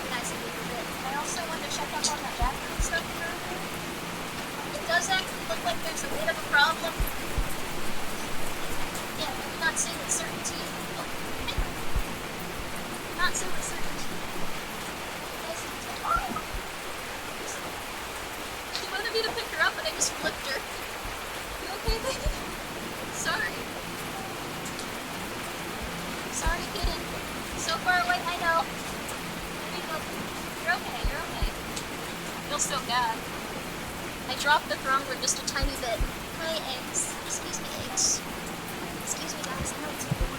organize a little bit. I also want to check up on that bathroom stuff further. It does actually look like there's a bit of a problem. Yeah, maybe not say with certainty. Oh, not say with certainty. Oh! She wanted me to pick her up and I just flipped her. You okay, baby? Sorry. Sorry, kitten. So far away, I know. There you go. You're okay, you're okay. I feel so bad. I dropped the thermometer just a tiny bit. Hi, eggs. Excuse me, eggs. Excuse me, guys. I know it's a little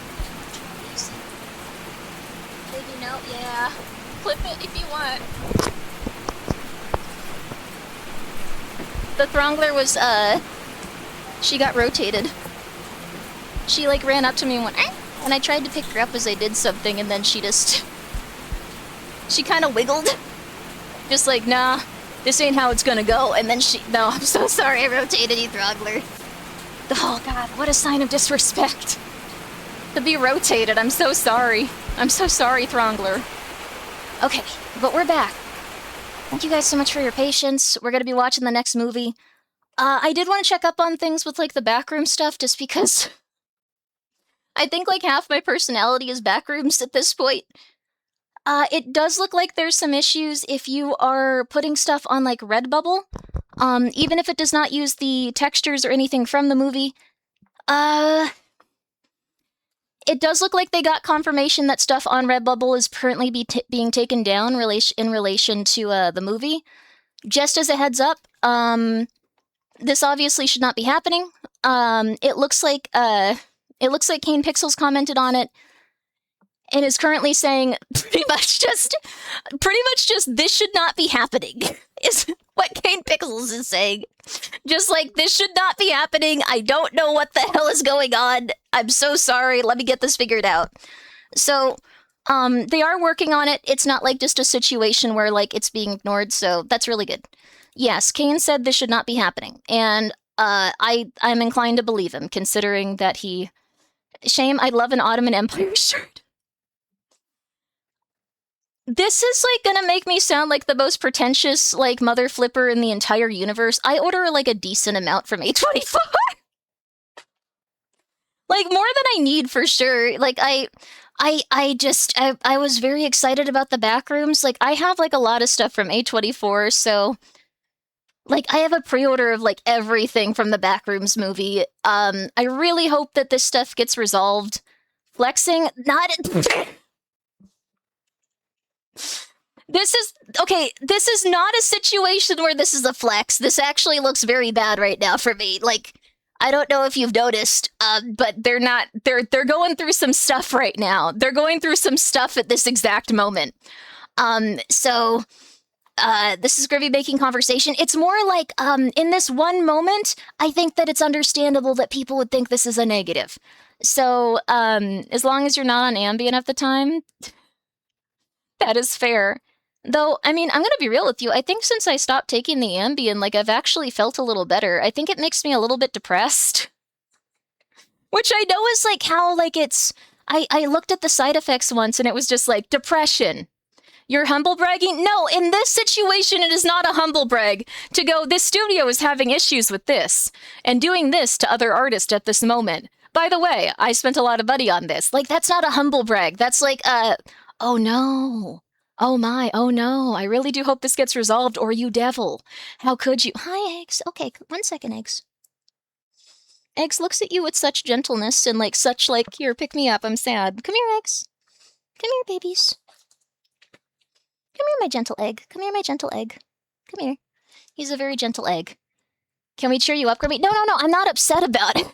easy. Baby, no, yeah. Flip it if you want. The throngler was, she got rotated. She, like, ran up to me and went, eh? And I tried to pick her up as I did something, and then she just... She kind of wiggled. Just like, nah, this ain't how it's gonna go. And then she... No, I'm so sorry I rotated you, throngler. Oh, God, what a sign of disrespect. To be rotated, I'm so sorry. I'm so sorry, throngler. Okay, but we're back. Thank you guys so much for your patience. We're gonna be watching the next movie. I did want to check up on things with, like, the backroom stuff, just because... I think, like, half my personality is backrooms at this point. It does look like there's some issues if you are putting stuff on, like, Redbubble. Even if it does not use the textures or anything from the movie. It does look like they got confirmation that stuff on Redbubble is currently being taken down in relation to the movie. Just as a heads up, this obviously should not be happening. It looks like Kane Pixels commented on it and is currently saying pretty much just this should not be happening is what Kane Pixels is saying. Just like, this should not be happening. I don't know what the hell is going on. I'm so sorry. Let me get this figured out. So, they are working on it. It's not like just a situation where, like, it's being ignored, so that's really good. Yes, Kane said this should not be happening, and I'm inclined to believe him, considering that he... Shame, I love an Ottoman Empire shirt. This is, like, gonna make me sound like the most pretentious, like, mother flipper in the entire universe. I order, like, a decent amount from A24. Like, more than I need, for sure. Like, I was very excited about the backrooms. Like, I have, like, a lot of stuff from A24, so... Like, I have a pre-order of, like, everything from the Backrooms movie. I really hope that this stuff gets resolved. Flexing, not... This is not a situation where this is a flex. This actually looks very bad right now for me. Like, I don't know if you've noticed, but they're going through some stuff right now. They're going through some stuff at this exact moment. This is Grimmi making conversation. It's more like, in this one moment, I think that it's understandable that people would think this is a negative. So, as long as you're not on Ambien at the time, that is fair. Though, I mean, I'm gonna be real with you. I think since I stopped taking the Ambien, like, I've actually felt a little better. I think it makes me a little bit depressed. Which I know is, like, how, like, it's... I looked at the side effects once, and it was just, like, depression. You're humble bragging? No, in this situation, it is not a humble brag to go, this studio is having issues with this, and doing this to other artists at this moment. By the way, I spent a lot of money on this. Like, that's not a humble brag. That's like, oh no. Oh my, oh no. I really do hope this gets resolved, or you devil. How could you? Hi, Eggs. Okay, 1 second, Eggs. Eggs looks at you with such gentleness and, like, such, like, here, pick me up, I'm sad. Come here, Eggs. Come here, babies. Come here, my gentle egg. Come here, my gentle egg. Come here. He's a very gentle egg. Can we cheer you up, Grimmi? No, I'm not upset about it.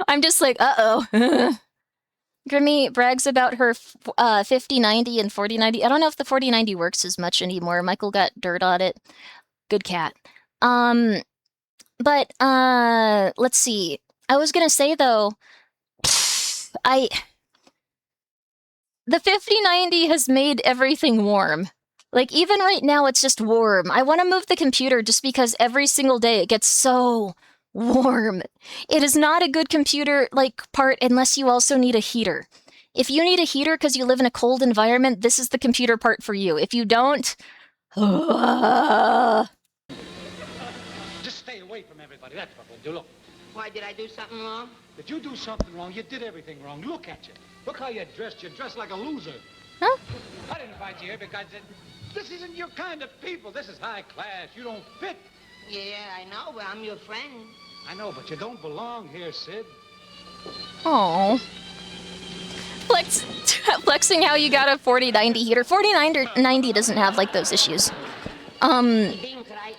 I'm just like, uh-oh. Grimmi brags about her 50-90 and 40-90. I don't know if the 40-90 works as much anymore. Michael got dirt on it. Good cat. But, let's see. I was gonna say, though, the 50-90 has made everything warm. Like, even right now, it's just warm. I want to move the computer just because every single day it gets so warm. It is not a good computer, like, part unless you also need a heater. If you need a heater because you live in a cold environment, this is the computer part for you. If you don't, just stay away from everybody. That's what we'll do. Look. Why, did I do something wrong? Did you do something wrong? You did everything wrong. Look at you. Look how you're dressed. You're dressed like a loser. Huh? I didn't invite you here because this isn't your kind of people. This is high class. You don't fit. Yeah, I know, but I'm your friend. I know, but you don't belong here, Sid. Oh. Flexing how you got a 4090 heater. 4090 doesn't have like those issues.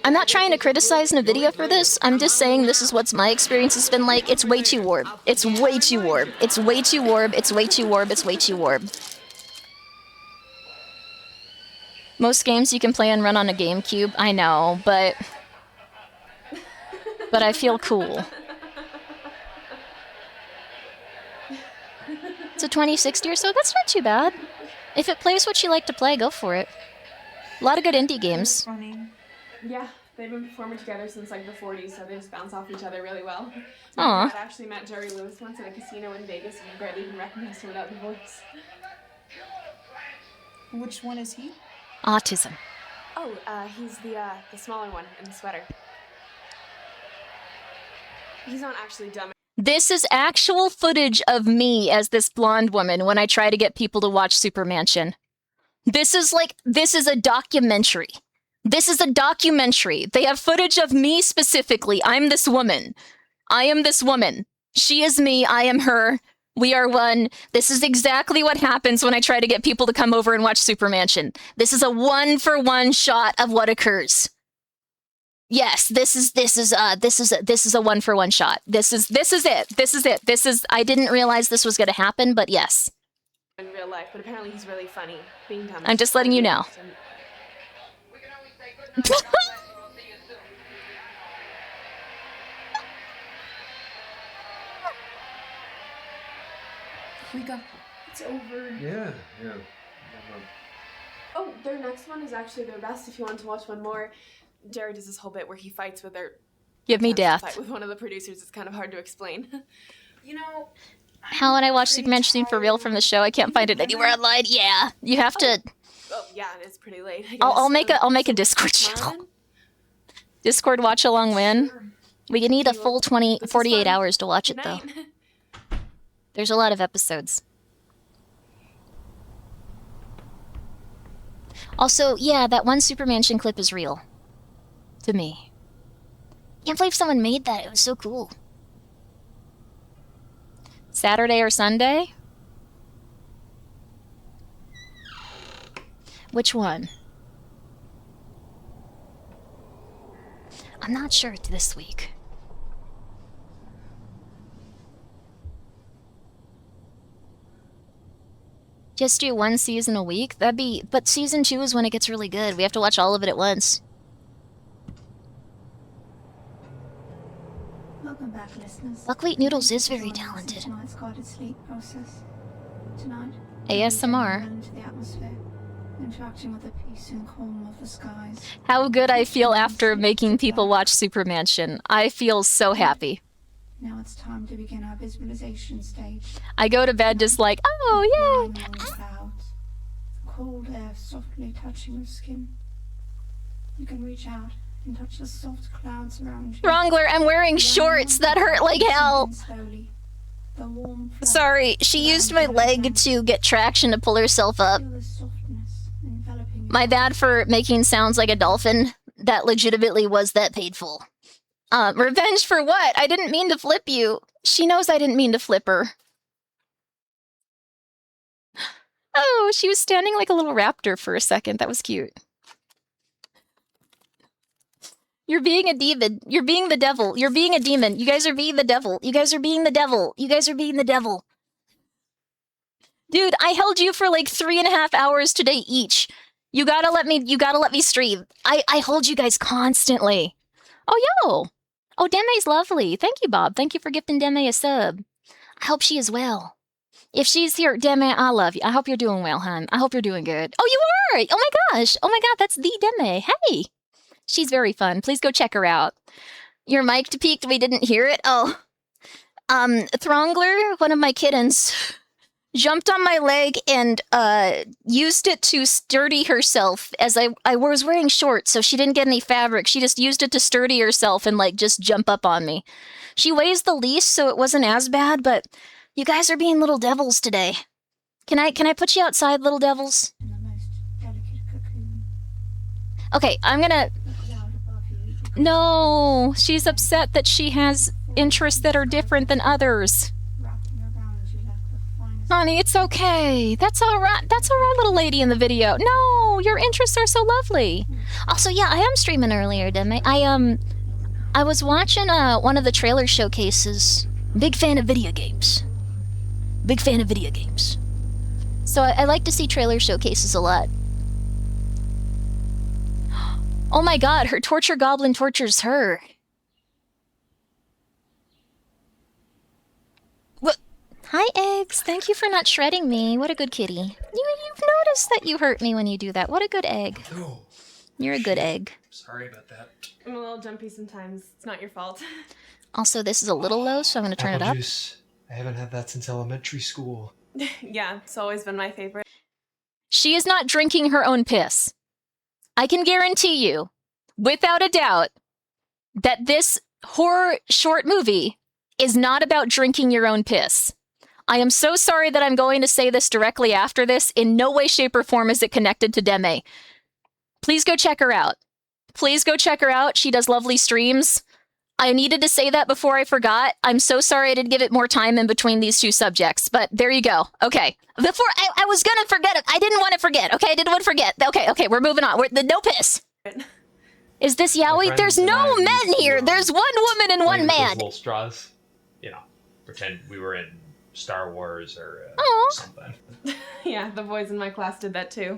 I'm not trying to criticize NVIDIA for this. I'm just saying this is what my experience has been like. It's way too warm. It's way too warm. It's way too warm. It's way too warm. It's way too warm. Most games you can play and run on a GameCube. I know, but I feel cool. It's a 2060 or so. That's not too bad. If it plays what you like to play, go for it. A lot of good indie games. Funny. Yeah, they've been performing together since like the 40s, so they just bounce off each other really well. My dad actually met Jerry Lewis once at a casino in Vegas, and you barely even recognized him without the voice. Which one is he? Autism. Oh, he's the smaller one in the sweater. He's not actually dumb. This is actual footage of me as this blonde woman when I try to get people to watch Supermansion. This is a documentary. This is a documentary. They have footage of me specifically. I'm this woman. I am this woman. She is me. I am her. We are one. This is exactly what happens when I try to get people to come over and watch Supermansion. This is a 1-for-1 shot of what occurs. Yes, this is a 1-for-1 shot. This is it. I didn't realize this was going to happen, but yes. In real life, but apparently he's really funny. Being dumb. I'm just letting you know. We go. It's over. Yeah. Oh, their next one is actually their best. If you want to watch one more, Jerry does this whole bit where he fights with their. Give me death. Fight with one of the producers. It's kind of hard to explain. You know. How would I watch Superman for real from the show? I can't find it anywhere online. Yeah, you have to. Oh yeah, it's pretty late. I'll make a Discord channel. Discord watch along win. We need a full 48 hours to watch it though. There's a lot of episodes. Also, yeah, that one Supermansion clip is real. To me. Can't believe someone made that. It was so cool. Saturday or Sunday? Which one? I'm not sure it's this week. Just do one season a week? But season 2 is when it gets really good. We have to watch all of it at once. Welcome back, listeners. Buckwheat Noodles is very talented. Tonight's guided sleep process. Tonight, ASMR. into the atmosphere, interacting with the peace and calm of the skies. How good I feel after making people watch Supermansion. I feel so happy. Now it's time to begin our visualization stage. I go to bed just like, oh, yay! Lying on the clouds, the cold air softly touching your skin. You can reach out and touch the soft clouds around you. Wrongler, I'm wearing shorts that hurt like hell. Slowly, the warm flood Sorry, she used my leg to get traction to pull herself up. feel the softness enveloping My bad for making sounds like a dolphin. That legitimately was that painful. Revenge for what? I didn't mean to flip you. She knows I didn't mean to flip her. Oh, she was standing like a little raptor for a second. That was cute. You're being a demon. You're being the devil. You're being a demon. You guys are being the devil. You guys are being the devil. You guys are being the devil. Dude, I held you for like 3.5 hours today each. You gotta let me stream. I hold you guys constantly. Oh, yo. Oh, Deme's lovely. Thank you, Bob. Thank you for gifting Deme a sub. I hope she is well. If she's here, Deme, I love you. I hope you're doing well, hon. I hope you're doing good. Oh, you are! Oh my gosh. Oh my god, that's the Deme. Hey. She's very fun. Please go check her out. Your mic peaked. We didn't hear it. Oh. Throngler, one of my kittens, jumped on my leg and used it to sturdy herself as I was wearing shorts, so she didn't get any fabric. She just used it to sturdy herself and like just jump up on me. She weighs the least, so it wasn't as bad, but you guys are being little devils today. Can I put you outside, little devils? In the most delicate cocoon. Okay, I'm gonna... The cloud above you. No, she's upset that she has interests that are different than others. Wrapping around you like the finest. Honey, it's okay. That's all right. That's all right, little lady in the video. No, your interests are so lovely. Also, yeah, I am streaming earlier, didn't I? I was watching one of the trailer showcases. Big fan of video games. Big fan of video games. So I like to see trailer showcases a lot. Oh my god, her torture goblin tortures her. What? Hi, Eggs. Thank you for not shredding me. What a good kitty. You've noticed that you hurt me when you do that. What a good egg. Oh, You're a good egg. sorry about that. I'm a little jumpy sometimes. It's not your fault. Also, this is a little low, so I'm going to turn it Apple up. juice. I haven't had that since elementary school. Yeah, it's always been my favorite. She is not drinking her own piss. I can guarantee you, without a doubt, that this horror short movie is not about drinking your own piss. I am so sorry that I'm going to say this directly after this. In no way, shape, or form is it connected to Deme. Please go check her out. Please go check her out. She does lovely streams. I needed to say that before I forgot. I'm so sorry I didn't give it more time in between these two subjects, but there you go. Okay. Before I was gonna forget it. I didn't want to forget. Okay, I didn't want to forget. Okay, we're moving on. No piss. Is this Yowie? There's no men here. There's one woman and one man. Little straws, you know, pretend we were in Star Wars or something. Yeah, the boys in my class did that too.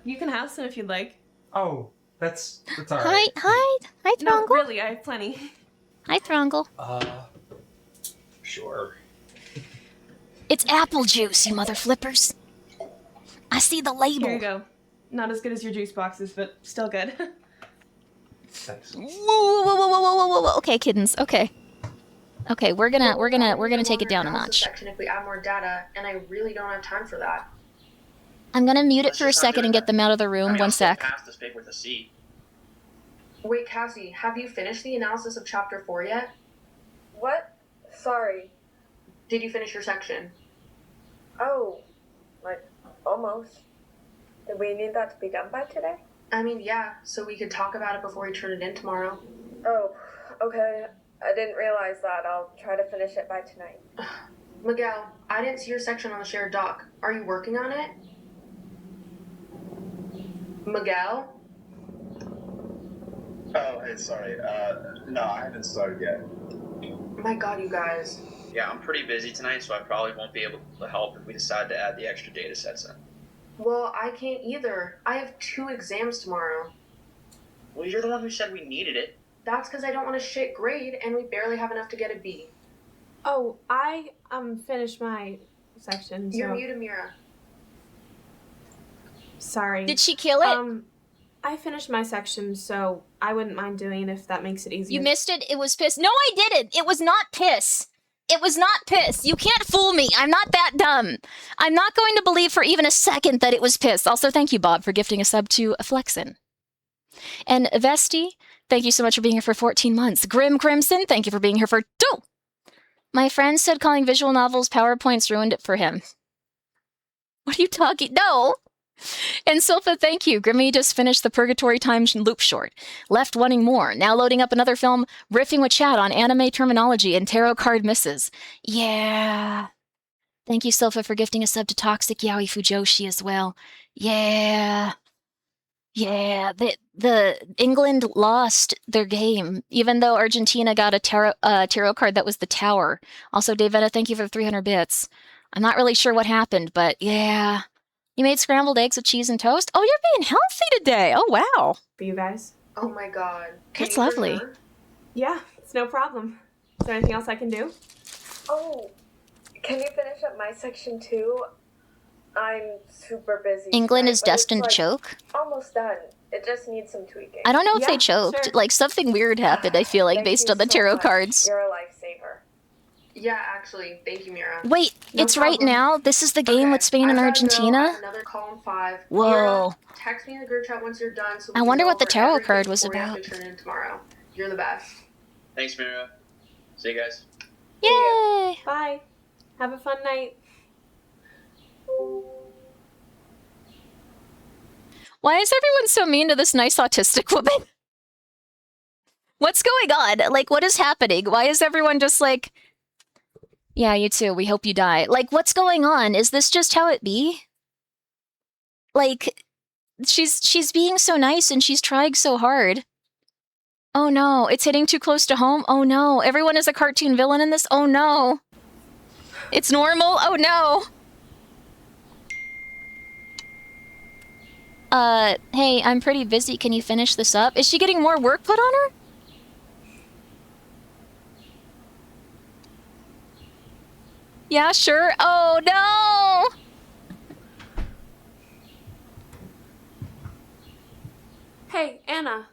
You can have some if you'd like. Oh, that's all right. Hi, No, Throngle. really, I have plenty. Hi, Throngle. Sure. It's apple juice, you mother flippers. I see the label. Here you go. Not as good as your juice boxes, but still good. Thanks. Whoa. Okay, kittens. Okay, we're gonna take it down a notch. Section if we add more data, and I really don't have time for that. I'm gonna mute it Let's for a just not second do and it get them out of the room. I mean, One I'll still sec. pass this paper with a C. Wait, Cassie, have you finished the analysis of chapter 4 yet? What? Sorry. Did you finish your section? Oh, like, almost. Did we need that to be done by today? I mean, yeah, so we could talk about it before we turn it in tomorrow. Oh, okay. I didn't realize that. I'll try to finish it by tonight. Miguel, I didn't see your section on the shared doc. Are you working on it? Miguel? Oh, hey, sorry. No, I haven't started yet. My god, you guys. Yeah, I'm pretty busy tonight, so I probably won't be able to help if we decide to add the extra data sets in. Well, I can't either. I have 2 exams tomorrow. Well, you're the one who said we needed it. That's because I don't want a shit grade, and we barely have enough to get a B. Oh, I finished my section. So... You're muted, Mira. Sorry. Did she kill it? I finished my section, so I wouldn't mind doing it if that makes it easier. You missed it? It was piss. No, I didn't. It was not piss. It was not piss. You can't fool me. I'm not that dumb. I'm not going to believe for even a second that it was piss. Also, thank you, Bob, for gifting a sub to Flexin. And Vesti, thank you so much for being here for 14 months. Grim Crimson, thank you for being here for 2. My friend said calling visual novels PowerPoints ruined it for him. What are you talking? No. And Silpha, thank you. Grimmi just finished the Purgatory Time loop short. Left wanting more. Now loading up another film, riffing with chat on anime terminology and tarot card misses. Yeah. Thank you, Silpha, for gifting a sub to Toxic Yaoi Fujoshi as well. Yeah. Yeah. The England lost their game, even though Argentina got a tarot card that was the Tower. Also, Davetta, thank you for the 300 bits. I'm not really sure what happened, but yeah. You made scrambled eggs with cheese and toast? Oh, you're being healthy today. Oh, wow. For you guys. Oh my god. That's lovely. Yeah, it's no problem. Is there anything else I can do? Oh, can you finish up my section too? I'm super busy. England tonight, is but it's, destined to like, choke? Almost done. It just needs some tweaking. I don't know if Yeah, they choked. sure. Like, something weird happened, I feel like, Thank based you on the so tarot much. cards. You're a lifesaver. Yeah, actually, thank you, Mira. Wait, No it's right problem. now? This is the game with Spain and I gotta go. I Argentina? have another call in 5. Whoa. Mira, text me in the group chat once you're done so we I can wonder go what the over tarot everything card was before we have about. to turn in tomorrow. You're the best. Thanks, Mira. See you guys. Yay! Bye. Have a fun night. Why is everyone so mean to this nice autistic woman? What's going on? Like, what is happening? Why is everyone just like, yeah, you too, we hope you die. Like, what's going on? Is this just how it be? Like, she's being so nice and she's trying so hard. Oh no, it's hitting too close to home? Oh no, everyone is a cartoon villain in this? Oh no. It's normal? Oh no. Hey, I'm pretty busy. Can you finish this up? Is she getting more work put on her? Yeah, sure. Oh, no! Hey, Anna.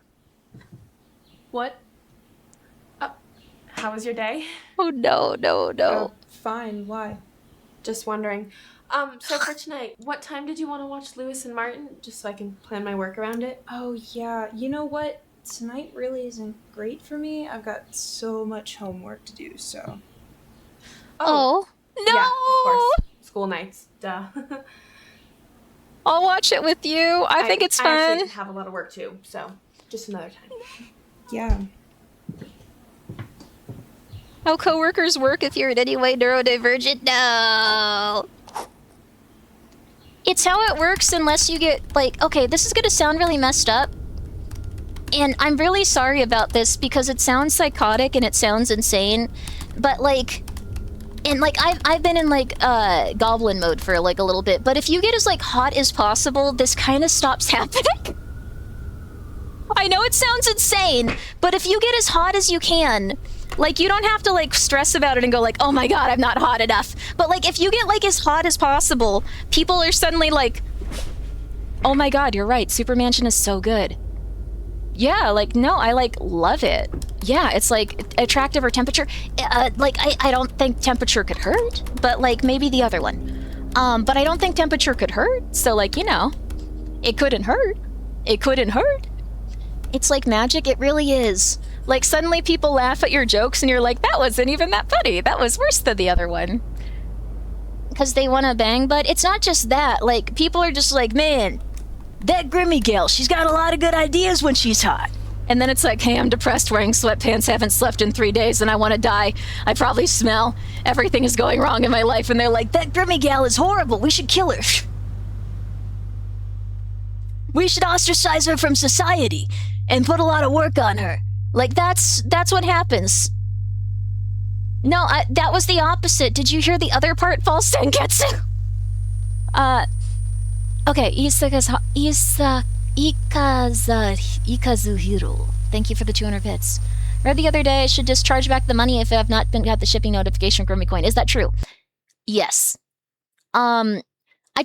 What? How was your day? Oh, no. Fine. Why? Just wondering. So for tonight, what time did you want to watch Lewis and Martin? Just so I can plan my work around it. Oh, yeah. You know what? Tonight really isn't great for me. I've got so much homework to do, so... Oh. No! Yeah, of course. School nights. Duh. I'll watch it with you. I think it's I fun. actually have a lot of work too, so just another time. Yeah. How coworkers work if you're in any way neurodivergent? No. It's how it works unless you get, like, okay, this is gonna sound really messed up. And I'm really sorry about this because it sounds psychotic and it sounds insane. But, like, and, like, I've been in, like, goblin mode for, like, a little bit. But if you get as, like, hot as possible, this kind of stops happening. I know it sounds insane, but if you get as hot as you can, like, you don't have to, like, stress about it and go, like, oh my god, I'm not hot enough. But, like, if you get, like, as hot as possible, people are suddenly like, oh my god, you're right, Super Mansion is so good. Yeah, like, no, I, like, love it. Yeah, it's, like, attractive or temperature. Like, I don't think temperature could hurt, but, like, maybe the other one. But I don't think temperature could hurt, so, like, you know, it couldn't hurt. It couldn't hurt. It's like magic, it really is. Like, suddenly people laugh at your jokes and you're like, that wasn't even that funny. That was worse than the other one. Because they want to bang, but it's not just that. Like, people are just like, man, that Grimmi gal, she's got a lot of good ideas when she's hot. And then it's like, hey, I'm depressed, wearing sweatpants, haven't slept in 3 days, and I want to die. I probably smell. Everything is going wrong in my life. And they're like, that Grimmi gal is horrible. We should kill her. We should ostracize her from society and put a lot of work on her. Like, that's what happens. No, that was the opposite. Did you hear the other part, false Sengetsu? Okay, Ikazuhiro. Thank you for the 200 bits. Read the other day, I should just charge back the money if I have not got the shipping notification from Grimmi Coin. Is that true? Yes. I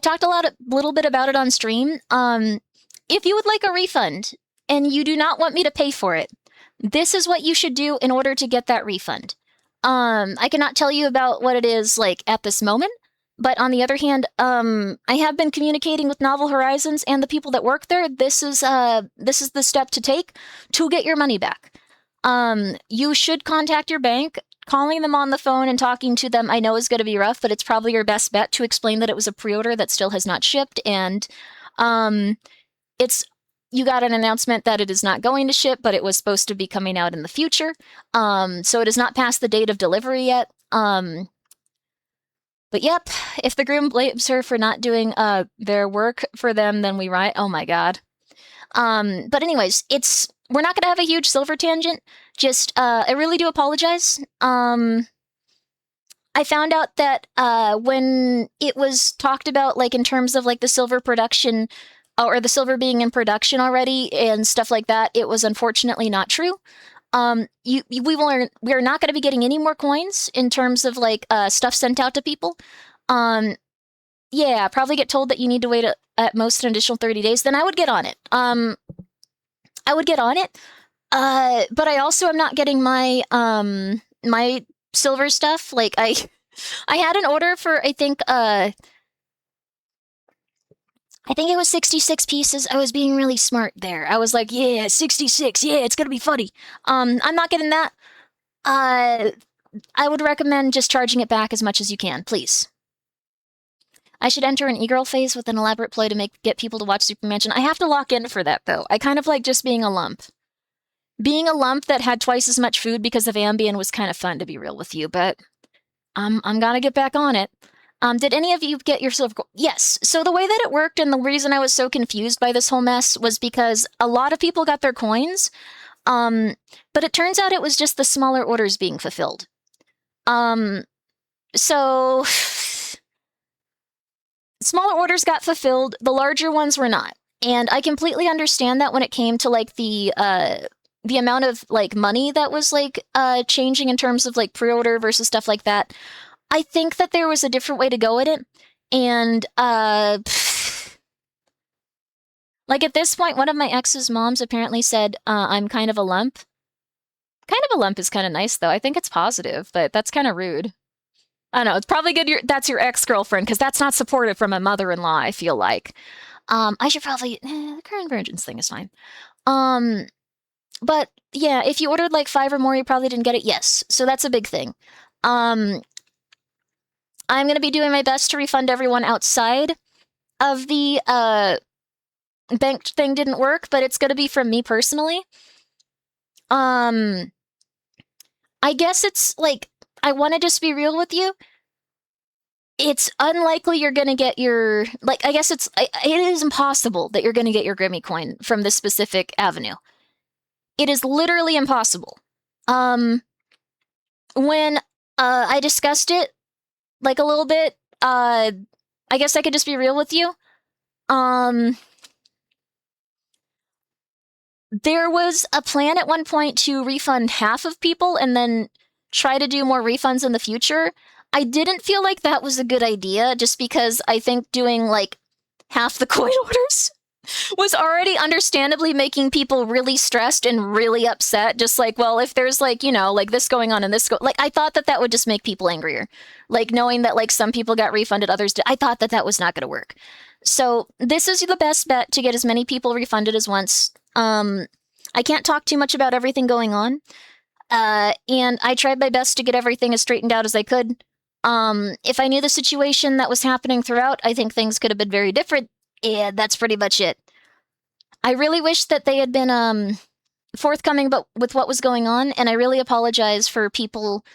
talked a little bit about it on stream. If you would like a refund, and you do not want me to pay for it, this is what you should do in order to get that refund. I cannot tell you about what it is, like, at this moment, but on the other hand, I have been communicating with Novel Horizons and the people that work there. This is the step to take to get your money back. You should contact your bank. Calling them on the phone and talking to them, I know is going to be rough, but it's probably your best bet to explain that it was a pre-order that still has not shipped, and you got an announcement that it is not going to ship, but it was supposed to be coming out in the future. So it is not past the date of delivery yet. But yep, if the Grim blames her for not doing their work for them, then we riot. Oh my god. But anyways, we're not going to have a huge silver tangent. Just, I really do apologize. I found out that when it was talked about, like, in terms of, like, the silver production, or the silver being in production already and stuff like that, it was unfortunately not true. We are not going to be getting any more coins in terms of, like, stuff sent out to people. Yeah, probably get told that you need to wait at most an additional 30 days. Then I would get on it. I would get on it. But I also am not getting my silver stuff. Like, I had an order for, I think it was 66 pieces. I was being really smart there. I was like, yeah, 66. Yeah, it's gonna be funny. I'm not getting that. I would recommend just charging it back as much as you can, please. I should enter an e-girl phase with an elaborate ploy to get people to watch Super Mansion. I have to lock in for that, though. I kind of like just being a lump. Being a lump that had twice as much food because of Ambien was kind of fun, to be real with you, but I'm gonna get back on it. Did any of you get your silver coin? Yes. So the way that it worked and the reason I was so confused by this whole mess was because a lot of people got their coins, but it turns out it was just the smaller orders being fulfilled. So smaller orders got fulfilled, the larger ones were not. And I completely understand that when it came to like the amount of like money that was like changing in terms of like pre-order versus stuff like that. I think that there was a different way to go at it. And like at this point, one of my ex's moms apparently said I'm kind of a lump. Kind of a lump is kind of nice though. I think it's positive, but that's kind of rude. I don't know. It's probably good that's your ex-girlfriend, because that's not supportive from a mother-in-law, I feel like. I should probably... the current virgins thing is fine. But, yeah, if you ordered, like, 5 or more, you probably didn't get it. Yes. So that's a big thing. I'm going to be doing my best to refund everyone outside of the bank thing didn't work, but it's going to be from me personally. I guess it's, like... I want to just be real with you. It's unlikely you're going to get your... Like, I guess it is impossible that you're going to get your Grimmi coin from this specific avenue. It is literally impossible. When I discussed it, like, a little bit, I guess I could just be real with you. There was a plan at one point to refund half of people and then try to do more refunds in the future. I didn't feel like that was a good idea, just because I think doing, like, half the coin orders was already understandably making people really stressed and really upset. Just like, well, if there's, like, you know, like, this going on and this like, I thought that would just make people angrier. Like, knowing that, like, some people got refunded, others did. I thought that was not going to work. So this is the best bet to get as many people refunded as once. I can't talk too much about everything going on. And I tried my best to get everything as straightened out as I could. If I knew the situation that was happening throughout, I think things could have been very different, and that's pretty much it. I really wish that they had been, forthcoming with what was going on, and I really apologize for people,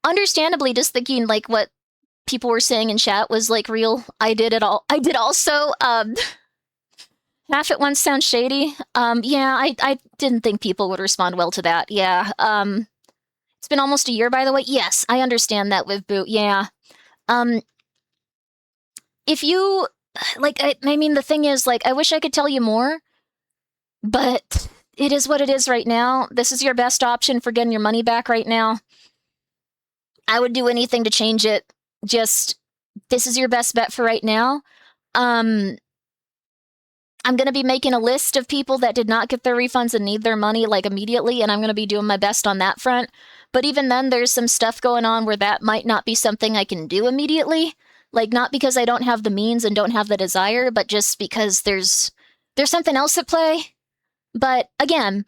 understandably, just thinking, like, what people were saying in chat was, like, real. I did also, half at once sounds shady. Yeah, I didn't think people would respond well to that. Yeah. It's been almost a year, by the way. Yes, I understand that with Boo. Yeah. If you, like, I mean, the thing is, like, I wish I could tell you more, but it is what it is right now. This is your best option for getting your money back right now. I would do anything to change it. Just, this is your best bet for right now. I'm going to be making a list of people that did not get their refunds and need their money, like, immediately, and I'm going to be doing my best on that front. But even then, there's some stuff going on where that might not be something I can do immediately. Like, not because I don't have the means and don't have the desire, but just because there's something else at play. But, again,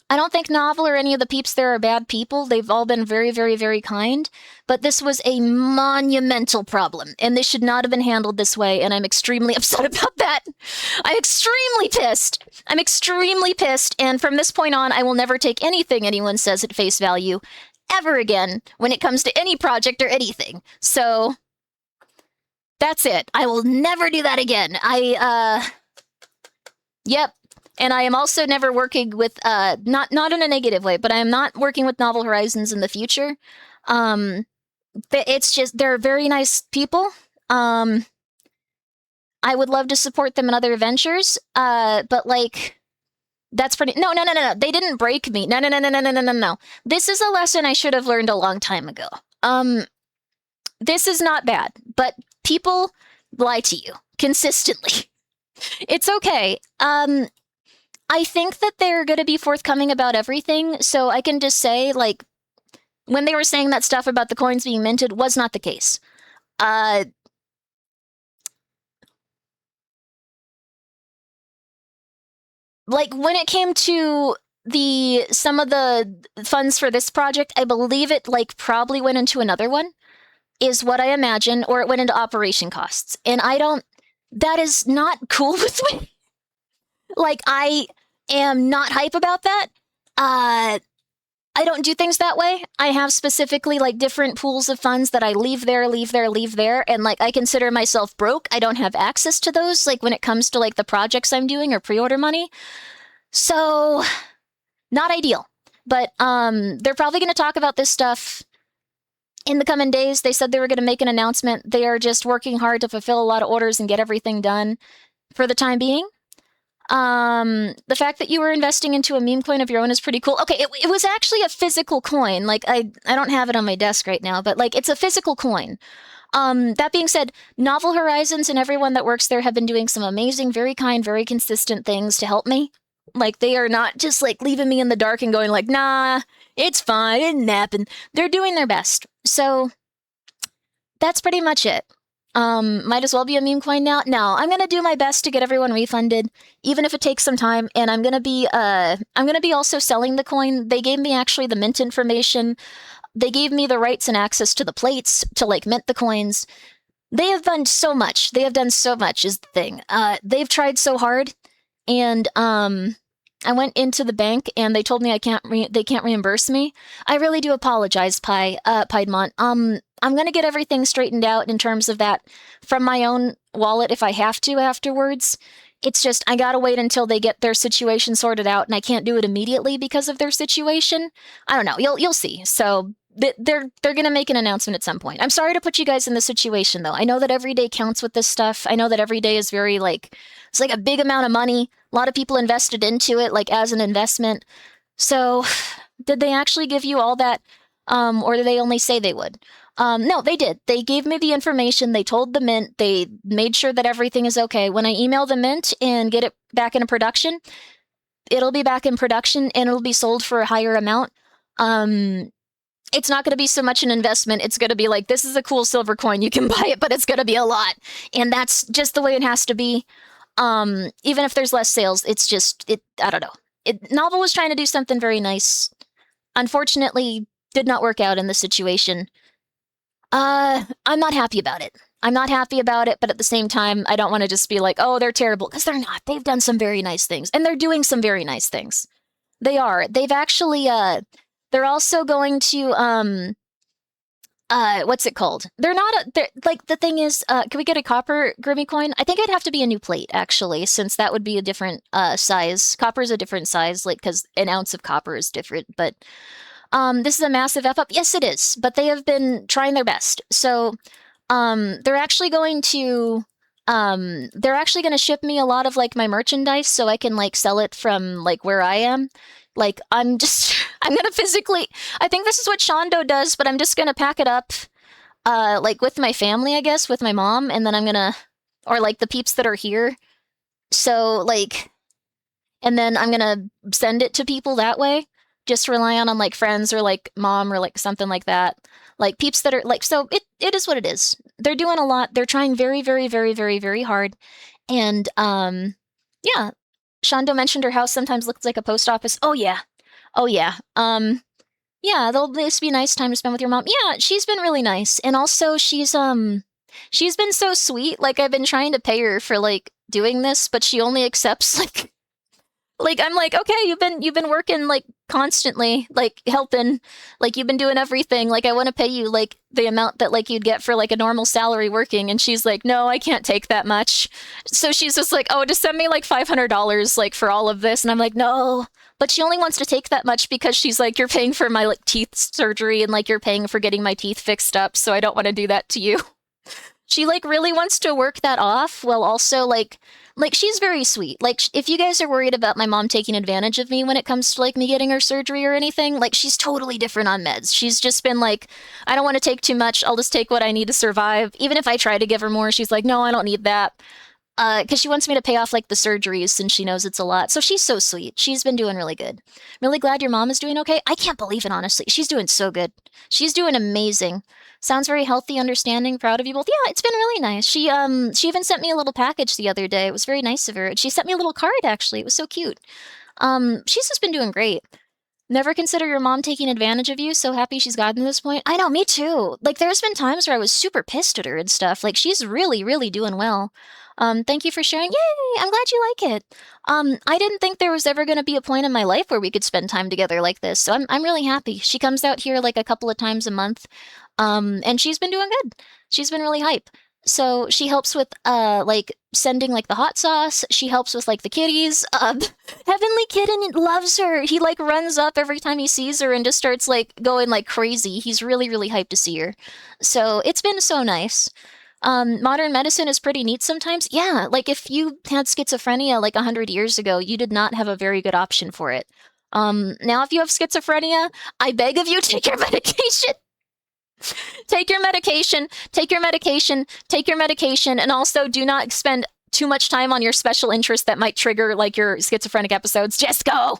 I don't think Novel or any of the peeps there are bad people. They've all been very, very, very kind. But this was a monumental problem, and this should not have been handled this way, and I'm extremely upset about that. I'm extremely pissed. I'm extremely pissed, and from this point on, I will never take anything anyone says at face value ever again when it comes to any project or anything. So, that's it. I will never do that again. Yep. And I am also never working with, not in a negative way, but I am not working with Novel Horizons in the future. It's just, they're very nice people. I would love to support them in other ventures, but, like, that's pretty, no, they didn't break me. No. This is a lesson I should have learned a long time ago. This is not bad, but people lie to you consistently. It's okay. I think that they're going to be forthcoming about everything, so I can just say, like, when they were saying that stuff about the coins being minted was not the case. Like, when it came to some of the funds for this project, I believe it, like, probably went into another one, is what I imagine, or it went into operation costs. And that is not cool with me. Like, I am not hype about that. I don't do things that way. I have specifically, like, different pools of funds that I leave there, and, like, I consider myself broke. I don't have access to those, like, when it comes to, like, the projects I'm doing or pre-order money. So, not ideal. But they're probably going to talk about this stuff in the coming days. They said they were going to make an announcement. They are just working hard to fulfill a lot of orders and get everything done for the time being. The fact that you were investing into a meme coin of your own is pretty cool. Okay, it was actually a physical coin. Like, I don't have it on my desk right now, but, like, it's a physical coin. That being said, Novel Horizons and everyone that works there have been doing some amazing, very kind, very consistent things to help me. Like, they are not just, like, leaving me in the dark and going, like, nah, it's fine, it didn't happen. They're doing their best. So, that's pretty much it. Might as well be a meme coin now. No, I'm gonna do my best to get everyone refunded, even if it takes some time. And I'm gonna be also selling the coin. They gave me actually the mint information. They gave me the rights and access to the plates to, like, mint the coins. They have done so much. They have done so much is the thing. They've tried so hard, and I went into the bank and they told me they can't reimburse me. I really do apologize, Piedmont. I'm gonna get everything straightened out in terms of that from my own wallet if I have to afterwards. It's just, I gotta wait until they get their situation sorted out, and I can't do it immediately because of their situation. I don't know, you'll see. So they're gonna make an announcement at some point. I'm sorry to put you guys in this situation, though. I know that every day counts with this stuff. I know that every day is very, like, it's like a big amount of money. A lot of people invested into it, like, as an investment. So, did they actually give you all that, or did they only say they would? No, they did. They gave me the information. They told the Mint. They made sure that everything is okay. When I email the Mint and get it back into production, it'll be back in production and it'll be sold for a higher amount. It's not going to be so much an investment. It's going to be like, this is a cool silver coin. You can buy it, but it's going to be a lot. And that's just the way it has to be. Even if there's less sales, it's just, I don't know. Novel was trying to do something very nice. Unfortunately, did not work out in this situation. I'm not happy about it. I'm not happy about it, but at the same time, I don't want to just be like, oh, they're terrible, because they're not. They've done some very nice things, and they're doing some very nice things. They are. They've actually, they're also going to, what's it called? They're not, like, the thing is, can we get a copper Grimmi coin? I think it'd have to be a new plate, actually, since that would be a different, size. Copper is a different size, like, because an ounce of copper is different, but this is a massive F-up. Yes, it is, but they have been trying their best. So, they're actually going to ship me a lot of, like, my merchandise so I can, like, sell it from, like, where I am. Like, I'm gonna physically, I think this is what Shondo does, but I'm just gonna pack it up, like, with my family, I guess, with my mom, and then I'm gonna, or, like, the peeps that are here. So, like, and then I'm gonna send it to people that way. Just rely on, like, friends or, like, mom or, like, something like that. Like, peeps that are, like, so it is what it is. They're doing a lot. They're trying very, very, very, very, very hard. And, yeah. Shondo mentioned her house sometimes looks like a post office. Oh, yeah. Oh, yeah. Yeah, this be a nice time to spend with your mom. Yeah, she's been really nice. And also, she's been so sweet. Like, I've been trying to pay her for, like, doing this, but she only accepts, like, I'm like, okay, you've been working, like, constantly, like, helping, like, you've been doing everything, like, I want to pay you, like, the amount that, like, you'd get for, like, a normal salary working, and she's like, no, I can't take that much. So she's just like, oh, just send me, like, $500, like, for all of this, and I'm like, no. But she only wants to take that much because she's like, you're paying for my, like, teeth surgery, and, like, you're paying for getting my teeth fixed up, so I don't want to do that to you. She, like, really wants to work that off, while also, like, she's very sweet. Like, if you guys are worried about my mom taking advantage of me when it comes to, like, me getting her surgery or anything, like, she's totally different on meds. She's just been like, I don't want to take too much. I'll just take what I need to survive. Even if I try to give her more, she's like, no, I don't need that. because she wants me to pay off like the surgeries since she knows it's a lot. So she's so sweet. She's been doing really good. Really glad your mom is doing okay. I can't believe it, honestly. She's doing so good. She's doing amazing. Sounds very healthy, understanding, proud of you both. Yeah, it's been really nice. She even sent me a little package the other day. It was very nice of her. She sent me a little card, actually. It was so cute. She's just been doing great. Never consider your mom taking advantage of you. So happy she's gotten to this point. I know, me too. Like, there's been times where I was super pissed at her and stuff. Like, she's really, really doing well. Thank you for sharing. Yay! I'm glad you like it. I didn't think there was ever going to be a point in my life where we could spend time together like this. So I'm really happy. She comes out here like a couple of times a month. And she's been doing good. She's been really hype. So she helps with like sending like the hot sauce. She helps with like the kitties. Heavenly Kitten loves her. He like runs up every time he sees her and just starts like going like crazy. He's really, really hyped to see her. So it's been so nice. Modern medicine is pretty neat sometimes. Yeah, like if you had schizophrenia like 100 years ago, you did not have a very good option for it. Now if you have schizophrenia, I beg of you, take your medication. Take your medication, take your medication, take your medication, and also do not spend too much time on your special interest that might trigger like your schizophrenic episodes. Just go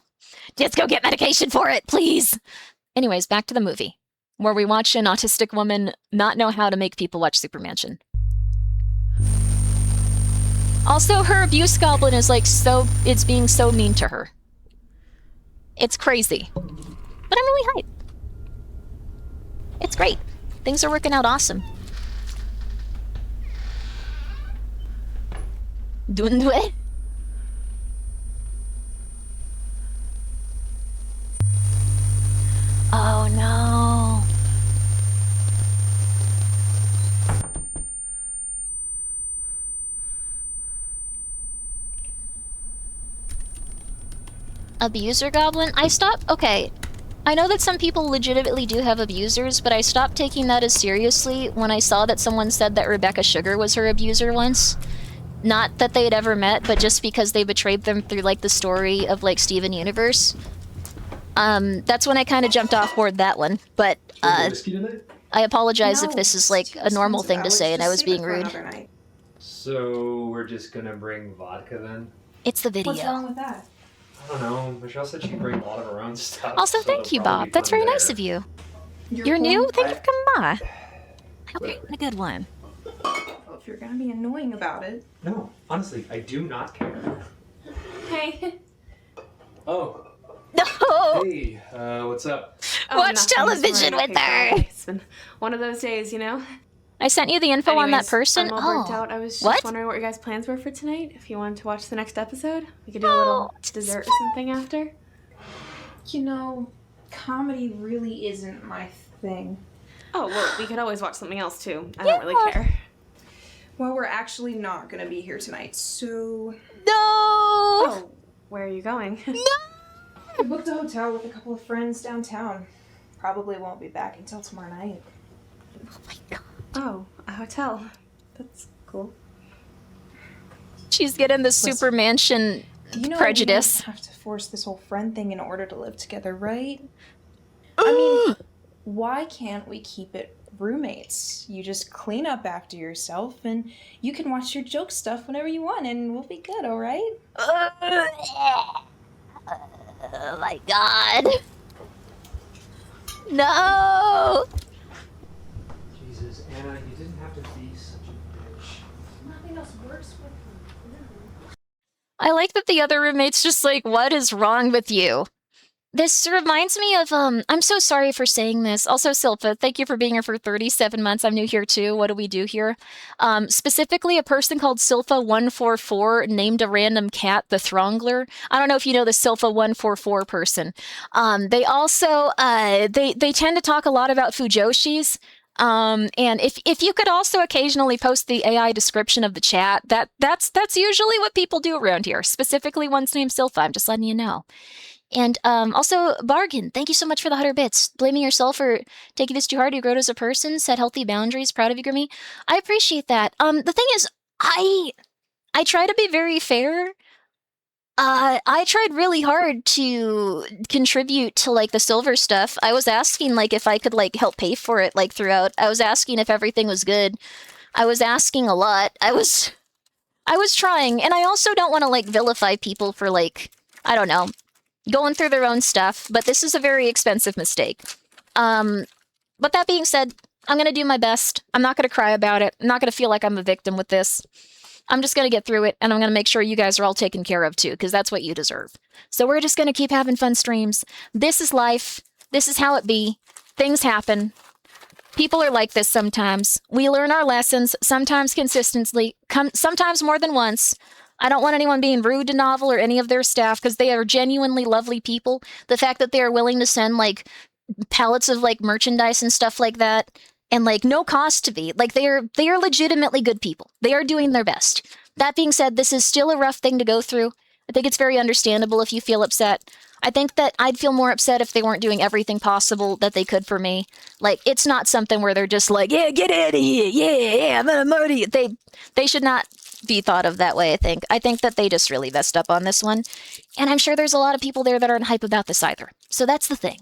get medication for it, please. Anyways, back to the movie, where we watch an autistic woman not know how to make people watch Supermansion. Also, her abuse goblin is like it's being so mean to her. It's crazy. But I'm really hyped. It's great. Things are working out awesome. Dundwe? Oh no. Abuser goblin? Okay. I know that some people legitimately do have abusers, but I stopped taking that as seriously when I saw that someone said that Rebecca Sugar was her abuser once. Not that they had ever met, but just because they betrayed them through, like, the story of, like, Steven Universe. That's when I kind of jumped off board that one, but, I apologize if this is, like, a normal thing to say and I was being rude. So, we're just gonna bring vodka then? It's the video. What's wrong with that? I don't know. Michelle said she'd bring a lot of her own stuff. Also, so thank you, it'll probably Bob. be That's fun very there. nice of you. You're new? Thank you for coming by. I hope you're having a good one. Well, if you're gonna be annoying about it. No, honestly, I do not care. Hey. Oh. No! Hey, what's up? Watch nothing. television with her! It's been one of those days, you know? I sent you the info on that person. I'm all burnt out. I was just wondering what your guys' plans were for tonight. If you wanted to watch the next episode, we could do a little dessert or something after. You know, comedy really isn't my thing. Oh, well, we could always watch something else too. I don't really care. Well, we're actually not gonna be here tonight, so... No! Oh, where are you going? No! I booked a hotel with a couple of friends downtown. Probably won't be back until tomorrow night. Oh my god. Oh, a hotel. That's cool. She's getting the super mansion prejudice. You don't have to force this whole friend thing in order to live together, right? I mean, why can't we keep it roommates? You just clean up after yourself and you can watch your joke stuff whenever you want and we'll be good, alright? Oh my god. No! Jesus, Anna, you didn't have to be such a bitch. Nothing else works with them. I like that the other roommate's just like, what is wrong with you? This reminds me of, I'm so sorry for saying this. Also, Silpha, thank you for being here for 37 months. I'm new here too. What do we do here? Specifically, a person called Silpha144 named a random cat the Throngler. I don't know if you know the Silpha144 person. They also, they tend to talk a lot about Fujoshis. And if you could also occasionally post the AI description of the chat, that's usually what people do around here. Specifically, one's named Silpha. I'm just letting you know. And also, Bargain, thank you so much for the 100 bits. Blaming yourself for taking this too hard. You growed as a person, set healthy boundaries. Proud of you, Grimmi. I appreciate that. The thing is, I try to be very fair. I tried really hard to contribute to, like, the silver stuff. I was asking, like, if I could, like, help pay for it, like, throughout. I was asking if everything was good. I was asking a lot. I was I was trying, and I also don't want to, like, vilify people for, like, I don't know, going through their own stuff, but this is a very expensive mistake. But that being said, I'm going to do my best. I'm not going to cry about it. I'm not going to feel like I'm a victim with this. I'm just going to get through it, and I'm going to make sure you guys are all taken care of, too, because that's what you deserve. So we're just going to keep having fun streams. This is life. This is how it be. Things happen. People are like this sometimes. We learn our lessons, sometimes consistently, sometimes more than once. I don't want anyone being rude to Novel or any of their staff because they are genuinely lovely people. The fact that they are willing to send, like, pallets of, like, merchandise and stuff like that, and, like, no cost to be. Like, they are legitimately good people. They are doing their best. That being said, this is still a rough thing to go through. I think it's very understandable if you feel upset. I think that I'd feel more upset if they weren't doing everything possible that they could for me. Like, it's not something where they're just like, yeah, get out of here. Yeah, I'm gonna murder you. They should not be thought of that way, I think. I think that they just really messed up on this one. And I'm sure there's a lot of people there that aren't hype about this either. So that's the thing.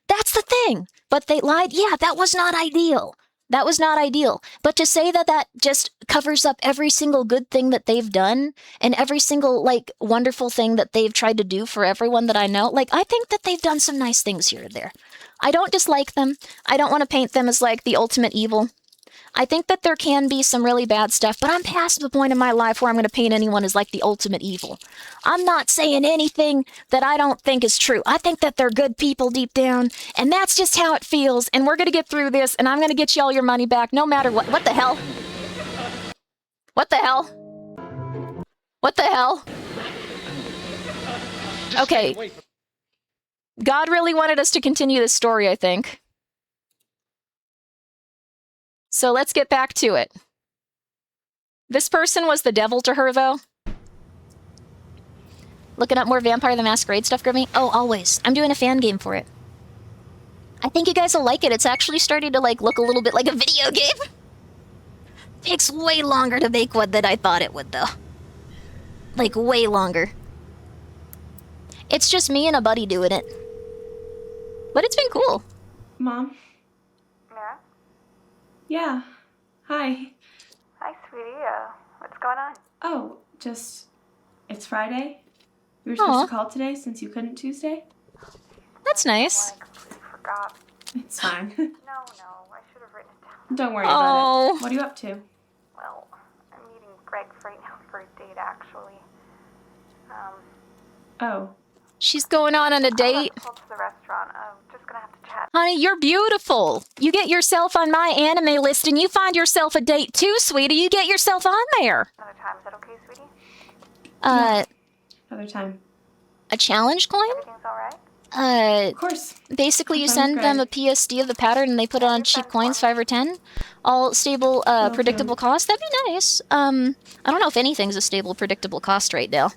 That's the thing. But they lied. Yeah, that was not ideal. That was not ideal. But to say that that just covers up every single good thing that they've done and every single, like, wonderful thing that they've tried to do for everyone that I know, like, I think that they've done some nice things here and there. I don't dislike them. I don't want to paint them as, like, the ultimate evil. I think that there can be some really bad stuff, but I'm past the point in my life where I'm going to paint anyone as, like, the ultimate evil. I'm not saying anything that I don't think is true. I think that they're good people deep down, and that's just how it feels, and we're going to get through this, and I'm going to get you all your money back no matter what. What the hell? What the hell? What the hell? Okay. God really wanted us to continue this story, I think. So let's get back to it. This person was the devil to her, though. Looking up more Vampire the Masquerade stuff, Grimmi? Oh, always. I'm doing a fan game for it. I think you guys will like it. It's actually starting to, like, look a little bit like a video game. Takes way longer to make one than I thought it would, though. Like, way longer. It's just me and a buddy doing it. But it's been cool. Mom? Yeah. Hi. Hi, sweetie. What's going on? Oh, just... It's Friday. We were supposed to call today since you couldn't Tuesday. That's nice. I completely forgot. It's fine. No, I should have written it down. Don't worry about it. What are you up to? Well, I'm meeting Greg right now for a date, actually. Oh. She's going on a date. I'll to the restaurant. I'm just gonna have to chat. Honey, you're beautiful. You get yourself on my anime list and you find yourself a date too, sweetie. You get yourself on there. Another time, is that okay, sweetie? Another time. A challenge coin? Everything's alright? Of course. Basically you send them a PSD of the pattern and they put it on cheap coins, 5 or 10. All stable, predictable cost. That'd be nice. I don't know if anything's a stable, predictable cost right now.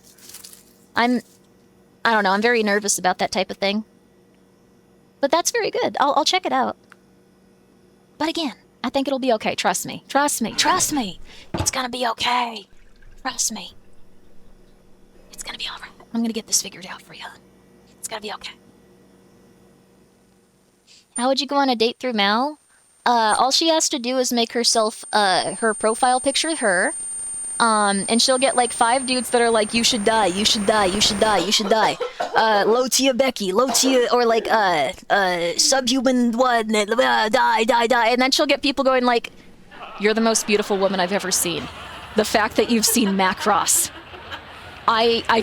I don't know, I'm very nervous about that type of thing. But that's very good. I'll check it out. But again, I think it'll be okay. Trust me. Trust me. Trust me. It's gonna be okay. Trust me. It's gonna be alright. I'm gonna get this figured out for you. It's gonna be okay. How would you go on a date through Mal? All she has to do is make herself, her profile picture her. And she'll get like 5 dudes that are like, you should die, you should die, you should die, you should die. Low tier Becky, low tier, or like, subhuman one, die, die, die. And then she'll get people going like, you're the most beautiful woman I've ever seen. The fact that you've seen Macross. I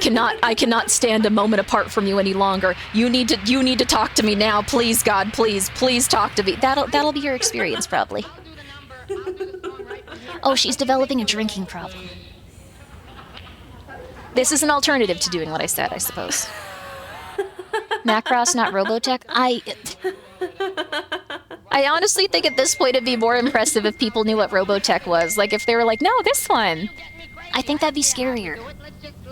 cannot stand a moment apart from you any longer. You need to talk to me now, please, God, please talk to me. That'll be your experience, probably. Oh, she's developing a drinking problem. This is an alternative to doing what I said, I suppose. Macross, not Robotech. I honestly think at this point it'd be more impressive if people knew what Robotech was. Like, if they were like, no, this one. I think that'd be scarier.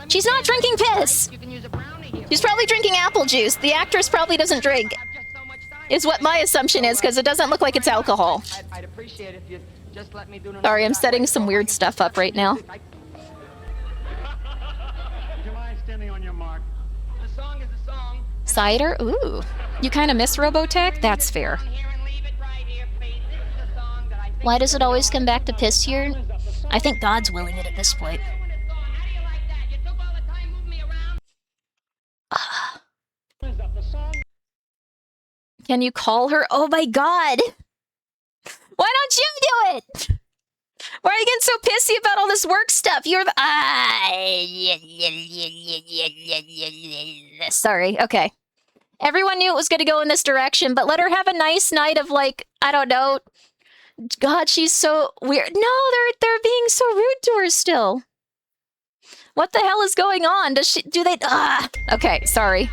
She's not drinking piss! She's probably drinking apple juice. The actress probably doesn't drink. Is what my assumption is, because it doesn't look like it's alcohol. I'd appreciate if you just let me do Sorry, I'm setting some weird stuff up right now. Do you mind standing on your mark? The song is the song. Cider? Ooh. You kind of miss Robotech? That's fair. Why does it always come back to piss here? I think God's willing it at this point. Can you call her? Oh my god! Why don't you do it? Why are you getting so pissy about all this work stuff? You're the... Sorry, okay. Everyone knew it was going to go in this direction, but let her have a nice night of, like, I don't know. God, she's so weird. No, they're being so rude to her still. What the hell is going on? Do they... Okay, sorry.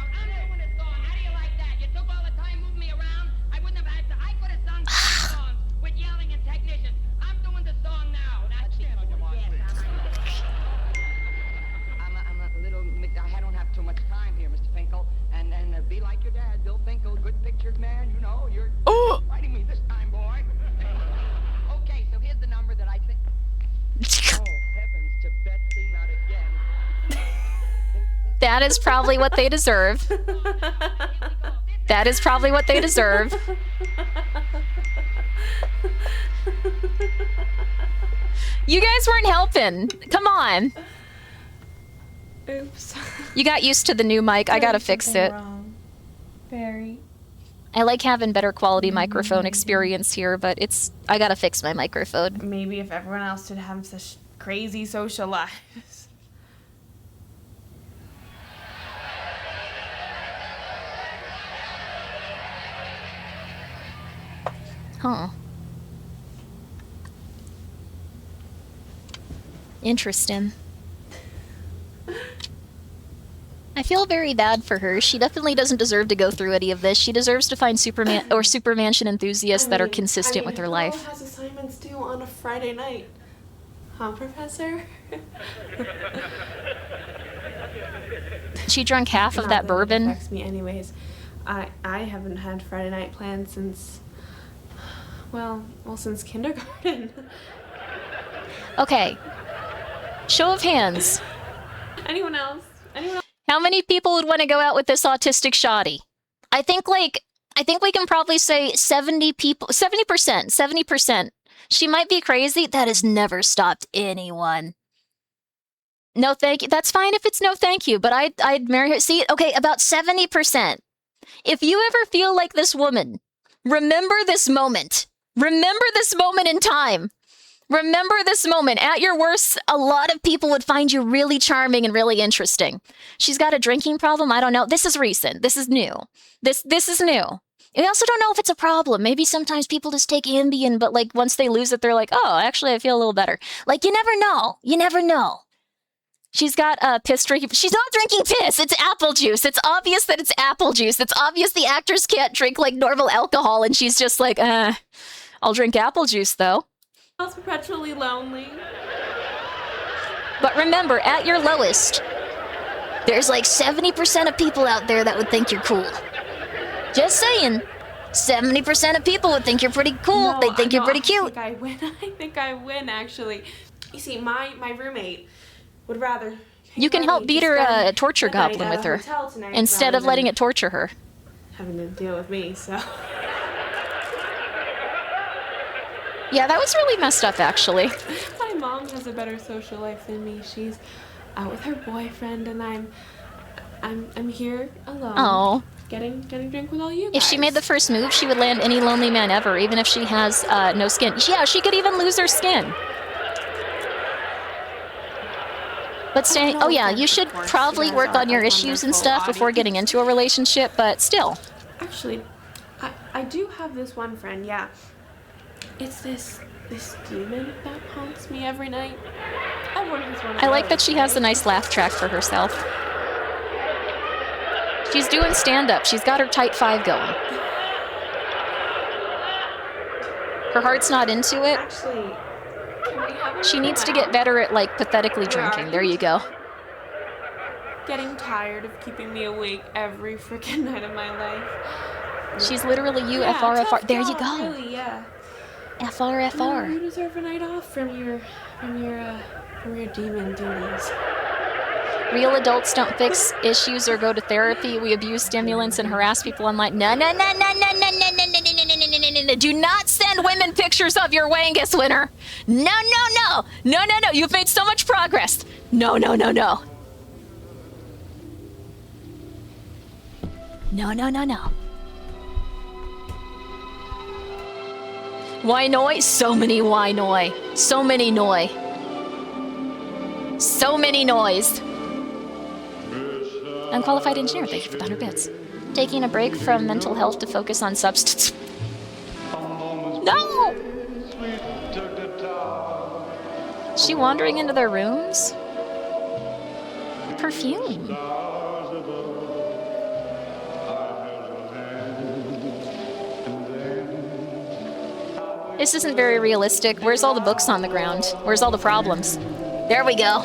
Oh! Fighting me this time, boy. Okay, so here's the number that I think. Oh, heavens to Betsy, not again. That is probably what they deserve. That is probably what they deserve. You guys weren't helping. Come on. Oops. You got used to the new mic. I gotta fix it. Wrong. Very. I like having better quality microphone experience here, but I gotta fix my microphone. Maybe if everyone else did have such crazy social lives. Huh. Interesting. I feel very bad for her. She definitely doesn't deserve to go through any of this. She deserves to find Superman or Supermansion enthusiasts that are consistent with her life. Has assignments due on a Friday night. Huh, Professor? She drank half of that bourbon. It affects me anyways. I haven't had Friday night plans since, well, since kindergarten. Okay. Show of hands. Anyone else? How many people would want to go out with this autistic shoddy? I think we can probably say 70 people, 70%, 70%. She might be crazy. That has never stopped anyone. No thank you. That's fine if it's no thank you, but I'd marry her. See, okay, about 70%. If you ever feel like this woman, remember this moment. Remember this moment in time. Remember this moment. At your worst, a lot of people would find you really charming and really interesting. She's got a drinking problem. I don't know. This is recent. This is new. This is new. We also don't know if it's a problem. Maybe sometimes people just take Ambien, but like once they lose it, they're like, oh, actually, I feel a little better. Like, you never know. You never know. She's got piss drinking. She's not drinking piss. It's apple juice. It's obvious that it's apple juice. It's obvious the actors can't drink like normal alcohol, and she's just like, I'll drink apple juice though. I was perpetually lonely. But remember, at your lowest, there's like 70% of people out there that would think you're cool. Just saying. 70% of people would think you're pretty cool. No, They think you're pretty cute. I think I win, actually. You see, my roommate would rather... You can help beat her torture goblin with her, instead of letting it torture her. Having to deal with me, so... Yeah, that was really messed up, actually. My mom has a better social life than me. She's out with her boyfriend, and I'm here alone. Oh. Getting drink with all you guys. If she made the first move, she would land any lonely man ever, even if she has no skin. Yeah, she could even lose her skin. But staying... Oh yeah, you should probably work on your issues and stuff before getting into a relationship, but still. Actually, I do have this one friend, yeah. It's this demon that haunts me every night. Everyone has one of I like those, that she has a nice laugh track for herself. She's doing stand-up. She's got her tight 5 going. Her heart's not into it. Actually, she needs to get better at, like, pathetically drinking. There you go. Getting tired of keeping me awake every freaking night of my life. She's literally you, yeah, FR. There you go. Really, yeah. FR. No, you deserve a night off from your demon duties. Real adults don't fix issues or go to therapy. We abuse stimulants and harass people online. No. Do not send women pictures of your Wangus, Winner. No. You've made so much progress. No. No. Why noi? So many why noi. So many noi. So many noise. Unqualified engineer, thank you for the 100 bits. Taking a break from mental health to focus on substance. No! Is she wandering into their rooms? Perfume. This isn't very realistic. Where's all the books on the ground? Where's all the problems? There we go.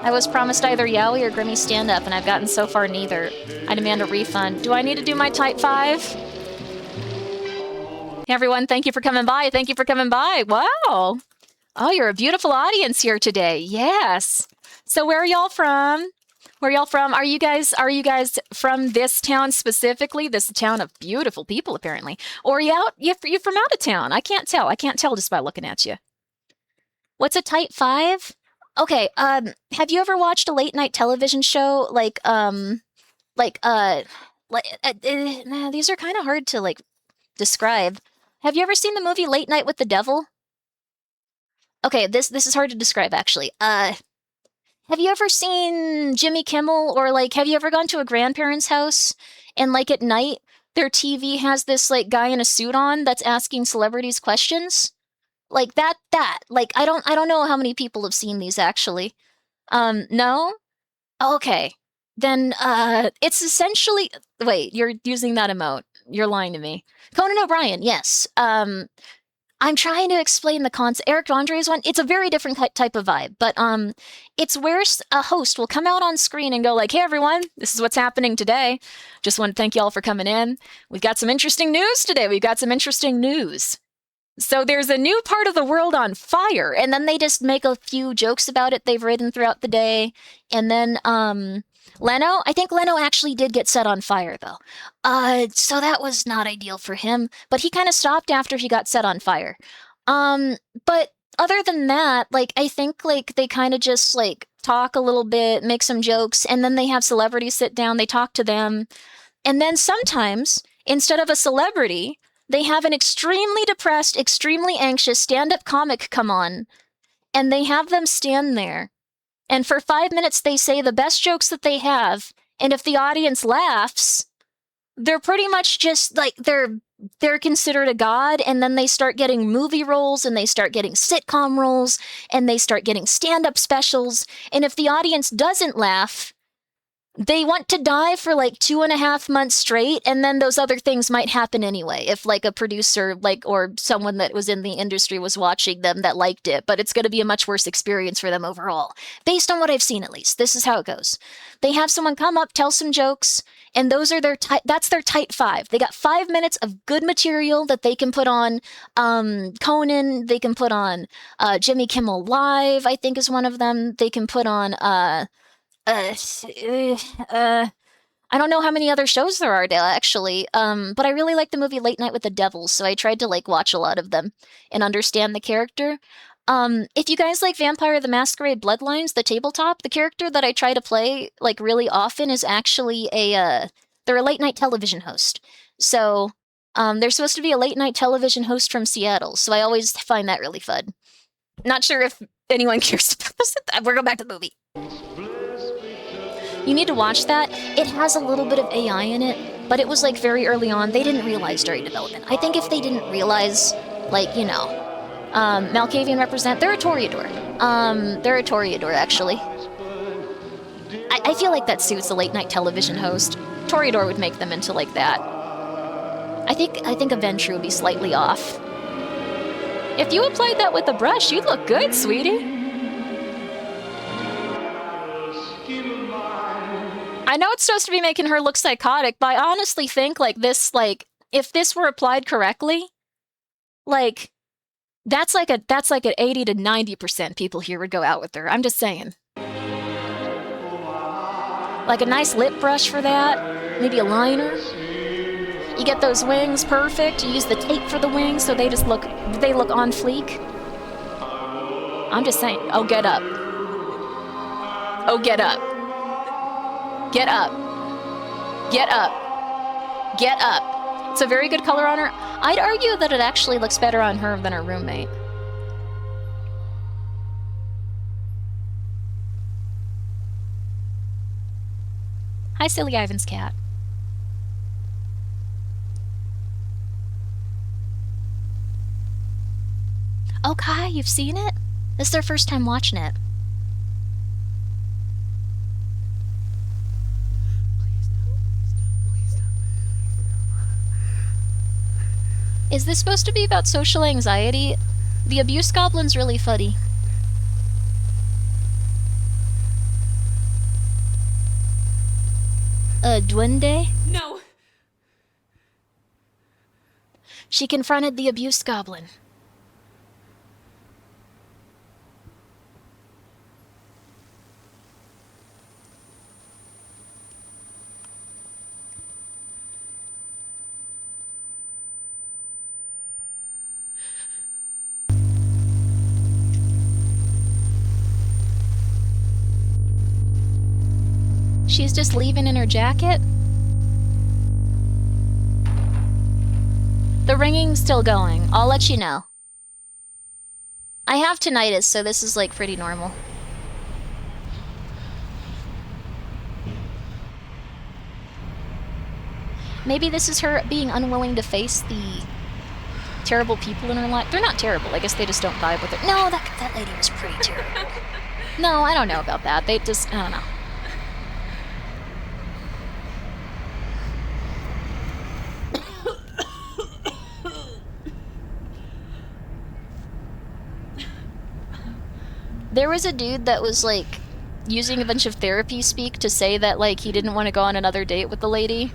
I was promised either Yowie or Grimmi stand-up, and I've gotten so far neither. I demand a refund. Do I need to do my Type 5? Hey everyone, thank you for coming by. Thank you for coming by. Wow. Oh, you're a beautiful audience here today. Yes. So where are y'all from? Where are y'all from? Are you guys from this town specifically? This town of beautiful people, apparently. Or you from out of town? I can't tell. I can't tell just by looking at you. What's a Type 5? Okay, have you ever watched a late night television show these are kind of hard to like describe. Have you ever seen the movie Late Night with the Devil? Okay, this is hard to describe actually. Have you ever seen Jimmy Kimmel, or like have you ever gone to a grandparent's house and like at night their TV has this like guy in a suit on that's asking celebrities questions? Like that, like, I don't know how many people have seen these actually. No? Okay. Then, it's essentially, wait, you're using that emote. You're lying to me. Conan O'Brien, yes. I'm trying to explain the concept. Eric Andre's one, it's a very different type of vibe, but, it's where a host will come out on screen and go like, hey everyone, this is what's happening today. Just want to thank y'all for coming in. We've got some interesting news today. So there's a new part of the world on fire, and then they just make a few jokes about it they've written throughout the day. And then, Leno, I think Leno actually did get set on fire, though. So that was not ideal for him, but he kind of stopped after he got set on fire. But other than that, like, I think, like, they kind of just, like, talk a little bit, make some jokes, and then they have celebrities sit down, they talk to them. And then sometimes, instead of a celebrity, they have an extremely depressed, extremely anxious stand-up comic come on, and they have them stand there. And for 5 minutes, they say the best jokes that they have, and if the audience laughs, they're pretty much just, like, they're considered a god, and then they start getting movie roles, and they start getting sitcom roles, and they start getting stand-up specials, and if the audience doesn't laugh, they want to die for like 2.5 months straight, and then those other things might happen anyway. If like a producer, like, or someone that was in the industry was watching them that liked it, but it's going to be a much worse experience for them overall. Based on what I've seen, at least. This is how it goes. They have someone come up, tell some jokes, and those are that's their Type 5. They got 5 minutes of good material that they can put on Conan, they can put on Jimmy Kimmel Live, I think is one of them. They can put on I don't know how many other shows there are actually, but I really like the movie Late Night with the Devil, so I tried to like watch a lot of them and understand the character. If you guys like Vampire the Masquerade Bloodlines, the tabletop, the character that I try to play like really often is actually they're a late night television host. So, they're supposed to be a late night television host from Seattle, so I always find that really fun. Not sure if anyone cares about this. We're going back to the movie. You need to watch that. It has a little bit of AI in it, but it was like very early on. They didn't realize during development. I think if they didn't realize, like, you know, Malkavian represent, they're a Toreador. They're a Toreador, actually. I feel like that suits a late night television host. Toreador would make them into like that. I think a Ventrue would be slightly off. If you applied that with a brush, you'd look good, sweetie. I know it's supposed to be making her look psychotic, but I honestly think, like, this, like, if this were applied correctly, like, that's like an 80 to 90% people here would go out with her. I'm just saying. Like a nice lip brush for that, maybe a liner. You get those wings perfect. You use the tape for the wings so they look on fleek. I'm just saying. Oh, get up. Oh, get up. Get up. Get up. Get up. It's a very good color on her. I'd argue that it actually looks better on her than her roommate. Hi, Silly Ivan's cat. Oh, Kai, you've seen it? This is their first time watching it. Is this supposed to be about social anxiety? The abuse goblin's really funny. Duende? No! She confronted the abuse goblin. She's just leaving in her jacket? The ringing's still going. I'll let you know. I have tinnitus, so this is like pretty normal. Maybe this is her being unwilling to face the terrible people in her life. They're not terrible. I guess they just don't vibe with her. No, that lady was pretty terrible. No, I don't know about that. They just, I don't know. There was a dude that was, like, using a bunch of therapy speak to say that, like, he didn't want to go on another date with the lady.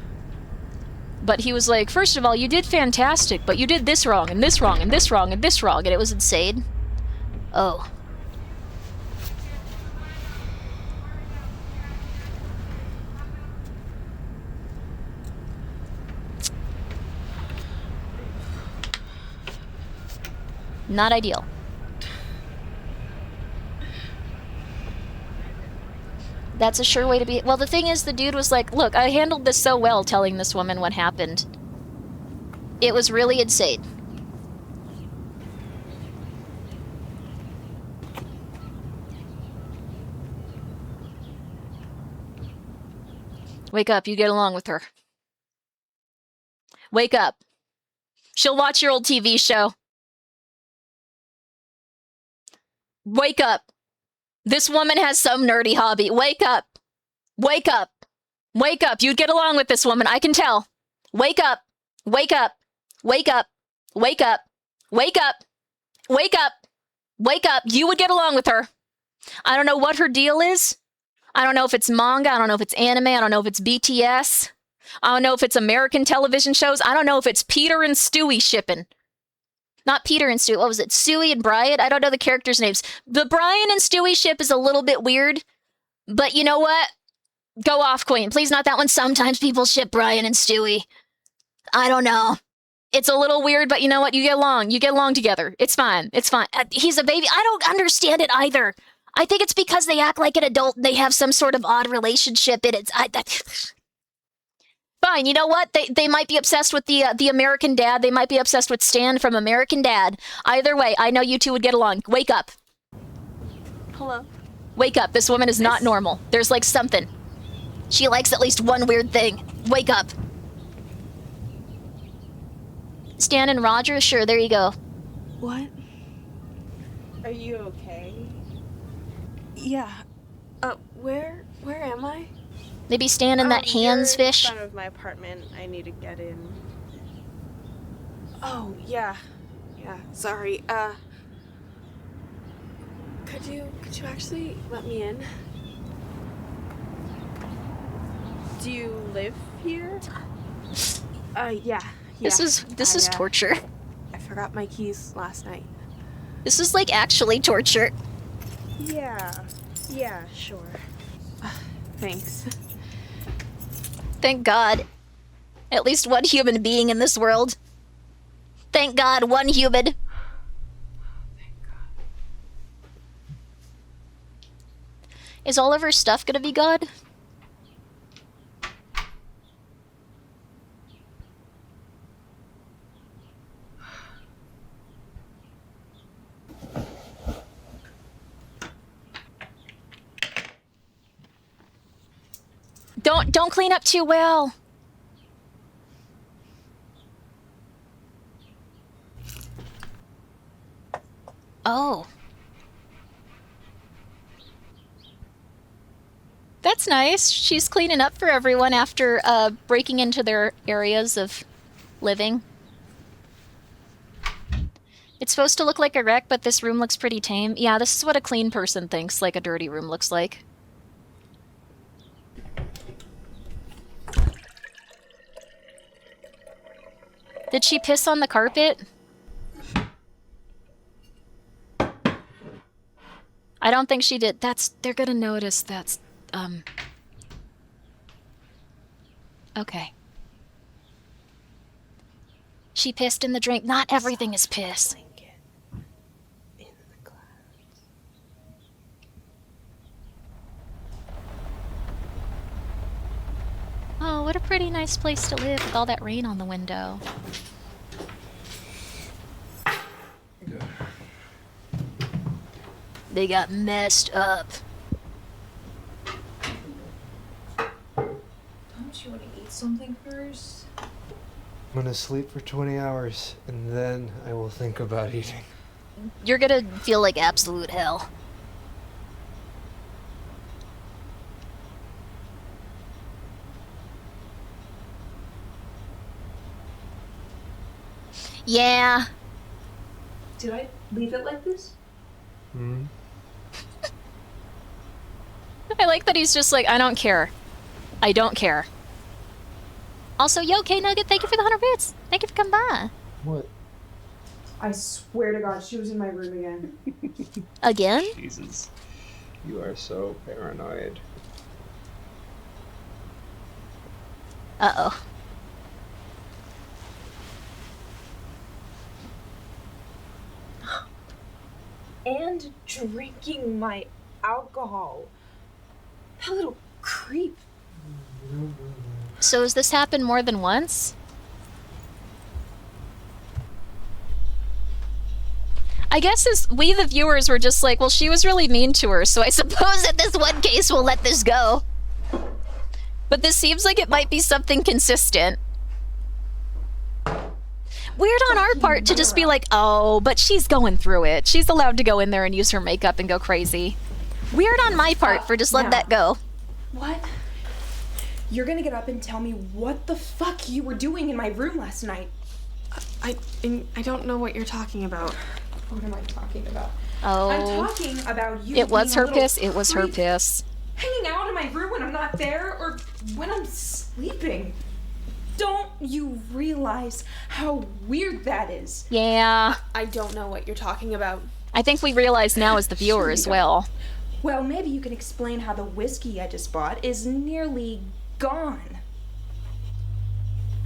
But he was like, first of all, you did fantastic, but you did this wrong, and this wrong, and this wrong, and this wrong, and it was insane. Oh. Not ideal. That's a sure way to be. Well, the thing is, the dude was like, look, I handled this so well telling this woman what happened. It was really insane. Wake up, you get along with her. Wake up. She'll watch your old TV show. Wake up. This woman has some nerdy hobby. Wake up. Wake up. Wake up. You'd get along with this woman. I can tell. Wake up. Wake up. Wake up. Wake up. Wake up. Wake up. Wake up. You would get along with her. I don't know what her deal is. I don't know if it's manga. I don't know if it's anime. I don't know if it's BTS. I don't know if it's American television shows. I don't know if it's Peter and Stewie shipping. Not Peter and Stewie. What was it? Stewie and Brian? I don't know the characters' names. The Brian and Stewie ship is a little bit weird. But you know what? Go off, Queen. Please, not that one. Sometimes people ship Brian and Stewie. I don't know. It's a little weird, but you know what? You get along. You get along together. It's fine. It's fine. He's a baby. I don't understand it either. I think it's because they act like an adult and they have some sort of odd relationship in it. Fine, you know what? They might be obsessed with the American Dad. They might be obsessed with Stan from American Dad. Either way, I know you two would get along. Wake up. Hello? Wake up. This woman is not normal. There's like something. She likes at least one weird thing. Wake up. Stan and Roger? Sure, there you go. What? Are you okay? Yeah. Where am I? Maybe Stan in that hands fish. In front of my apartment. I need to get in. Oh, yeah. Yeah, sorry. Could you actually let me in? Do you live here? Yeah. This is torture. I forgot my keys last night. This is like actually torture. Yeah, sure. Thanks. Thank God. At least one human being in this world. Thank God, one human. Thank God. Is all of her stuff gonna be gone? Don't clean up too well. Oh. That's nice. She's cleaning up for everyone after breaking into their areas of living. It's supposed to look like a wreck, but this room looks pretty tame. Yeah, this is what a clean person thinks like a dirty room looks like. Did she piss on the carpet? I don't think she did. They're gonna notice that's, okay. She pissed in the drink. Not everything is piss. Oh, what a pretty nice place to live with all that rain on the window. They got messed up. Don't you want to eat something first? I'm gonna sleep for 20 hours, and then I will think about eating. You're gonna feel like absolute hell. Yeah. Did I leave it like this? Hmm? I like that he's just like, I don't care. I don't care. Also, yo, K-Nugget, thank you for the 100 bits. Thank you for coming by. What? I swear to God, she was in my room again. Again? Jesus. You are so paranoid. Uh-oh. And drinking my alcohol. That little creep. So has this happened more than once? I guess as we the viewers were just like, well, she was really mean to her, so I suppose in this one case we'll let this go. But this seems like it might be something consistent. Weird on our part to just be like, oh, but she's going through it. She's allowed to go in there and use her makeup and go crazy. Weird on my part for just letting that go. What? You're gonna get up and tell me what the fuck you were doing in my room last night. I don't know what you're talking about. What am I talking about? Oh. I'm talking about you. It was her being a piss. little It was her creep, piss. hanging out in my room when I'm not there or when I'm sleeping. Don't you realize how weird that is? Yeah. I don't know what you're talking about. I think we realize now as the viewer as well. Well, maybe you can explain how the whiskey I just bought is nearly gone.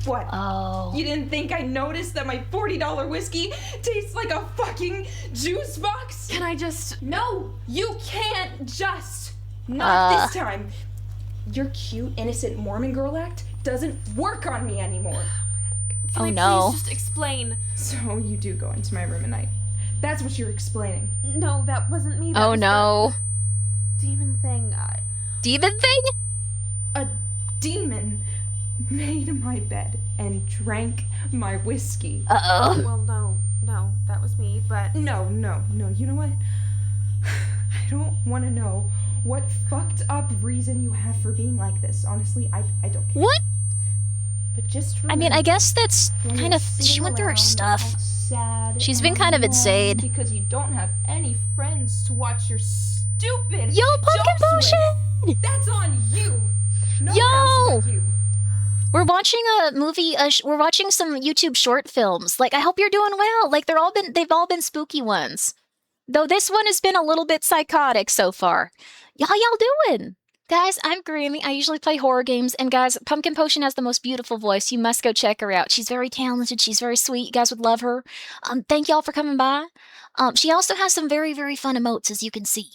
What? Oh. You didn't think I noticed that my $40 whiskey tastes like a fucking juice box? Can I just... No, you can't just. Not this time. Your cute, innocent Mormon girl act doesn't work on me anymore. Oh no. Please just explain. So you do go into my room at night. That's what you're explaining. No, that wasn't me. That Oh was no. the demon thing. Demon thing? A demon made my bed and drank my whiskey. Uh-oh. Well, no, that was me, but... No, you know what? I don't want to know what fucked up reason you have for being like this. Honestly, I don't care. What? But just I mean, I guess that's when kind you're of... She sitting went through her around stuff. all sad She's been and kind of alone insane. because you don't have any friends to watch your stupid Yo, Pumpkin jokes Potion! with. That's on you. No one Yo! else but you. We're watching a movie, we're watching some YouTube short films. Like, I hope you're doing well. Like, they've all been spooky ones. Though this one has been a little bit psychotic so far. How y'all doing? Guys, I'm Grimmi. I usually play horror games. And guys, Pumpkin Potion has the most beautiful voice. You must go check her out. She's very talented. She's very sweet. You guys would love her. Thank y'all for coming by. She also has some very, very fun emotes, as you can see.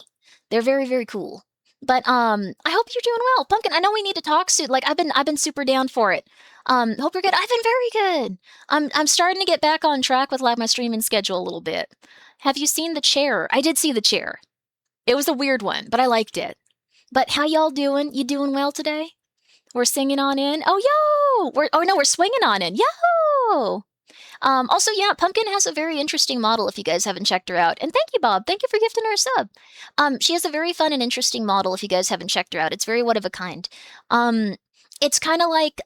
They're very, very cool. But I hope you're doing well. Pumpkin, I know we need to talk soon. Like, I've been super down for it. Hope you're good. I've been very good. I'm starting to get back on track with like my streaming schedule a little bit. Have you seen The Chair? I did see The Chair. It was a weird one, but I liked it. But how y'all doing? You doing well today? We're singing on in. Oh, yo! We're swinging on in. Yo! Also, yeah, Pumpkin has a very interesting model if you guys haven't checked her out. And thank you, Bob. Thank you for gifting her a sub. She has a very fun and interesting model if you guys haven't checked her out. It's very one of a kind. It's kind of like,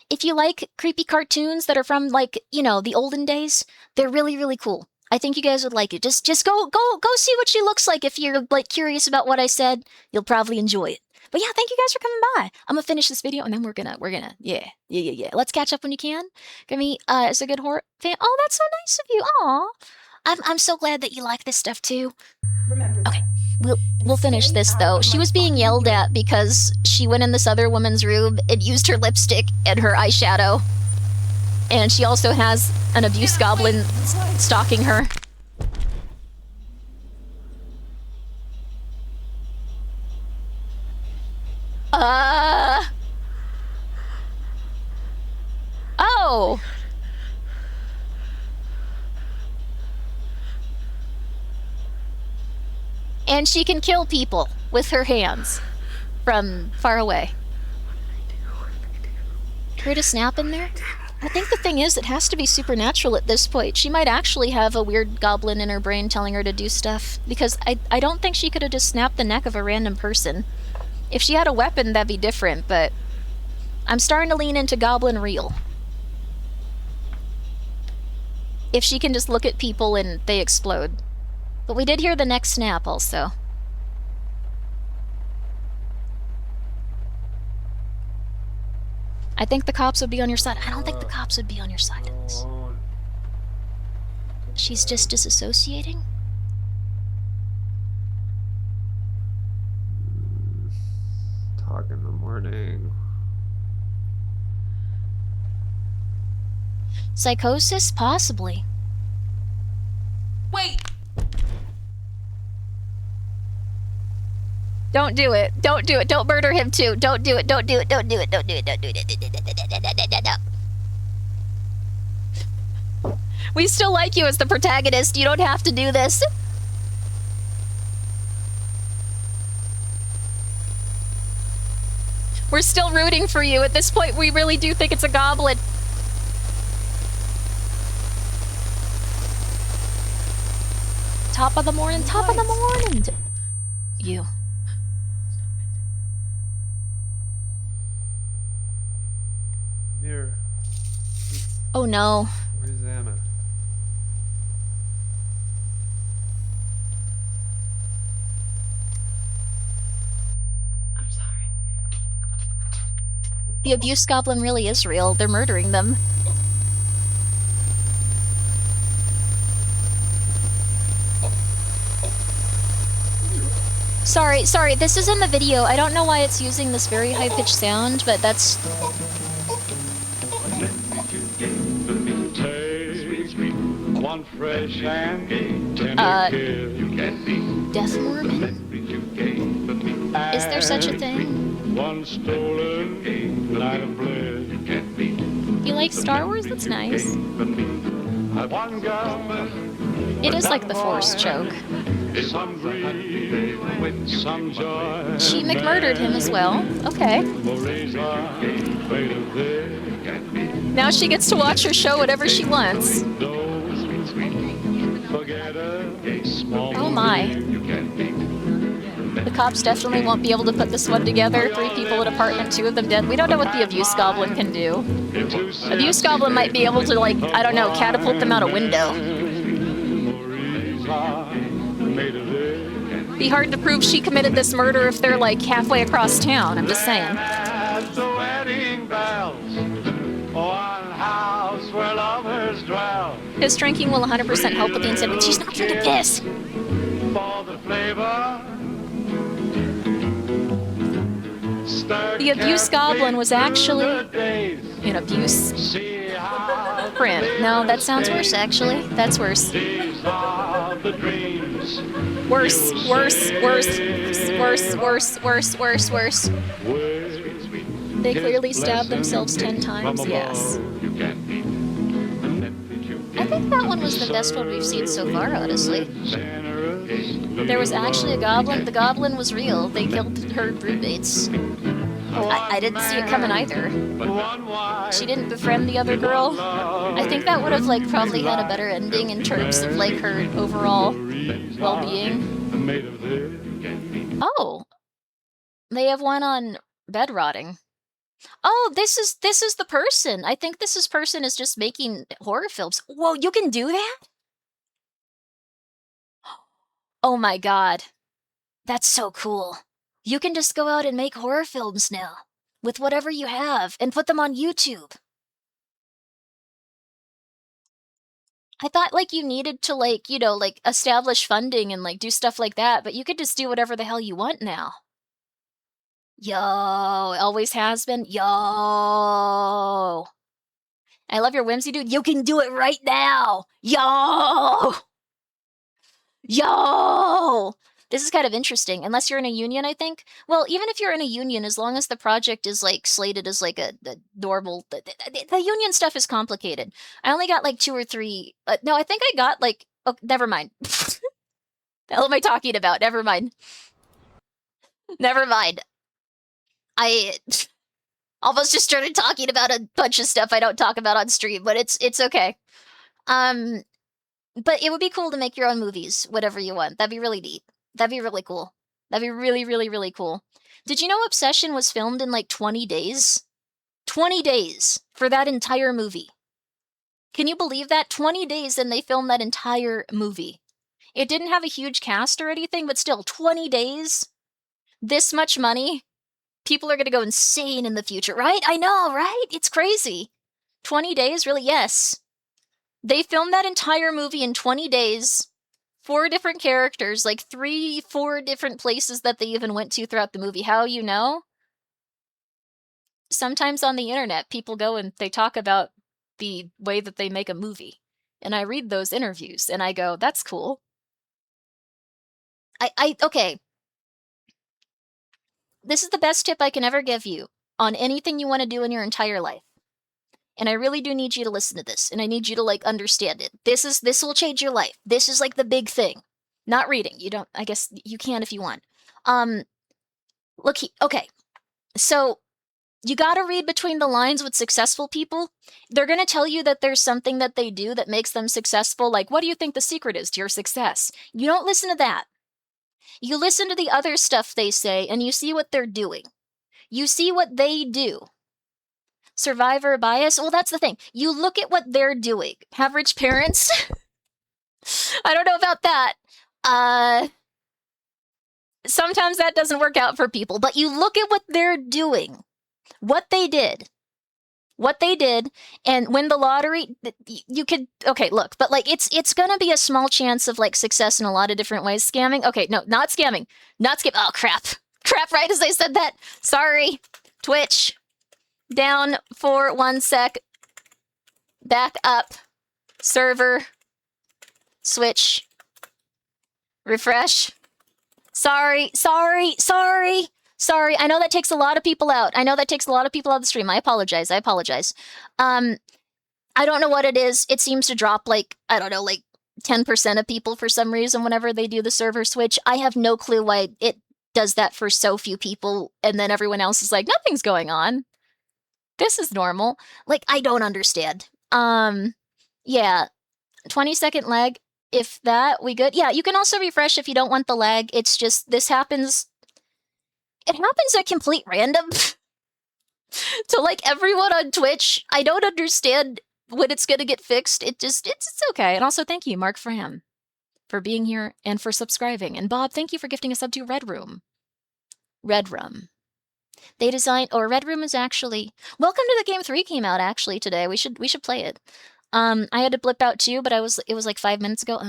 if you like creepy cartoons that are from, like, you know, the olden days, they're really, really cool. I think you guys would like it. Just go see what she looks like. If you're, like, curious about what I said, you'll probably enjoy it. But yeah, thank you guys for coming by. I'm gonna finish this video and then we're gonna, yeah. Let's catch up when you can. Grimmi is a good horror fan. Oh, that's so nice of you. Aw. I'm so glad that you like this stuff too. Remember that. Okay, we'll finish this though. She was being yelled at because she went in this other woman's room and used her lipstick and her eyeshadow. And she also has an abuse goblin stalking her. Oh! And she can kill people with her hands from far away. Create a snap in there? I think the thing is, it has to be supernatural at this point. She might actually have a weird goblin in her brain telling her to do stuff. Because I don't think she could have just snapped the neck of a random person. If she had a weapon, that'd be different, but I'm starting to lean into goblin real. If she can just look at people and they explode. But we did hear the next snap also. I think the cops would be on your side. I don't think the cops would be on your side in this. She's just disassociating? Talk in the morning. Psychosis? Possibly. Wait! Don't do it. Don't do it. Don't murder him too. Don't do it. Don't do it. Don't do it. Don't do it. Don't do it. We still like you as the protagonist. You don't have to do this. We're still rooting for you. At this point, we really do think it's a goblin. Top of the morning, top of the morning. You. Mirror. Oh no. Where's Anna? I'm sorry. The abuse goblin really is real. They're murdering them. Sorry, this is in the video. I don't know why it's using this very high-pitched sound, but that's... One fresh and tender Death Mormon? Is there such a thing? One stolen night of bliss. You like Star Wars? That's nice. It is like the Force choke. Some grief, some joy. She McMurdered him as well. Okay. Now she gets to watch her show whatever she wants. Oh my. The cops definitely won't be able to put this one together. 3 people in an apartment, 2 of them dead. We don't know what the abuse goblin can do. Abuse goblin might be able to, like, I don't know, catapult them out a window. Be hard to prove she committed this murder if they're, like, halfway across town. I'm just saying. His drinking will 100% help with the insanity. She's not drinking piss! The abuse goblin was actually an abuse print. No, that sounds worse, actually. That's worse. Worse. They clearly stabbed themselves 10 times, yes. I think that one was the best one we've seen so far, honestly. There was actually a goblin. The goblin was real. They killed her roommates. I didn't see it coming either. She didn't befriend the other girl. I think that would have like probably had a better ending in terms of like her overall well-being. Oh, they have one on bed rotting. Oh, this is the person. I think this person is just making horror films. Whoa, you can do that? Oh my god. That's so cool. You can just go out and make horror films now with whatever you have and put them on YouTube. I thought like you needed to like, you know, like establish funding and like do stuff like that, but you could just do whatever the hell you want now. Yo, always has been. Yo. I love your whimsy, dude. You can do it right now. Yo. Yo. This is kind of interesting, unless you're in a union, I think. Well, even if you're in a union, as long as the project is like slated as like a normal, the union stuff is complicated. I only got like 2 or 3. No, I think I got like. Oh, never mind. The hell am I talking about? Never mind. Never mind. I almost just started talking about a bunch of stuff I don't talk about on stream, but it's okay. But it would be cool to make your own movies, whatever you want. That'd be really neat. That'd be really cool. That'd be really, really, really cool. Did you know Obsession was filmed in like 20 days? 20 days for that entire movie. Can you believe that? 20 days and they filmed that entire movie. It didn't have a huge cast or anything, but still, 20 days? This much money? People are gonna go insane in the future, right? I know, right? It's crazy. 20 days? Really? Yes. They filmed that entire movie in 20 days. 4 different characters, like 3-4 different places that they even went to throughout the movie. How you know? Sometimes on the internet, people go and they talk about the way that they make a movie. And I read those interviews and I go, that's cool. Okay. This is the best tip I can ever give you on anything you want to do in your entire life. And I really do need you to listen to this, and I need you to like understand it. This will change your life. This is like the big thing. Not reading. You don't, I guess you can if you want. Okay. So you got to read between the lines with successful people. They're going to tell you that there's something that they do that makes them successful. Like, what do you think the secret is to your success? You don't listen to that. You listen to the other stuff they say, and you see what they're doing. You see what they do. Survivor bias? Well, that's the thing. You look at what they're doing. Have rich parents? I don't know about that. Sometimes that doesn't work out for people, but you look at what they're doing. What they did, and win the lottery, you could, okay, look, but like, it's gonna be a small chance of like success in a lot of different ways. Scamming? Okay, no, not scamming. Oh, crap, right as I said that. Sorry. Twitch. Down for 1 sec. Back up. Server. Switch. Refresh. Sorry. I know that takes a lot of people out. I know that takes a lot of people out of the stream. I apologize. I don't know what it is. It seems to drop like, I don't know, like 10% of people for some reason whenever they do the server switch. I have no clue why it does that for so few people, and then everyone else is like, nothing's going on. This is normal. Like, I don't understand. Yeah. 20-second lag. If that, we good? Yeah, you can also refresh if you don't want the lag. It's just, this happens... It happens at complete random. To, like, everyone on Twitch. I don't understand when it's gonna get fixed. It's okay. And also, thank you, Mark Fram, for being here and for subscribing. And Bob, thank you for gifting a sub to Red Room. Red Room. They designed, or Red Room is actually, welcome to the game 3 came out actually today. We should play it. I had to blip out too, but it was like 5 minutes ago.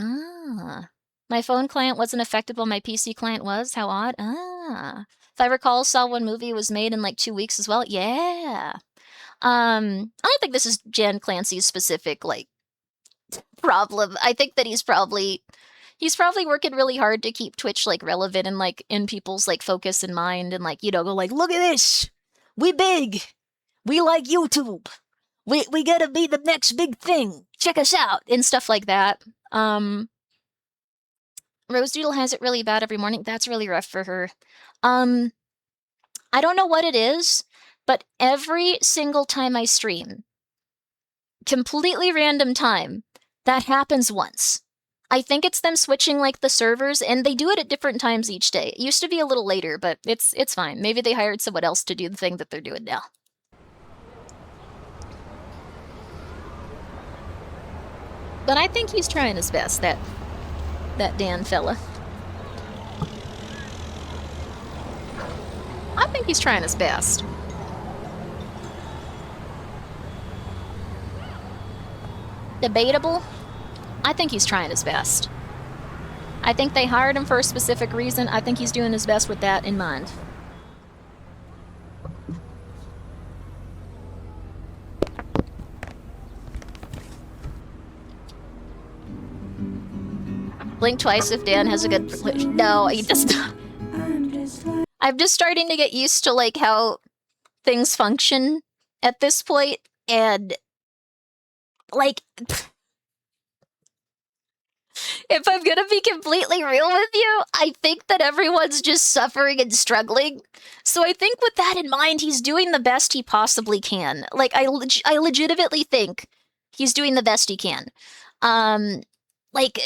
My phone client wasn't affected while my PC client was. How odd. If I recall, Saw 1 movie was made in like 2 weeks as well. Yeah. I don't think this is Jan Clancy's specific like problem. I think that he's probably working really hard to keep Twitch like relevant and like in people's like focus and mind, and like, you know, go like, look at this, we big, we like YouTube, we gotta be the next big thing, check us out, and stuff like that. Rose Doodle has it really bad every morning. That's really rough for her. I don't know what it is, but every single time I stream, completely random time, that happens once. I think it's them switching like the servers, and they do it at different times each day. It used to be a little later, but it's fine. Maybe they hired someone else to do the thing that they're doing now. But I think he's trying his best, that Dan fella. I think he's trying his best. Debatable? I think he's trying his best. I think they hired him for a specific reason. I think he's doing his best with that in mind. Blink twice if Dan has a good... No, he does not. I'm just starting to get used to, like, how things function at this point, and, like... If I'm gonna be completely real with you, I think that everyone's just suffering and struggling. So I think with that in mind, he's doing the best he possibly can. Like, I legitimately think he's doing the best he can. Like,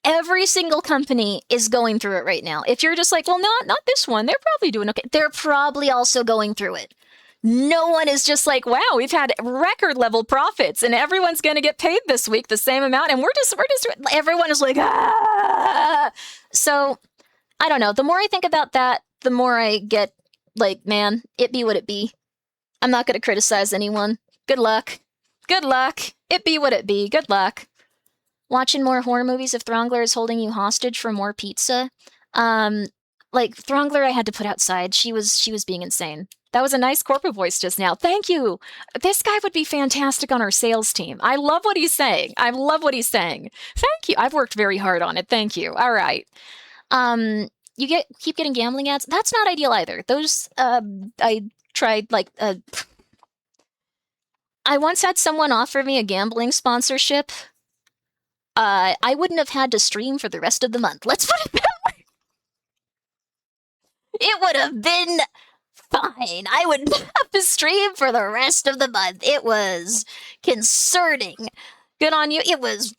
every single company is going through it right now. If you're just like, well, not this one, they're probably doing okay. They're probably also going through it. No one is just like, wow, we've had record level profits and everyone's going to get paid this week the same amount. And we're just, everyone is like, ah. So I don't know. The more I think about that, the more I get like, man, it be what it be. I'm not going to criticize anyone. Good luck. Good luck. It be what it be. Good luck. Watching more horror movies if Throngler is holding you hostage for more pizza. Like Throngler I had to put outside. She was being insane. That was a nice corporate voice just now. Thank you. This guy would be fantastic on our sales team. I love what he's saying. I love what he's saying. Thank you. I've worked very hard on it. Thank you. All right. You keep getting gambling ads. That's not ideal either. Those I tried like I once had someone offer me a gambling sponsorship. I wouldn't have had to stream for the rest of the month. Let's put it that way. It would have been fine. I wouldn't have to stream for the rest of the month. It was concerning. Good on you.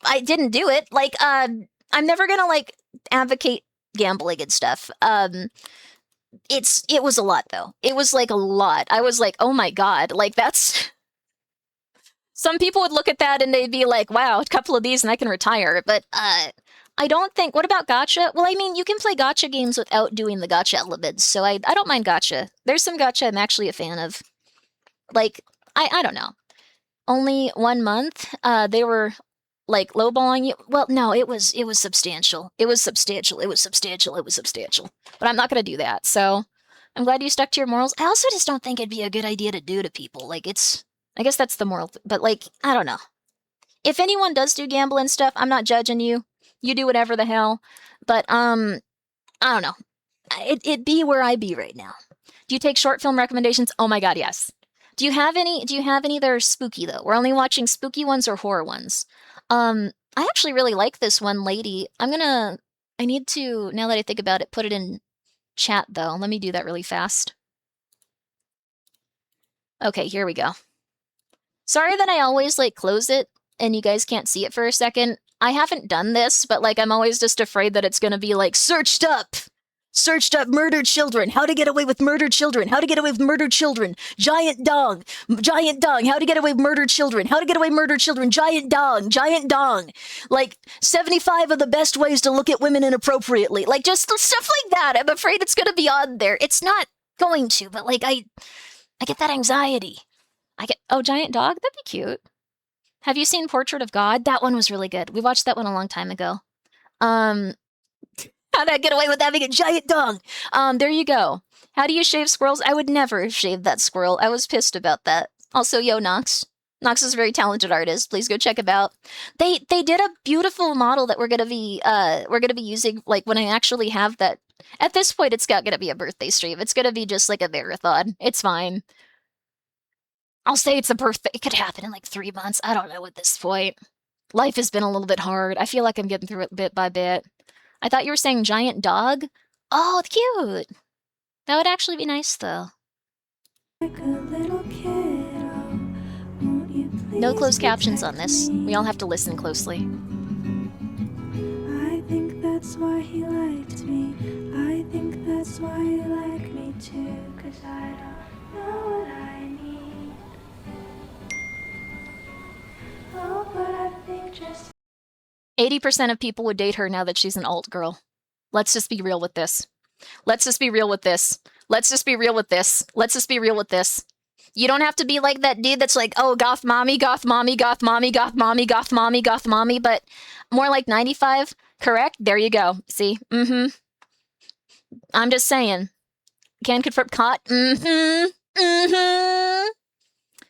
I didn't do it. Like, I'm never gonna, like, advocate gambling and stuff. It was a lot, though. It was, like, a lot. I was like, oh my god. Like, that's... Some people would look at that and they'd be like, wow, a couple of these and I can retire. But, I don't think... What about gacha? Well, I mean, you can play gacha games without doing the gacha elements, so I don't mind gacha. There's some gacha I'm actually a fan of. Like, I don't know. Only 1 month, they were, like, lowballing you. Well, no, it was substantial. It was substantial. It was substantial. It was substantial. But I'm not gonna do that, so... I'm glad you stuck to your morals. I also just don't think it'd be a good idea to do to people. Like, it's... I guess that's the moral... But, like, I don't know. If anyone does do gambling stuff, I'm not judging you. You do whatever the hell. But, I don't know. It be where I be right now. Do you take short film recommendations? Oh my god, yes. Do you have any that are spooky, though? We're only watching spooky ones or horror ones. I actually really like this one, Lady. I need to, now that I think about it, put it in chat, though. Let me do that really fast. Okay, here we go. Sorry that I always, like, close it and you guys can't see it for a second. I haven't done this, but, like, I'm always just afraid that it's gonna be, like, searched up murdered children, how to get away with murdered children, how to get away with murdered children, giant dong, how to get away with murdered children, how to get away with murdered children, giant dong, like, 75 of the best ways to look at women inappropriately, like, just stuff like that. I'm afraid it's gonna be on there. It's not going to, but, like, I get that anxiety. Oh, giant dog? That'd be cute. Have you seen Portrait of God? That one was really good. We watched that one a long time ago. How did I get away with having a giant dong? There you go. How do you shave squirrels? I would never have shaved that squirrel. I was pissed about that. Also, yo, Nox. Nox is a very talented artist. Please go check him out. They did a beautiful model that we're gonna be using, like, when I actually have that. At this point, it's not gonna be a birthday stream. It's gonna be just like a marathon. It's fine. I'll say it's a birthday. It could happen in like 3 months. I don't know at this point. Life has been a little bit hard. I feel like I'm getting through it bit by bit. I thought you were saying giant dog? Oh, cute. That would actually be nice, though. No closed captions on this. We all have to listen closely. I think that's why he liked me. I think that's why he liked me too. 'Cause I don't know what I need. Oh, but I think just 80% of people would date her now that she's an alt girl. Let's just be real with this. Let's just be real with this. Let's just be real with this. Let's just be real with this. You don't have to be like that dude that's like, oh, goth mommy, goth mommy, goth mommy, goth mommy, goth mommy, goth mommy, but more like 95, correct? There you go. See? Mm-hmm. I'm just saying. Can confirm caught. Mm-hmm. Mm-hmm.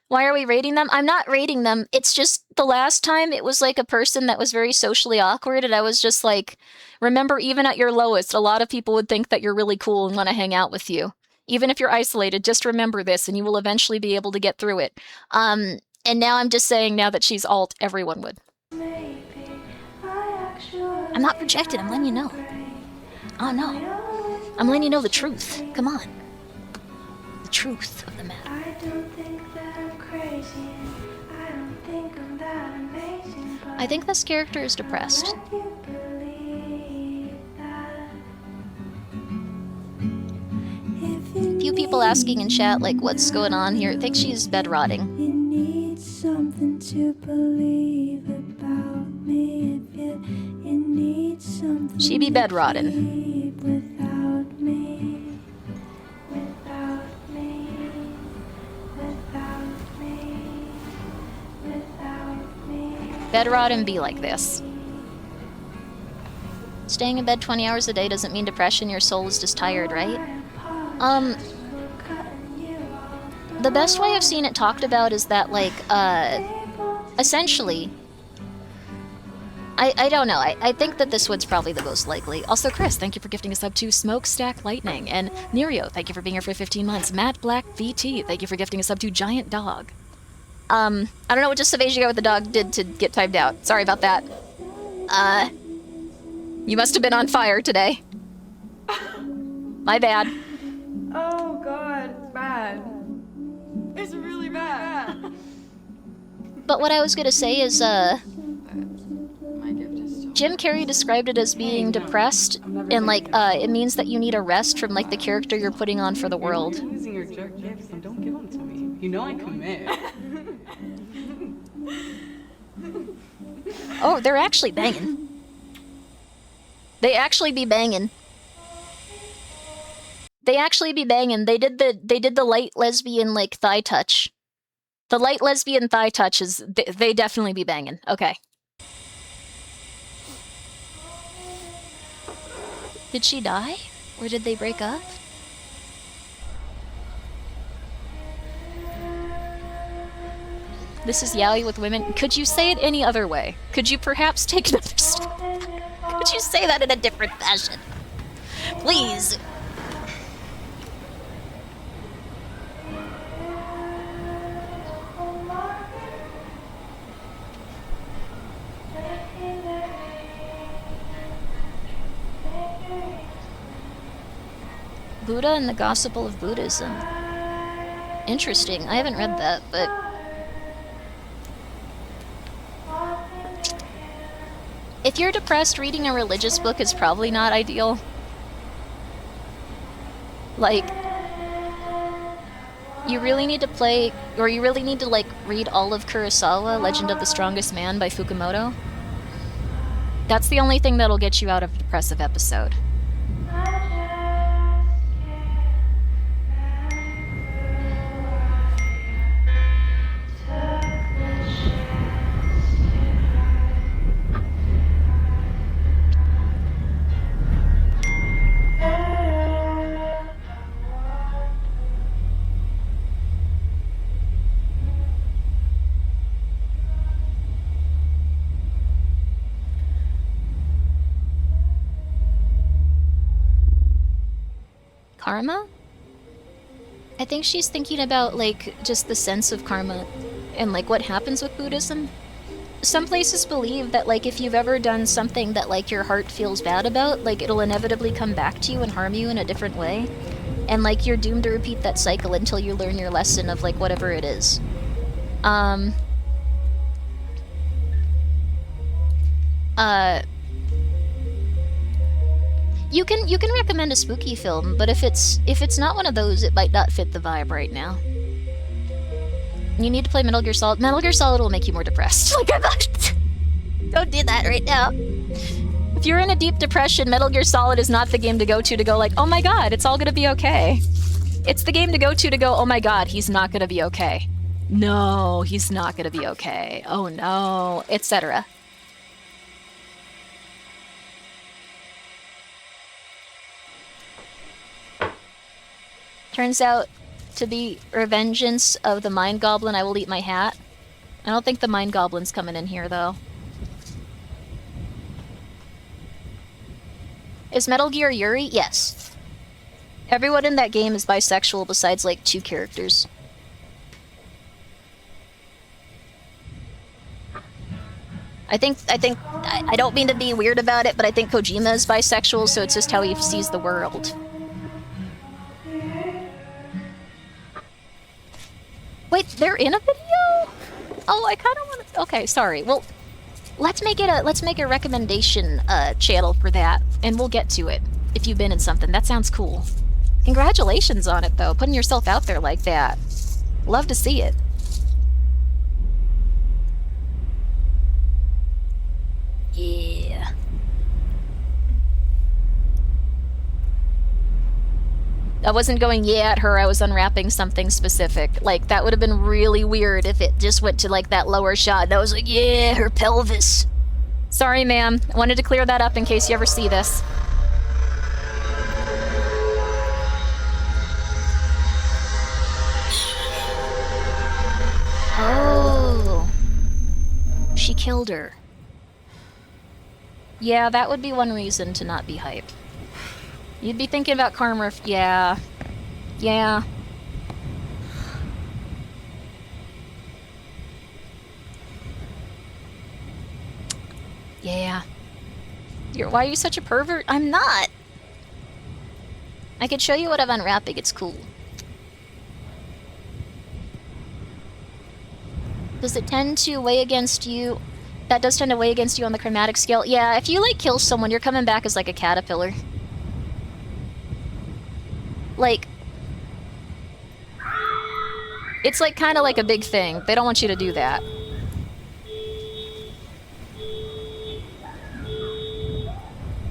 Why are we rating them? I'm not rating them. It's just the last time it was like a person that was very socially awkward, and I was just like, remember, even at your lowest, a lot of people would think that you're really cool and want to hang out with you. Even if you're isolated, just remember this, and you will eventually be able to get through it. And now I'm just saying, now that she's alt, everyone would. I'm not projecting, I'm letting you know. Oh no. I'm letting you know the truth. Come on. The truth of the matter. I don't think that I'm crazy. I don't think I'm that amazing. But I think this character is depressed. let you believe that. Few people asking in chat, like, what's going on here? I think she's bed rotting. You need something to believe about me. If you need something She be bed rotting. without me. Without me. Without me. Without me. Bed rot and be like this. Staying in bed 20 hours a day doesn't mean depression, your soul is just tired, right? The best way I've seen it talked about is that, like, essentially, I don't know, I think that this one's probably the most likely. Also, Chris, thank you for gifting a sub to Smokestack Lightning, and Nerio, thank you for being here for 15 months. Matt Black VT, thank you for gifting a sub to Giant Dog. I don't know what just Savasia with the dog did to get timed out. Sorry about that. You must have been on fire today. My bad. Oh god, it's bad. It's really bad. But what I was gonna say is, Jim Carrey described it as being depressed, and, like, it means that you need a rest from, like, the character you're putting on for the world. You're using your jerk gifts, and don't give them to me. You know I commit. Oh, they're actually banging. They actually be banging. They actually be banging. They did the light lesbian, like, thigh touch. The light lesbian thigh touch is, they definitely be banging. Okay. Did she die? Or did they break up? This is yaoi with women. Could you say it any other way? Could you perhaps take another step? Could you say that in a different fashion? Please. Buddha and the Gospel of Buddhism. Interesting. I haven't read that, but... if you're depressed, reading a religious book is probably not ideal. Like, you really need to play, or you really need to, like, read all of Kurosawa, Legend of the Strongest Man by Fukumoto. That's the only thing that'll get you out of a depressive episode. Karma? I think she's thinking about, like, just the sense of karma and, like, what happens with Buddhism. Some places believe that, like, if you've ever done something that, like, your heart feels bad about, like, it'll inevitably come back to you and harm you in a different way. And, like, you're doomed to repeat that cycle until you learn your lesson of, like, whatever it is. You can recommend a spooky film, but if it's not one of those, it might not fit the vibe right now. You need to play Metal Gear Solid. Metal Gear Solid will make you more depressed. Like, I'm not... Don't do that right now. If you're in a deep depression, Metal Gear Solid is not the game to go like, oh my god, it's all gonna be okay. It's the game to go, oh my god, he's not gonna be okay. No, he's not gonna be okay. Oh no, etc. Turns out to be Revengeance of the Mind Goblin, I will eat my hat. I don't think the Mind Goblin's coming in here, though. Is Metal Gear Yuri? Yes. Everyone in that game is bisexual besides, like, 2 characters. I don't mean to be weird about it, but I think Kojima is bisexual, so it's just how he sees the world. Wait, they're in a video? Oh, I kind of want to... Okay, sorry. Well, let's make a recommendation channel for that, and we'll get to it. If you've been in something, that sounds cool. Congratulations on it, though, putting yourself out there like that. Love to see it. Yeah. I wasn't going yeah at her, I was unwrapping something specific. Like, that would have been really weird if it just went to, like, that lower shot and I was like, yeah, her pelvis. Sorry, ma'am. I wanted to clear that up in case you ever see this. Oh. She killed her. Yeah, that would be one reason to not be hype. You'd be thinking about karma if... Yeah. Yeah. Yeah. Why are you such a pervert? I'm not! I could show you what I'm unwrapping, it's cool. Does it tend to weigh against you? That does tend to weigh against you on the chromatic scale. Yeah, if you, like, kill someone, you're coming back as, like, a caterpillar. Like... It's, like, kind of like a big thing. They don't want you to do that.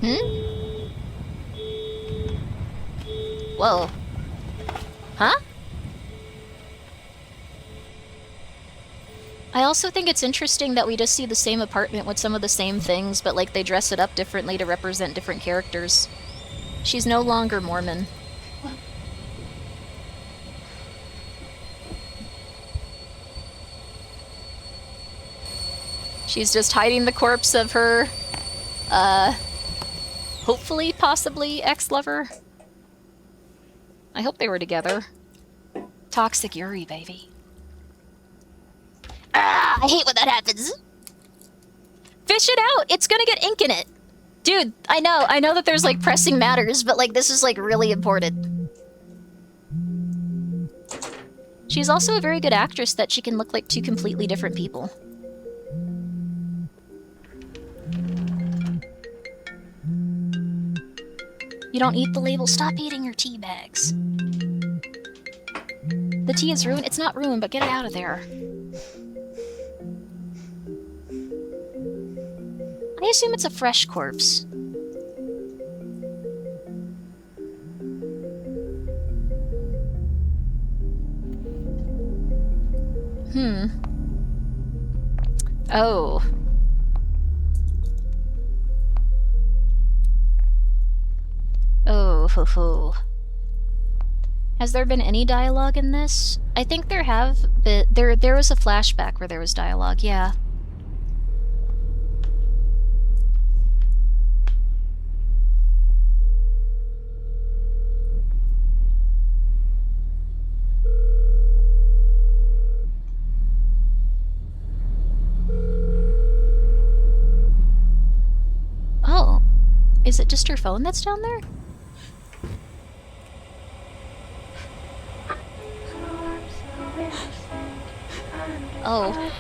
Hmm? Whoa. Huh? I also think it's interesting that we just see the same apartment with some of the same things, but, like, they dress it up differently to represent different characters. She's no longer Mormon. She's just hiding the corpse of her, hopefully, possibly, ex-lover. I hope they were together. Toxic Yuri, baby. Ah, I hate when that happens. Fish it out! It's gonna get ink in it! Dude, I know that there's, like, pressing matters, but, like, this is, like, really important. She's also a very good actress that she can look like 2 completely different people. You don't eat the label. Stop eating your tea bags. The tea is ruined. It's not ruined, but get it out of there. I assume it's a fresh corpse. Oh. Oh, ho ho. Has there been any dialogue in this? I think there have, but there was a flashback where there was dialogue, yeah. Oh. Is it just her phone that's down there? Oh.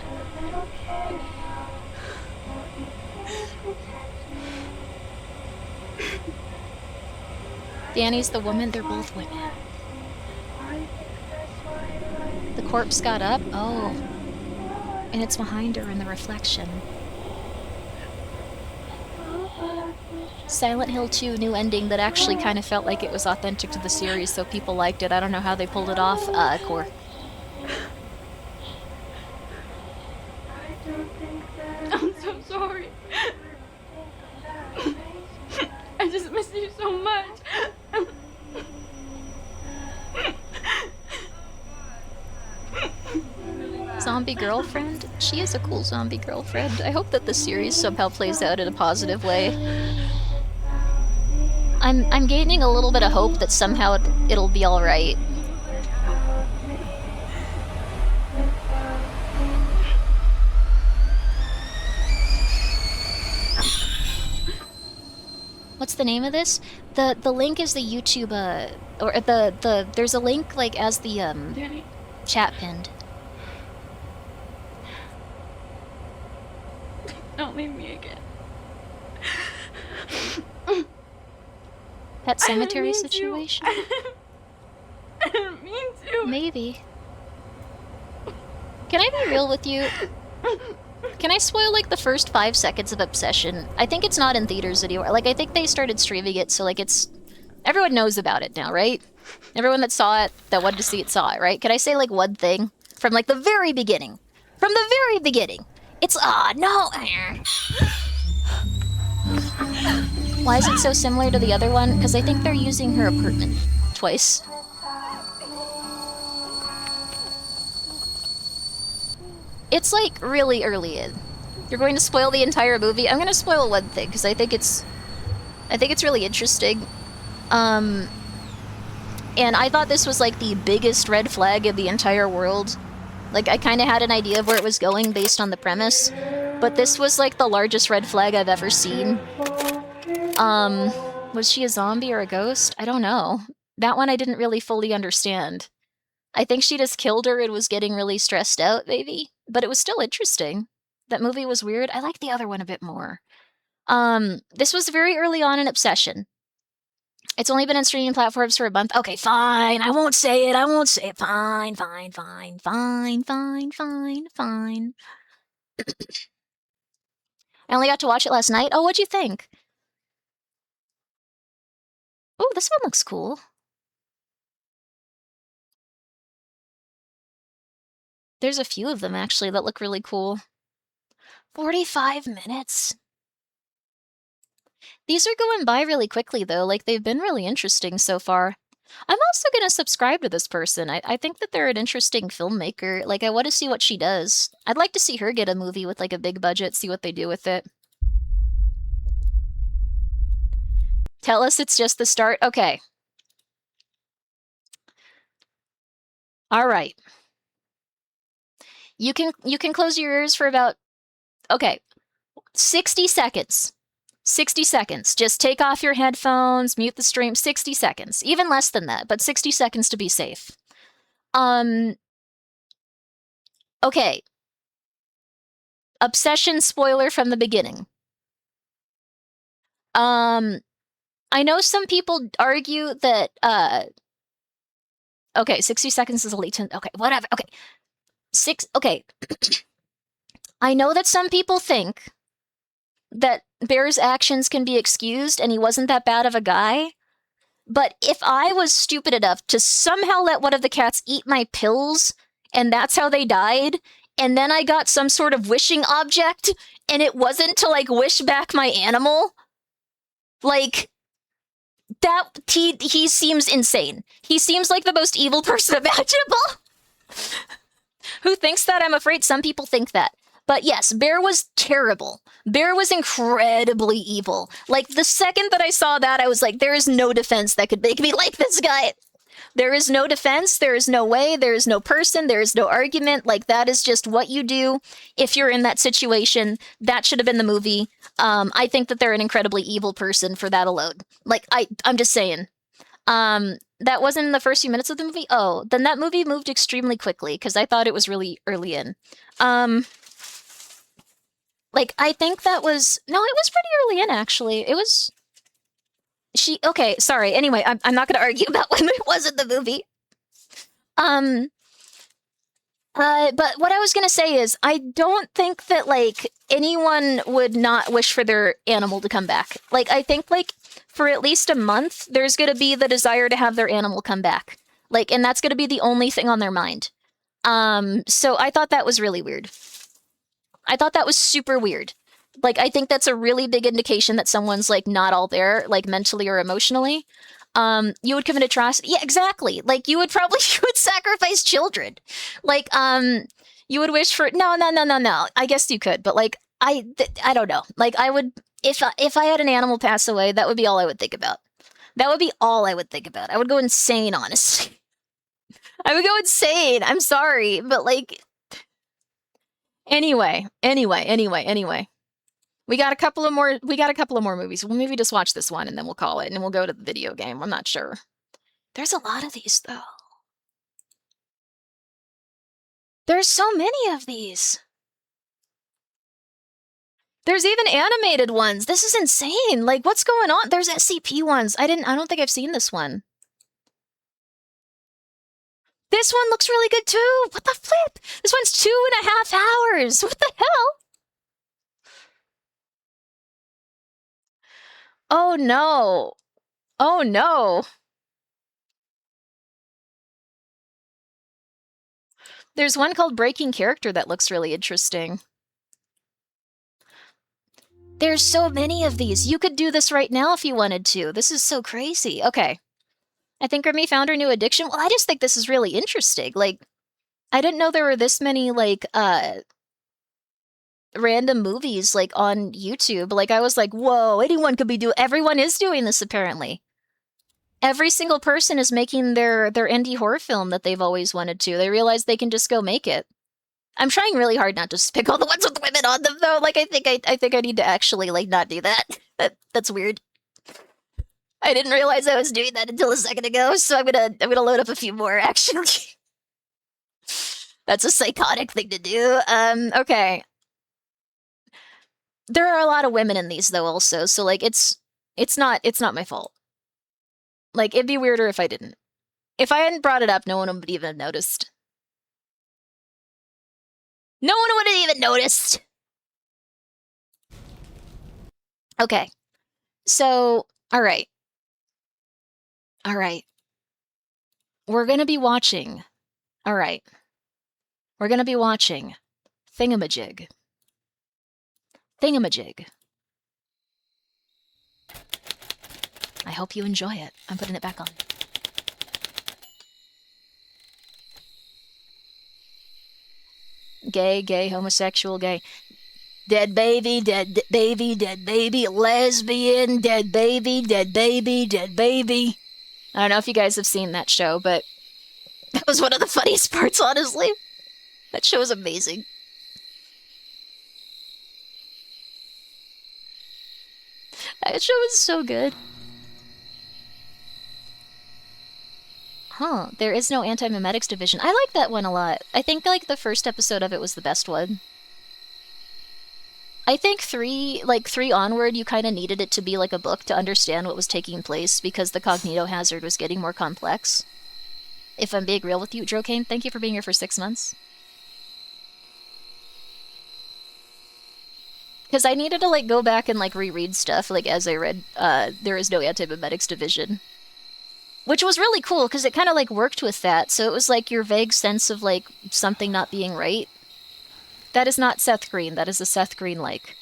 Danny's the woman, they're both women. The corpse got up? Oh. And it's behind her in the reflection. Silent Hill 2 new ending that actually kind of felt like it was authentic to the series, so people liked it. I don't know how they pulled it off. Core. I'm so sorry. I just miss you so much. Zombie girlfriend? She is a cool zombie girlfriend. I hope that the series somehow plays out in a positive way. I'm gaining a little bit of hope that somehow it'll be alright. What's the name of this? The link is the YouTube, or there's a link, like, as the, Danny. chat pinned. Don't leave me again. Pet cemetery mean to. situation? I didn't mean to. Maybe. Can I be real with you? Can I spoil, like, the first 5 seconds of Obsession? I think it's not in theaters anymore. Like, I think they started streaming it, so, like, it's... Everyone knows about it now, right? Everyone that saw it, that wanted to see it, saw it, right? Can I say, like, one thing? From, like, the very beginning. From the very beginning! It's... no! Why is it so similar to the other one? Because I think they're using her apartment twice. It's, like, really early in. You're going to spoil the entire movie? I'm gonna spoil one thing, because I think it's really interesting. And I thought this was, like, the biggest red flag in the entire world. Like, I kind of had an idea of where it was going based on the premise. But this was, like, the largest red flag I've ever seen. Was she a zombie or a ghost? I don't know. That one I didn't really fully understand. I think she just killed her and was getting really stressed out, maybe? But it was still interesting. That movie was weird. I like the other one a bit more. This was very early on in Obsession. It's only been on streaming platforms for a month. Okay, fine. I won't say it. I won't say it. Fine, fine, fine, fine, fine, fine, fine. I only got to watch it last night. Oh, what'd you think? Oh, this one looks cool. There's a few of them, actually, that look really cool. 45 minutes? These are going by really quickly, though. Like, they've been really interesting so far. I'm also gonna subscribe to this person. I think that they're an interesting filmmaker. Like, I want to see what she does. I'd like to see her get a movie with, like, a big budget, see what they do with it. Tell us it's just the start? Okay. Alright. You can close your ears for about... Okay. 60 seconds. 60 seconds. Just take off your headphones, mute the stream. 60 seconds. Even less than that, but 60 seconds to be safe. Okay. Obsession spoiler from the beginning. I know some people argue that, okay, 60 seconds is a lead to... Okay, whatever. Okay. Okay. I know that some people think that Bear's actions can be excused and he wasn't that bad of a guy. But if I was stupid enough to somehow let one of the cats eat my pills, and that's how they died, and then I got some sort of wishing object, and it wasn't to, like, wish back my animal, like, he seems insane. He seems like the most evil person imaginable. Who thinks that? I'm afraid some people think that. But yes, Bear was terrible. Bear was incredibly evil. Like, the second that I saw that, I was like, there is no defense that could make me like this guy. There is no defense, there is no way, there is no person, there is no argument. Like, that is just what you do if you're in that situation. That should have been the movie. I think that they're an incredibly evil person for that alone. Like, I'm just saying. That wasn't in the first few minutes of the movie. Oh, then that movie moved extremely quickly because I thought it was really early in. Like, I think that was... No, it was pretty early in, actually. It was... Okay, sorry. Anyway, I'm not going to argue about when it was in the movie. But what I was going to say is, I don't think that, like, anyone would not wish for their animal to come back. Like, I think, like, for at least a month, there's going to be the desire to have their animal come back. Like, and that's going to be the only thing on their mind. So I thought that was really weird. I thought that was super weird. Like, I think that's a really big indication that someone's, like, not all there, like, mentally or emotionally. You would commit atrocity. Yeah, exactly. Like, you would sacrifice children. Like, you would wish for... No. I guess you could, but, like, I don't know. Like, I would... If I had an animal pass away, that would be all I would think about. That would be all I would think about. I would go insane, honestly. I would go insane. I'm sorry, but, like... Anyway. We got a couple of more movies. We'll maybe just watch this one and then we'll call it and then we'll go to the video game. I'm not sure. There's a lot of these though. There's so many of these. There's even animated ones. This is insane. Like, what's going on? There's SCP ones. I don't think I've seen this one. This one looks really good too. What the flip? This one's 2.5 hours. What the hell? Oh no. Oh no. There's one called Breaking Character that looks really interesting. There's so many of these. You could do this right now if you wanted to. This is so crazy. Okay. I think Grimmi found her new addiction. Well, I just think this is really interesting. Like, I didn't know there were this many, like, random movies, like, on YouTube. Like, I was like, whoa, everyone is doing this, apparently. Every single person is making their indie horror film that they've always wanted to. They realize they can just go make it. I'm trying really hard not to just pick all the ones with women on them, though. Like, I think I need to actually, like, not do that. That's weird. I didn't realize I was doing that until a second ago, so I'm gonna load up a few more, actually. That's a psychotic thing to do. Okay. There are a lot of women in these, though, also, so, like, it's not my fault. Like, it'd be weirder if I didn't. If I hadn't brought it up, no one would even have noticed. No one would have even noticed! Okay. So, alright. Alright. We're gonna be watching. Alright. We're gonna be watching Thingamajig. Thingamajig. I hope you enjoy it. I'm putting it back on. Gay, homosexual, gay. Dead baby, dead baby, lesbian, dead baby, dead baby, dead baby. I don't know if you guys have seen that show, but that was one of the funniest parts, honestly. That show is amazing. That show is so good. Huh, there is no anti-memetics division. I like that one a lot. I think, like, the first episode of it was the best one. I think 3 onward, you kind of needed it to be like a book to understand what was taking place because the cognito hazard was getting more complex. If I'm being real with you, Drokane, thank you for being here for 6 months. Because I needed to, like, go back and, like, reread stuff, like, as I read, There is no anti-memetics division. Which was really cool, because it kind of, like, worked with that, so it was, like, your vague sense of, like, something not being right. That is not Seth Green, that is a Seth Green-like.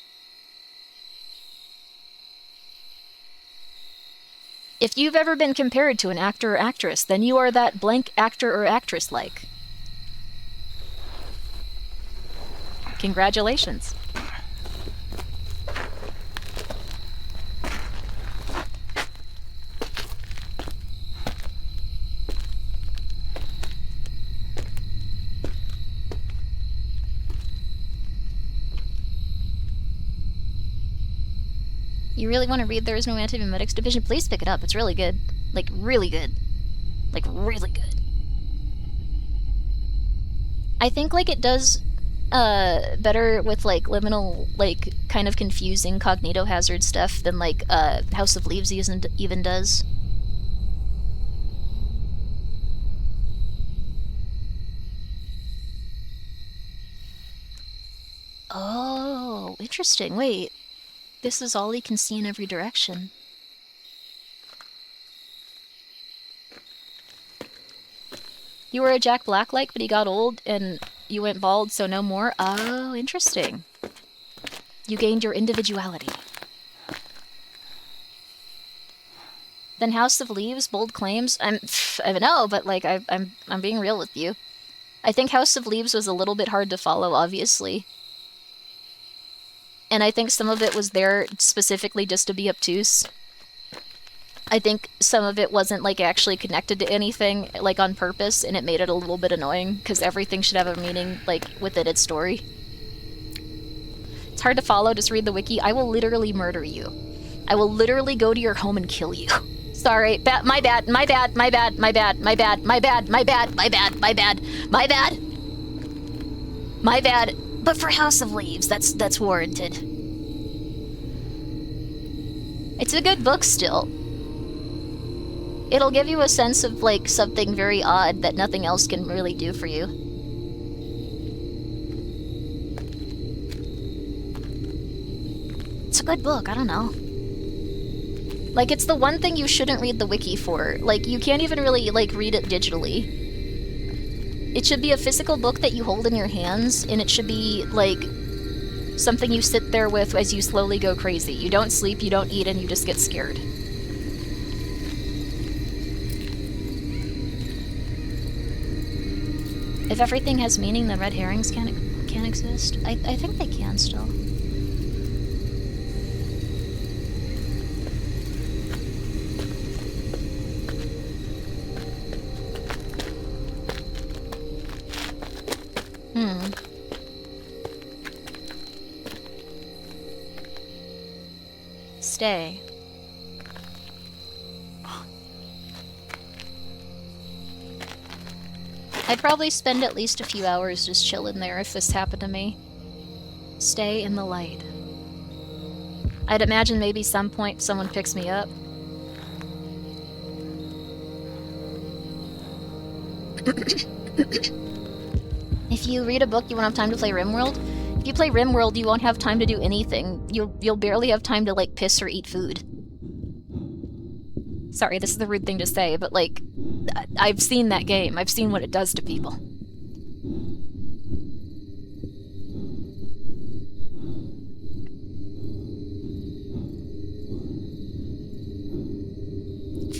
If you've ever been compared to an actor or actress, then you are that blank actor or actress-like. Congratulations. You really want to read There is no anti-memetics division? Please pick it up, it's really good. Like, really good. Like, really good. I think, like, it does better with, like, liminal, like, kind of confusing cognito hazard stuff than, like, House of Leaves even does. Oh, interesting. Wait. This is all he can see in every direction. You were a Jack Black-like, but he got old and you went bald, so no more? Oh, interesting. You gained your individuality. Then House of Leaves, bold claims. I don't know, but like I'm being real with you. I think House of Leaves was a little bit hard to follow, obviously. And I think some of it was there specifically just to be obtuse. I think some of it wasn't, like, actually connected to anything, like, on purpose, and it made it a little bit annoying, because everything should have a meaning, like, within its story. It's hard to follow, just read the wiki. I will literally murder you. I will literally go to your home and kill you. Sorry, my bad, my bad, my bad, my bad, my bad, my bad, my bad, my bad, my bad, my bad. My bad. But for House of Leaves, that's warranted. It's a good book still. It'll give you a sense of, like, something very odd that nothing else can really do for you. It's a good book, I don't know. Like, it's the one thing you shouldn't read the wiki for. Like, you can't even really, like, read it digitally. It should be a physical book that you hold in your hands, and it should be, like, something you sit there with as you slowly go crazy. You don't sleep, you don't eat, and you just get scared. If everything has meaning, then red herrings can't exist. I think they can still. Stay. I'd probably spend at least a few hours just chilling there if this happened to me. Stay in the light. I'd imagine maybe some point someone picks me up. If you read a book, you won't have time to play RimWorld. If you play RimWorld, you won't have time to do anything. You'll barely have time to, like, piss or eat food. Sorry, this is the rude thing to say, but, like, I've seen that game. I've seen what it does to people.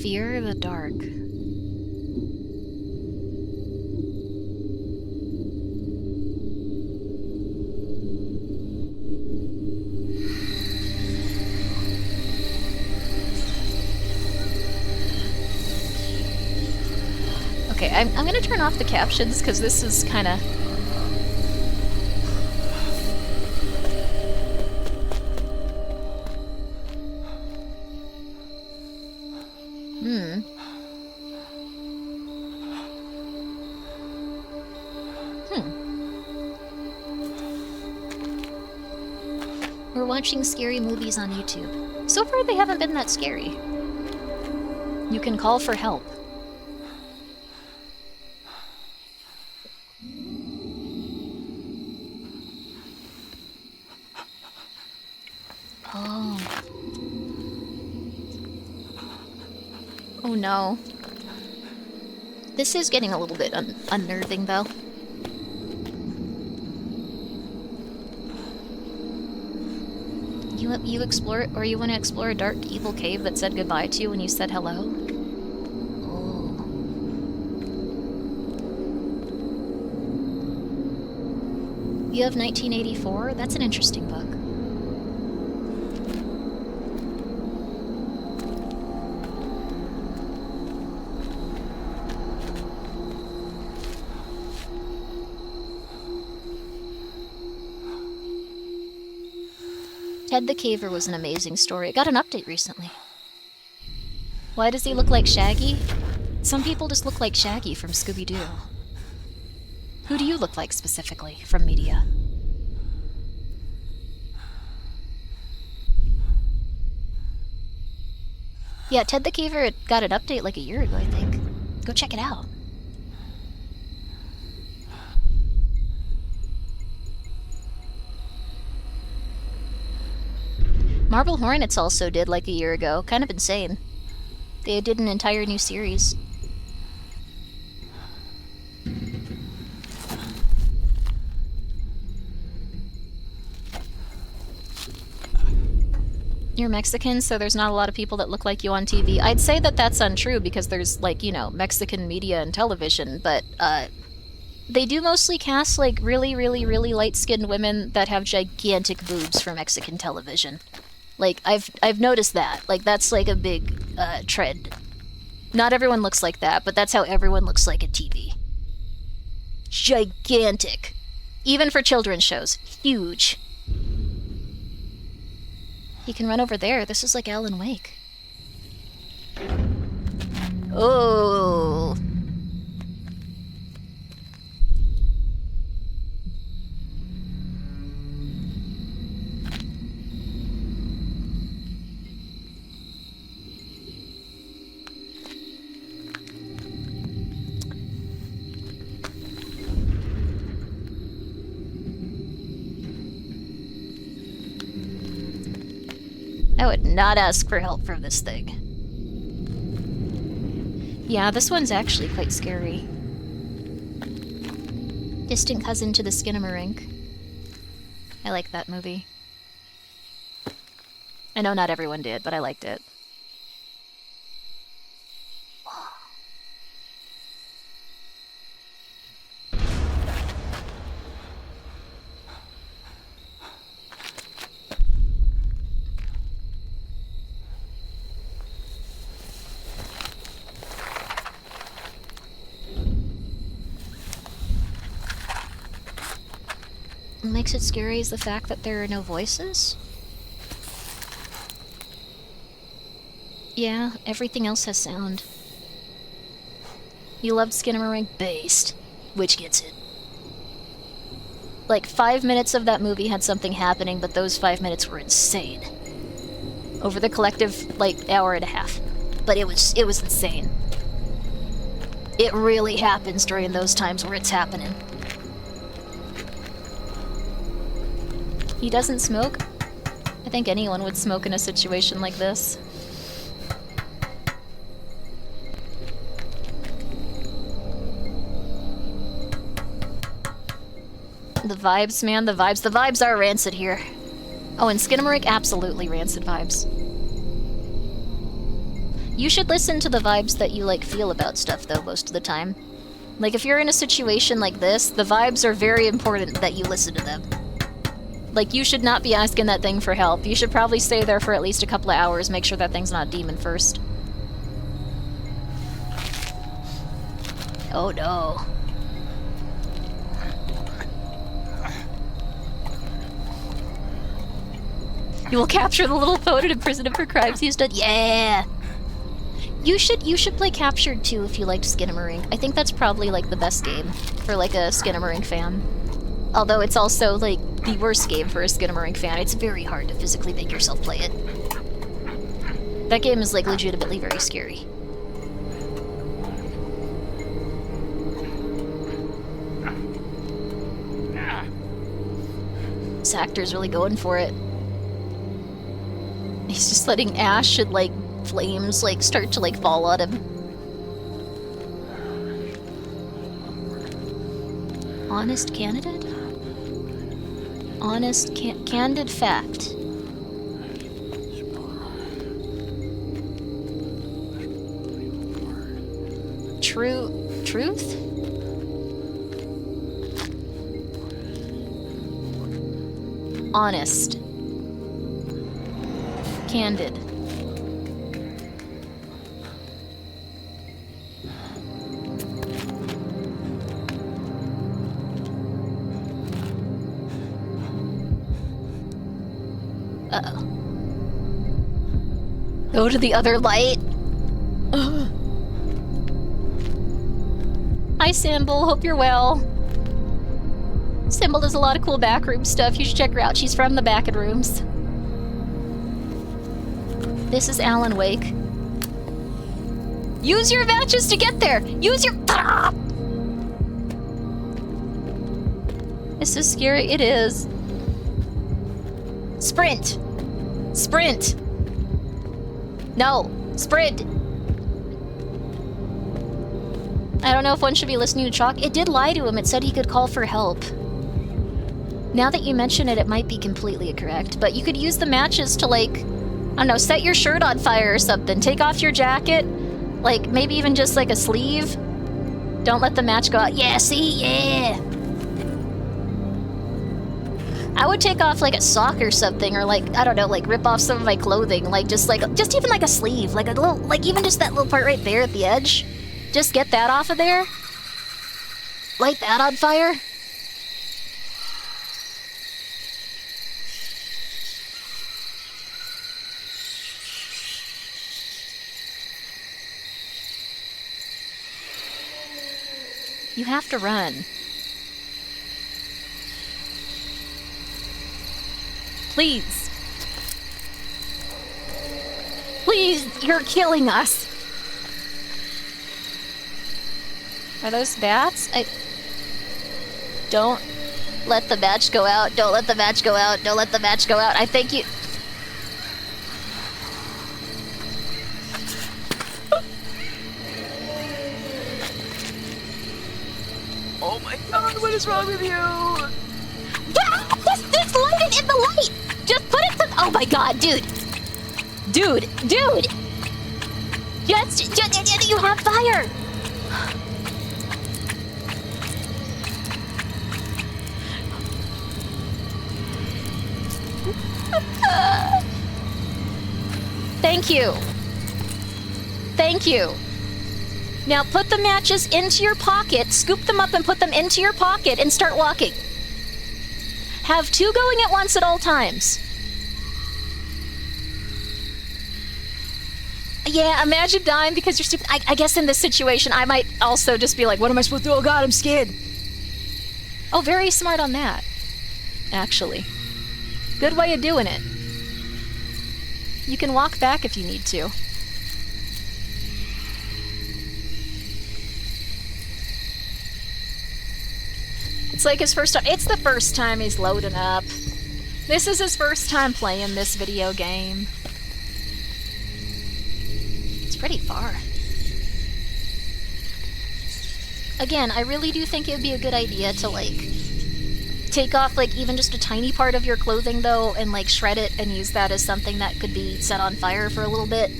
Fear of the dark. Okay, I'm gonna turn off the captions because this is kind of... We're watching scary movies on YouTube. So far they haven't been that scary. You can call for help. Oh. Oh no. This is getting a little bit unnerving, though. You explore, or you want to explore a dark, evil cave that said goodbye to you when you said hello? Oh. You have 1984? That's an interesting book. Ted the Caver was an amazing story. It got an update recently. Why does he look like Shaggy? Some people just look like Shaggy from Scooby-Doo. Who do you look like specifically from media? Yeah, Ted the Caver got an update like a year ago, I think. Go check it out. Marble Hornets also did like a year ago. Kind of insane. They did an entire new series. You're Mexican, so there's not a lot of people that look like you on TV. I'd say that that's untrue because there's, like, you know, Mexican media and television, but, they do mostly cast, like, really, really, really light-skinned women that have gigantic boobs for Mexican television. Like, I've noticed that. Like, that's, like, a big, trend. Not everyone looks like that, but that's how everyone looks like at TV. Gigantic. Even for children's shows. Huge. He can run over there. This is like Alan Wake. Oh. I would not ask for help from this thing. Yeah, this one's actually quite scary. Distant cousin to the Skinamarink. I like that movie. I know not everyone did, but I liked it. What makes it scary is the fact that there are no voices. Yeah, everything else has sound. You loved Skinamarink based, which gets it. Like, 5 minutes of that movie had something happening, but those 5 minutes were insane. Over the collective, like, hour and a half. But it was insane. It really happens during those times where it's happening. He doesn't smoke? I think anyone would smoke in a situation like this. The vibes, man, the vibes. The vibes are rancid here. Oh, and Skinamarink, absolutely rancid vibes. You should listen to the vibes that you, like, feel about stuff, though, most of the time. Like, if you're in a situation like this, the vibes are very important that you listen to them. Like, you should not be asking that thing for help. You should probably stay there for at least a couple of hours, make sure that thing's not a demon first. Oh no. You will capture the little phone and imprison him for crimes he's done. Yeah! You should play Captured too if you liked Skinamarink. I think that's probably, like, the best game for, like, a Skinamarink fan. Although it's also, like, the worst game for a Skinamarink fan. It's very hard to physically make yourself play it. That game is, like, legitimately very scary. This actor's really going for it. He's just letting ash and, like, flames, like, start to, like, fall on him. Honest candidate? Honest, candid fact. Truth? Honest. Candid. Uh-oh. Go to the other light? Hi, Symbol. Hope you're well. Symbol does a lot of cool backroom stuff. You should check her out. She's from the back rooms. This is Alan Wake. Use your matches to get there! Use your... This is scary. It is. Sprint! Sprint! No! Sprint! I don't know if one should be listening to Chalk. It did lie to him. It said he could call for help. Now that you mention it, it might be completely incorrect. But you could use the matches to, like, I don't know, set your shirt on fire or something. Take off your jacket. Like, maybe even just, like, a sleeve. Don't let the match go out. Yeah, see? Yeah! I would take off, like, a sock or something. Or, like, I don't know, like, rip off some of my clothing. Like, just even, like, a sleeve. Like, a little, like, even just that little part right there at the edge. Just get that off of there. Light that on fire. You have to run. Please. Please, you're killing us. Are those bats? Don't let the match go out. Don't let the match go out. Don't let the match go out. I think you... Oh my god, what is wrong with you? Just light it in the light! Just put it to... Oh my god, dude! Dude! Just you have fire! Thank you. Thank you. Now put the matches into your pocket, scoop them up and put them into your pocket and start walking. Have two going at once at all times. Yeah, imagine dying because you're stupid. I guess in this situation, I might also just be like, what am I supposed to do? Oh god, I'm scared. Oh, very smart on that, actually. Good way of doing it. You can walk back if you need to. It's like his first time. It's the first time he's loading up. This is his first time playing this video game. It's pretty far. Again, I really do think it would be a good idea to, like, take off, like, even just a tiny part of your clothing, though, and, like, shred it and use that as something that could be set on fire for a little bit.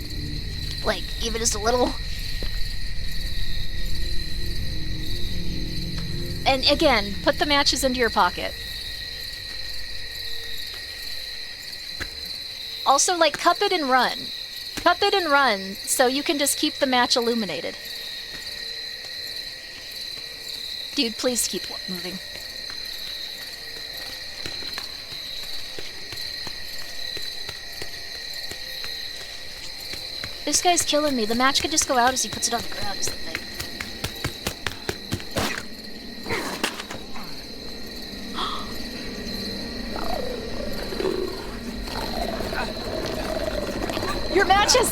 Like, even just a little. And again, put the matches into your pocket. Also, like, cup it and run. Cup it and run so you can just keep the match illuminated. Dude, please keep moving. This guy's killing me. The match could just go out as he puts it on the ground is the thing. Your matches!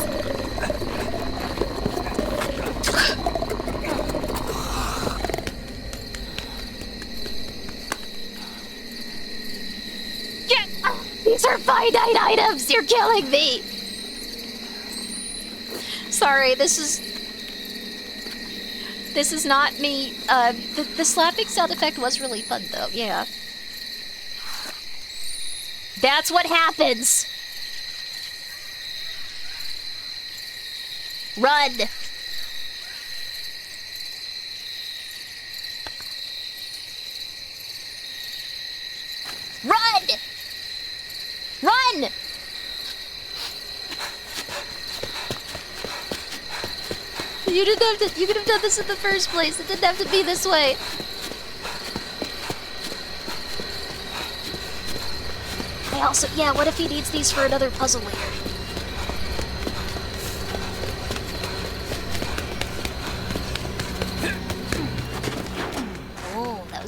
Get! These are finite items! You're killing me! Sorry, this is not me. The slapping sound effect was really fun, though. Yeah. That's what happens. Run. Run. Run. You didn't have to. You could have done this in the first place. It didn't have to be this way. I also, yeah. What if he needs these for another puzzle later?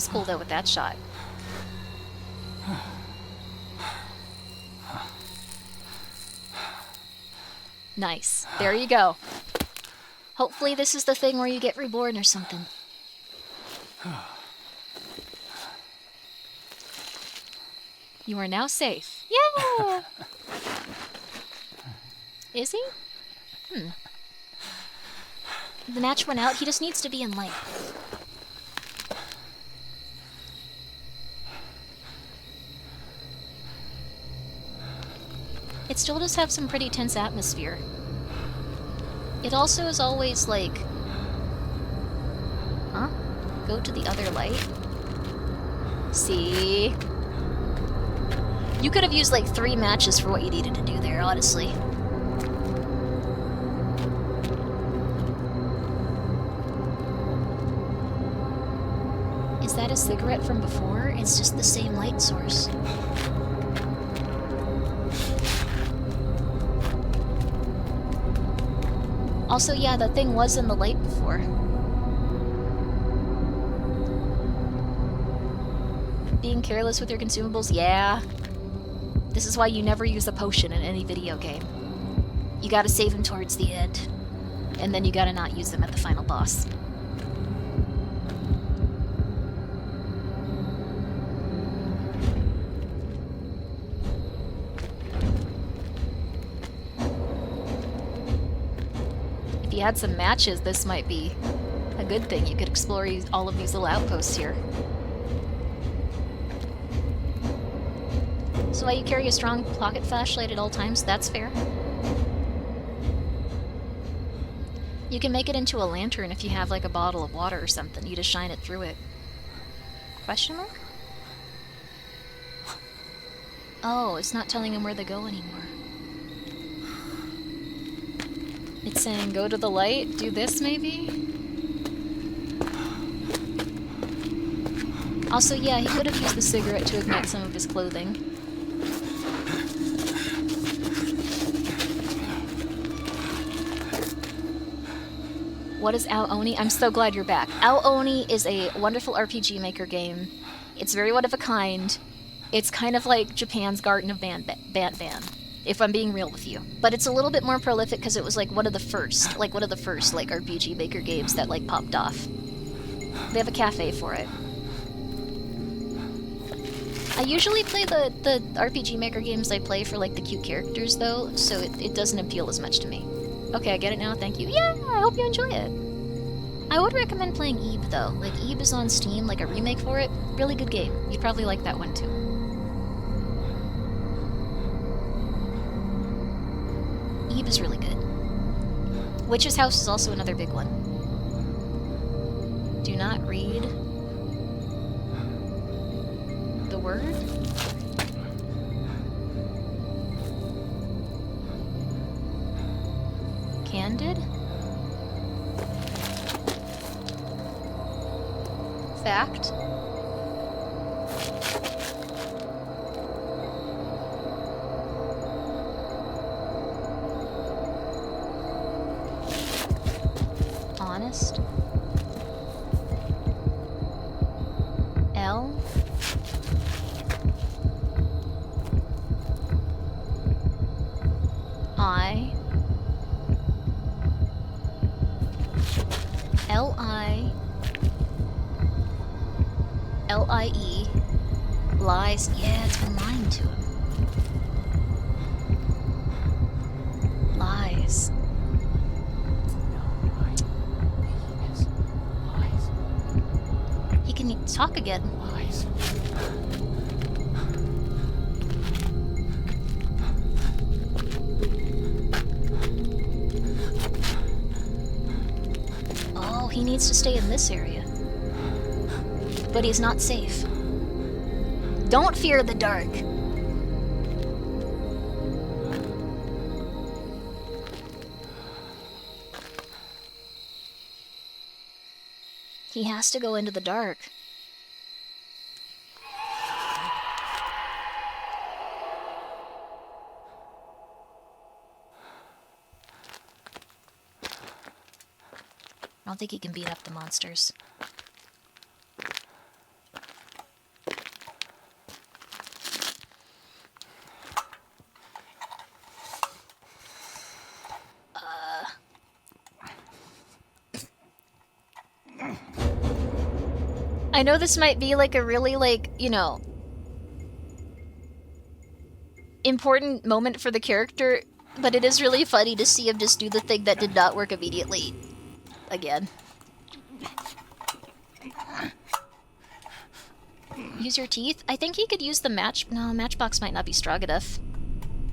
was cool though with that shot. Nice. There you go. Hopefully this is the thing where you get reborn or something. You are now safe. Yeah! Is he? The match went out. He just needs to be in light. It still does have some pretty tense atmosphere. It also is always like... Huh? Go to the other light? See? You could have used like 3 matches for what you needed to do there, honestly. Is that a cigarette from before? It's just the same light source. Also, yeah, that thing was in the light before. Being careless with your consumables? Yeah. This is why you never use a potion in any video game. You gotta save them towards the end. And then you gotta not use them at the final boss. If you had some matches, this might be a good thing. You could explore all of these little outposts here. So why you carry a strong pocket flashlight at all times? That's fair. You can make it into a lantern if you have like a bottle of water or something. You just shine it through it. Question mark? Oh, it's not telling them where they go anymore. It's saying go to the light, do this maybe? Also, yeah, he could have used the cigarette to ignite some of his clothing. What is Ao Oni? I'm so glad you're back. Ao Oni is a wonderful RPG Maker game. It's very one of a kind. It's kind of like Japan's Garden of Banban, if I'm being real with you. But it's a little bit more prolific because it was like one of the first RPG Maker games that like popped off. They have a cafe for it. I usually play the RPG Maker games I play for like the cute characters though, so it doesn't appeal as much to me. Okay, I get it now, thank you. Yeah, I hope you enjoy it. I would recommend playing Eve though. Like Eve is on Steam, like a remake for it. Really good game. You'd probably like that one too. Eve is really good. Witch's House is also another big one. Do not read the word. Candid? Fact? Honest? L? I? L-I-E, lies. Yeah, it's been lying to him. Lies. He can talk again. Lies. Oh, he needs to stay in this area. But he's not safe. Don't fear the dark. He has to go into the dark. I don't think he can beat up the monsters. I know this might be like a really like, you know, important moment for the character, but it is really funny to see him just do the thing that did not work immediately. Again. Use your teeth? I think he could use the no, matchbox might not be strong enough.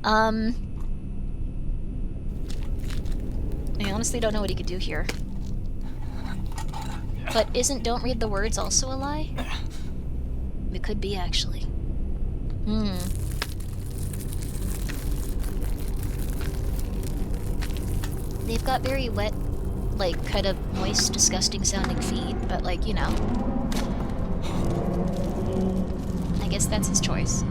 I honestly don't know what he could do here. But isn't don't read the words also a lie? It could be, actually. They've got very wet, like, kind of moist, disgusting sounding feet, but like, you know. I guess that's his choice.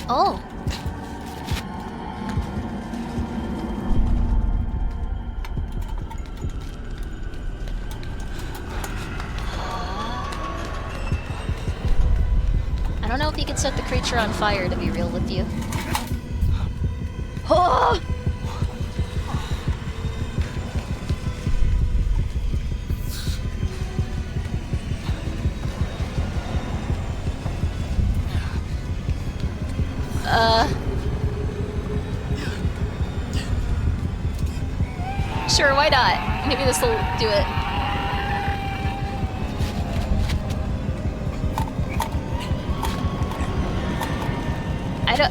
Oh. I don't know if he could set the creature on fire, to be real with you. Oh! Sure, why not? Maybe this will do it.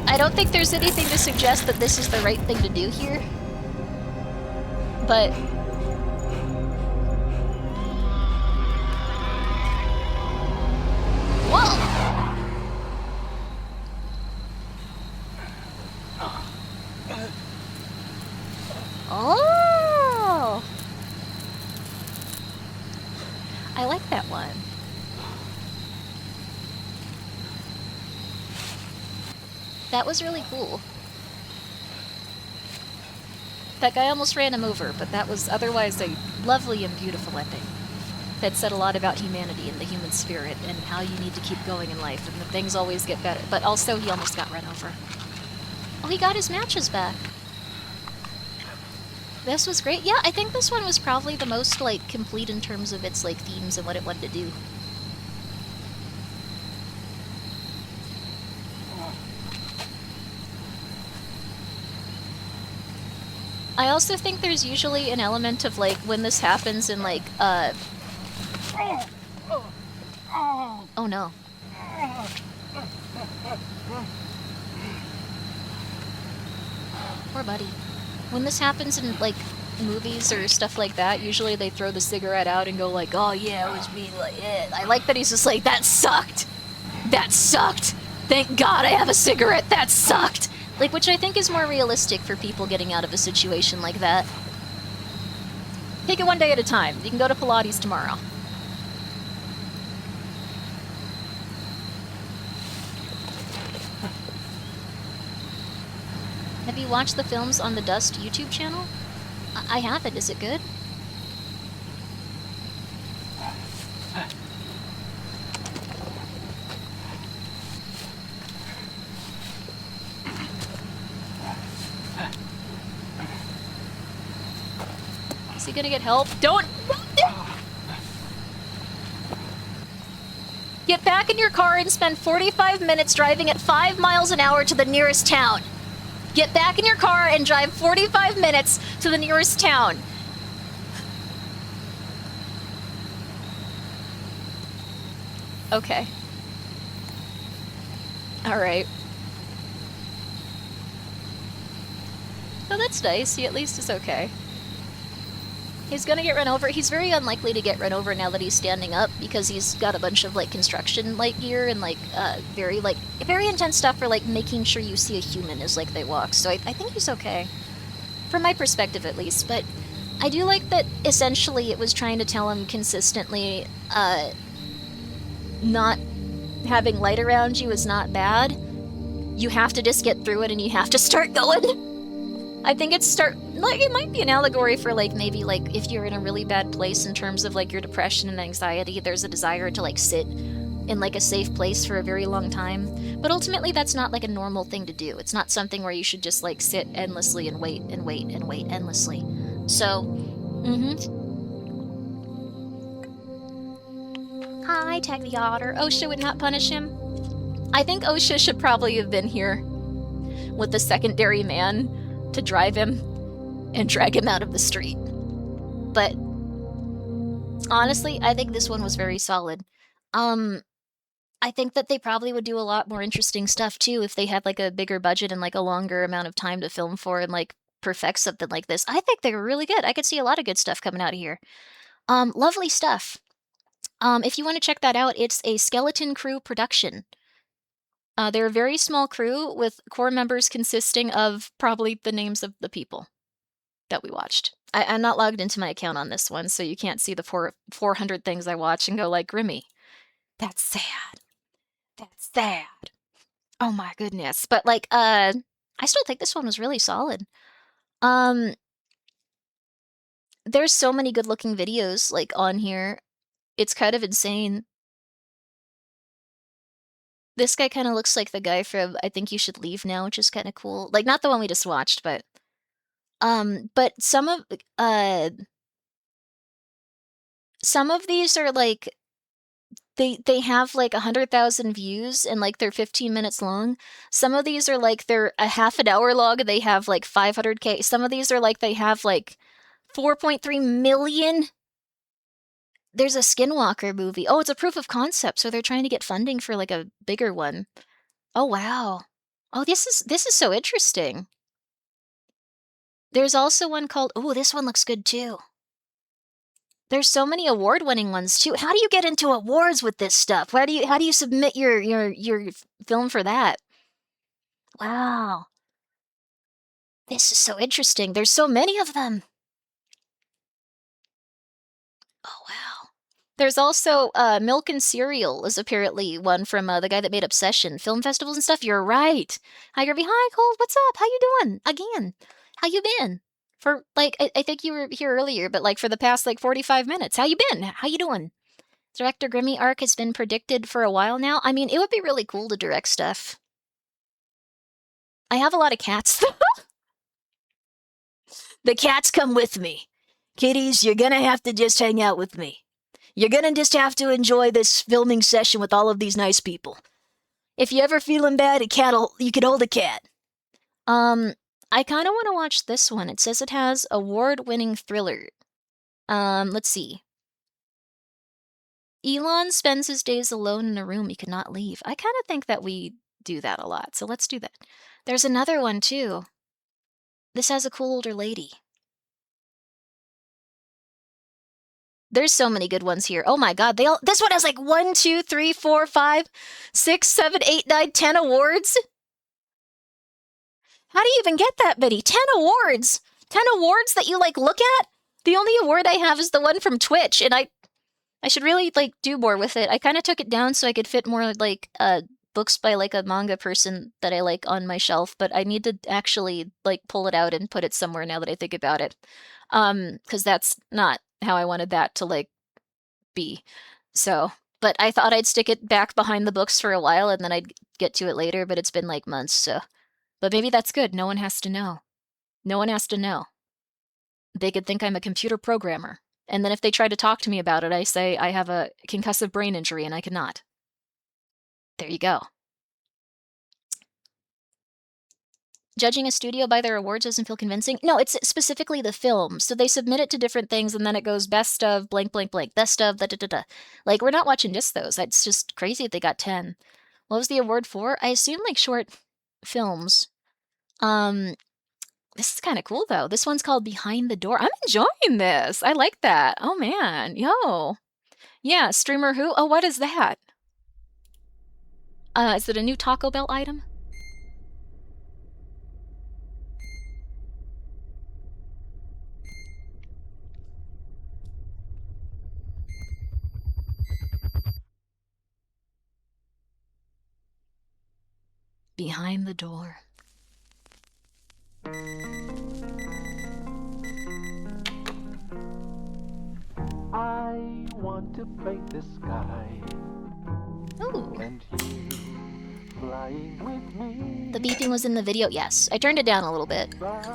I don't think there's anything to suggest that this is the right thing to do here. But whoa! Oh! I like that one. That was really cool. That guy almost ran him over, but that was otherwise a lovely and beautiful ending. That said a lot about humanity and the human spirit and how you need to keep going in life and that things always get better. But also, he almost got run over. Oh, he got his matches back. This was great. Yeah, I think this one was probably the most, like, complete in terms of its, like, themes and what it wanted to do. I also think there's usually an element of, like, when this happens in, like, oh no. Poor buddy. When this happens in, like, movies or stuff like that, usually they throw the cigarette out and go like, oh yeah, it was me, like, yeah. I like that he's just like, that sucked! That sucked! Thank God I have a cigarette, that sucked! Like, which I think is more realistic for people getting out of a situation like that. Take it one day at a time. You can go to Pilates tomorrow. Have you watched the films on the Dust YouTube channel? I haven't. Is it good? Is he gonna get help? Don't! Get back in your car and spend 45 minutes driving at 5 miles an hour to the nearest town. Get back in your car and drive 45 minutes to the nearest town. Okay. Alright. Oh, that's nice. He at least is okay. He's gonna get run over. He's very unlikely to get run over now that he's standing up because he's got a bunch of, like, construction, like, gear and, like, very intense stuff for, like, making sure you see a human as, like, they walk. So I think he's okay. From my perspective, at least. But I do like that, essentially, it was trying to tell him consistently, not having light around you is not bad. You have to just get through it and you have to start going. I think it's like it might be an allegory for like maybe like if you're in a really bad place in terms of like your depression and anxiety, there's a desire to like sit in like a safe place for a very long time. But ultimately that's not like a normal thing to do. It's not something where you should just like sit endlessly and wait and wait and wait endlessly. So, Hi, Tag the Otter. OSHA would not punish him. I think OSHA should probably have been here with the secondary man to drive him and drag him out of the street. But honestly, I think this one was very solid. I think that they probably would do a lot more interesting stuff too if they had like a bigger budget and like a longer amount of time to film for and like perfect something like this. I think they were really good. I could see a lot of good stuff coming out of here. Lovely stuff. If you want to check that out, it's a Skeleton Crew production. They're a very small crew with core members consisting of probably the names of the people that we watched. I'm not logged into my account on this one, so you can't see the 400 things I watch and go like, Grimmi, that's sad. That's sad. Oh my goodness. But like, I still think this one was really solid. There's so many good looking videos like on here. It's kind of insane. This guy kind of looks like the guy from I Think You Should Leave Now, which is kind of cool. Like not the one we just watched, but some of these are like they have like 100,000 views and like they're 15 minutes long. Some of these are like they're a half an hour long. They have like 500K. Some of these are like they have like 4.3 million. There's a Skinwalker movie. Oh, it's a proof of concept, so they're trying to get funding for like a bigger one. Oh wow. Oh, this is so interesting. There's also one called, oh, this one looks good too. There's so many award-winning ones too. How do you get into awards with this stuff? How do you submit your film for that? Wow. This is so interesting. There's so many of them. Oh wow. There's also Milk and Cereal is apparently one from the guy that made Obsession, film festivals and stuff. You're right. Hi Garvey. Hi Cole. What's up? How you doing? Again. How you been? For like I think you were here earlier, but like for the past like 45 minutes. How you been? How you doing? Director Grimmi arc has been predicted for a while now. I mean, it would be really cool to direct stuff. I have a lot of cats. The cats come with me. Kitties, you're gonna have to just hang out with me. You're gonna just have to enjoy this filming session with all of these nice people. If you ever feeling bad, you could hold a cat. I kind of want to watch this one. It says it has award-winning thriller. Let's see. Elon spends his days alone in a room he could not leave. I kind of think that we do that a lot, so let's do that. There's another one, too. This has a cool older lady. There's so many good ones here. Oh my god, this one has like 1, 2, 3, 4, 5, 6, 7, 8, 9, 10 awards? How do you even get that many? 10 awards! 10 awards that you like look at? The only award I have is the one from Twitch, and I should really like do more with it. I kind of took it down so I could fit more like books by like a manga person that I like on my shelf, but I need to actually like pull it out and put it somewhere now that I think about it. Because that's not how I wanted that to like be. So, but I thought I'd stick it back behind the books for a while and then I'd get to it later, but it's been like months, so. But maybe that's good. No one has to know. No one has to know. They could think I'm a computer programmer. And then if they try to talk to me about it, I say I have a concussive brain injury and I cannot. There you go. Judging a studio by their awards doesn't feel convincing. No, it's specifically the film. So they submit it to different things and then it goes best of blank, blank, blank. Best of da da da da. Like, we're not watching just those. It's just crazy that they got 10. What was the award for? I assume like short films. This is kind of cool though. This one's called Behind the Door. I'm enjoying this. I like that. Oh man. Yo. Yeah, streamer who? Oh, what is that? Is it a new Taco Bell item? Behind the Door. want to paint the sky. Ooh. And you flying with me. The beeping was in the video. Yes, I turned it down a little bit. But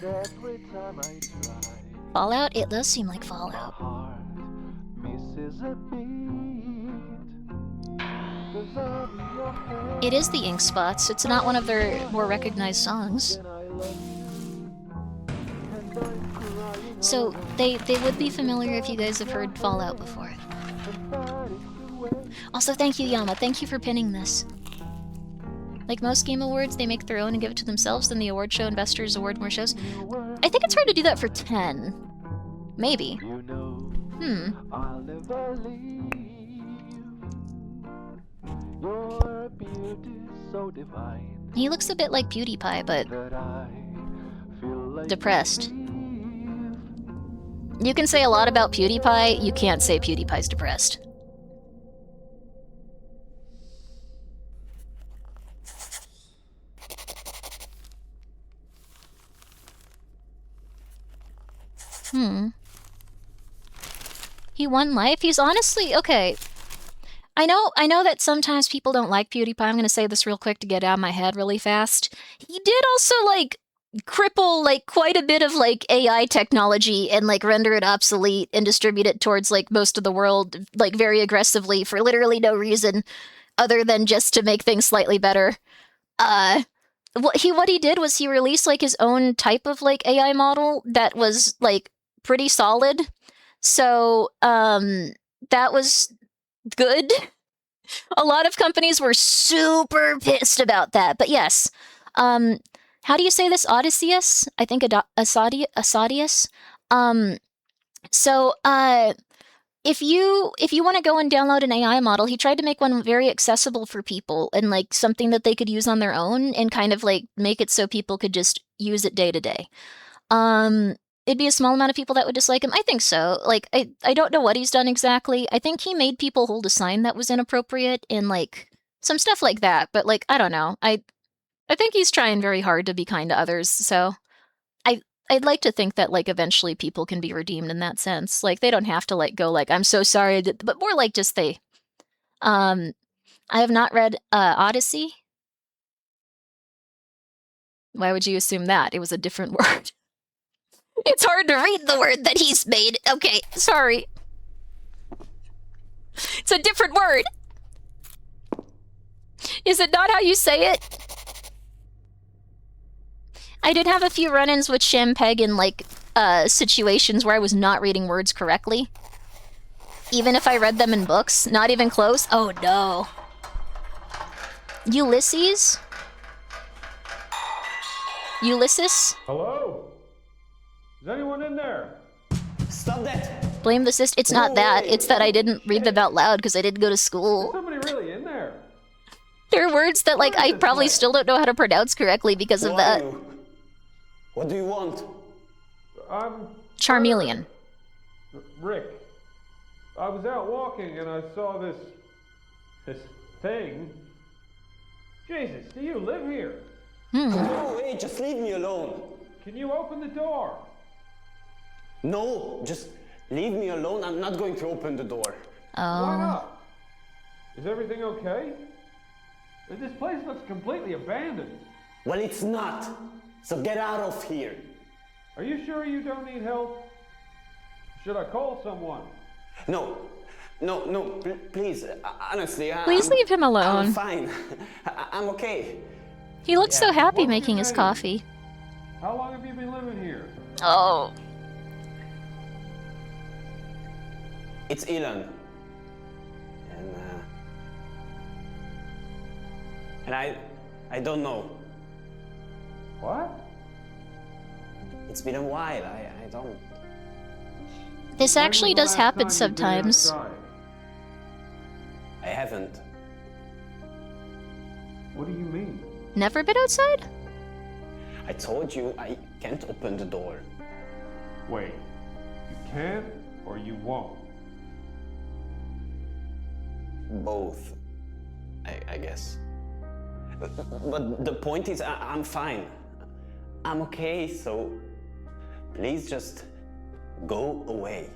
every time I try, Fallout? It does seem like Fallout. my heart misses a beat. 'Cause of your hand, It is the Ink Spots. It's not one of their more recognized songs. So they would be familiar if you guys have heard Fallout before. Also, thank you, Yama. Thank you for pinning this. Like most Game Awards, they make their own and give it to themselves, then the award show investors award more shows. I think it's hard to do that for 10. Maybe. I'll never leave. Your beauty so divine He looks a bit like PewDiePie, but that I feel like depressed. You can say a lot about PewDiePie, you can't say PewDiePie's depressed. He won life? He's honestly... Okay. I know that sometimes people don't like PewDiePie. I'm gonna say this real quick to get out of my head really fast. He did also, like, cripple, like, quite a bit of, like, AI technology and, like, render it obsolete and distribute it towards, like, most of the world, like, very aggressively for literally no reason other than just to make things slightly better. What he did was he released, like, his own type of, like, AI model that was, like, pretty solid. So, that was good. A lot of companies were super pissed about that, but yes. How do you say this? Odysseus? I think Asadius. If you want to go and download an AI model, he tried to make one very accessible for people and like something that they could use on their own and kind of like make it so people could just use it day to day. It'd be a small amount of people that would dislike him. I think so. Like, I don't know what he's done exactly. I think he made people hold a sign that was inappropriate and like some stuff like that. But like, I don't know. I think he's trying very hard to be kind to others. So I'd like to think that like eventually people can be redeemed in that sense. Like they don't have to like go like, I'm so sorry, but more like just they. I have not read Odyssey. Why would you assume that? It was a different word. It's hard to read the word that he's made. Okay, sorry. It's a different word. Is it not how you say it? I did have a few run-ins with Shampeg in, like, situations where I was not reading words correctly. Even if I read them in books. Not even close. Oh, no. Ulysses? Ulysses? Hello? Is anyone in there? Stop that! Blame the system. It's not that. It's that I didn't read them out loud because I didn't go to Is school. somebody really in there? There are words that, like, I probably still don't know how to pronounce correctly because of that. What do you want? I'm Charmeleon. Rick. I was out walking and I saw this thing. Jesus, do you live here? Go away, just leave me alone. Can you open the door? No, just leave me alone. I'm not going to open the door. Why not? Is everything okay? This place looks completely abandoned. Well, it's not. So get out of here. Are you sure you don't need help? Should I call someone? No, please, honestly. Please leave him alone. I'm fine. I'm okay. He looks so happy What's making your his name? coffee. How long have you been living here? Oh. It's Elon. And I don't know. What? It's been a while. I don't. This actually does happen sometimes. I haven't. What do you mean? Never been outside? I told you I can't open the door. Wait, you can or you won't? Both, I guess. But the point is, I'm fine. I'm okay, so please just go away,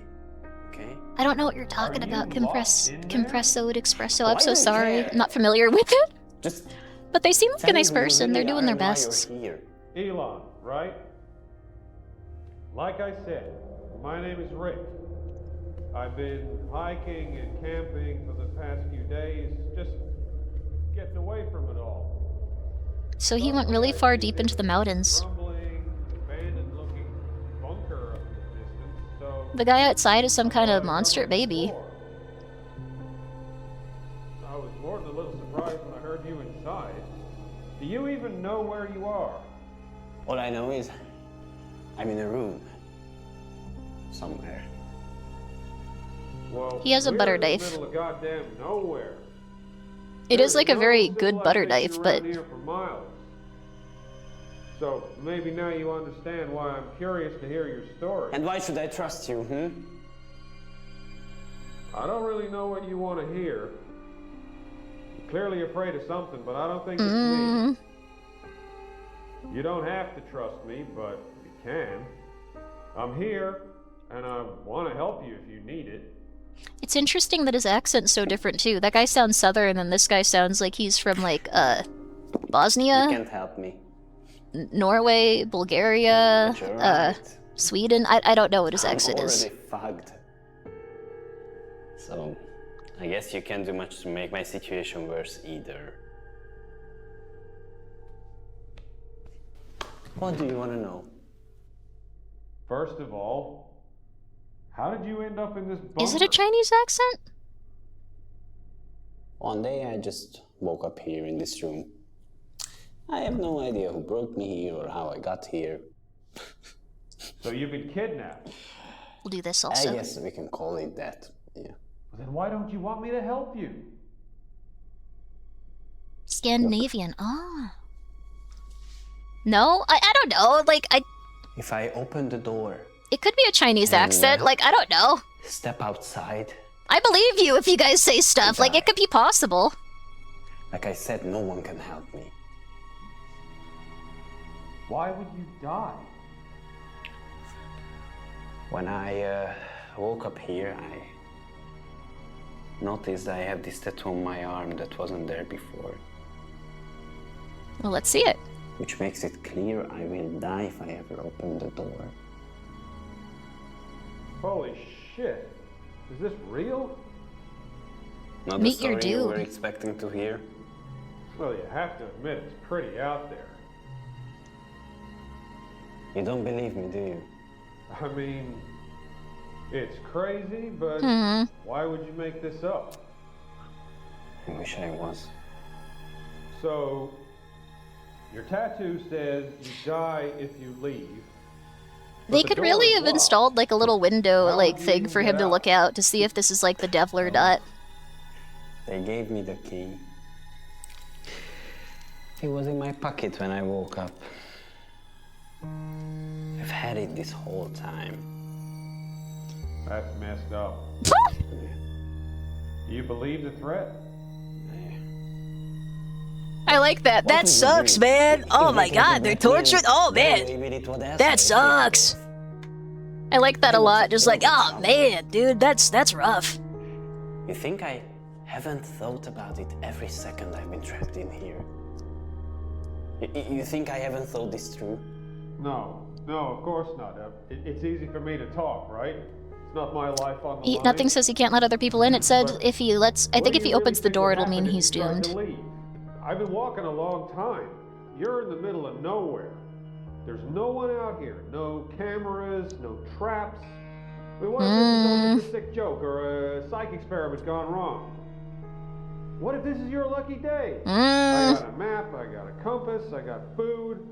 okay? okay? I don't know what you're talking about, Compressoed Espresso. Why I'm so do you sorry. care? I'm not familiar with it. Just But they seem like tell a nice me who you person. They're really doing are their and why best. you're here. Elon, right? Like I said, my name is Rick. I've been hiking and camping for the past few days, just getting away from it all. So he went really far deep into the mountains. Crumbling, abandoned-looking bunker up in the distance, so The guy outside is some kind of monster baby. I was more than a little surprised when I heard you inside. Do you even know where you are? All I know is I'm in a room somewhere. Well, He has a we're butter in the knife. middle of goddamn nowhere. It is There's like a no very good butter civilization knife, but around here for miles. So maybe now you understand why I'm curious to hear your story. And why should I trust you, I don't really know what you want to hear. You're clearly afraid of something, but I don't think it's me. You don't have to trust me, but you can. I'm here, and I want to help you if you need it. it's interesting that his accent's so different too. That guy sounds southern, and this guy sounds like he's from like Bosnia. You can't help me. Norway, Bulgaria, But you're right. Sweden. I don't know what his accent I'm is. already fucked. So, I guess you can't do much to make my situation worse either. What do you want to know? First of all, how did you end up in this bunker? Is it a Chinese accent? One day I just woke up here in this room. I have no idea who brought me here or how I got here. So you've been kidnapped? We'll do this also. I guess we can call it that, yeah. Then why don't you want me to help you? Scandinavian. Ah. No, I don't know. Like If I open the door, it could be a Chinese And, accent. Like I don't know. step outside, I believe you if you guys say stuff. Like it could be possible. like I said, no one can help me. Why would you die? When I woke up here, I noticed I have this tattoo on my arm that wasn't there before. Well, let's see it. Which makes it clear I will die if I ever open the door. Holy shit. Is this real? Not Meet the your story you were dude. expecting to hear. Well, you have to admit it's pretty out there. You don't believe me, do you? I mean, it's crazy, but why would you make this up? I wish I was. So, your tattoo says you die if you leave. They could really have installed like a little window like thing for him to out? look out to see if this is like the devil or not. They gave me the key. It was in my pocket when I woke up. I've had it this whole time. That's messed up. Do you believe the threat? I like that. That sucks, man. Oh my god, they're tortured. Oh man, that sucks. I like that a lot. Just like, oh man, dude, that's rough. You think I haven't thought about it every second I've been trapped in here? You think I haven't thought this through? No, of course not. It's easy for me to talk, right? It's not my life on the line. Nothing says he can't let other people in. It said if he lets, I think if he opens the door, it'll mean he's Tried to doomed. leave. I've been walking a long time. You're in the middle of nowhere. There's no one out here. No cameras, no traps. I mean, what if this is a sick joke or a psych experiment gone wrong? What if this is your lucky day? I got a map, I got a compass, I got food.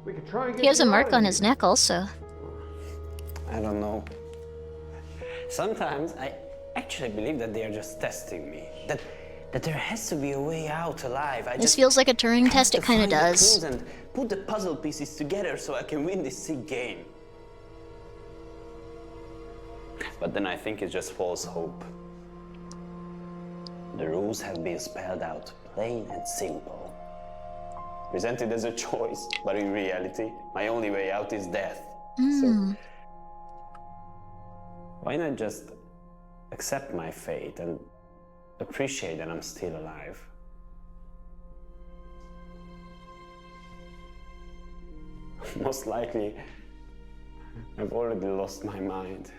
We could try and get He has a you mark out of on here. his neck also. I don't know. Sometimes I actually believe that they are just testing me. That there has to be a way out alive. This feels like a Turing test. It kind of does. And put the puzzle pieces together so I can win this sick game. But then I think it's just false hope. The rules have been spelled out plain and simple. Presented as a choice, but in reality, my only way out is death. So, why not just accept my fate and appreciate that I'm still alive. Most likely, I've already lost my mind.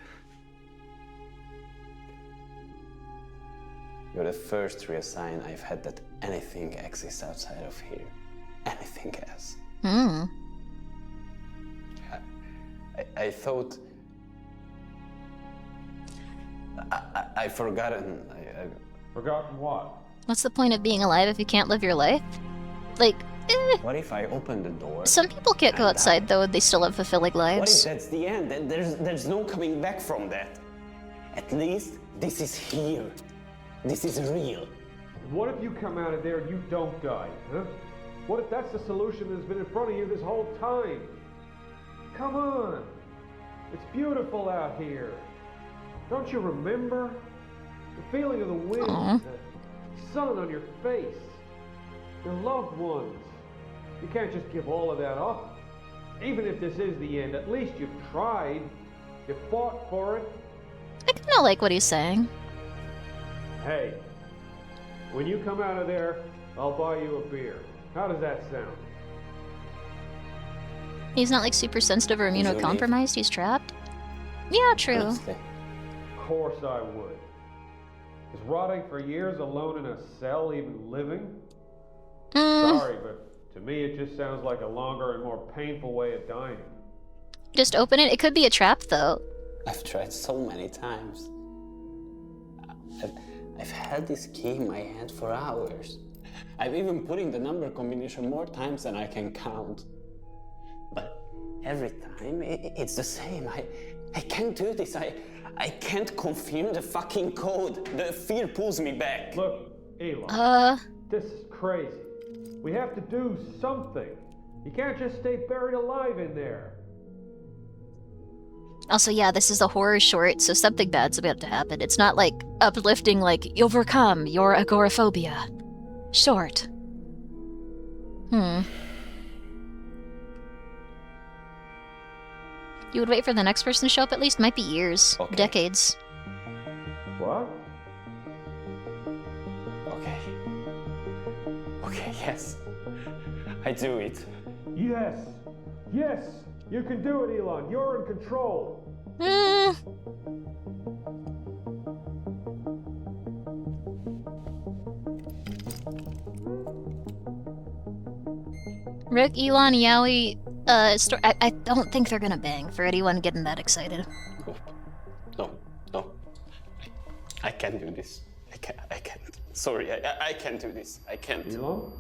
You're the first real sign I've had that anything exists outside of here. Anything else. I thought... I've forgotten... Forgotten what? What's the point of being alive if you can't live your life? Like, What if I open the door? some people can't go outside though, and they still have fulfilling What if lives. that's the end? There's no coming back from that. At least this is here. This is real. What if you come out of there and you don't die, huh? What if that's the solution that's been in front of you this whole time? Come on. It's beautiful out here. Don't you remember? The feeling of the wind, the sun on your face, your loved ones. You can't just give all of that up. Even if this is the end, at least you've tried. You fought for it. I kind of like what he's saying. Hey, when you come out of there, I'll buy you a beer. How does that sound? He's not like super sensitive or immunocompromised, he's trapped. Yeah, true. Of course I would. Is rotting for years alone in a cell even living? Sorry, but to me it just sounds like a longer and more painful way of dying. Just open it. It could be a trap though. I've tried so many times. I've held this key in my hand for hours. I've even put in the number combination more times than I can count. But every time, it's the same. I can't do this. I can't confirm the fucking code. The fear pulls me back. Look, Elon. This is crazy. We have to do something. You can't just stay buried alive in there. Also, yeah, this is a horror short, so something bad's about to happen. It's not like uplifting, like, overcome your agoraphobia. Short. You would wait for the next person to show up at least? Might be years. Okay. Decades. What? Okay. Okay, yes. I do it. Yes. Yes. You can do it, Elon. You're in control. Rick, Elon, Yowie, I don't think they're gonna bang for anyone getting that excited. No. I can't do this. I can't. Sorry, I can't do this. I can't. Elon?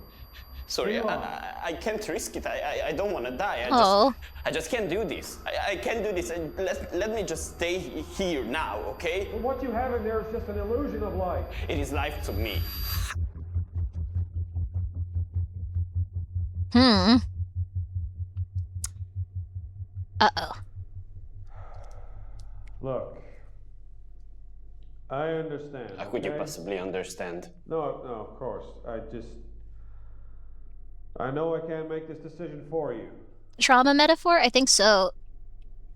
Sorry, I can't risk it. I don't want to die. I just can't do this. I can't do this. Let me just stay here now, okay? But what you have in there is just an illusion of life. It is life to me. Uh-oh. Look. I understand. How could you possibly understand? No, of course. I know I can't make this decision for you. Trauma metaphor? I think so.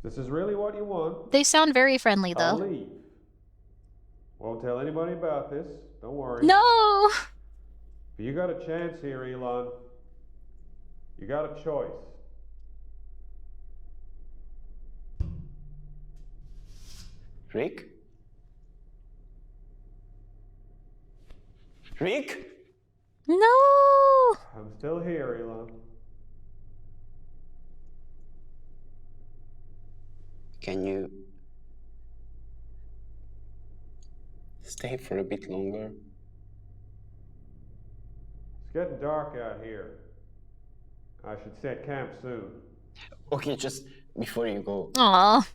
This is really what you want. They sound very friendly, though. I'll leave. Won't tell anybody about this. Don't worry. No! But you got a chance here, Elon. You got a choice. Rick? Rick? No! I'm still here, Elon. Can you stay for a bit longer? It's getting dark out here. I should set camp soon. Okay, just before you go. Aww.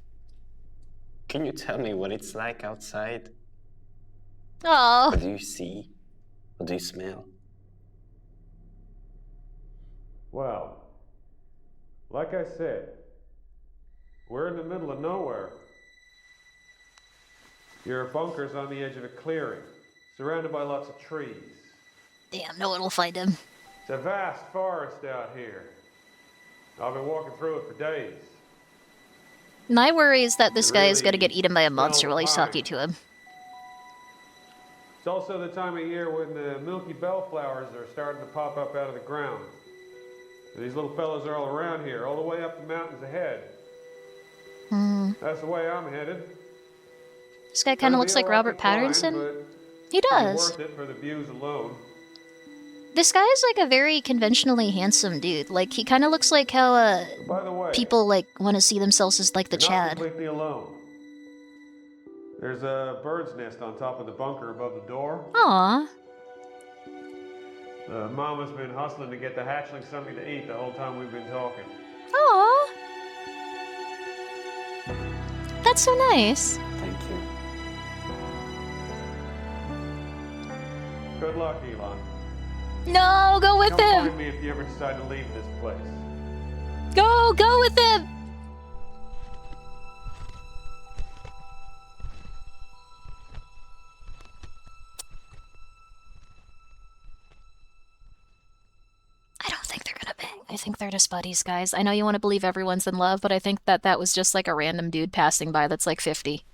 Can you tell me what it's like outside? Aww. What do you see? What do you smell? Well, like I said, we're in the middle of nowhere. Your bunker's on the edge of a clearing, surrounded by lots of trees. Damn, no one will find him. It's a vast forest out here. I've been walking through it for days. My worry is that this guy is gonna get eaten by a monster while he's talking to him. It's also the time of year when the milky bellflowers are starting to pop up out of the ground. These little fellas are all around here, all the way up the mountains ahead. That's the way I'm headed. This guy kind of looks like Robert Pattinson. He does. Worth it for the views alone. This guy is like a very conventionally handsome dude. Like, he kind of looks like how By the way, people like want to see themselves as like the you're not Chad. completely alone. There's a bird's nest on top of the bunker above the door. Aww. The mama's been hustling to get the hatchlings something to eat the whole time we've been talking. Aww. That's so nice. Thank you. Good luck, Elon. No, go with Come him. find me if you ever decide to leave this place. Go with him. I don't think they're gonna bang. I think they're just buddies, guys. I know you want to believe everyone's in love, but I think that was just like a random dude passing by that's like 50.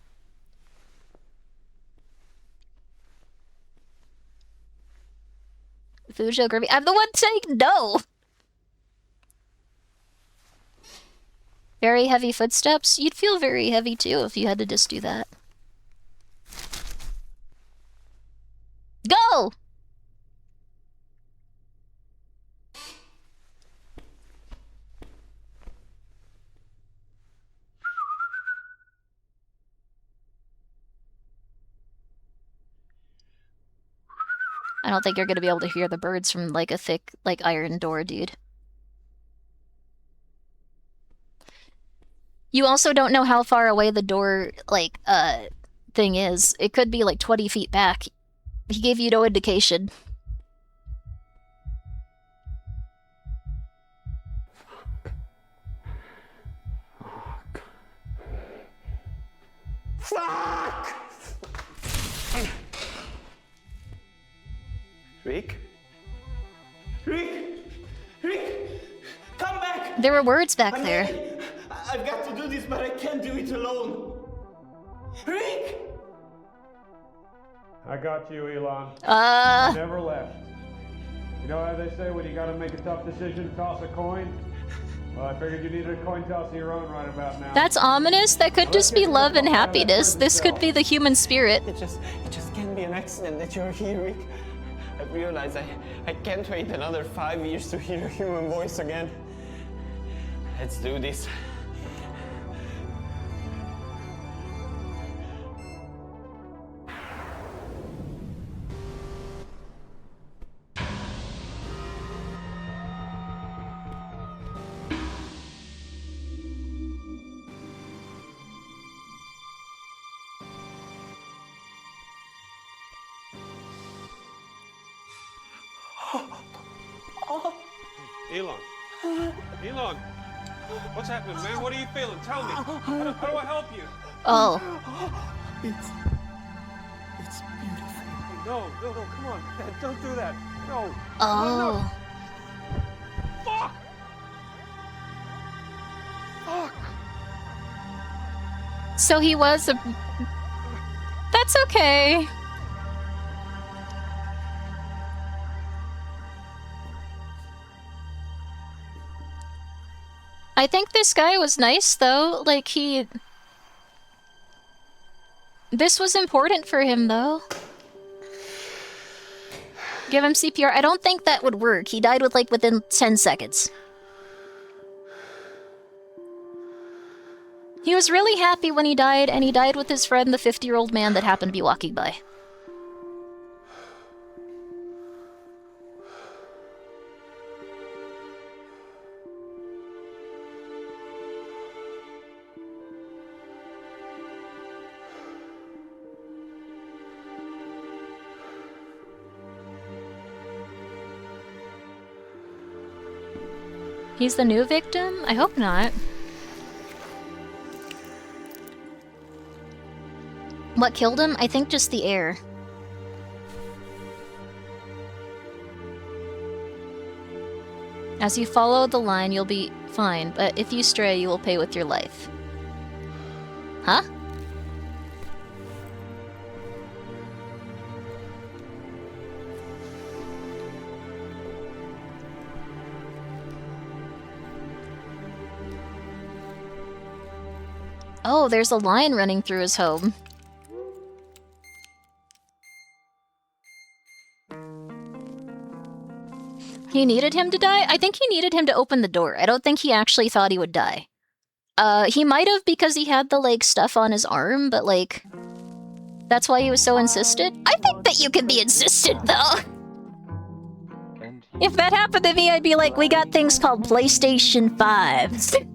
Fujo Grimmi. I'm the one saying no! Very heavy footsteps? You'd feel very heavy too if you had to just do that. Go! I don't think you're gonna be able to hear the birds from like a thick, like iron door, dude. You also don't know how far away the door, like, thing is. It could be like 20 feet back. He gave you no indication. Fuck! Rick? Rick! Rick! Come back! There were words back there. I've got to do this, but I can't do it alone. Rick! I got you, Elon. Uh. Never left. You know how they say when you gotta make a tough decision, toss a coin? Well, I figured you needed a coin toss of your own right about now. That's ominous. That could just be love and happiness. This could be the human spirit. It just can't be an accident that you're here, Rick. I realize I can't wait another 5 years to hear your human voice again. Let's do this. Elon. Elon. What's happening, man? What are you feeling? Tell me. How do I help you? Oh. It's beautiful. No, come on. Dad, don't do that. No. Oh. No. Fuck! Fuck! So he was a... That's okay. I think this guy was nice, though. Like, this was important for him, though. Give him CPR. I don't think that would work. He died within 10 seconds. He was really happy when he died, and he died with his friend, the 50-year-old man that happened to be walking by. He's the new victim? I hope not. What killed him? I think just the air. As you follow the line, you'll be fine, but if you stray, you will pay with your life. Huh? Oh, there's a lion running through his home. He needed him to die? I think he needed him to open the door. I don't think he actually thought he would die. He might have because he had the, like, stuff on his arm, but, like, that's why he was so insistent. I think that you can be insistent, though. If that happened to me, I'd be like, we got things called PlayStation 5s.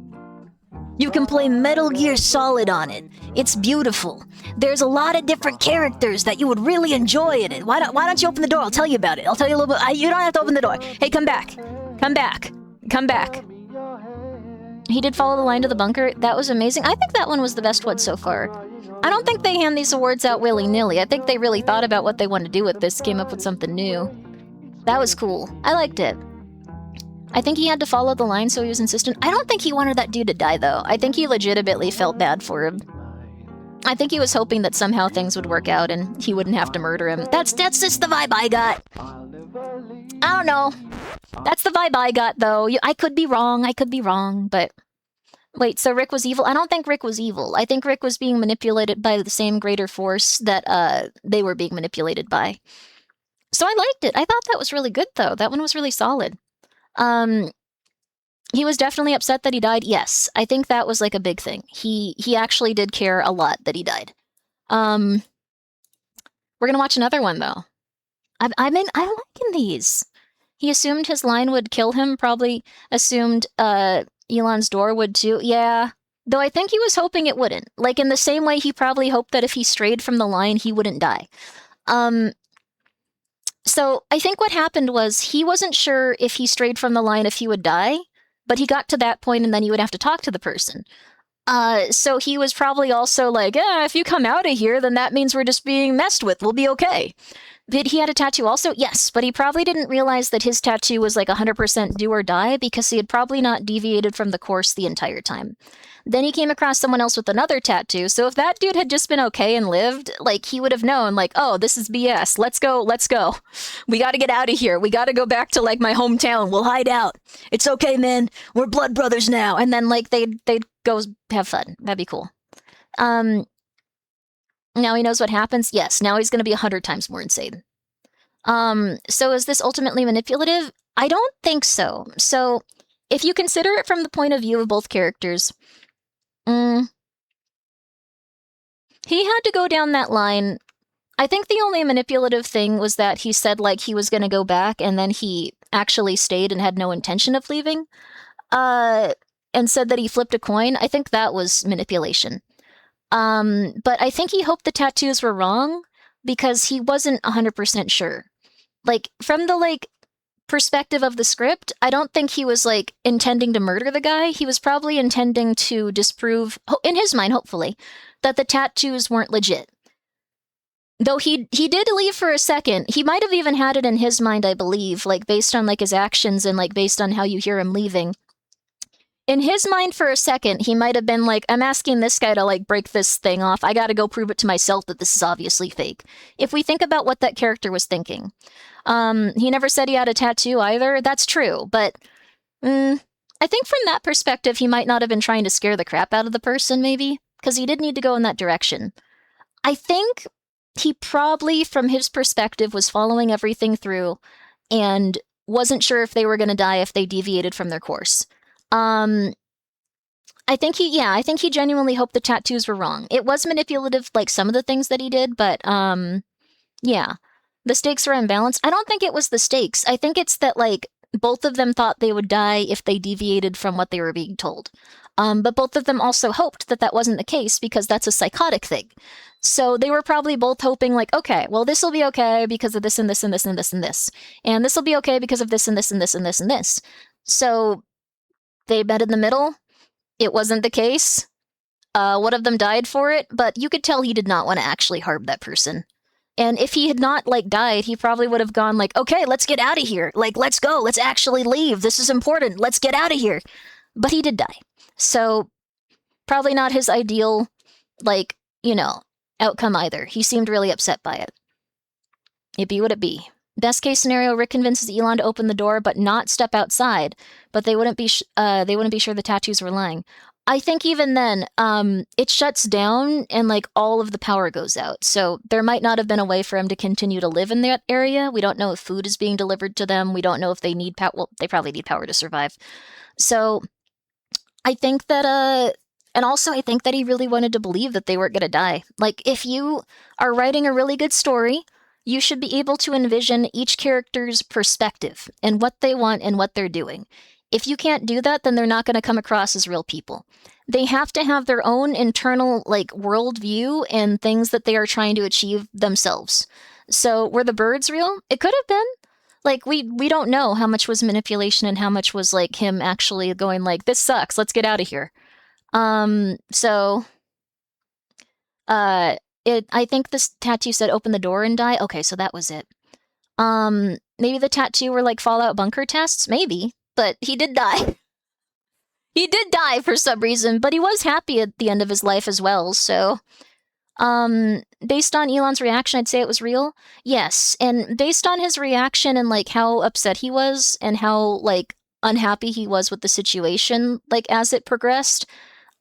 You can play Metal Gear Solid on it. It's beautiful. There's a lot of different characters that you would really enjoy in it. Why don't you open the door? I'll tell you about it. I'll tell you a little bit. You don't have to open the door. Hey, come back. Come back. Come back. He did follow the line to the bunker. That was amazing. I think that one was the best one so far. I don't think they hand these awards out willy-nilly. I think they really thought about what they wanted to do with this, came up with something new. That was cool. I liked it. I think he had to follow the line, so he was insistent. I don't think he wanted that dude to die, though. I think he legitimately felt bad for him. I think he was hoping that somehow things would work out and he wouldn't have to murder him. That's just the vibe I got. I don't know. That's the vibe I got, though. I could be wrong, but... Wait, so Rick was evil? I don't think Rick was evil. I think Rick was being manipulated by the same greater force that they were being manipulated by. So I liked it. I thought that was really good, though. That one was really solid. He was definitely upset that he died. Yes, I think that was like a big thing. He actually did care a lot that he died. We're gonna watch another one though. I'm liking these. He assumed his line would kill him. Probably assumed Elon's door would too. Yeah, though I think he was hoping it wouldn't. Like in the same way he probably hoped that if he strayed from the line, he wouldn't die. So I think what happened was he wasn't sure if he strayed from the line if he would die, but he got to that point and then he would have to talk to the person. So he was probably also like, if you come out of here, then that means we're just being messed with. We'll be okay. Did he had a tattoo also? Yes, but he probably didn't realize that his tattoo was like 100% do or die because he had probably not deviated from the course the entire time. Then he came across someone else with another tattoo, so if that dude had just been okay and lived, like, he would have known, like, oh, this is BS. Let's go. We gotta get out of here. We gotta go back to, like, my hometown. We'll hide out. It's okay, man. We're blood brothers now. And then, like, they'd go have fun. That'd be cool. Now he knows what happens? Yes, now he's gonna be 100 times more insane. So is this ultimately manipulative? I don't think so. So, if you consider it from the point of view of both characters, he had to go down that line. I think the only manipulative thing was that he said, like, he was gonna go back, and then he actually stayed and had no intention of leaving, and said that he flipped a coin. I think that was manipulation. But I think he hoped the tattoos were wrong, because he wasn't 100% sure. Like, from the, like, perspective of the script, I don't think he was, like, intending to murder the guy. He was probably intending to disprove, in his mind, hopefully, that the tattoos weren't legit. Though he did leave for a second. He might have even had it in his mind, I believe, like, based on, like, his actions and, like, based on how you hear him leaving. In his mind for a second, he might have been like, I'm asking this guy to, like, break this thing off. I gotta go prove it to myself that this is obviously fake. If we think about what that character was thinking. He never said he had a tattoo either. That's true, but I think from that perspective, he might not have been trying to scare the crap out of the person, maybe, because he did need to go in that direction. I think he probably, from his perspective, was following everything through and wasn't sure if they were going to die if they deviated from their course. I think he genuinely hoped the tattoos were wrong. It was manipulative, like some of the things that he did, but, yeah. The stakes were imbalanced. I don't think it was the stakes. I think it's that, like, both of them thought they would die if they deviated from what they were being told. But both of them also hoped that that wasn't the case because that's a psychotic thing. So they were probably both hoping, like, okay, well, this will be okay because of this and this and this and this and this. And this will be okay because of this and this and this and this and this. So they met in the middle. It wasn't the case. One of them died for it, but you could tell he did not want to actually harm that person. And if he had not, like, died, he probably would have gone, like, okay, let's get out of here. Like, let's go. Let's actually leave. This is important. Let's get out of here. But he did die. So, probably not his ideal, like, outcome either. He seemed really upset by it. It be what it be. Best case scenario, Rick convinces Elon to open the door, but not step outside. But they wouldn't be sure the tattoos were lying. I think even then, it shuts down and like all of the power goes out. So there might not have been a way for him to continue to live in that area. We don't know if food is being delivered to them. We don't know if they need power. Well, they probably need power to survive. So I think that, and also I think that he really wanted to believe that they weren't going to die. Like, if you are writing a really good story, you should be able to envision each character's perspective and what they want and what they're doing. If you can't do that, then they're not going to come across as real people. They have to have their own internal, like, worldview and things that they are trying to achieve themselves. So, were the birds real? It could have been. Like, we don't know how much was manipulation and how much was, like, him actually going, like, this sucks, let's get out of here. So, I think this tattoo said open the door and die. Okay, so that was it. Maybe the tattoo were, like, Fallout bunker tests? Maybe. But he did die. He did die for some reason, but he was happy at the end of his life as well, so... based on Elon's reaction, I'd say it was real. Yes, and based on his reaction and, like, how upset he was and how, like, unhappy he was with the situation, like, as it progressed,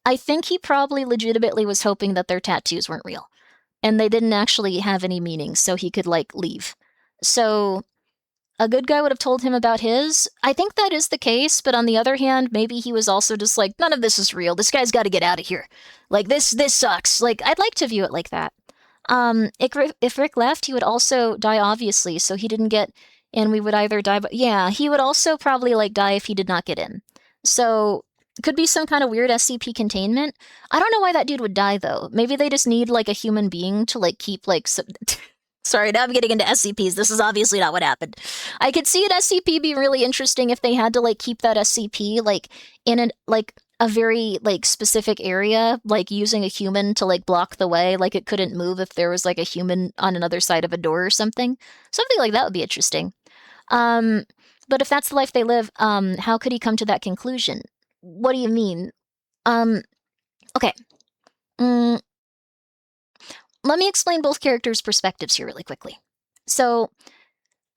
I think he probably legitimately was hoping that their tattoos weren't real. And they didn't actually have any meaning, so he could, like, leave. So... a good guy would have told him about his. I think that is the case, but on the other hand, maybe he was also just like, none of this is real. This guy's got to get out of here. Like, this sucks. Like, I'd like to view it like that. If Rick left, he would also die, obviously, so he didn't get, and we would either die, but yeah, he would also probably, like, die if he did not get in. So, could be some kind of weird SCP containment. I don't know why that dude would die, though. Maybe they just need, like, a human being to, like, keep, like, Sorry, now I'm getting into SCPs. This is obviously not what happened. I could see an SCP be really interesting if they had to, like, keep that SCP, like, in a very, like, specific area, like, using a human to, like, block the way, like, it couldn't move if there was, like, a human on another side of a door or something. Something like that would be interesting. But if that's the life they live, how could he come to that conclusion? What do you mean? Okay. Let me explain both characters' perspectives here really quickly. So,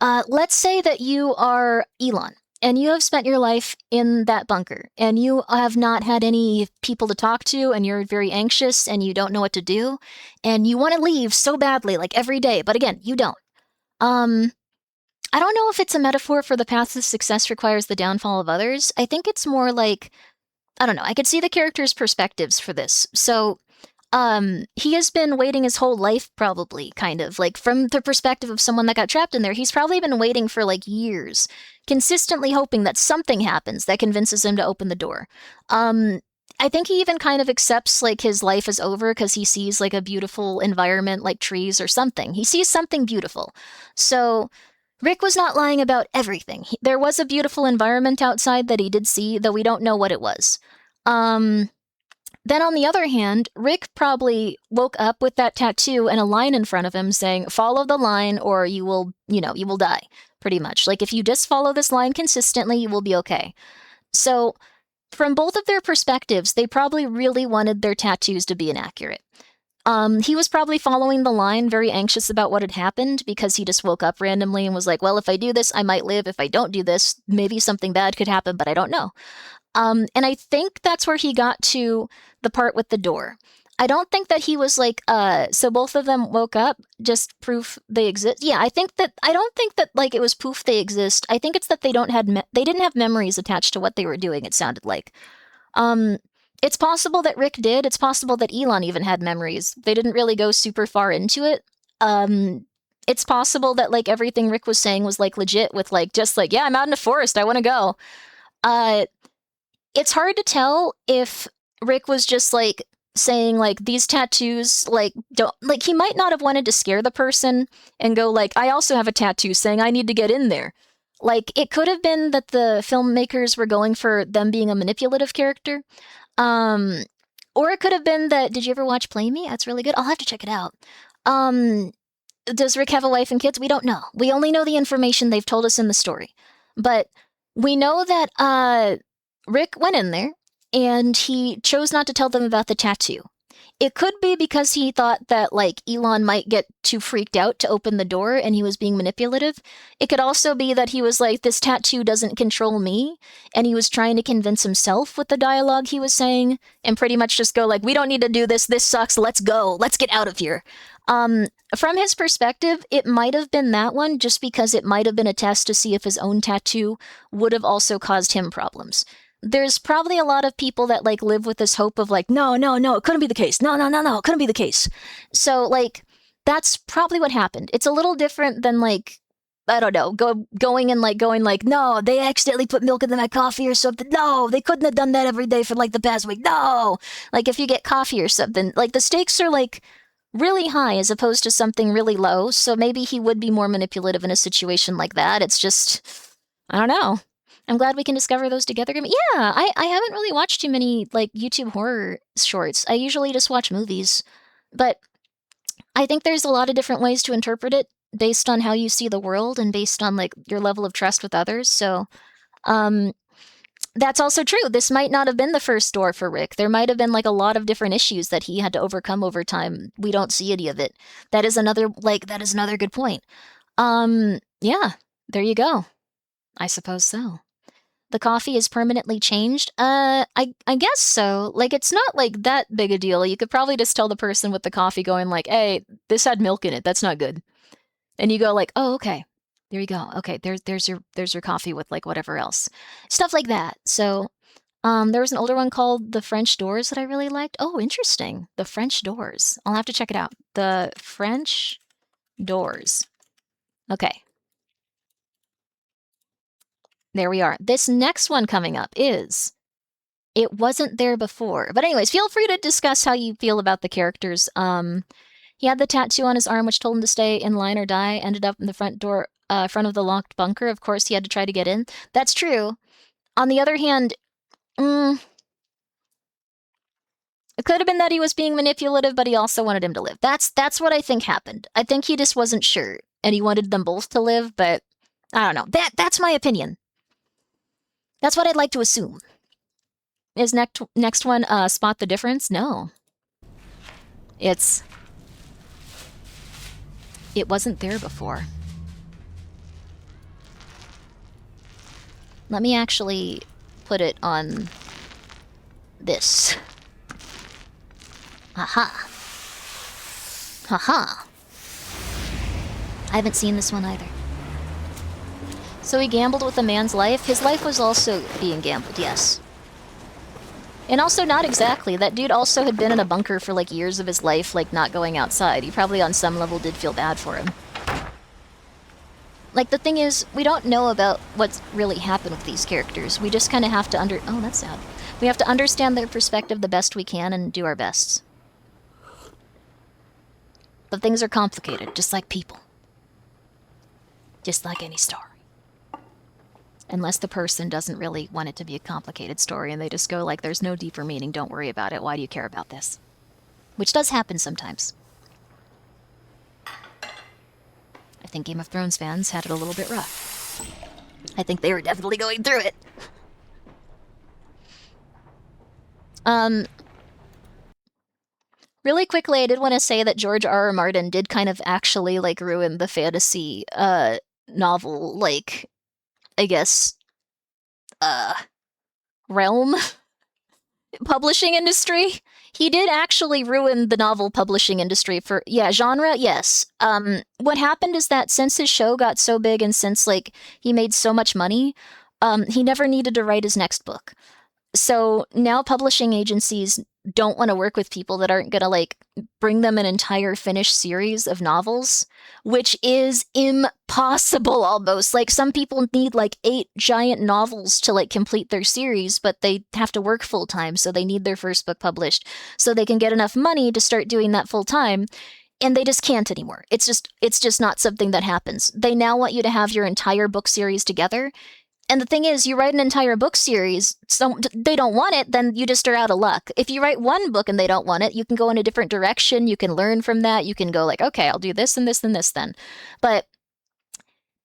let's say that you are Elon, and you have spent your life in that bunker, and you have not had any people to talk to, and you're very anxious, and you don't know what to do, and you want to leave so badly, like every day, but again, you don't. I don't know if it's a metaphor for the path to success requires the downfall of others. I think it's more like, I don't know, I could see the characters' perspectives for this. So, he has been waiting his whole life, probably, kind of, like, from the perspective of someone that got trapped in there, he's probably been waiting for, like, years, consistently hoping that something happens that convinces him to open the door. I think he even kind of accepts, like, his life is over because he sees, like, a beautiful environment, like trees or something. He sees something beautiful. So, Rick was not lying about everything. There was a beautiful environment outside that he did see, though we don't know what it was. Then on the other hand, Rick probably woke up with that tattoo and a line in front of him saying, follow the line or you will die, pretty much. Like, if you just follow this line consistently, you will be okay. So, from both of their perspectives, they probably really wanted their tattoos to be inaccurate. He was probably following the line, very anxious about what had happened, because he just woke up randomly and was like, well, if I do this, I might live. If I don't do this, maybe something bad could happen, but I don't know. And I think that's where he got to the part with the door. I don't think that he was like, so both of them woke up, just proof they exist. Yeah, I don't think that, like, it was poof they exist. I think it's that they didn't have memories attached to what they were doing, it sounded like. It's possible that Rick did. It's possible that Elon even had memories. They didn't really go super far into it. It's possible that, like, everything Rick was saying was, like, legit with, like, just like, yeah, I'm out in the forest, I want to go. It's hard to tell if Rick was just, like, saying, like, these tattoos, like, don't, like, he might not have wanted to scare the person and go, like, I also have a tattoo saying I need to get in there. Like, it could have been that the filmmakers were going for them being a manipulative character. Or it could have been that, did you ever watch Play Me? That's really good. I'll have to check it out. Does Rick have a wife and kids? We don't know. We only know the information they've told us in the story. But we know that, Rick went in there, and he chose not to tell them about the tattoo. It could be because he thought that, like, Elon might get too freaked out to open the door and he was being manipulative. It could also be that he was like, this tattoo doesn't control me, and he was trying to convince himself with the dialogue he was saying, and pretty much just go like, we don't need to do this, this sucks, let's go, let's get out of here. From his perspective, it might have been that one, just because it might have been a test to see if his own tattoo would have also caused him problems. There's probably a lot of people that, like, live with this hope of, like, no, it couldn't be the case. No, it couldn't be the case. So, like, that's probably what happened. It's a little different than, like, I don't know, going, no, they accidentally put milk in my coffee or something. No, they couldn't have done that every day for, like, the past week. No! Like, if you get coffee or something, like, the stakes are, like, really high as opposed to something really low, so maybe he would be more manipulative in a situation like that. It's just, I don't know. I'm glad we can discover those together. Yeah, I haven't really watched too many, like, YouTube horror shorts. I usually just watch movies. But I think there's a lot of different ways to interpret it based on how you see the world and based on, like, your level of trust with others. So, that's also true. This might not have been the first door for Rick. There might have been, like, a lot of different issues that he had to overcome over time. We don't see any of it. That is another good point. Yeah, there you go. I suppose so. The coffee is permanently changed? I guess so. Like, it's not, like, that big a deal. You could probably just tell the person with the coffee going, like, hey, this had milk in it. That's not good. And you go, like, oh, okay. There you go. Okay, there's your coffee with, like, whatever else. Stuff like that. So, there was an older one called The French Doors that I really liked. Oh, interesting. The French Doors. I'll have to check it out. The French Doors. Okay. There we are. This next one coming up is It Wasn't There Before. But anyways, feel free to discuss how you feel about the characters. He had the tattoo on his arm which told him to stay in line or die, ended up in the front of the locked bunker. Of course, he had to try to get in. That's true. On the other hand, it could have been that he was being manipulative, but he also wanted him to live. That's what I think happened. I think he just wasn't sure, and he wanted them both to live, but I don't know. That's my opinion. That's what I'd like to assume. Is next one Spot the Difference? No. It Wasn't There Before. Let me actually put it on this. Aha. Haha. I haven't seen this one either. So he gambled with a man's life. His life was also being gambled, yes. And also not exactly. That dude also had been in a bunker for, like, years of his life, like, not going outside. He probably on some level did feel bad for him. Like, the thing is, we don't know about what's really happened with these characters. We just kind of have to oh, that's sad. We have to understand their perspective the best we can and do our best. But things are complicated, just like people. Just like any story. Unless the person doesn't really want it to be a complicated story and they just go like, there's no deeper meaning, don't worry about it, why do you care about this? Which does happen sometimes. I think Game of Thrones fans had it a little bit rough. I think they were definitely going through it. Really quickly, I did want to say that George R.R. Martin did kind of actually, like, ruin the fantasy, novel, like, I guess, realm publishing industry. He did actually ruin the novel publishing industry for, genre, yes. What happened is that since his show got so big and since, like, he made so much money, he never needed to write his next book. So now publishing agencies don't want to work with people that aren't going to, like, bring them an entire finished series of novels, which is impossible almost. Like, some people need, like, 8 giant novels to, like, complete their series, but they have to work full time, so they need their first book published so they can get enough money to start doing that full time. And they just can't anymore. It's just not something that happens. They now want you to have your entire book series together. And the thing is, you write an entire book series, so they don't want it, then you just are out of luck. If you write one book and they don't want it, you can go in a different direction, you can learn from that, you can go like, okay, I'll do this and this and this then. But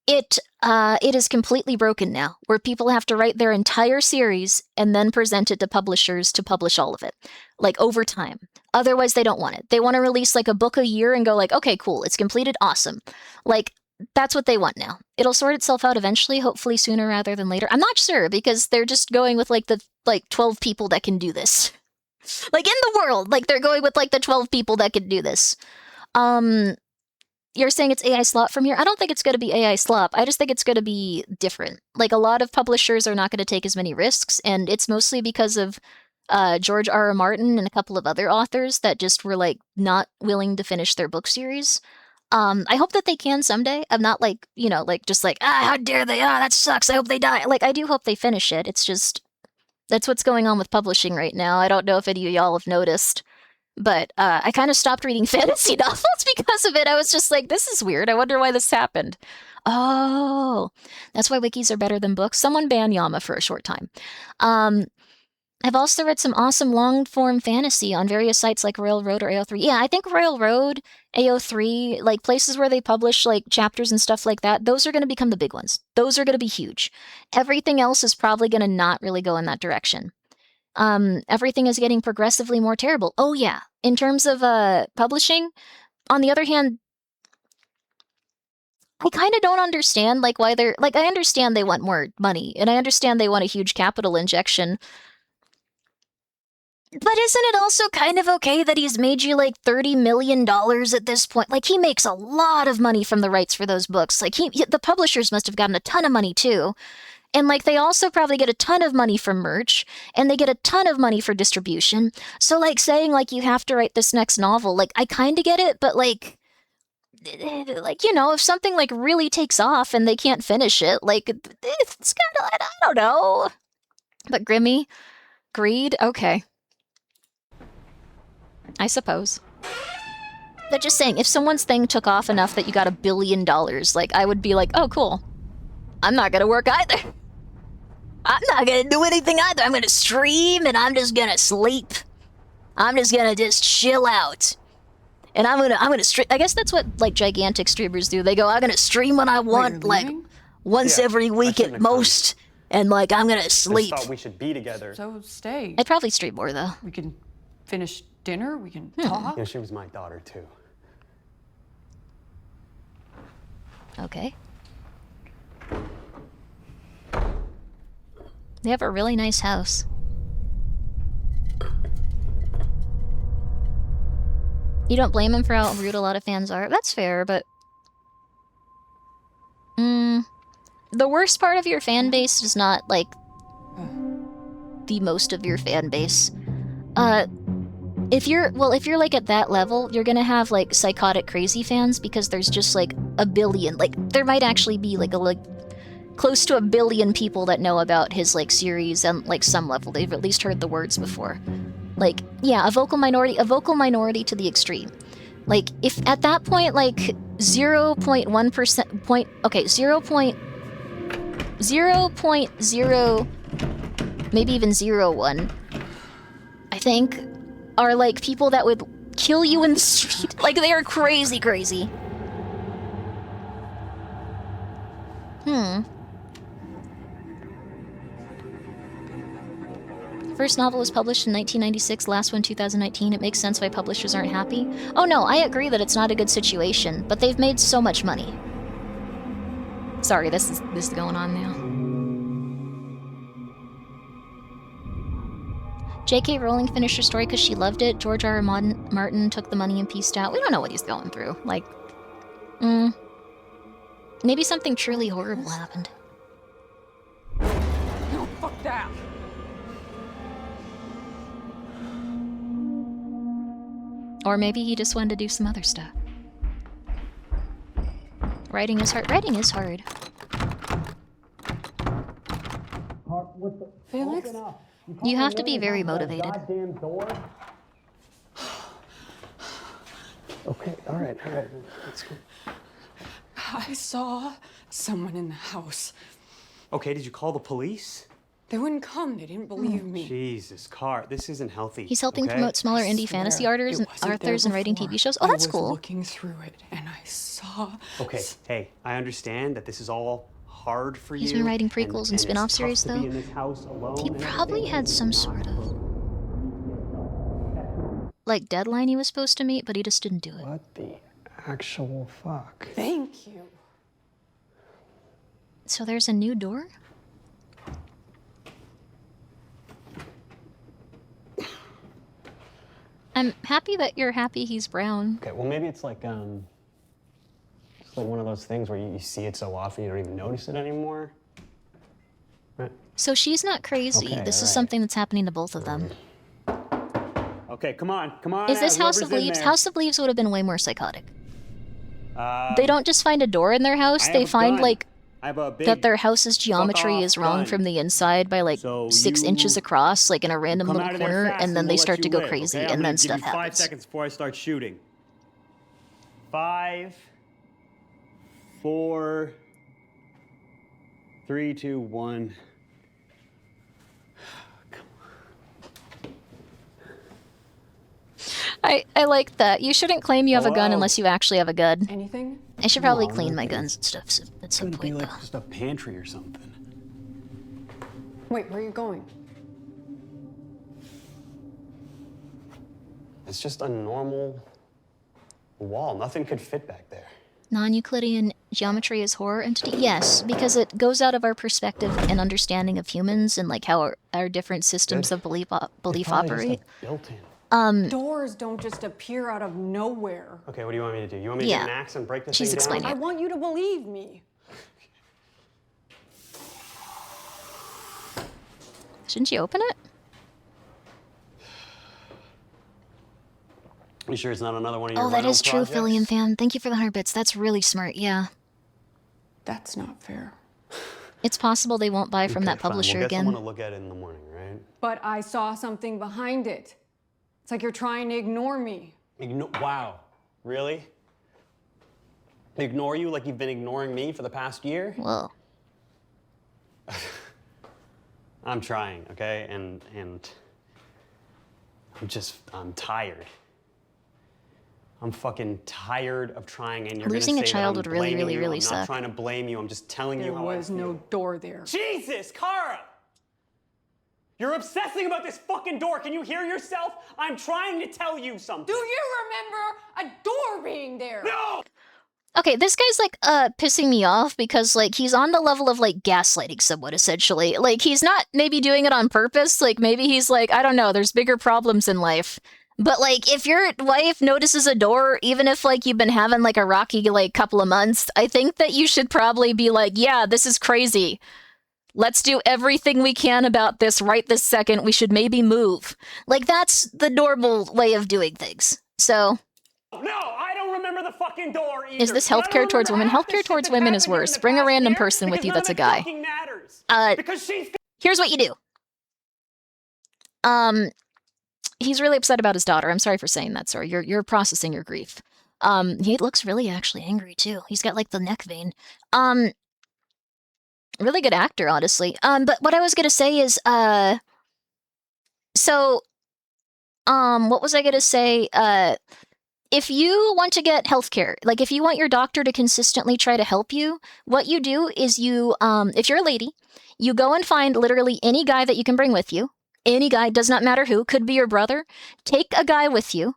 It is completely broken now, where people have to write their entire series and then present it to publishers to publish all of it, like over time. Otherwise, they don't want it. They want to release like a book a year and go like, okay, cool, it's completed, awesome. Like, that's what they want now. It'll sort itself out eventually, hopefully sooner rather than later. I'm not sure, because they're just going with like the 12 people that can do this. Like, in the world, like, they're going with like the 12 people that can do this. You're saying it's AI slop from here? I don't think it's going to be AI slop. I just think it's going to be different. Like, a lot of publishers are not going to take as many risks, and it's mostly because of George R.R. Martin and a couple of other authors that just were, like, not willing to finish their book series. I hope that they can someday. I'm not, like, you know, like, just like, how dare they? That sucks. I hope they die. Like, I do hope they finish it. It's just, that's what's going on with publishing right now. I don't know if any of y'all have noticed. But I kind of stopped reading fantasy novels because of it. I was just like, this is weird. I wonder why this happened. Oh, that's why wikis are better than books. Someone ban Yama for a short time. I've also read some awesome long-form fantasy on various sites like Royal Road or AO3. Yeah, I think Royal Road, AO3, like places where they publish like chapters and stuff like that, those are going to become the big ones. Those are going to be huge. Everything else is probably going to not really go in that direction. Everything is getting progressively more terrible. Oh yeah, in terms of publishing, on the other hand, I kind of don't understand like why they're like, I understand they want more money and I understand they want a huge capital injection. But isn't it also kind of okay that he's made you like $30 million at this point? Like, he makes a lot of money from the rights for those books. Like, the publishers must have gotten a ton of money too. And, like, they also probably get a ton of money from merch, and they get a ton of money for distribution. So, like, saying, like, you have to write this next novel, like, I kind of get it, but, like, you know, if something, like, really takes off and they can't finish it, like, it's kind of, I don't know. But Grimmi? Greed? Okay. I suppose. But just saying, if someone's thing took off enough that you got $1 billion, like, I would be like, oh, cool. I'm not gonna work either. I'm not gonna do anything either. I'm gonna stream and I'm just gonna sleep. I'm just gonna just chill out. And I'm gonna stream. I guess that's what like gigantic streamers do. They go, I'm gonna stream when I want, like once every week at most, and like I'm gonna sleep. I thought we should be together. So stay. I'd probably stream more though. We can finish dinner. We can talk. Yeah, she was my daughter too. Okay. They have a really nice house. You don't blame him for how rude a lot of fans are. That's fair, but... the worst part of your fan base is not, like, the most of your fan base. If you're, like, at that level, you're gonna have, like, psychotic crazy fans because there's just, like, a billion. Like, there might actually be, like, close to 1 billion people that know about his, like, series and, like, some level. They've at least heard the words before. Like, yeah, a vocal minority to the extreme. Like, if at that point, like, 0.1%, okay, 0.0, maybe even 0.1, I think, are, like, people that would kill you in the street. Like, they are crazy, crazy. First novel was published in 1996, last one 2019. It makes sense why publishers aren't happy. Oh no, I agree that it's not a good situation, but they've made so much money. Sorry, this is going on now. J.K. Rowling finished her story because she loved it. George R.R. Martin took the money and pieced out. We don't know what he's going through. Like, maybe something truly horrible happened. No, fuck that. Or maybe he just wanted to do some other stuff. Writing is hard. Writing is hard. Felix? You have to be very motivated. Okay, all right. Let's go. I saw someone in the house. Okay, did you call the police? They wouldn't come. They didn't believe me. Jesus, Car, this isn't healthy. He's helping okay? promote smaller indie fantasy authors and writing TV shows. Oh, that's I was cool. looking through it and I saw. Okay, hey, I understand that this is all hard for you. He's been writing prequels and spin-off it's series, tough to though. be in this house alone He and probably everything, had some sort of like deadline he was supposed to meet, but he just didn't do it. What the actual fuck? Thank you. So there's a new door? I'm happy that you're happy he's brown. Okay, well maybe it's like one of those things where you see it so often you don't even notice it anymore. Right. So she's not crazy. Okay, this is alright. something that's happening to both of them. Okay, come on. Is this House of Leaves? House of Leaves would have been way more psychotic. They don't just find a door in their house, they find like that their house's geometry is wrong from the inside by like 6 inches across, like in a random Come little out of there corner, fast and then we'll they let start you to go live, crazy, okay? I'm and gonna then give stuff you 5 happens. seconds before I start shooting. 5, 4, 3, 2, 1. I like that. You shouldn't claim you have a gun Hello? unless you actually have a gun. Anything? I should probably clean my guns and stuff at some Could be point, like though. just a pantry or something. Wait, where are you going? It's just a normal wall. Nothing could fit back there. Non-Euclidean geometry is horror entity? Yes, because it goes out of our perspective and understanding of humans and like how our different systems of belief operate. Doors don't just appear out of nowhere. Okay, what do you want me to do? You want me to get an axe and break this She's thing explaining down? I want you to believe me. Shouldn't you open it? You sure it's not another one of your Oh, that rental is true, projects? Philly fan. Thank you for the 100 bits. That's really smart, yeah. That's not fair. It's possible they won't buy from Okay, that fine. publisher We'll get again. someone to look at it in the morning, right? But I saw something behind it. It's like you're trying to ignore me. Wow, really? Ignore you like you've been ignoring me for the past year? Whoa. I'm trying, okay? And I'm tired. I'm fucking tired of trying, and you're Losing a gonna say child that would I'm really, blaming really, you. really I'm suck. not trying to blame you. I'm just telling There you how I was feel. no door there. Jesus, Kara! You're obsessing about this fucking door. Can you hear yourself? I'm trying to tell you something. Do you remember a door being there? No! Okay, this guy's like pissing me off because like he's on the level of like gaslighting someone essentially. Like he's not maybe doing it on purpose. Like maybe he's like, I don't know, there's bigger problems in life. But like if your wife notices a door, even if like you've been having like a rocky like couple of months, I think that you should probably be like, yeah, this is crazy. Let's do everything we can about this right this second. We should maybe move. Like that's the normal way of doing things. So No, I don't remember the fucking door either. is this And I don't healthcare towards remember women? half the Healthcare shit towards that's women is happened here in worse. the Bring a past random year person with because you none that's of a it guy. fucking matters. Because she's Here's what you do. He's really upset about his daughter. I'm sorry for saying that, sorry. You're processing your grief. He looks really actually angry too. He's got like the neck vein. Really good actor, honestly. But what I was gonna say is, what was I gonna say? If you want to get healthcare, like if you want your doctor to consistently try to help you, what you do is you, if you're a lady, you go and find literally any guy that you can bring with you. Any guy, does not matter who, could be your brother. Take a guy with you.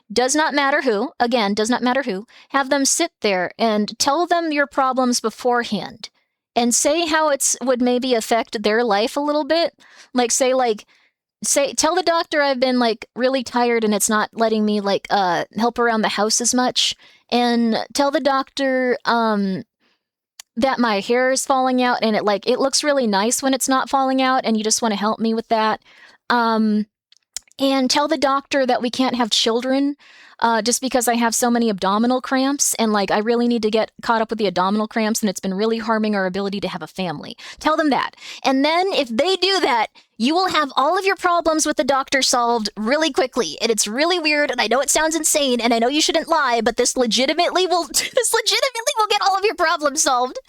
Does not matter who, again, does not matter who. Have them sit there and tell them your problems beforehand. And say how would maybe affect their life a little bit. Like tell the doctor I've been like really tired and it's not letting me like help around the house as much. And tell the doctor that my hair is falling out and it looks really nice when it's not falling out and you just want to help me with that. And tell the doctor that we can't have children just because I have so many abdominal cramps and like I really need to get caught up with the abdominal cramps and it's been really harming our ability to have a family. Tell them that. And then if they do that, you will have all of your problems with the doctor solved really quickly. And it's really weird, and I know it sounds insane, and I know you shouldn't lie, but this legitimately will get all of your problems solved.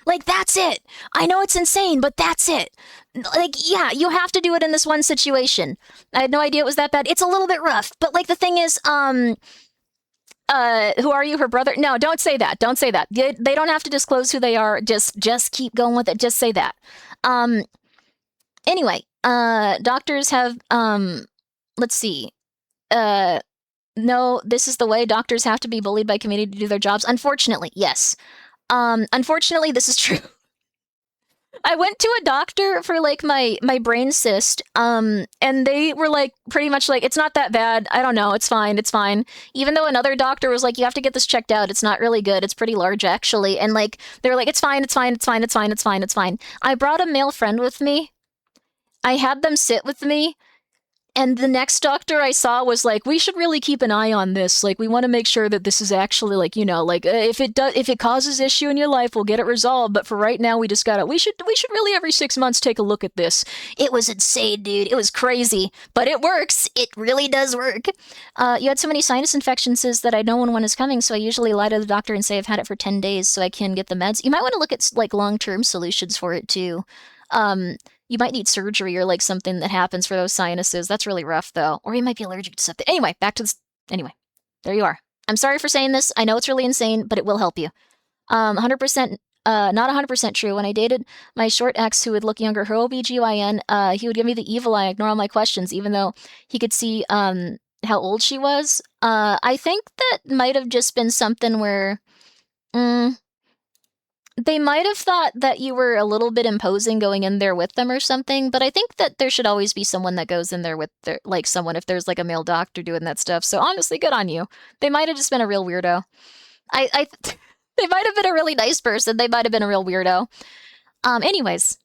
Like, that's it. I know it's insane, but that's it. Like, yeah, you have to do it in this one situation. I had no idea it was that bad. It's a little bit rough, but like the thing is, who are you, her brother? No, don't say that. Don't say that. They don't have to disclose who they are. Just keep going with it. Just say that. Anyway, doctors have, let's see. No, this is the way doctors have to be bullied by community to do their jobs. Unfortunately, yes. Unfortunately, this is true. I went to a doctor for like my brain cyst, and they were like pretty much like, it's not that bad. I don't know. It's fine. It's fine. Even though another doctor was like, you have to get this checked out. It's not really good. It's pretty large actually. And like, they were like, it's fine. It's fine. It's fine. It's fine. It's fine. It's fine. I brought a male friend with me. I had them sit with me. And the next doctor I saw was like, we should really keep an eye on this. Like, we want to make sure that this is actually like, you know, like if it causes issue in your life, we'll get it resolved. But for right now, we should really every 6 months take a look at this. It was insane, dude. It was crazy, but it works. It really does work. You had so many sinus infections that I know when one is coming. So I usually lie to the doctor and say I've had it for 10 days so I can get the meds. You might want to look at like long-term solutions for it too. You might need surgery or like something that happens for those sinuses. That's really rough though. Or you might be allergic to something. Anyway, back to this. Anyway, there you are. I'm sorry for saying this. I know it's really insane, but it will help you. 100%, not 100% true. When I dated my short ex who would look younger, her OBGYN, he would give me the evil eye, ignore all my questions, even though he could see how old she was. I think that might have just been something where... they might have thought that you were a little bit imposing going in there with them or something, but I think that there should always be someone that goes in there with like someone if there's like a male doctor doing that stuff. So honestly, good on you. They might have just been a real weirdo. They might have been a really nice person. They might have been a real weirdo. Anyways,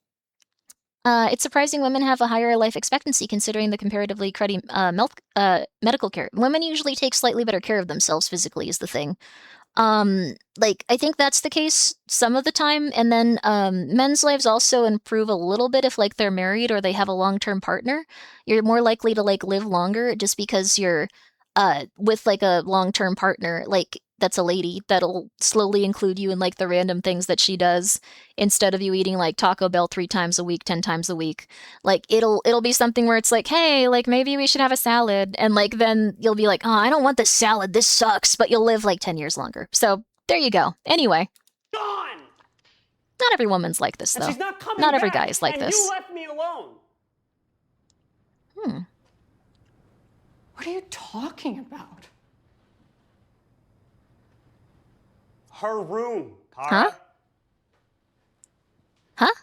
it's surprising women have a higher life expectancy considering the comparatively cruddy medical care. Women usually take slightly better care of themselves physically is the thing. Like, I think that's the case some of the time, and then, men's lives also improve a little bit if, like, they're married or they have a long-term partner. You're more likely to, like, live longer just because you're, with, like, a long-term partner, like, that's a lady that'll slowly include you in, like, the random things that she does instead of you eating, like, Taco Bell 3 times a week, 10 times a week. Like, it'll be something where it's like, hey, like, maybe we should have a salad, and, like, then you'll be like, oh, I don't want this salad, this sucks, but you'll live, like, 10 years longer. So, there you go. Anyway. Gone! Not every woman's like this, though. And she's not coming Not every back, guy is like and this. you left me alone. What are you talking about? Her room, Kara. Huh? Huh?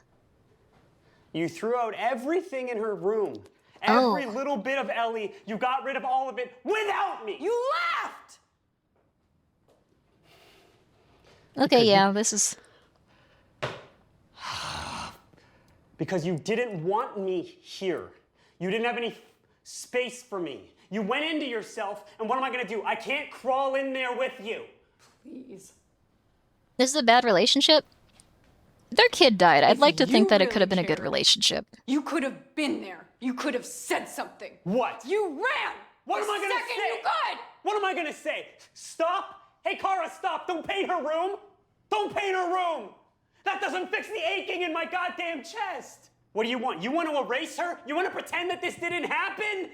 You threw out everything in her room. Every little bit of Ellie, you got rid of all of it without me. You left! Okay, yeah, this is... Because you didn't want me here. You didn't have any space for me. You went into yourself, and what am I gonna do? I can't crawl in there with you. Please. This is a bad relationship? Their kid died. I'd like to think that it really could have been a good cared, relationship. You could have been there. You could have said something. What? You ran! What am I gonna second say? You could! What am I gonna say? Stop? Hey, Kara, stop! Don't paint her room! Don't paint her room! That doesn't fix the aching in my goddamn chest! What do you want? You want to erase her? You want to pretend that this didn't happen?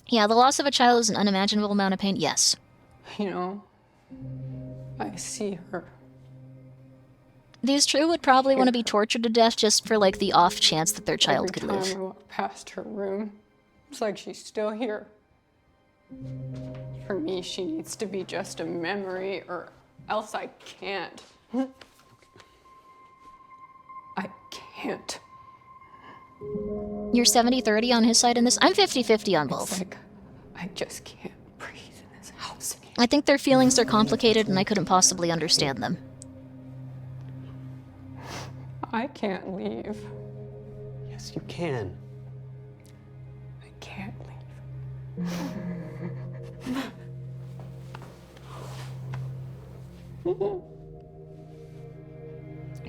Yeah, the loss of a child is an unimaginable amount of pain, yes. You know, I see her. These true would probably want to be tortured to death just for, like, the off chance that their child could Every live. time I walk past her room, it's like she's still here. For me, she needs to be just a memory, or else I can't. I can't. You're 70-30 on his side in this? I'm 50-50 on both. It's like, I just can't breathe in this house anymore. I think their feelings are complicated and I couldn't possibly understand them. I can't leave. Yes, you can. I can't leave.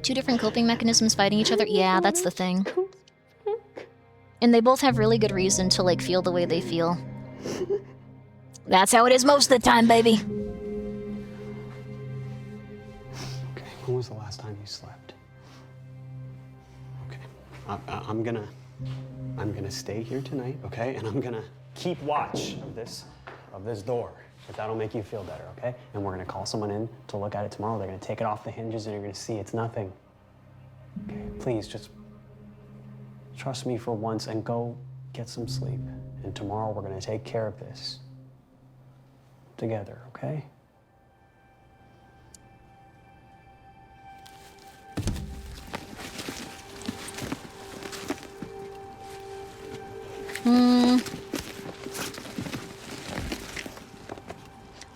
Two different coping mechanisms fighting each other? Yeah, that's the thing. And they both have really good reason to, like, feel the way they feel. That's how it is most of the time, baby. Okay, when was the last time you slept? Okay, I'm gonna stay here tonight, okay? And I'm gonna keep watch of this door, if that'll make you feel better, okay? And we're gonna call someone in to look at it tomorrow. They're gonna take it off the hinges and you're gonna see it's nothing. Okay, please just trust me for once and go get some sleep. And tomorrow we're gonna take care of this together, okay?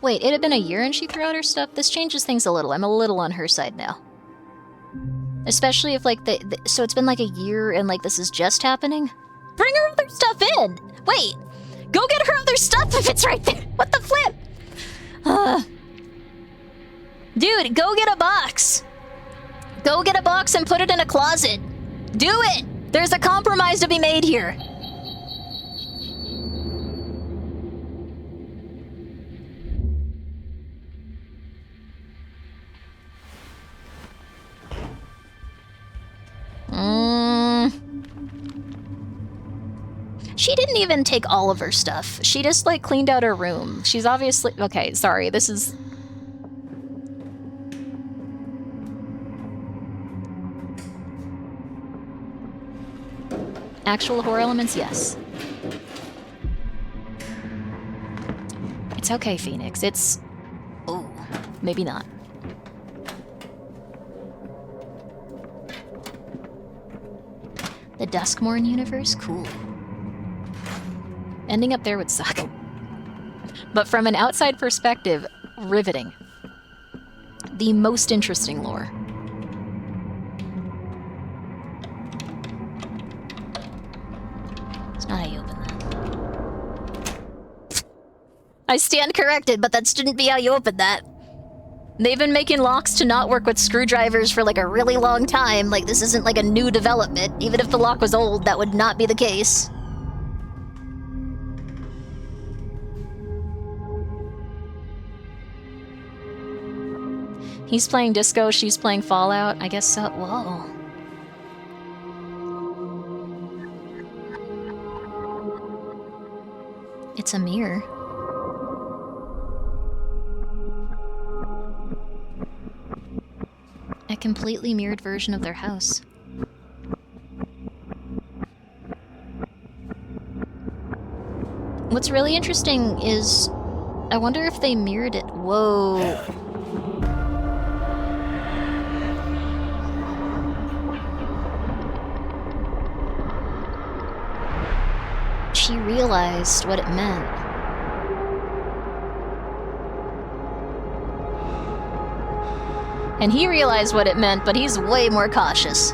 Wait, it had been a year and she threw out her stuff? This changes things a little. I'm a little on her side now. Especially if, like, so it's been like a year and, like, this is just happening? Bring her other stuff in! Wait! Go get her other stuff if it's right there! What the flip? Dude, go get a box! Go get a box and put it in a closet! Do it! There's a compromise to be made here! She didn't even take all of her stuff. She just, like, cleaned out her room. She's obviously... Okay, sorry, this is... Actual horror elements, yes. It's okay, Phoenix. It's... Oh, maybe not. The Duskmorn universe? Cool. Ending up there would suck. But from an outside perspective, riveting. The most interesting lore. It's not how you open that. I stand corrected, but that shouldn't be how you open that. They've been making locks to not work with screwdrivers for like a really long time. Like, this isn't like a new development. Even if the lock was old, that would not be the case. He's playing Disco, she's playing Fallout. I guess so. Whoa. It's a mirror. A completely mirrored version of their house. What's really interesting is, I wonder if they mirrored it. Whoa. She realized what it meant. And he realized what it meant, but he's way more cautious.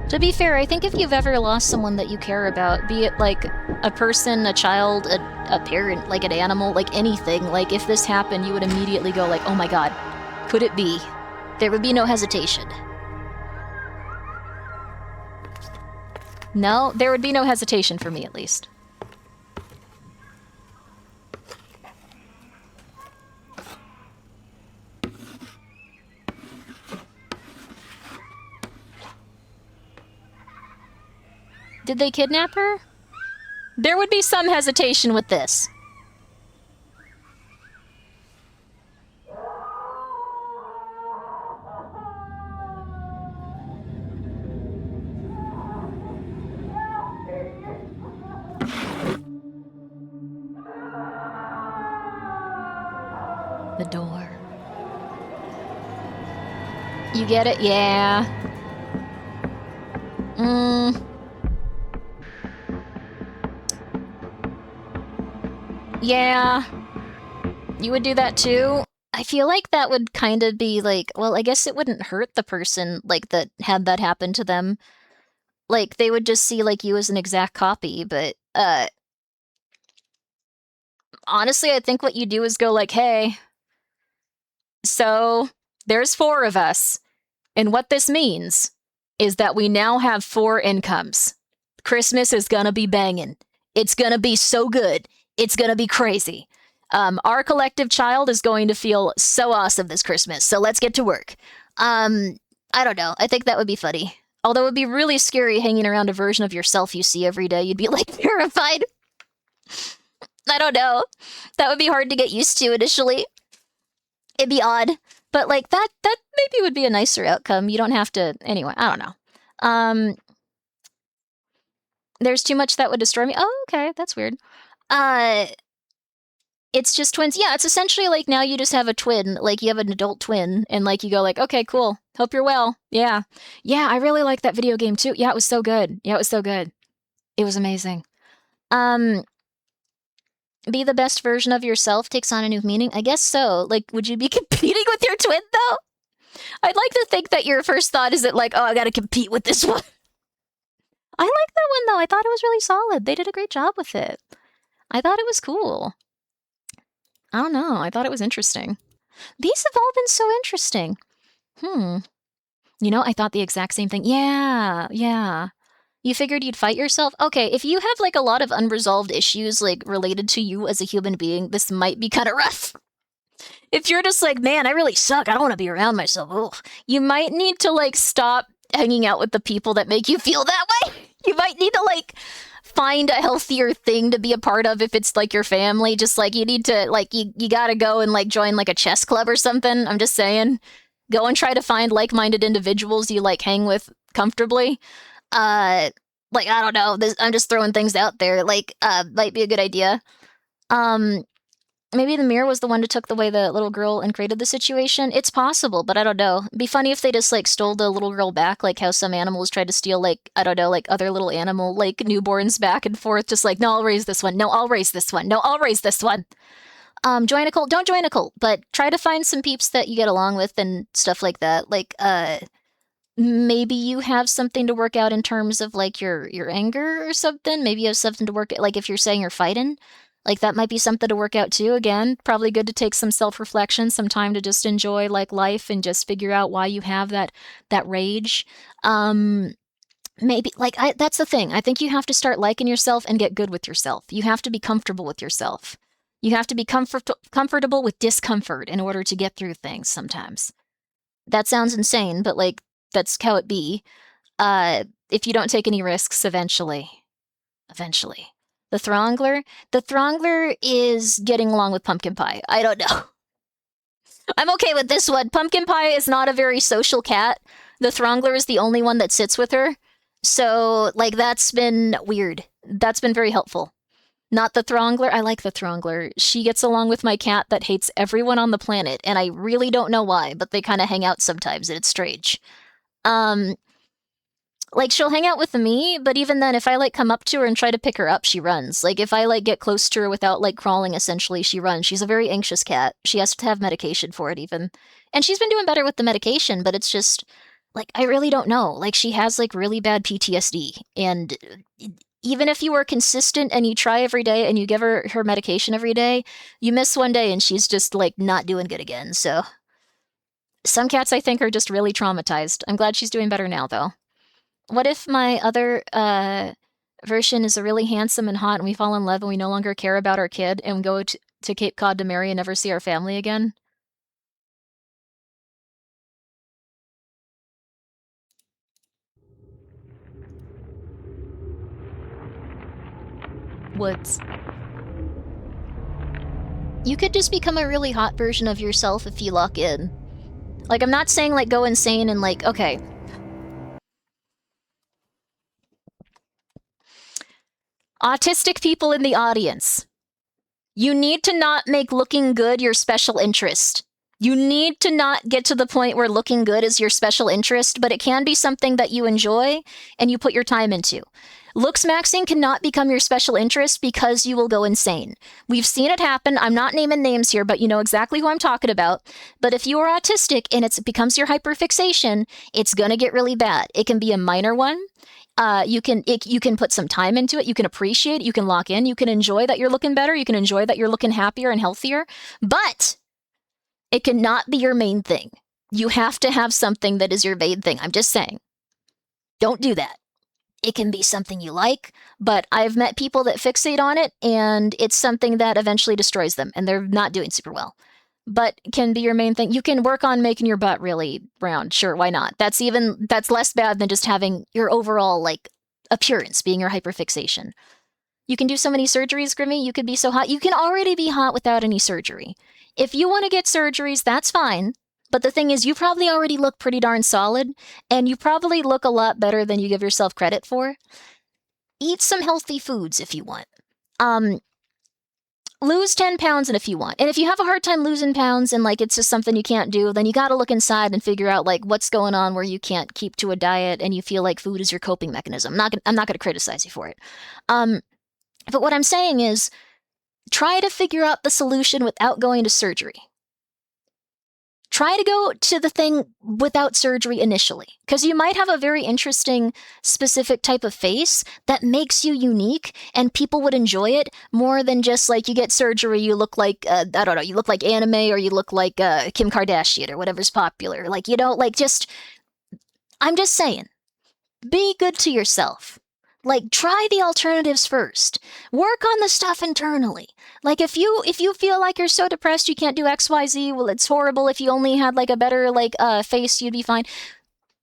To be fair, I think if you've ever lost someone that you care about, be it like a person, a child, a parent, like an animal, like anything, like if this happened, you would immediately go like, oh my god, could it be? There would be no hesitation. No, there would be no hesitation for me, at least. Did they kidnap her? There would be some hesitation with this. The door. You get it? Yeah. Yeah. You would do that too? I feel like that would kind of be like, well, I guess it wouldn't hurt the person, like, that had that happen to them. Like, they would just see, like, you as an exact copy, but, honestly, I think what you do is go like, hey, so, There's 4 of us. And what this means is that we now have 4 incomes. Christmas is gonna be banging. It's gonna be so good. It's gonna be crazy. Our collective child is going to feel so awesome this Christmas. So let's get to work. I don't know. I think that would be funny. Although it would be really scary hanging around a version of yourself you see every day. You'd be like terrified. I don't know. That would be hard to get used to initially. It'd be odd. But like that maybe would be a nicer outcome. You don't have to anyway, I don't know. There's too much that would destroy me. Oh, okay, that's weird. It's just twins. Yeah, it's essentially like now you just have a twin. Like you have an adult twin and like you go like, okay, cool. Hope you're well. Yeah. Yeah, I really like that video game too. Yeah, it was so good. Yeah, it was so good. It was amazing. Be the best version of yourself takes on a new meaning. I guess so. Like, would you be competing with your twin though? I'd like to think that your first thought is that like, oh, I gotta compete with this one. I like that one though. I thought it was really solid. They did a great job with it. I thought it was cool. I don't know. I thought it was interesting. These have all been so interesting. You know, I thought the exact same thing. Yeah. You figured you'd fight yourself? Okay, if you have like a lot of unresolved issues like related to you as a human being, this might be kind of rough. If you're just like, man, I really suck. I don't want to be around myself. Ugh. You might need to like stop hanging out with the people that make you feel that way. You might need to like find a healthier thing to be a part of if it's like your family. Just like you need to like you gotta go and like join like a chess club or something. I'm just saying. Go and try to find like-minded individuals you like hang with comfortably. Like I don't know. I'm just throwing things out there. Like might be a good idea. Maybe the mirror was the one who took away the little girl and created the situation. It's possible, but I don't know. It'd be funny if they just like stole the little girl back, like how some animals tried to steal like I don't know, like other little animal like newborns back and forth. Just like no, I'll raise this one. No, I'll raise this one. No, I'll raise this one. Join a cult. Don't join a cult, but try to find some peeps that you get along with and stuff like that. Like maybe you have something to work out in terms of like your anger or something. Maybe you have something to work like if you're saying you're fighting. Like that might be something to work out too. Again, probably good to take some self-reflection, some time to just enjoy like life and just figure out why you have that rage. Maybe like that's the thing. I think you have to start liking yourself and get good with yourself. You have to be comfortable with yourself. You have to be comfortable with discomfort in order to get through things sometimes. That sounds insane, but like that's how it be. If you don't take any risks eventually. The Throngler is getting along with Pumpkin Pie. I don't know. I'm okay with this one. Pumpkin Pie is not a very social cat. The Throngler is the only one that sits with her. So, like, that's been weird. That's been very helpful. Not the Throngler. I like the Throngler. She gets along with my cat that hates everyone on the planet, and I really don't know why, but they kind of hang out sometimes, and it's strange. Like, she'll hang out with me, but even then, if I, like, come up to her and try to pick her up, she runs. Like, if I, like, get close to her without, like, crawling, essentially, she runs. She's a very anxious cat. She has to have medication for it, even. And she's been doing better with the medication, but it's just, like, I really don't know. Like, she has, like, really bad PTSD. And even if you are consistent and you try every day and you give her medication every day, you miss one day and she's just, like, not doing good again, so. Some cats, I think, are just really traumatized. I'm glad she's doing better now, though. What if my other version is a really handsome and hot and we fall in love and we no longer care about our kid and go to Cape Cod to marry and never see our family again? Woods. You could just become a really hot version of yourself if you lock in. Like, I'm not saying, like, go insane and, like, okay. Autistic people in the audience. You need to not make looking good your special interest. You need to not get to the point where looking good is your special interest, but it can be something that you enjoy and you put your time into. Looks maxing cannot become your special interest because you will go insane. We've seen it happen. I'm not naming names here, but you know exactly who I'm talking about. But if you are autistic and it becomes your hyperfixation, it's going to get really bad. It can be a minor one. You can put some time into it. You can appreciate it. You can lock in. You can enjoy that you're looking better. You can enjoy that you're looking happier and healthier. But it cannot be your main thing. You have to have something that is your main thing. I'm just saying. Don't do that. It can be something you like, but I've met people that fixate on it, and it's something that eventually destroys them, and they're not doing super well. But can be your main thing. You can work on making your butt really round. Sure, why not? That's less bad than just having your overall, like, appearance being your hyperfixation. You can do so many surgeries, Grimmy. You could be so hot. You can already be hot without any surgery. If you want to get surgeries, that's fine. But the thing is, you probably already look pretty darn solid, and you probably look a lot better than you give yourself credit for. Eat some healthy foods if you want. Lose 10 pounds if you want. And if you have a hard time losing pounds and, like, it's just something you can't do, then you gotta look inside and figure out, like, what's going on where you can't keep to a diet and you feel like food is your coping mechanism. I'm not gonna criticize you for it. But what I'm saying is, try to figure out the solution without going to surgery. Try to go to the thing without surgery initially, because you might have a very interesting, specific type of face that makes you unique, and people would enjoy it more than just, like, you get surgery, you look like, I don't know, you look like anime, or you look like Kim Kardashian, or whatever's popular. Like, you know, like, just, I'm just saying, be good to yourself. Like, try the alternatives first. Work on the stuff internally. Like, if you feel like you're so depressed you can't do XYZ, well, it's horrible. If you only had, like, a better, like, face, you'd be fine.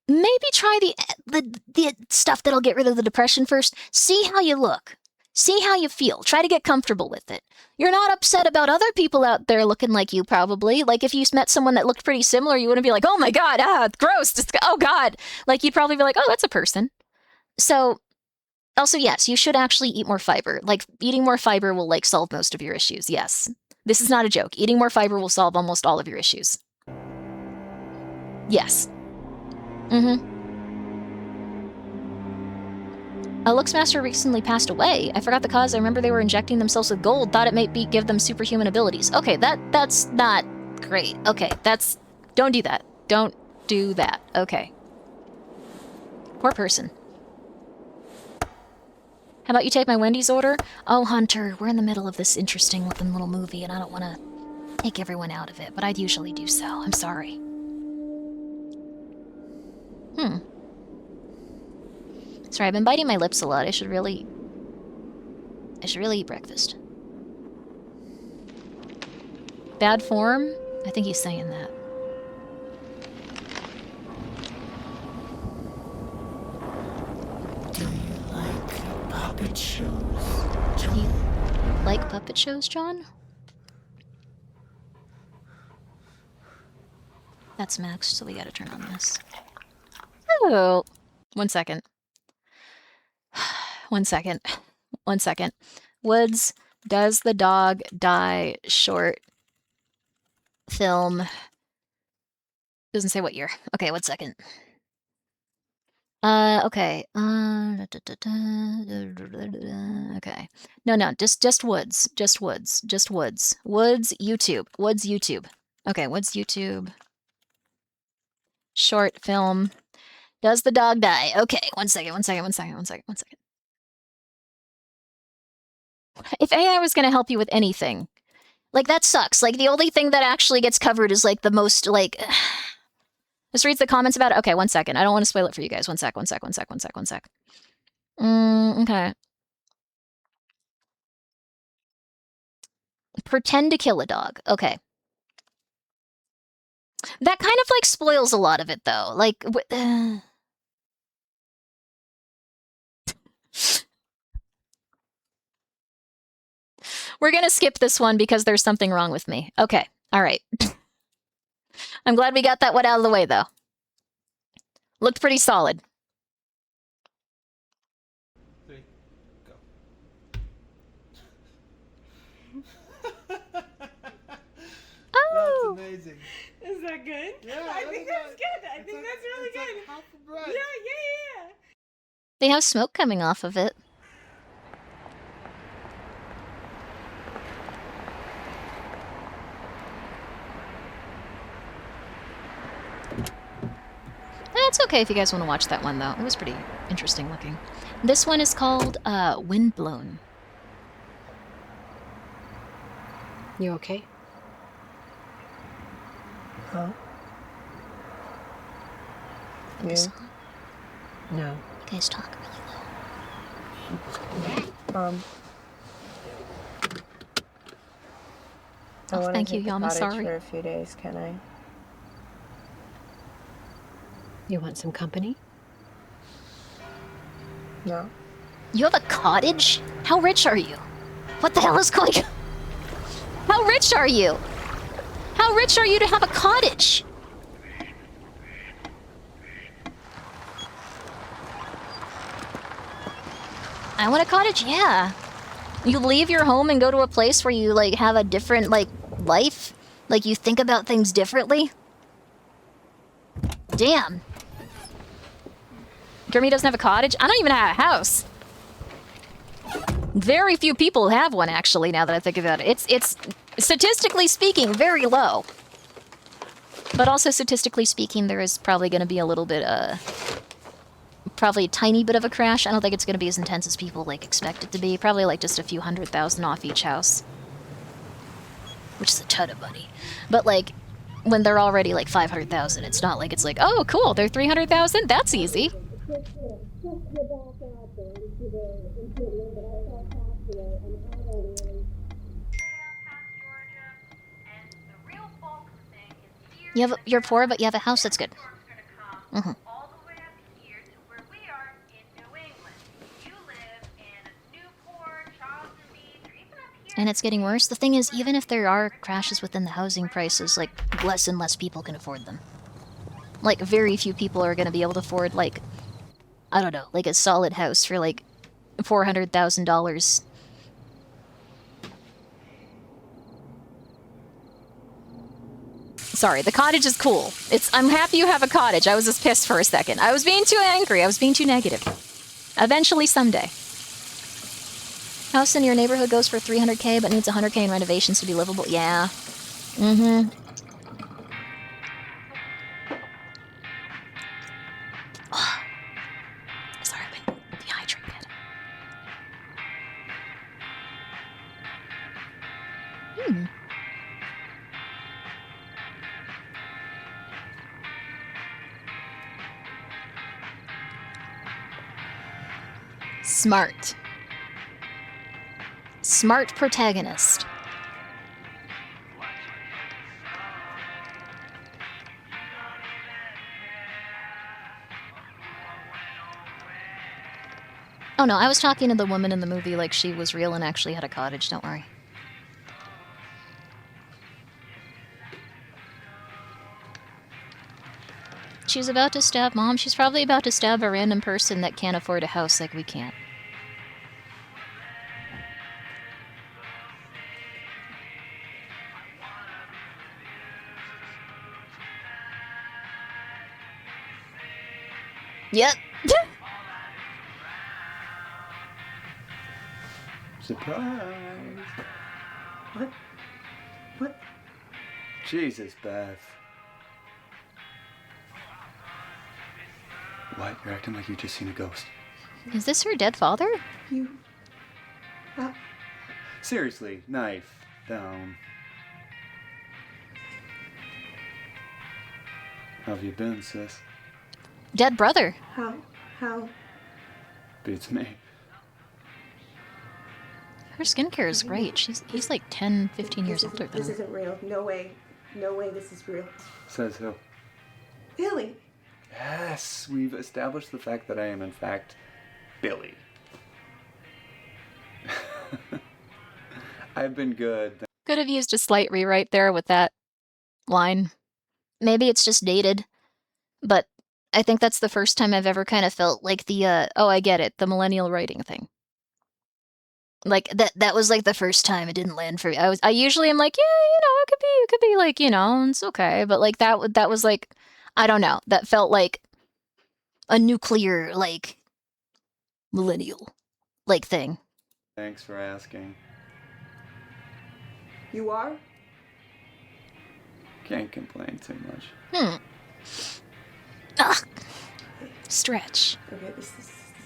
Maybe try the stuff that'll get rid of the depression first. See how you look. See how you feel. Try to get comfortable with it. You're not upset about other people out there looking like you, probably. Like, if you met someone that looked pretty similar, you wouldn't be like, oh my god, gross, oh god. Like, you'd probably be like, oh, that's a person. So, also, yes, you should actually eat more fiber. Like, eating more fiber will, like, solve most of your issues, yes. This is not a joke. Eating more fiber will solve almost all of your issues. Yes. A Looksmaster recently passed away. I forgot the cause. I remember they were injecting themselves with gold. Thought it might give them superhuman abilities. Okay, that's not great. Okay, don't do that. Don't do that. Okay. Poor person. How about you take my Wendy's order? Oh, Hunter, we're in the middle of this interesting looking little movie, and I don't want to take everyone out of it, but I'd usually do so. I'm sorry. Sorry, I've been biting my lips a lot. I should really eat breakfast. Bad form? I think he's saying that. Puppet shows, John. You like puppet shows, John? That's Max, so we gotta turn on this. Oh, 1 second. 1 second. 1 second. Woods, does the dog die short film? Doesn't say what year. Okay, 1 second. Okay. Okay. No, just Woods. Just Woods. Just Woods. Woods YouTube. Woods YouTube. Okay, Woods YouTube. Short film. Does the dog die? Okay, 1 second. If AI was gonna help you with anything, like, that sucks. Like, the only thing that actually gets covered is, like, the most, like... Just reads the comments about it. Okay, 1 second. I don't want to spoil it for you guys. 1 sec. Okay. Pretend to kill a dog. Okay. That kind of, like, spoils a lot of it, though. Like, we're gonna skip this one because there's something wrong with me. Okay. All right. I'm glad we got that one out of the way, though. Looked pretty solid. 3, go. Oh! That's amazing. Is that good? Yeah, I think that's good. I think that's really good. Like half a bread. Yeah. They have smoke coming off of it. It's okay if you guys want to watch that one, though. It was pretty interesting looking. This one is called Windblown. You okay? Huh? the song? No. You guys talk really I want thank to you, take the Yama, cottage sorry. for a few days, can I? You want some company? No. You have a cottage? How rich are you? What the hell is going on? How rich are you? How rich are you to have a cottage? I want a cottage, yeah. You leave your home and go to a place where you, like, have a different, like, life? Like, you think about things differently? Damn. Grimmi doesn't have a cottage? I don't even have a house. Very few people have one, actually, now that I think about it. It's statistically speaking, very low. But also, statistically speaking, there is probably going to be a little bit, probably a tiny bit of a crash. I don't think it's going to be as intense as people, like, expect it to be. Probably, like, just a few 100,000 off each house. Which is a ton of money. But, like, when they're already, like, 500,000, it's not like it's like, oh, cool, they're 300,000? That's easy. You're poor, but you have a house. That's good. Mm-hmm. And it's getting worse. The thing is, even if there are crashes within the housing prices, like, less and less people can afford them. Like, very few people are going to be able to afford, like, I don't know, like a solid house for, like, $400,000. Sorry, the cottage is cool. I'm happy you have a cottage. I was just pissed for a second. I was being too angry. I was being too negative. Eventually, someday. House in your neighborhood goes for 300K, but needs 100K in renovations to be livable. Yeah. Mm-hmm. Oh. Sorry, I've been dehydrated. Hmm. Smart. Smart protagonist. Oh no, I was talking to the woman in the movie like she was real and actually had a cottage, don't worry. She's about to stab Mom. She's probably about to stab a random person that can't afford a house like we can't. Yep. Surprise! What? What? Jesus, Beth. What? You're acting like you just seen a ghost. Is this her dead father? You... Seriously, knife down. How have you been, sis? Dead brother. How? Beats me. Her skincare is great. He's like 10, 15 years older than This her. isn't real. No way. No way this is real. Says who? Billy. Yes, we've established the fact that I am, in fact, Billy. I've been good. Could have used a slight rewrite there with that line. Maybe it's just dated, but I think that's the first time I've ever kind of felt like the, oh, I get it, the millennial writing thing. Like, that was like the first time it didn't land for me. I usually am like, yeah, it could be like, it's okay. But like, that was like, I don't know, that felt like a nuclear, like, millennial, like, thing. Thanks for asking. You are? Can't complain too much. Ugh. Stretch. Okay, this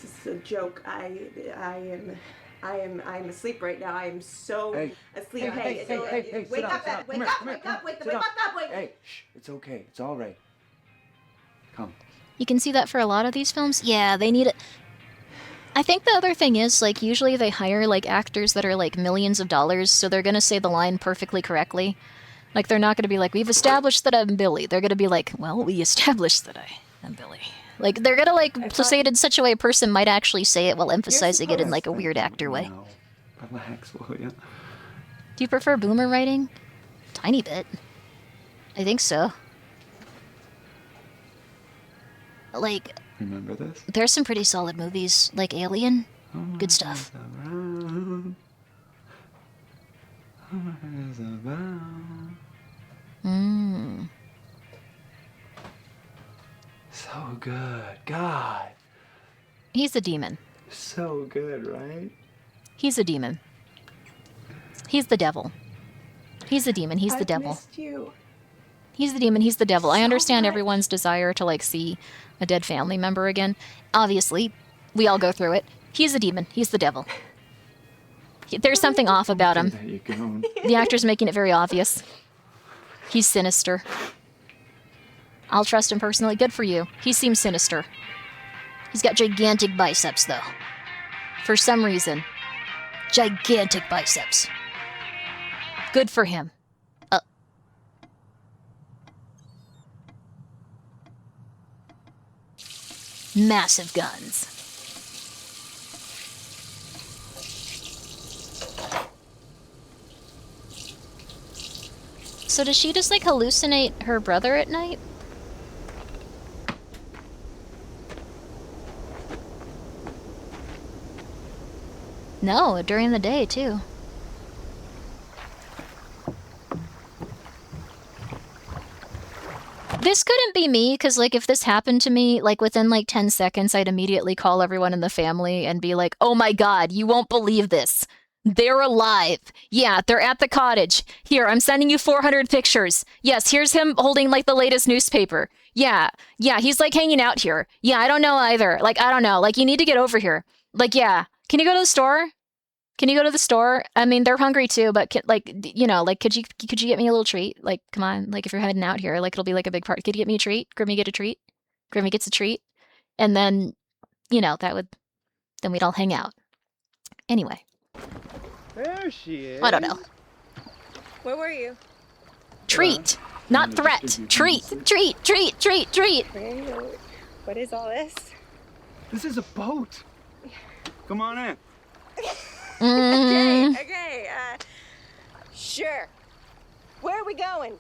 is a joke. I'm asleep right now. I am so asleep. Hey, wake sit up, down. wake Come up, here, wake come up, here. wake Sit up, down. wake up. Hey, shh, it's okay. It's all right. Come. You can see that for a lot of these films. Yeah, they need it. I think the other thing is, like, usually they hire, like, actors that are, like, millions of dollars, so they're gonna say the line perfectly correctly. Like, they're not gonna be like, we've established that I'm Billy. They're gonna be like, well, we established that I am Billy. Like, they're gonna, like, say it in such a way a person might actually say it while emphasizing it in, like, a weird actor way. No. Relax, will ya? Do you prefer boomer writing? Tiny bit. I think so. Like, Remember this? there's some pretty solid movies, like Alien. Good stuff. Mm. So good. God. He's a demon. So good, right? He's a demon. He's the devil. He's the demon. He's the devil. Missed you. He's the demon. He's the devil. I understand everyone's desire to, like, see a dead family member again. Obviously, we all go through it. He's a demon. He's the devil. There's something off about him. The actor's making it very obvious. He's sinister. I'll trust him personally. Good for you. He seems sinister. He's got gigantic biceps, though. For some reason. Gigantic biceps. Good for him. Massive guns. So does she just, like, hallucinate her brother at night? No, during the day, too. This couldn't be me, because, like, if this happened to me, like, within, like, 10 seconds, I'd immediately call everyone in the family and be like, oh my god, you won't believe this. They're alive. Yeah, they're at the cottage. Here, I'm sending you 400 pictures. Yes, here's him holding, like, the latest newspaper. Yeah, he's, like, hanging out here. Yeah, I don't know either. Like, I don't know. Like, you need to get over here. Like, yeah. Can you go to the store? Can you go to the store? I mean, they're hungry too, but like, you know, like, could you get me a little treat? Like, come on, like, if you're heading out here, like, it'll be like a big part. Could you get me a treat? Grimmy get a treat? Grimmy gets a treat, and then, you know, then we'd all hang out. Anyway. There she is. I don't know. Where were you? Treat, not threat. Treat. What is all this? This is a boat. Come on in. Okay, sure. Where are we going?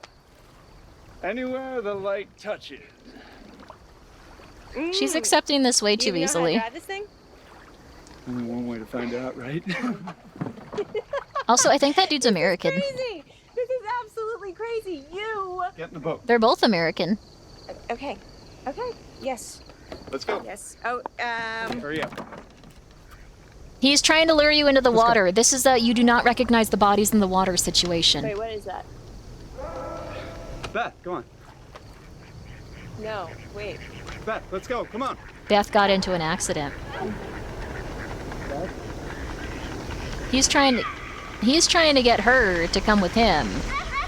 Anywhere the light touches. She's accepting this way too easily. Know how to drive this thing? Only one way to find out, right? Also, I think that dude's American. Crazy! This is absolutely crazy. You. Get in the boat. They're both American. Okay. Yes. Let's go. Yes. Oh, Hurry up. He's trying to lure you into the water. This is a you do not recognize the bodies in the water situation. Wait, what is that? Beth, go on. No, wait. Beth, let's go. Come on. Beth got into an accident. He's trying to get her to come with him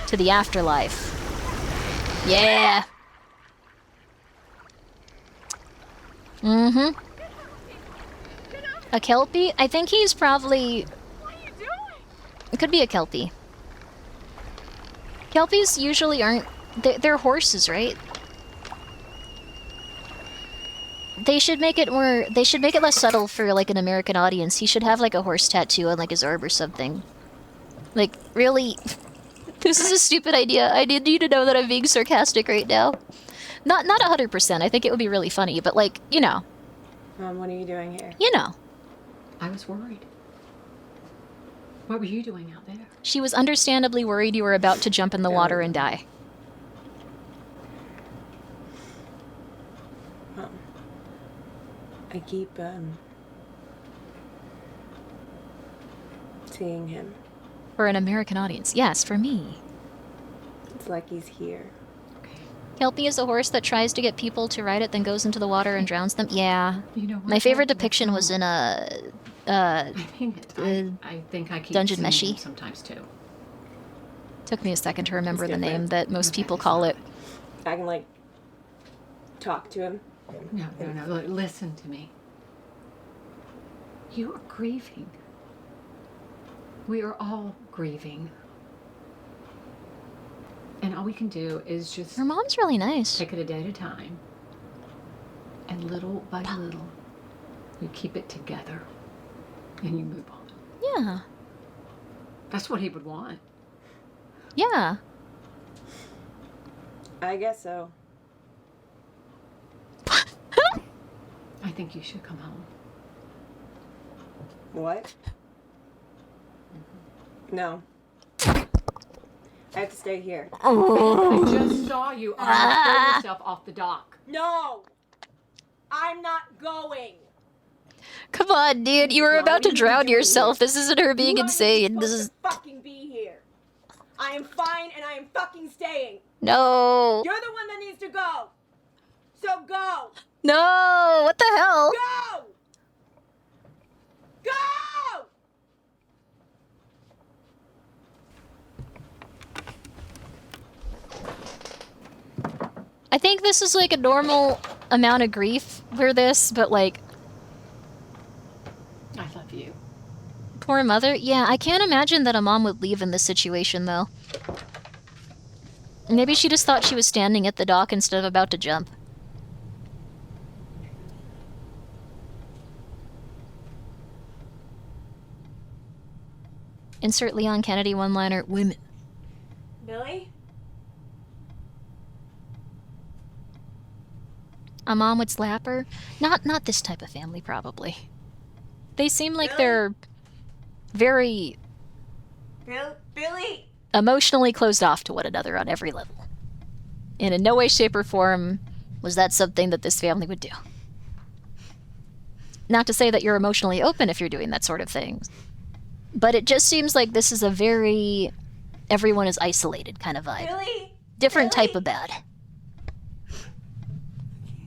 to the afterlife. Yeah. Mm-hmm. A Kelpie? I think he's probably... What are you doing? It could be a Kelpie. Kelpies usually aren't... They're horses, right? They should make it more... They should make it less subtle for, like, an American audience. He should have, like, a horse tattoo on, like, his arm or something. Like, really... This is a stupid idea. I need you to know that I'm being sarcastic right now. Not 100%. I think it would be really funny, but, like, you know. Mom, what are you doing here? You know. I was worried. What were you doing out there? She was understandably worried you were about to jump in the water and die. Mom, I keep, seeing him. For an American audience. Yes, for me. It's like he's here. Kelpie is a horse that tries to get people to ride it, then goes into the water and drowns them. Yeah. You know what? My favorite depiction was in a... I think I keep Dungeon seeing Meshi. him sometimes too. Took me a second to remember the name that most people call it. I can, like, talk to him. No. Look, listen to me. You are grieving. We are all grieving. And all we can do is just... Her mom's really nice. Take it a day at a time. And little by little, you keep it together. And you move on. Yeah. That's what he would want. Yeah. I guess so. I think you should come home. What? No. I have to stay here. I just saw you throw yourself off the dock. No! I'm not going! Come on, dude. You were about to drown yourself. This isn't her being insane. This is... fucking be here. I am fine and I am fucking staying. No. You're the one that needs to go. So go. No. What the hell? Go. Go. I think this is like a normal amount of grief for this, but like... I love you. Poor mother. Yeah, I can't imagine that a mom would leave in this situation, though. Maybe she just thought she was standing at the dock instead of about to jump. Insert Leon Kennedy one-liner, women. Billy? A mom would slap her? Not this type of family, probably. They seem like they're very Billy? emotionally closed off to one another on every level. And in no way, shape, or form was that something that this family would do. Not to say that you're emotionally open if you're doing that sort of thing, but it just seems like this is a very everyone is isolated kind of vibe. Billy? Different type of bad.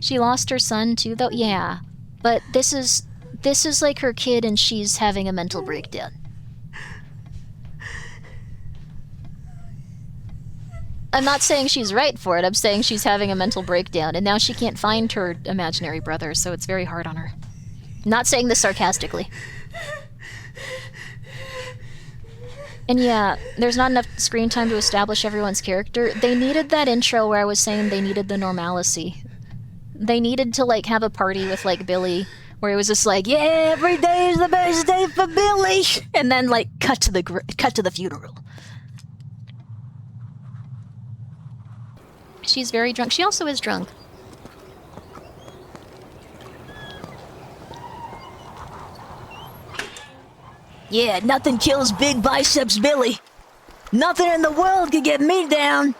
She lost her son too, though? Yeah. But this is like her kid and she's having a mental breakdown. I'm not saying she's right for it, I'm saying she's having a mental breakdown, and now she can't find her imaginary brother, so it's very hard on her. Not saying this sarcastically. And yeah, there's not enough screen time to establish everyone's character. They needed that intro where I was saying they needed the normalcy. They needed to, like, have a party with, like, Billy, where it was just like, yeah, every day is the best day for Billy! And then, like, cut to the funeral. She's very drunk. She also is drunk. Yeah, nothing kills big biceps Billy. Nothing in the world could get me down.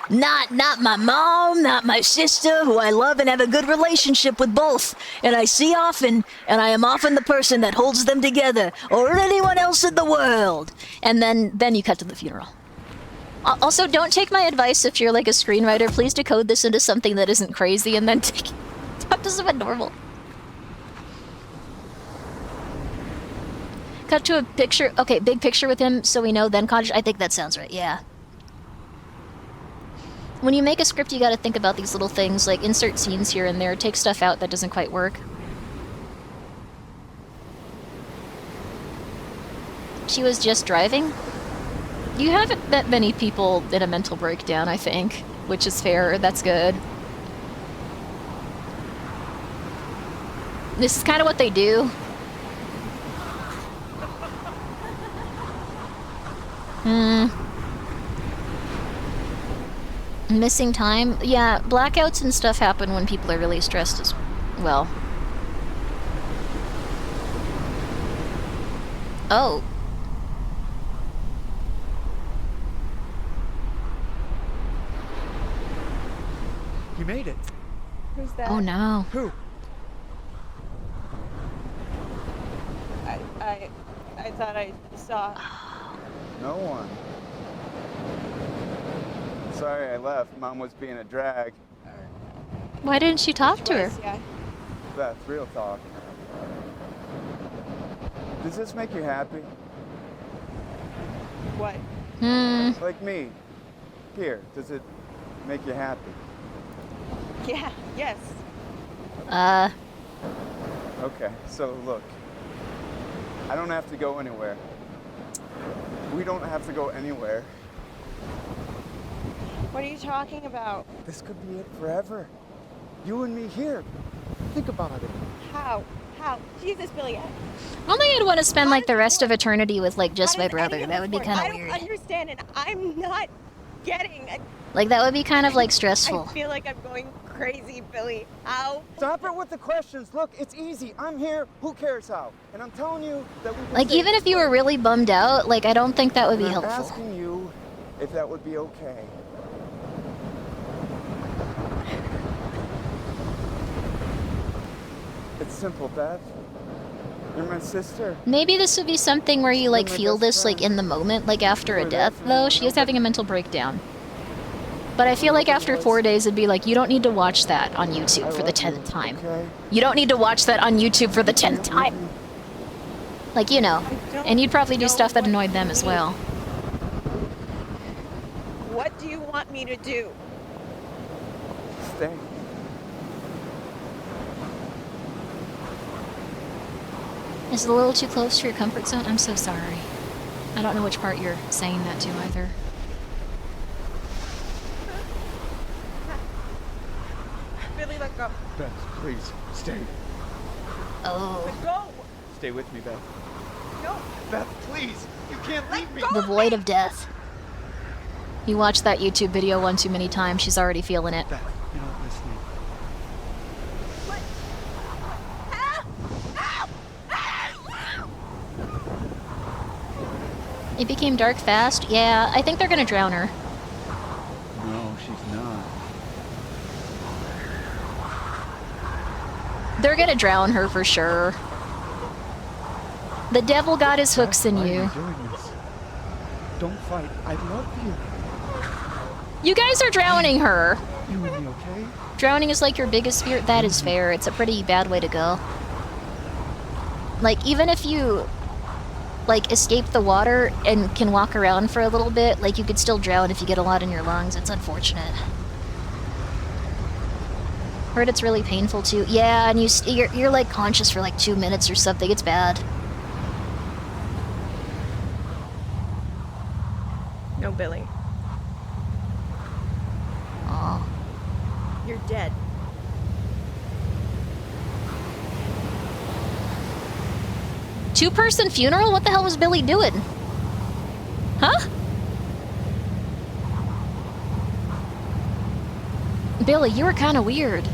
Not my mom, not my sister, who I love and have a good relationship with both. And I see often, and I am often the person that holds them together, or anyone else in the world. And then you cut to the funeral. Also, don't take my advice if you're like a screenwriter. Please decode this into something that isn't crazy and then talk to someone normal. Cut to a picture. Okay, big picture with him so we know then cottage. I think that sounds right, yeah. When you make a script, you gotta think about these little things, like insert scenes here and there, take stuff out that doesn't quite work. She was just driving? You haven't met many people in a mental breakdown, I think, which is fair. That's good. This is kind of what they do. Missing time? Yeah, blackouts and stuff happen when people are really stressed as well. Oh. You made it. Who's that? Oh no. Who? I thought I saw. No one. Sorry I left. Mom was being a drag. Why didn't she talk to her? Yeah. Beth, real talk. Does this make you happy? What? Like me. Here, does it make you happy? Yeah, yes. Okay, so look. I don't have to go anywhere. We don't have to go anywhere. What are you talking about? This could be it forever. You and me here. Think about it. How? How? Jesus, Billy. I don't think I'd want to spend like the rest of eternity with like just my brother. That would be kind of I weird. don't understand, and I'm not getting. Like that would be kind of like stressful. I feel like I'm going crazy, Billy. How? Stop it with the questions. Look, it's easy. I'm here. Who cares how? And I'm telling you that we can Like save even if this you were place. really bummed out, like I don't think that would be And I'm helpful. asking you if that would be okay. It's simple, Beth. You're my sister. Maybe this would be something where you like You're my feel best this like friend. in the moment, like after a You're there death for me though. when She is nobody- having a mental breakdown. But I feel like after 4 days it'd be like, you don't need to watch that on YouTube for the 10th time. Okay? You don't need to watch that on YouTube for the 10th time. Like, you know. And you'd probably do stuff that annoyed them as well. What do you want me to do? Stay. Is it a little too close to your comfort zone? I'm so sorry. I don't know which part you're saying that to either. Billy, let go. Beth, please, stay. Oh. Let go. Stay with me, Beth. No. Beth, please. You can't leave me. The void of death. You watched that YouTube video one too many times, she's already feeling it. Beth, you're not listening. It became dark fast? Yeah, I think they're gonna drown her. No, she's not. They're gonna drown her for sure. The devil got his hooks in Why are you. doing this? Don't fight. I love you. You guys are drowning her. You and me, okay? Drowning is like your biggest fear. That is fair. It's a pretty bad way to go. Like, even if you, like, escape the water and can walk around for a little bit, like, you could still drown if you get a lot in your lungs. It's unfortunate. Heard it's really painful, too. Yeah, and you're like, conscious for, like, 2 minutes or something. It's bad. No, Billy. Aw. You're dead. Two-person funeral? What the hell was Billy doing? Huh? Billy, you were kind of weird.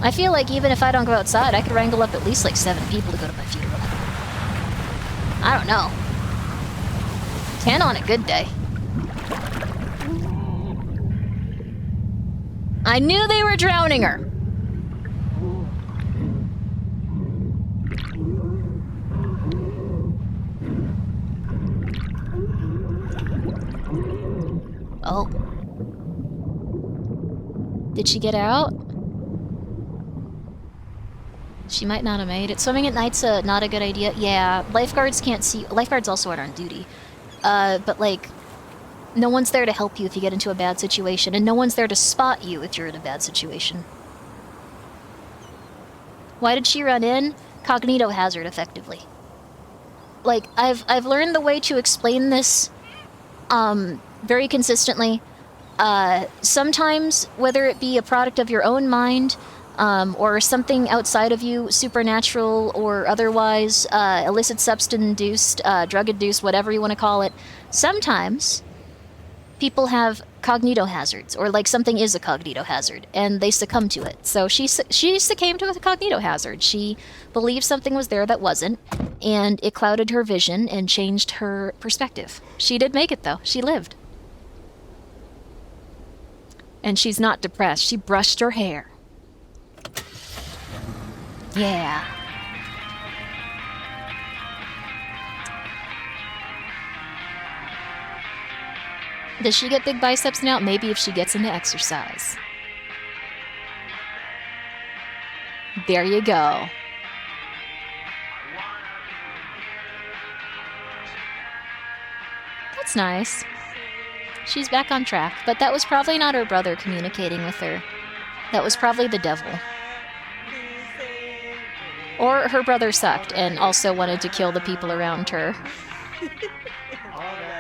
I feel like even if I don't go outside, I could wrangle up at least like 7 people to go to my funeral. I don't know. 10 on a good day. I knew they were drowning her. Oh. Did she get out? She might not have made it. Swimming at night's not a good idea. Yeah, lifeguards can't see. Lifeguards also aren't on duty. But like, no one's there to help you if you get into a bad situation, and no one's there to spot you if you're in a bad situation. Why did she run in? Cognito hazard, effectively. Like, I've learned the way to explain this, very consistently. Sometimes, whether it be a product of your own mind, or something outside of you, supernatural or otherwise, illicit substance-induced, drug-induced, whatever you want to call it, sometimes people have cognito hazards, or like something is a cognito hazard, and they succumb to it. So she succumbed to a cognito hazard. She believed something was there that wasn't, and it clouded her vision and changed her perspective. She did make it, though. She lived. And she's not depressed. She brushed her hair. Yeah. Does she get big biceps now? Maybe if she gets into exercise. There you go. That's nice. She's back on track, but that was probably not her brother communicating with her. That was probably the devil. Or her brother sucked and also wanted to kill the people around her.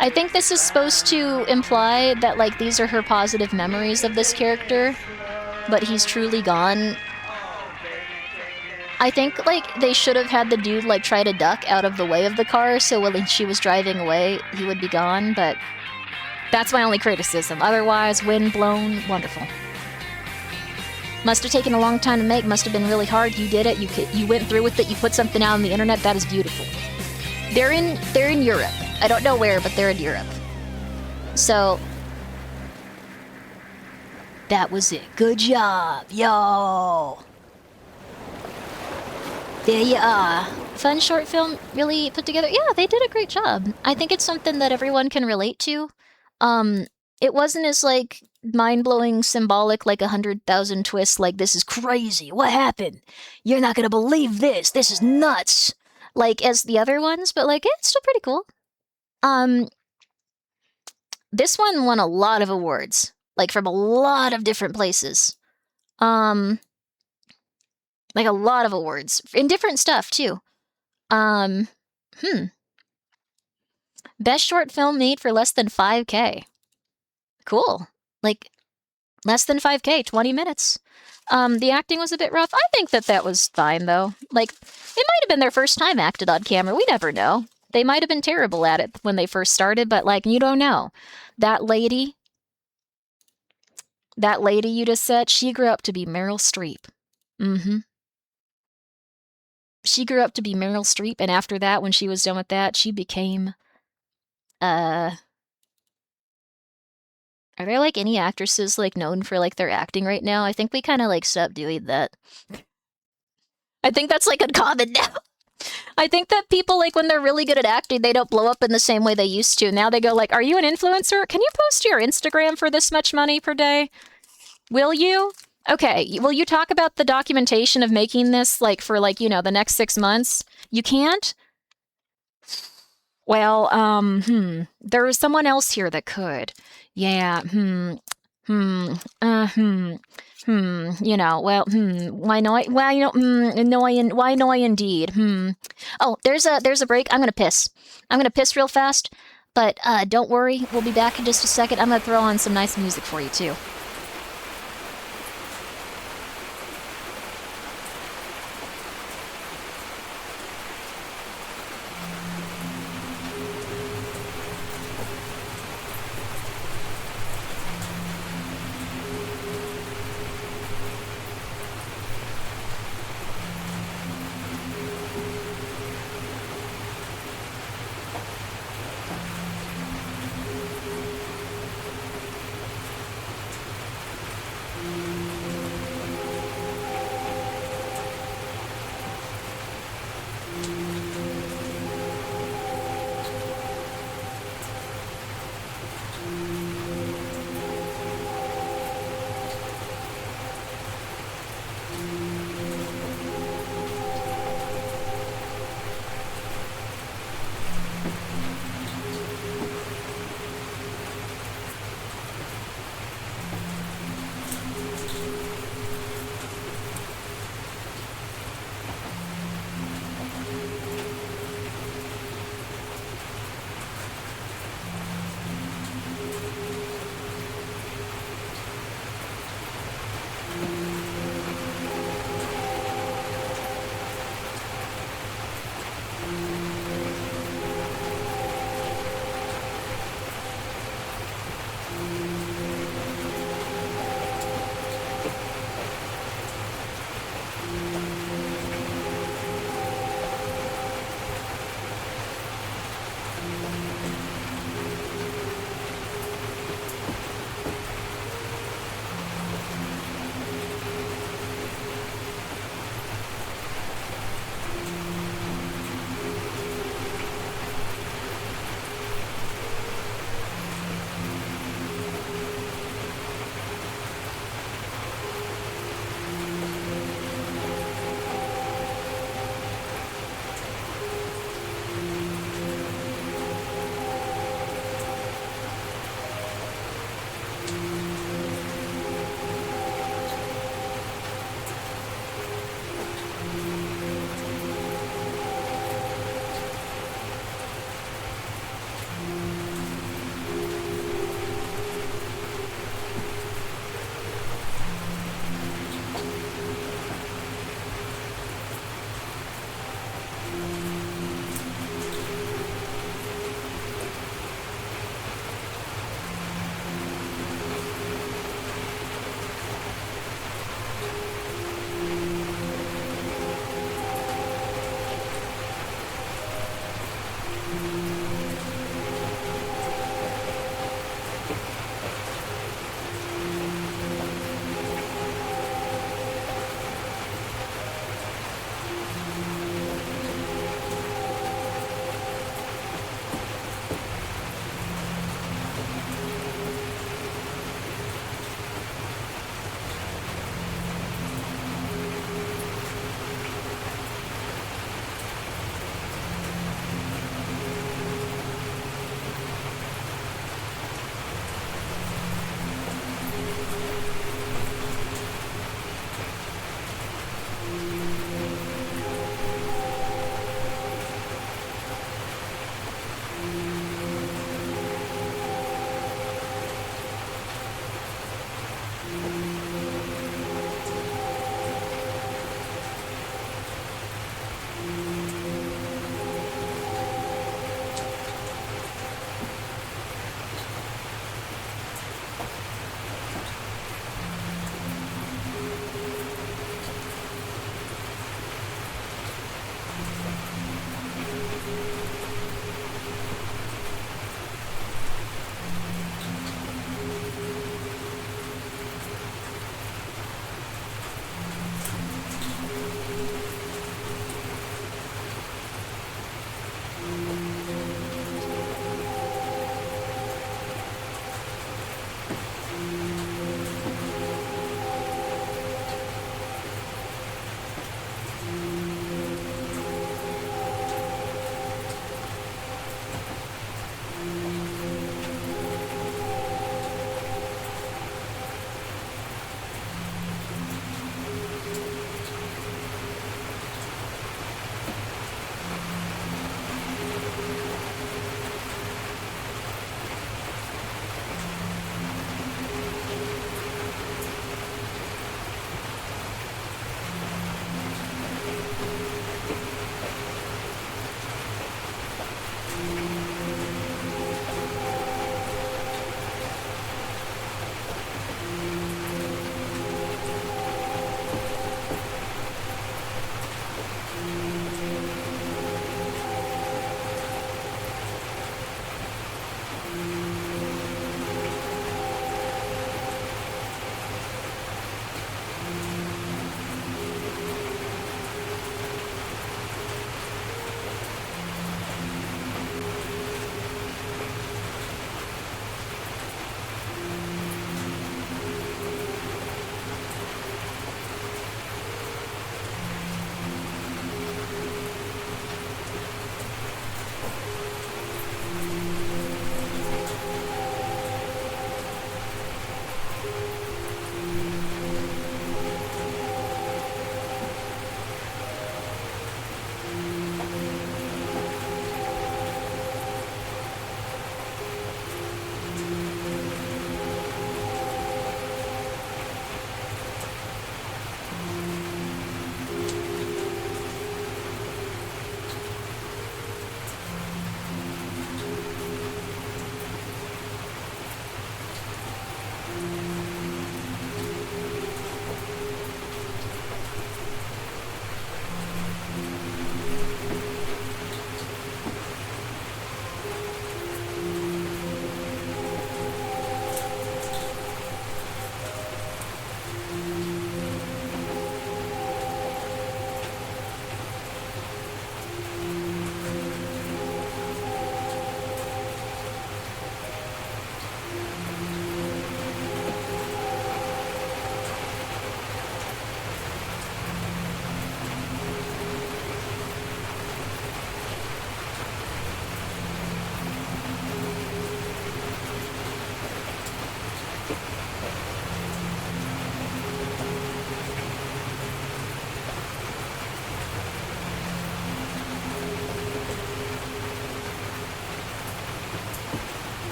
I think this is supposed to imply that, like, these are her positive memories of this character, but he's truly gone. I think, like, they should have had the dude, like, try to duck out of the way of the car, so when she was driving away, he would be gone, but that's my only criticism. Otherwise, wind blown, wonderful. Must have taken a long time to make, must have been really hard. You did it, you went through with it, you put something out on the internet, that is beautiful. They're in Europe. I don't know where, but they're in Europe. So that was it. Good job, yo. There you are. Fun short film, really put together. Yeah, they did a great job. I think it's something that everyone can relate to. It wasn't as, like, mind-blowing, symbolic, like 100,000 twists, like, this is crazy, what happened? You're not gonna believe this is nuts! Like, as the other ones, but, like, it's still pretty cool. This one won a lot of awards, like, from a lot of different places. Like, a lot of awards, in different stuff, too. Best short film made for less than 5K. Cool. Like, less than 5K, 20 minutes. The acting was a bit rough. I think that was fine, though. Like, it might have been their first time acted on camera. We never know. They might have been terrible at it when they first started, but, like, you don't know. That lady you just said, she grew up to be Meryl Streep. She grew up to be Meryl Streep, and after that, when she was done with that, she became, Are there, like, any actresses, like, known for, like, their acting right now? I think we kind of, like, stopped doing that. I think that's, like, uncommon now. I think that people, like, when they're really good at acting, they don't blow up in the same way they used to. Now they go, like, are you an influencer? Can you post to your Instagram for this much money per day? Will you? Okay, will you talk about the documentation of making this, like, for, like, you know, the next 6 months? You can't? Well, there was someone else here that could. Yeah, you know, well, why not? Why, you know, why not indeed? Oh, there's a break. I'm gonna piss. I'm gonna piss real fast, but don't worry, we'll be back in just a second. I'm gonna throw on some nice music for you, too.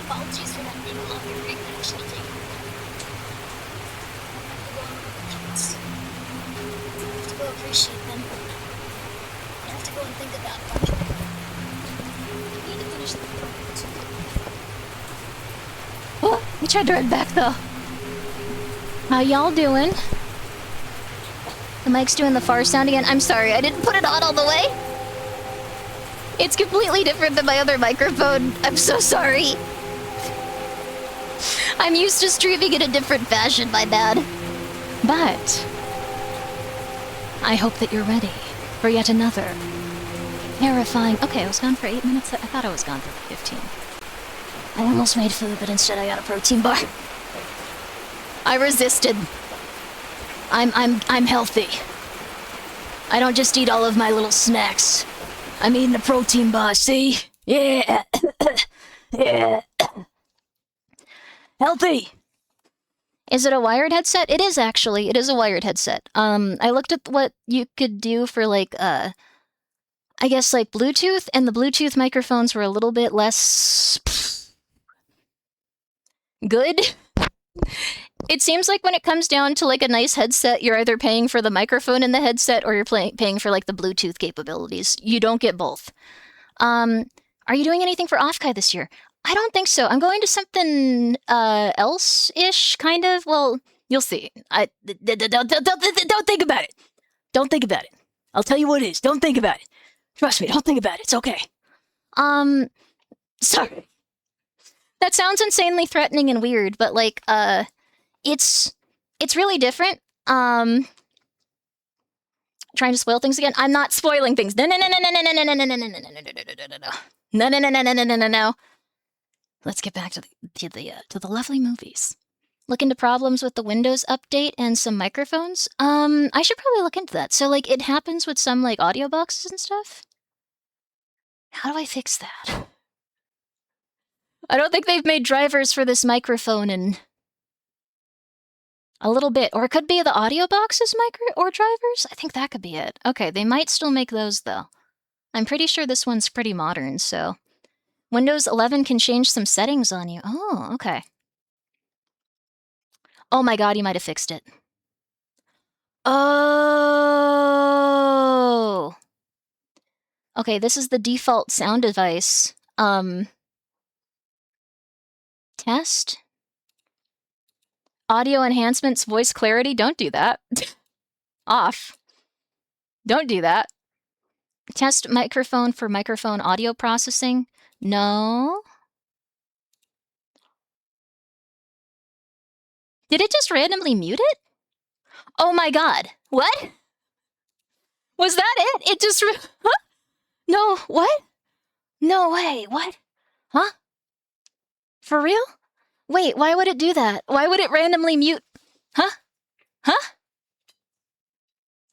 Apologies for not being a longer break than I should have taken. I have to go appreciate them. I have to go and think about them. I need to finish the Oh, we tried to run back though. How y'all doing? The mic's doing the far sound again. I'm sorry, I didn't put it on all the way. It's completely different than my other microphone. I'm so sorry. I'm used to streaming in a different fashion, my bad. But I hope that you're ready for yet another terrifying... Okay, I was gone for 8 minutes. I thought I was gone for 15. I almost made food, but instead I got a protein bar. I resisted. I'm healthy. I don't just eat all of my little snacks. I'm eating a protein bar, see? Yeah. Yeah. Healthy. Is it a wired headset? It is actually. It is a wired headset. I looked at what you could do for like I guess like Bluetooth, and the Bluetooth microphones were a little bit less good. It seems like when it comes down to like a nice headset, you're either paying for the microphone in the headset or you're paying for like the Bluetooth capabilities. You don't get both. Are you doing anything for Offkai this year? I don't think so. I'm going to something else-ish, kind of. Well, you'll see. Don't think about it. Don't think about it. I'll tell you what it is. Don't think about it. Trust me, don't think about it. It's okay. Sorry. That sounds insanely threatening and weird, but like, it's really different. Trying to spoil things again. I'm not spoiling things. No. Let's get back to the lovely movies. Look into problems with the Windows update and some microphones. I should probably look into that. So like it happens with some like audio boxes and stuff. How do I fix that? I don't think they've made drivers for this microphone in a little bit. Or it could be the audio boxes or drivers. I think that could be it. Okay, they might still make those though. I'm pretty sure this one's pretty modern, so. Windows 11 can change some settings on you. Oh, okay. Oh my god, you might have fixed it. Oh! Okay, this is the default sound device. Test? Audio enhancements, voice clarity. Don't do that. Off. Don't do that. Test microphone for microphone audio processing. No. Did it just randomly mute it? Oh my god. What? Was that it? It just... Huh? No, what? No way. What? Huh? For real? Wait, why would it do that? Why would it randomly mute? Huh? Huh?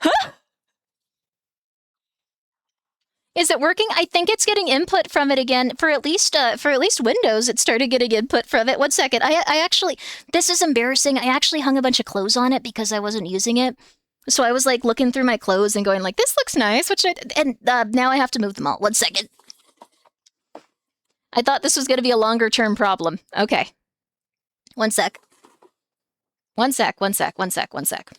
Huh? Is it working? I think it's getting input from it again. For at least Windows, it started getting input from it. 1 second. I actually... This is embarrassing. I actually hung a bunch of clothes on it because I wasn't using it. So I was like looking through my clothes and going like, this looks nice, and now I have to move them all. 1 second. I thought this was going to be a longer term problem. Okay. 1 sec. 1 sec. 1 sec. 1 sec. 1 sec.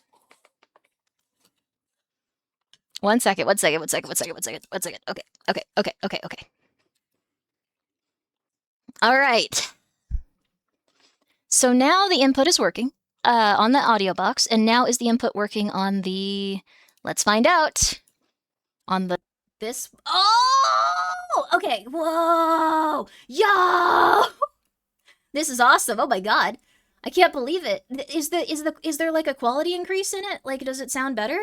1 second. 1 second. 1 second. 1 second. 1 second. 1 second. Okay. Okay. Okay. Okay. Okay. All right. So now the input is working on the audio box, and now is the input working on the... Let's find out. On the... This... Oh! Okay. Whoa! Yo! This is awesome. Oh my god. I can't believe it. Is there like a quality increase in it? Like, does it sound better?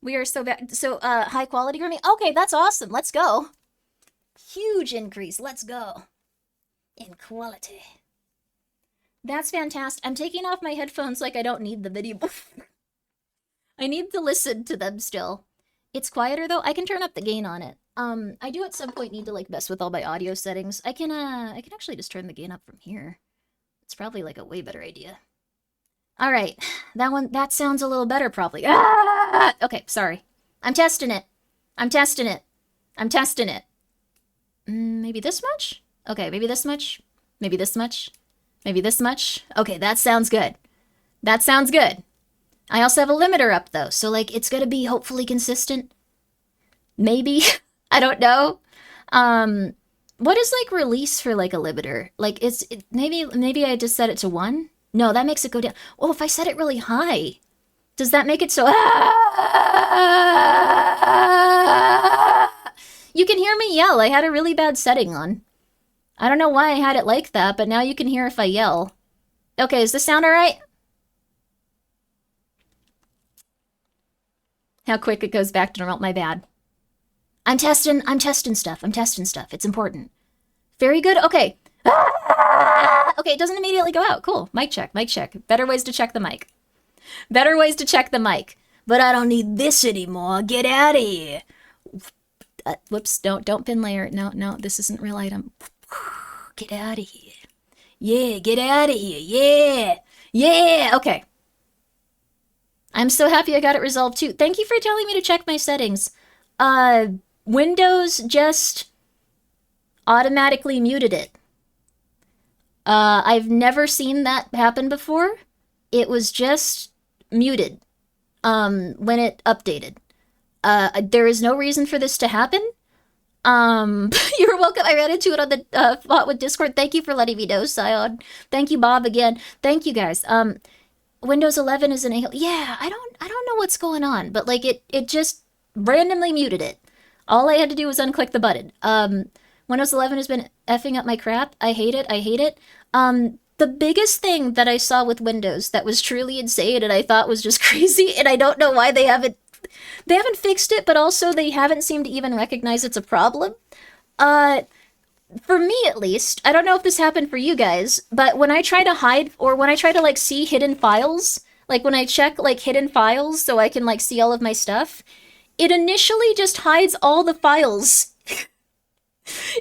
We are so bad. So, high quality, Grimmi? Okay, that's awesome. Let's go. Huge increase. Let's go. In quality. That's fantastic. I'm taking off my headphones like I don't need the video. I need to listen to them still. It's quieter though. I can turn up the gain on it. I do at some point need to like mess with all my audio settings. I can actually just turn the gain up from here. It's probably like a way better idea. All right, that sounds a little better probably. Ah! Okay, sorry. I'm testing it. I'm testing it. I'm testing it. Maybe this much? Okay, maybe this much? Maybe this much? Maybe this much? Okay, that sounds good. That sounds good. I also have a limiter up, though, so, like, it's gonna be hopefully consistent. Maybe. I don't know. What is, like, release for, like, a limiter? Like, maybe I just set it to 1? No, that makes it go down. Oh, if I set it really high, does that make it so... You can hear me yell. I had a really bad setting on. I don't know why I had it like that, but now you can hear if I yell. Okay, does this sound alright? How quick it goes back to normal. My bad. I'm testing stuff. It's important. Very good. Okay. Okay, it doesn't immediately go out. Cool. Mic check. Better ways to check the mic. But I don't need this anymore. Get out of here. Whoops, don't pin layer. No, this isn't real item. Get out of here. Yeah, get out of here. Yeah, okay. I'm so happy I got it resolved too. Thank you for telling me to check my settings. Windows just automatically muted it. I've never seen that happen before. It was just muted when it updated. There is no reason for this to happen. You're welcome. I ran into it on the bot with Discord. Thank you for letting me know, Scion. Thank you, Bob, again. Thank you, guys. Windows 11 is yeah, I don't know what's going on, but like it just randomly muted it. All I had to do was unclick the button. Windows 11 has been effing up my crap. I hate it. The biggest thing that I saw with Windows that was truly insane and I thought was just crazy, and I don't know why they haven't fixed it, but also they haven't seemed to even recognize it's a problem. For me at least, I don't know if this happened for you guys, but when I try to hide, or when I try to like see hidden files, like when I check like hidden files so I can like see all of my stuff, it initially just hides all the files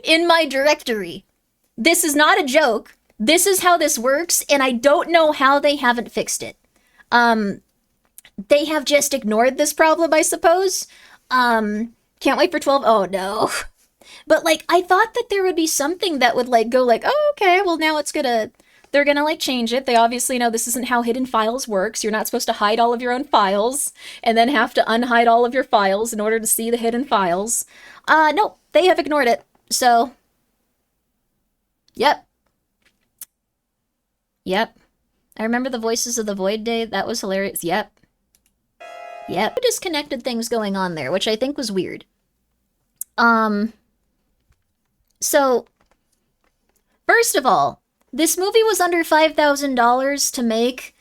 in my directory. This is not a joke. This is how this works, and I don't know how they haven't fixed it. They have just ignored this problem, I suppose. Can't wait for 12. Oh no. But like, I thought that there would be something that would like go like, oh, okay, well now they're gonna like change it. They obviously know this isn't how hidden files works. You're not supposed to hide all of your own files and then have to unhide all of your files in order to see the hidden files. No, they have ignored it. So, yep. I remember the Voices of the Void Day. That was hilarious. Yep. Disconnected things going on there, which I think was weird. So, first of all, this movie was under $5,000 to make.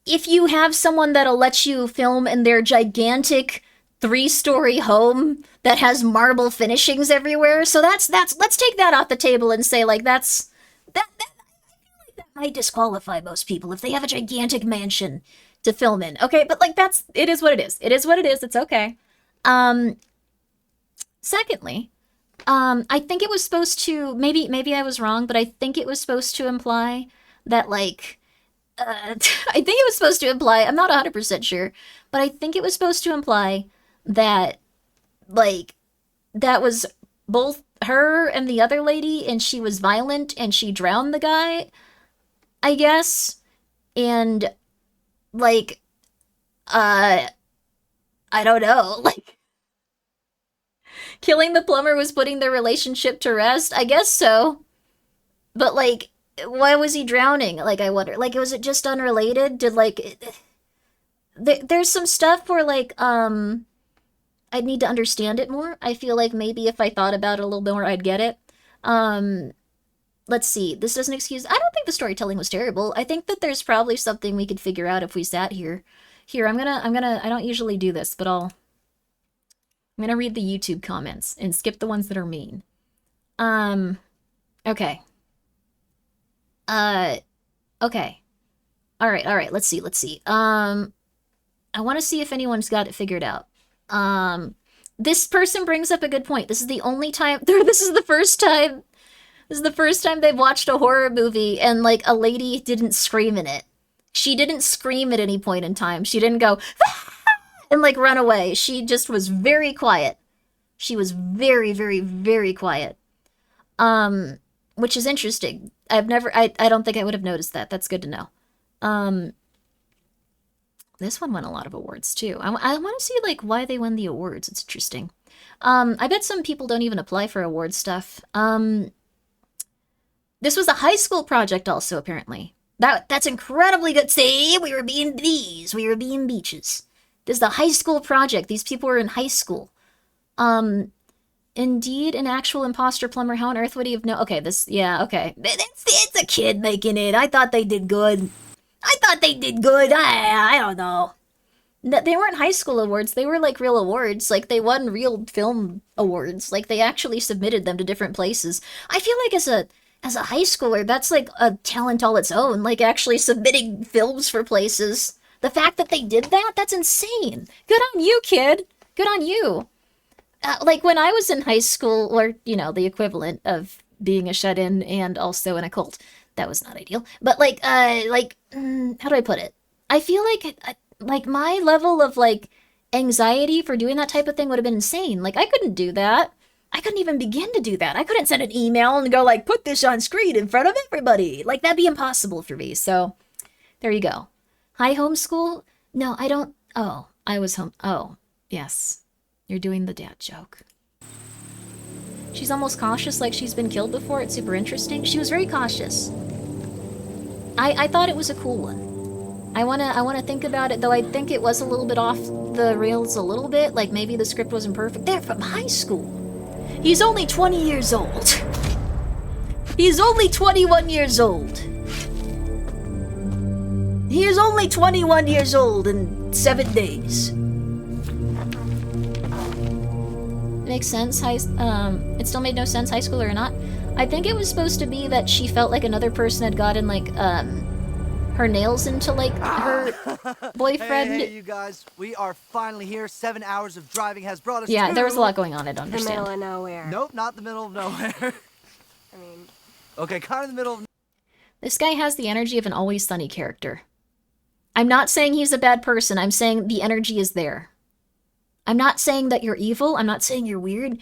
If you have someone that'll let you film in their gigantic 3-story home that has marble finishings everywhere, so let's take that off the table and say like that might disqualify most people if they have a gigantic mansion to film in. Okay, but like it is what it is. It's okay. Secondly, I think it was supposed to, maybe I was wrong, but I think it was supposed to imply that like, I'm not 100% sure, but I think it was supposed to imply that like, that was both her and the other lady, and she was violent and she drowned the guy, I guess. And like, I don't know, like, killing the plumber was putting their relationship to rest? I guess so. But, like, why was he drowning? Like, I wonder. Like, was it just unrelated? Did, like... There's some stuff where, like, I'd need to understand it more. I feel like maybe if I thought about it a little bit more, I'd get it. Let's see. This doesn't excuse... I don't think the storytelling was terrible. I think that there's probably something we could figure out if we sat here. Here, I'm gonna... I don't usually do this, but I'm gonna read the YouTube comments and skip the ones that are mean. Okay. Okay. Alright, let's see. I want to see if anyone's got it figured out. This person brings up a good point. This is the only time... This is the first time they've watched a horror movie and, like, a lady didn't scream in it. She didn't scream at any point in time. She didn't go... and like run away. She just was very quiet. She was very, very, very quiet. which is interesting. I don't think I would have noticed that. That's good to know. This one won a lot of awards too. I want to see like why they won the awards. It's interesting. I bet some people don't even apply for award stuff. This was a high school project also, apparently. That's incredibly good. See, we were being bees. We were being beaches. This is a high school project. These people were in high school. Indeed, an actual imposter plumber. How on earth would he have known? Okay, yeah, okay. It's a kid making it. I thought they did good. I don't know. They weren't high school awards. They were like real awards. Like they won real film awards. Like they actually submitted them to different places. I feel like as a high schooler, that's like a talent all its own. Like actually submitting films for places. The fact that they did that, that's insane. Good on you, kid. Good on you. Like when I was in high school, or the equivalent of being a shut-in and also in a cult, that was not ideal. But how do I put it? I feel like my level of like anxiety for doing that type of thing would have been insane. Like I couldn't do that. I couldn't even begin to do that. I couldn't send an email and go like, put this on screen in front of everybody. Like that'd be impossible for me. So there you go. High homeschool? No, I don't. Oh, I was home. Oh, yes. You're doing the dad joke. She's almost cautious like she's been killed before. It's super interesting. She was very cautious. I thought it was a cool one. I wanna think about it, though I think it was a little bit off the rails a little bit. Like maybe the script wasn't perfect. They're from high school. He's only 20 years old. He's only 21 years old. He is only 21 years old in 7 days. Makes sense. It still made no sense, high school or not. I think it was supposed to be that she felt like another person had gotten like her nails into like her boyfriend. Hey, you guys, we are finally here. 7 hours of driving has brought us Yeah, to... there was a lot going on. I don't understand. The middle of nowhere. Nope, not the middle of nowhere. Okay, kind of the middle of... This guy has the energy of an Always Sunny character. I'm not saying he's a bad person. I'm saying the energy is there. I'm not saying that you're evil. I'm not saying you're weird.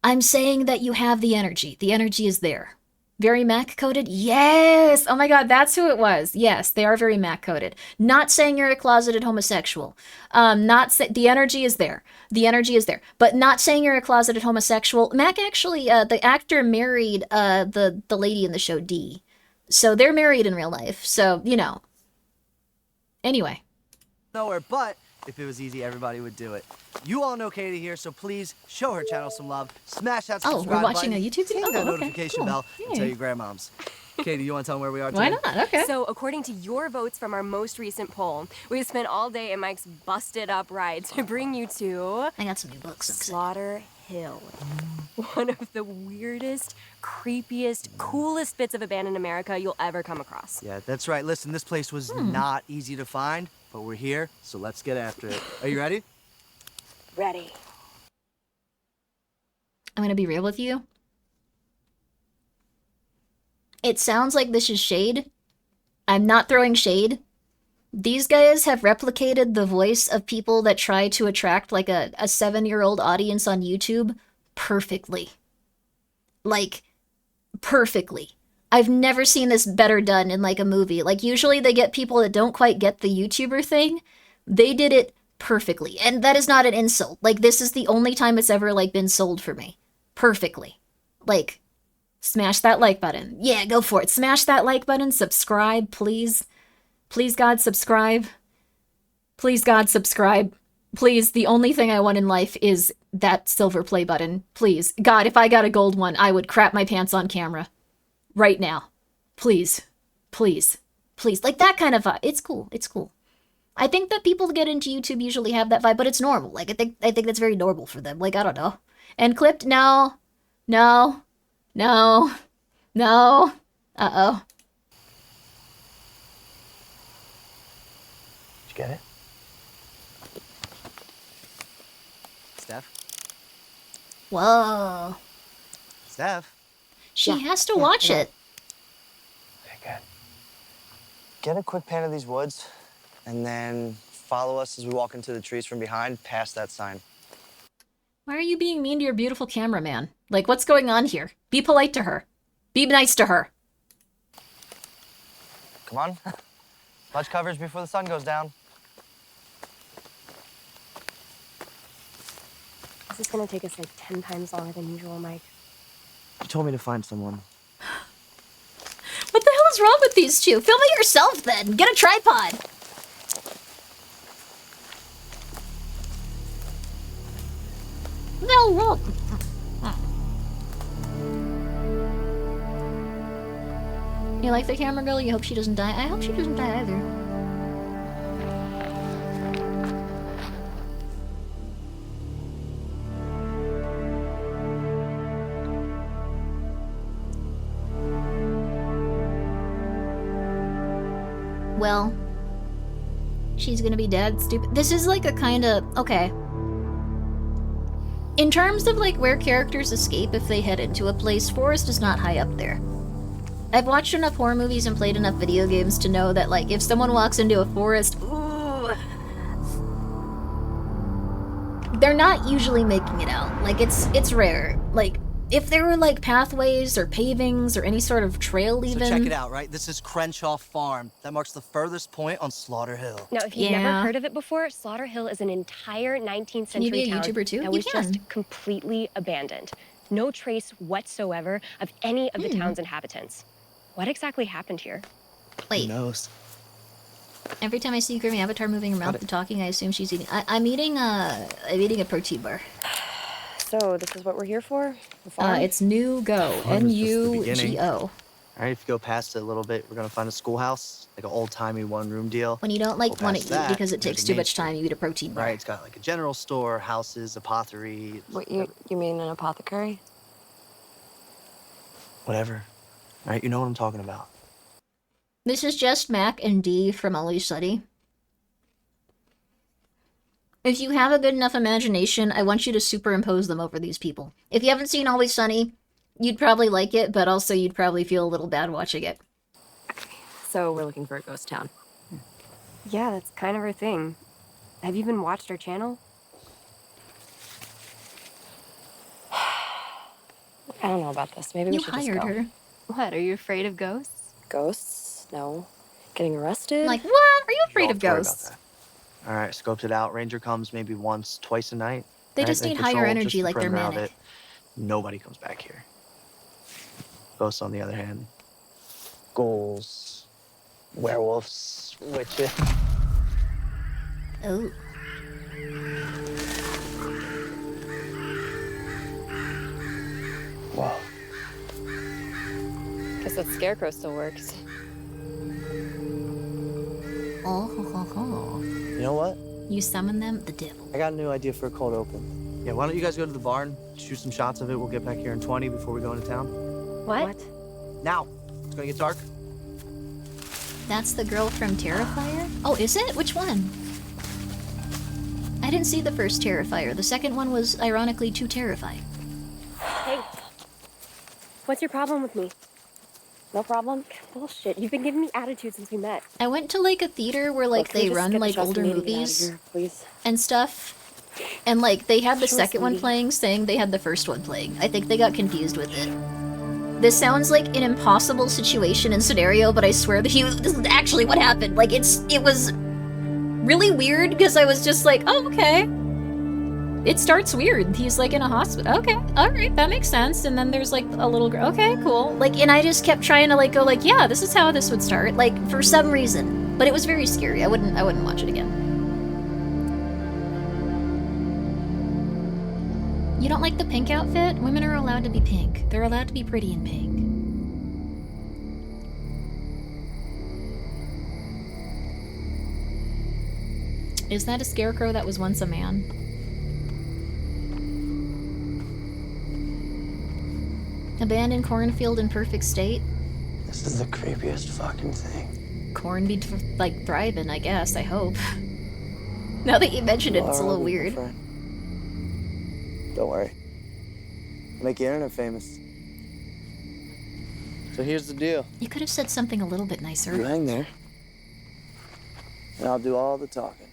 I'm saying that you have the energy. The energy is there. Very Mac-coded? Yes! Oh my god, that's who it was. Yes, they are very Mac-coded. Not saying you're a closeted homosexual. The energy is there. The energy is there. But not saying you're a closeted homosexual. Mac actually, the actor married the lady in the show, Dee. So they're married in real life. So, Anyway. Nowhere, but if it was easy, everybody would do it. You all know Katie here, so please show her channel some love. Smash that subscribe we're watching button. a YouTube video? Hit that Oh, okay, notification cool. bell and tell your grandmoms. Katie, you want to tell them where we are today? Why not? Okay. So, according to your votes from our most recent poll, we spent all day in Mike's busted up ride to bring you to... I got some new books. Slaughter Hill. One of the weirdest, creepiest, coolest bits of abandoned America you'll ever come across. Yeah, that's right. Listen, this place was not easy to find, but we're here, so let's get after it. Are you ready? Ready. I'm gonna be real with you. It sounds like this is shade. I'm not throwing shade. These guys have replicated the voice of people that try to attract like a 7-year-old audience on YouTube perfectly. Like, perfectly. I've never seen this better done in like a movie. Like usually they get people that don't quite get the YouTuber thing. They did it perfectly. And that is not an insult. Like this is the only time it's ever like been sold for me. Perfectly. Like, smash that like button. Yeah, go for it. Smash that like button. Subscribe, please. Please, God, subscribe. Please, God, subscribe. Please, the only thing I want in life is that silver play button. Please. God, if I got a gold one, I would crap my pants on camera. Right now. Please. Please. Please. Like that kind of vibe. It's cool. It's cool. I think that people get into YouTube usually have that vibe, but it's normal. Like, I think that's very normal for them. Like, I don't know. And clipped? No. No. No. No. Uh-oh. Did you get it? Steph? Whoa. Steph? She has to watch it. Okay, good. Get a quick pan of these woods, and then follow us as we walk into the trees from behind, past that sign. Why are you being mean to your beautiful cameraman? Like, what's going on here? Be polite to her. Be nice to her. Come on. Much coverage before the sun goes down. This is gonna take us like 10 times longer than usual, Mike. You told me to find someone. What the hell is wrong with these two? Film it yourself then. Get a tripod. No, look. You like the camera girl? You hope she doesn't die? I hope she doesn't die either. Well, she's gonna be dead. Stupid. This is like a kind of... Okay. In terms of like where characters escape if they head into a place, Forest is not high up there. I've watched enough horror movies and played enough video games to know that like if someone walks into a forest, ooh, they're not usually making it out. Like it's rare. Like if there were like pathways or pavings or any sort of trail even. So check it out, right? This is Crenshaw Farm. That marks the furthest point on Slaughter Hill. Now, if you've never heard of it before, Slaughter Hill is an entire 19th Can you century be a town YouTuber too? that You was can. just completely abandoned. No trace whatsoever of any of the town's inhabitants. What exactly happened here? Wait. Who knows? Every time I see Grimmi Avatar moving her mouth and talking, I assume she's eating. I'm eating a protein bar. So this is what we're here for? The farm? It's New Go. Farm is just the beginning. NUGO. All right, if you go past it a little bit, we're gonna find a schoolhouse, like an old-timey one-room deal. When you don't like Go want to past eat that, because it there's takes a too main much street. time, you eat a protein bar. Right, it's got like a general store, houses, apothecary. What, you mean an apothecary? Whatever. All right, you know what I'm talking about. This is just Mac and D from Always Sunny. If you have a good enough imagination, I want you to superimpose them over these people. If you haven't seen Always Sunny, you'd probably like it, but also you'd probably feel a little bad watching it. So we're looking for a ghost town. Yeah, that's kind of our thing. Have you even watched our channel? I don't know about this. Maybe we You should just hired go. her. What, are you afraid of ghosts? Ghosts? No. Getting arrested? Like, what? Are you afraid of Don't worry about ghosts? that. All right, scoped it out. Ranger comes maybe once, twice a night. They Right, just they need higher patrol just energy the like they're perimeter of manic. it. Nobody comes back here. Ghosts, on the other hand, ghouls, werewolves, witches. Oh. Whoa. Guess that scarecrow still works. Oh, ho, ho, ho. You know what? You summon them, the devil. I got a new idea for a cold open. Yeah, why don't you guys go to the barn, shoot some shots of it. We'll get back here in 20 before we go into town. What? Now. It's gonna get dark. That's the girl from Terrifier? Oh, is it? Which one? I didn't see the first Terrifier. The second one was ironically too terrifying. Hey. What's your problem with me? No problem? Bullshit. You've been giving me attitude since we met. I went to like a theater where like Look, can we they just run skip the like shots older we need to get out of movies here, please? and stuff. And like they had the Sure, second one sweetie. playing saying they had the first one playing. I think they got confused with it. This sounds like an impossible situation and scenario, but I swear that this is actually what happened. Like it was really weird because I was just like, oh, okay. It starts weird. He's like in a hospital. Okay, all right, that makes sense. And then there's like a little girl. Okay, cool. Like, and I just kept trying to like go like, yeah, this is how this would start. Like for some reason, but it was very scary. I wouldn't watch it again. You don't like the pink outfit? Women are allowed to be pink. They're allowed to be pretty in pink. Is that a scarecrow that was once a man? Abandoned cornfield in perfect state? This is the creepiest fucking thing. Corn be like thriving, I guess. I hope. Now that you mention it, it's a little weird. Don't worry. Make the internet famous. So here's the deal. You could have said something a little bit You nicer. hang there, and I'll do all the talking.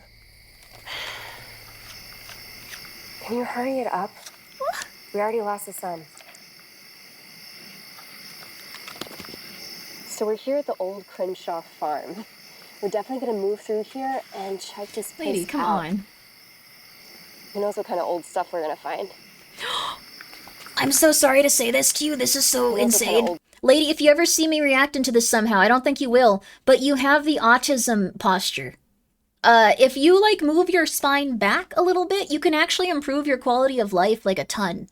Can you hurry it up? We already lost the sun. So we're here at the old Crenshaw farm. We're definitely gonna move through here and check this place Lady, come out. on. Who knows what kind of old stuff we're gonna find? I'm so sorry to say this to you. This is so Who knows what kind of insane. Lady, if you ever see me react into this somehow, I don't think you will, but you have the autism posture. If you, like, move your spine back a little bit, you can actually improve your quality of life, like, a ton.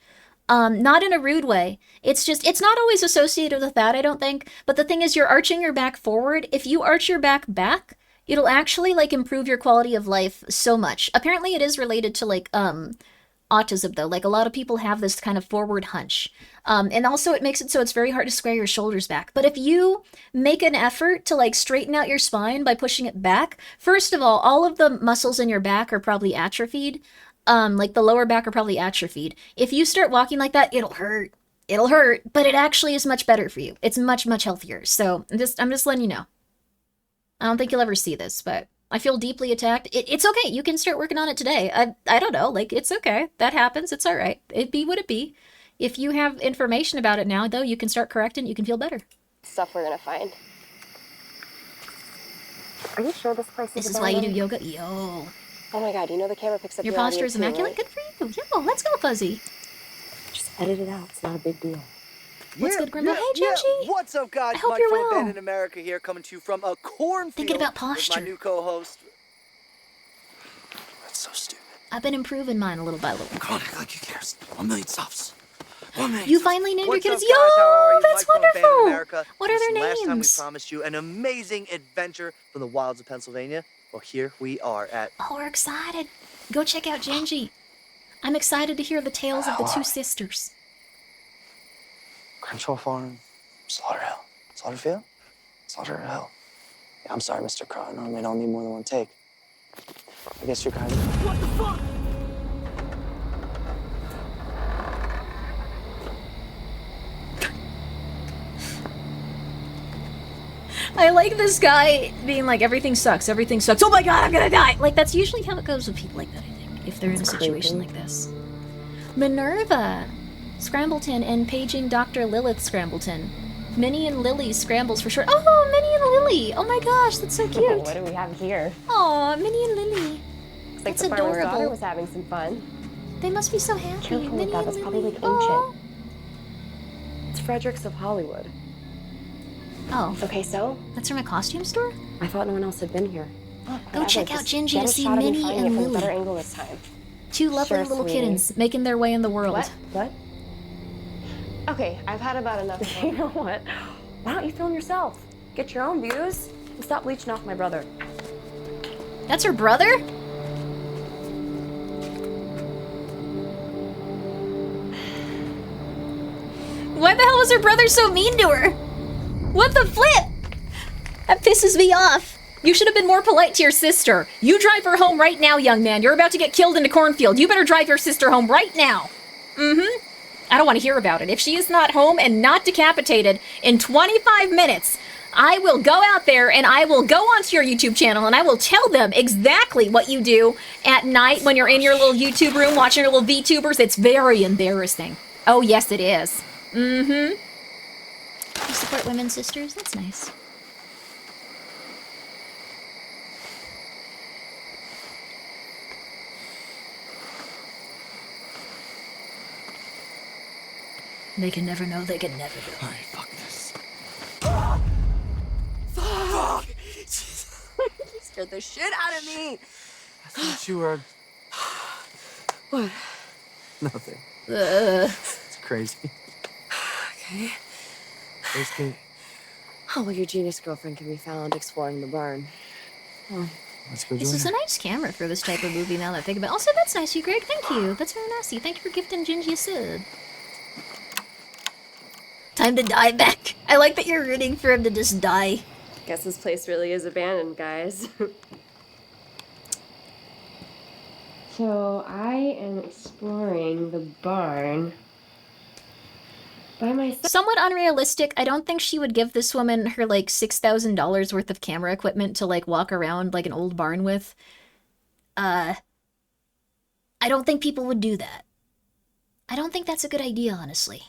Not in a rude way. It's just, it's not always associated with that, I don't think. But the thing is, you're arching your back forward. If you arch your back, it'll actually, like, improve your quality of life so much. Apparently it is related to, like, autism, though. Like, a lot of people have this kind of forward hunch. And also it makes it so it's very hard to square your shoulders back. But if you make an effort to, like, straighten out your spine by pushing it back, first of all of the muscles in your back are probably atrophied. Like, the lower back are probably atrophied. If you start walking like that, it'll hurt. It'll hurt, but it actually is much better for you. It's much, much healthier. So I'm just letting you know. I don't think you'll ever see this, but I feel deeply attacked. It's okay. You can start working on it today. I don't know. Like, it's okay. That happens. It's all right. It be what it be. If you have information about it now, though, you can start correcting. You can feel better. Stuff we're gonna find. Are you sure this place is This is why you do yoga? Yo. Oh my god, you know the camera picks up Your your posture audio is too, immaculate? right? Good for you. Yo, let's go, Fuzzy. Just edit it out. It's not a big deal. What's good, Grimmi? Hey, Gingy. What's up, guys? I hope Mike you're from well. Abandoned America here, coming to you from a cornfield. Thinking about With posture. my new co-host. That's so stupid. I've been improving mine a little by little. Come on, act like you cares. 1 million subs. 1 million. You finally named your What's kids. up, guys? How are Yo, you? that's Mike from Abandoned wonderful. America. What are their Listen, Last time we names? promised you an amazing adventure from the wilds of Pennsylvania. Well, here we are at... Oh, we're excited. Go check out Gingy. I'm excited to hear the tales of the two sisters. Crenshaw Farm, Slaughterhill. Slaughterfield? Slaughterhill. Yeah, I'm sorry, Mr. Crow. I normally don't need more than one take. I guess you're kind of... What the fuck? I like this guy being like, everything sucks, everything sucks. Oh my god, I'm gonna die! Like, that's usually how it goes with people like that, I think, if they're in a situation like this. Minerva Scrambleton and paging Dr. Lilith Scrambleton. Minnie and Lily Scrambles for short. Oh, Minnie and Lily! Oh my gosh, that's so cute. What do we have here? Aw, Minnie and Lily. Looks like That's the farmer's daughter adorable. was having some fun. They must be so happy. Careful with Minnie that. and That's probably Lily. like Aw. ancient. It's Fredericks of Hollywood. Oh. Okay, so? That's from a costume store? I thought no one else had been here. Go check out Gingy Get to a see shot of me Minnie finding and it from a better Lily. angle this time. Two lovely Sure, little sweetie. kittens making their way in the world. What? Okay, I've had about enough. You know what? Why don't you film yourself? Get your own views and stop leeching off my brother. That's her brother? Why the hell was her brother so mean to her? What the flip? That pisses me off. You should have been more polite to your sister. You drive her home right now, young man. You're about to get killed in a cornfield. You better drive your sister home right now. Mm-hmm. I don't want to hear about it. If she is not home and not decapitated in 25 minutes, I will go out there and I will go onto your YouTube channel and I will tell them exactly what you do at night when you're in your little YouTube room watching your little VTubers. It's very embarrassing. Oh, yes, it is. Mm-hmm. You support women's sisters? That's nice. They can never know, they can never know. Alright, fuck this. Fuck! You scared the shit out of me! I thought you were... What? Nothing. It's crazy. Okay. Where's Kate? Oh, well, your genius girlfriend can be found exploring the barn. Oh. Let's go This join is her. a nice camera for this type of movie now that I think about it. Also, that's nice, you, Greg. Thank you. That's very nice. Thank you for gifting Gingy a sub. Time to die back. I like that you're rooting for him to just die. Guess this place really is abandoned, guys. So, I am exploring the barn by myself. Somewhat unrealistic. I don't think she would give this woman her, like, $6,000 worth of camera equipment to, like, walk around like an old barn with. I don't think people would do that. I don't think that's a good idea, honestly.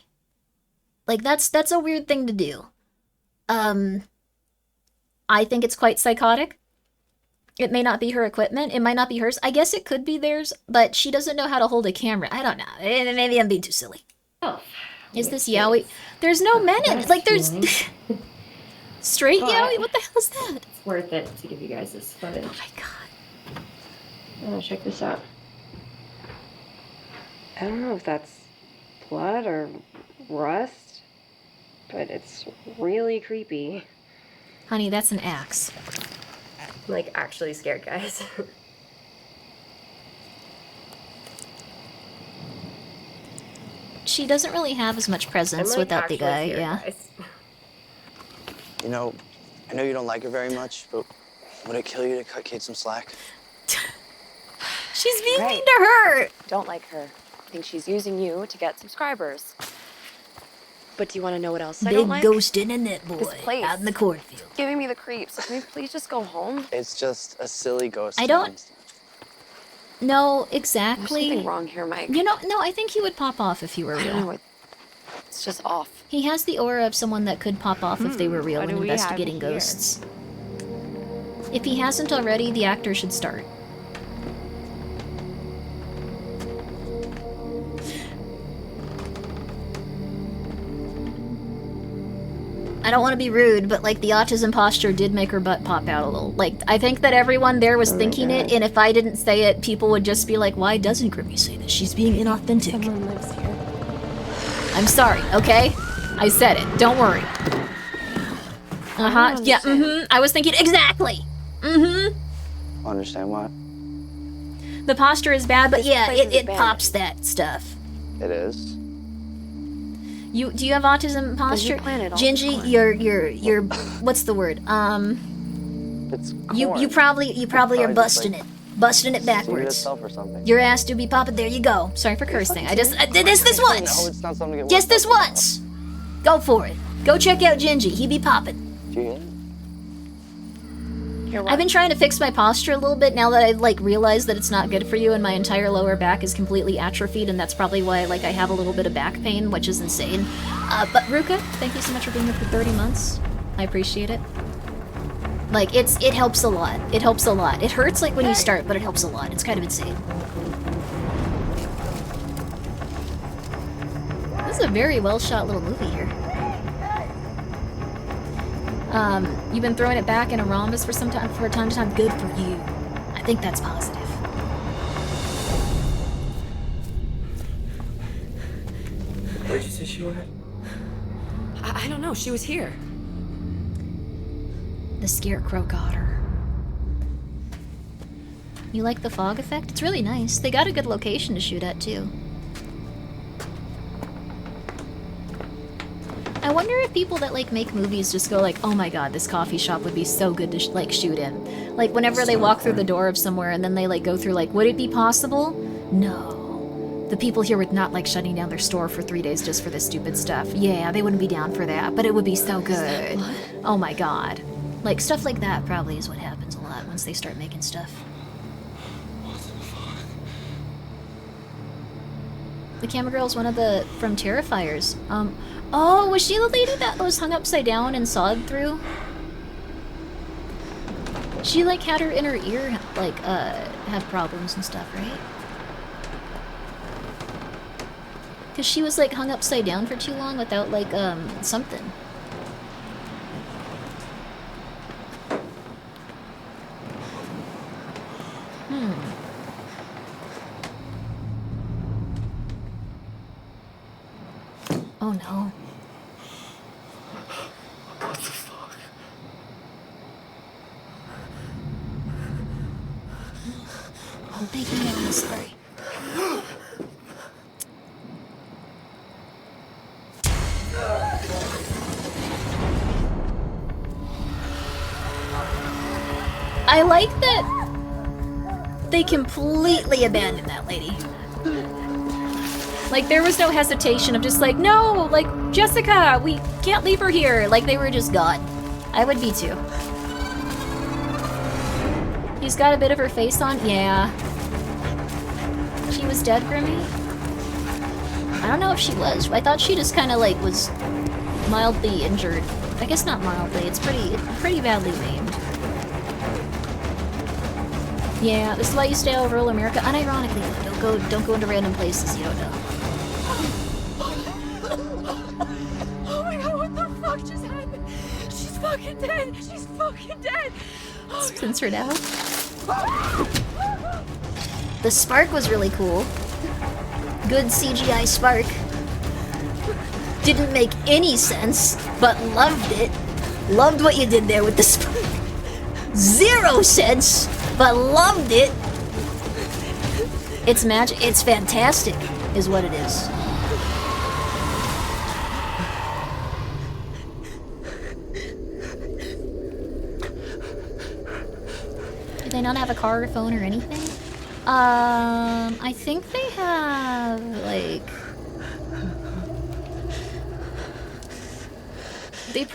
Like, that's a weird thing to do. I think it's quite psychotic. It may not be her equipment. It might not be hers. I guess it could be theirs, but she doesn't know how to hold a camera. I don't know. Maybe I'm being too silly. Oh. Is this yaoi? There's no men in it. Like, there's... Straight But yaoi? What the hell is that? It's worth it to give you guys this footage. Oh my god. Oh, check this out. I don't know if that's blood or rust, but it's really creepy. Honey, that's an axe. I'm like actually scared, guys. She doesn't really have as much presence I'm, like, without the actually guy, scared, yeah. guys. You know, I know you don't like her very much, but would it kill you to cut Kate some slack? She's being mean to her! Don't like her. I think she's using you to get subscribers. But do you want to know what else I Big don't like? ghost internet boy This place. out in the cornfield. Giving me the creeps. Can we please just go home? It's just a silly ghost I don't town. know There's exactly. something wrong here, Mike. You know, no, I think he would pop off if he were I don't real. know. It's just off. He has the aura of someone that could pop off if they were real what when do we have investigating here? ghosts. If he hasn't already, the actor should start. I don't want to be rude, but like the autism posture did make her butt pop out a little. Like, I think that everyone there was thinking it, and if I didn't say it, people would just be like, why doesn't Grimmi say this? She's being inauthentic. Someone lives here. I'm sorry, okay? I said it. Don't worry. Uh-huh. Yeah, I was thinking exactly. Understand what? The posture is bad, but This yeah, place is it abandoned. pops that stuff. It is. Do you have autism posture? plant it all Gingy, corn. you're what's the word? It's You corn. probably are probably just, busting like, busting it Seed backwards. itself or something. Your ass do be popping. There you go. Sorry for cursing. I did this No, once. it's not something to get Just worked this up once. Go for it. Go check out Gingy. He be popping. about. Do you hear it? I've been trying to fix my posture a little bit now that I've like realized that it's not good for you, and my entire lower back is completely atrophied, and that's probably why like I have a little bit of back pain, which is insane. But Ruka, thank you so much for being here for 30 months. I appreciate it. Like it helps a lot. It helps a lot. It hurts like when you start, but it helps a lot. It's kind of insane. This is a very well shot little movie here. You've been throwing it back in a rhombus for time to time. Good for you. I think that's positive. Where'd you say she went? I don't know. She was here. The scarecrow got her. You like the fog effect? It's really nice. They got a good location to shoot at, too. I wonder if people that like make movies just go like, oh my god, this coffee shop would be so good to like shoot in. Like whenever they walk through the door of somewhere and then they like go through like, would it be possible? No. The people here would not like shutting down their store for 3 days just for this stupid stuff. Yeah, they wouldn't be down for that, but it would be so good. Oh my god. Like stuff like that probably is what happens a lot once they start making stuff. The camera girl's one of the from Terrifiers. Oh, was she the lady that was hung upside down and sawed through? She like had her inner ear like have problems and stuff, right? Cause she was like hung upside down for too long without like something. Oh no. What the fuck? Oh, thank you, I'm sorry. I like that they completely abandoned that lady. Like, there was no hesitation of just like, no, like, Jessica, we can't leave her here. Like, they were just gone. I would be too. He's got a bit of her face on? Yeah. She was dead, Grimmi? I don't know if she was. I thought she just kind of, like, was mildly injured. I guess not mildly, it's pretty badly maimed. Yeah, this is why you stay out of rural America. Unironically, don't go into random places you don't know. Oh my god, what the fuck just happened? She's fucking dead. She's fucking dead. Censored out. The spark was really cool. Good CGI spark. Didn't make any sense, but loved it. Loved what you did there with the spark. 0 sense, but loved it. It's magic. It's fantastic, is what it is. Do they not have a car or phone or anything? I think they have, like...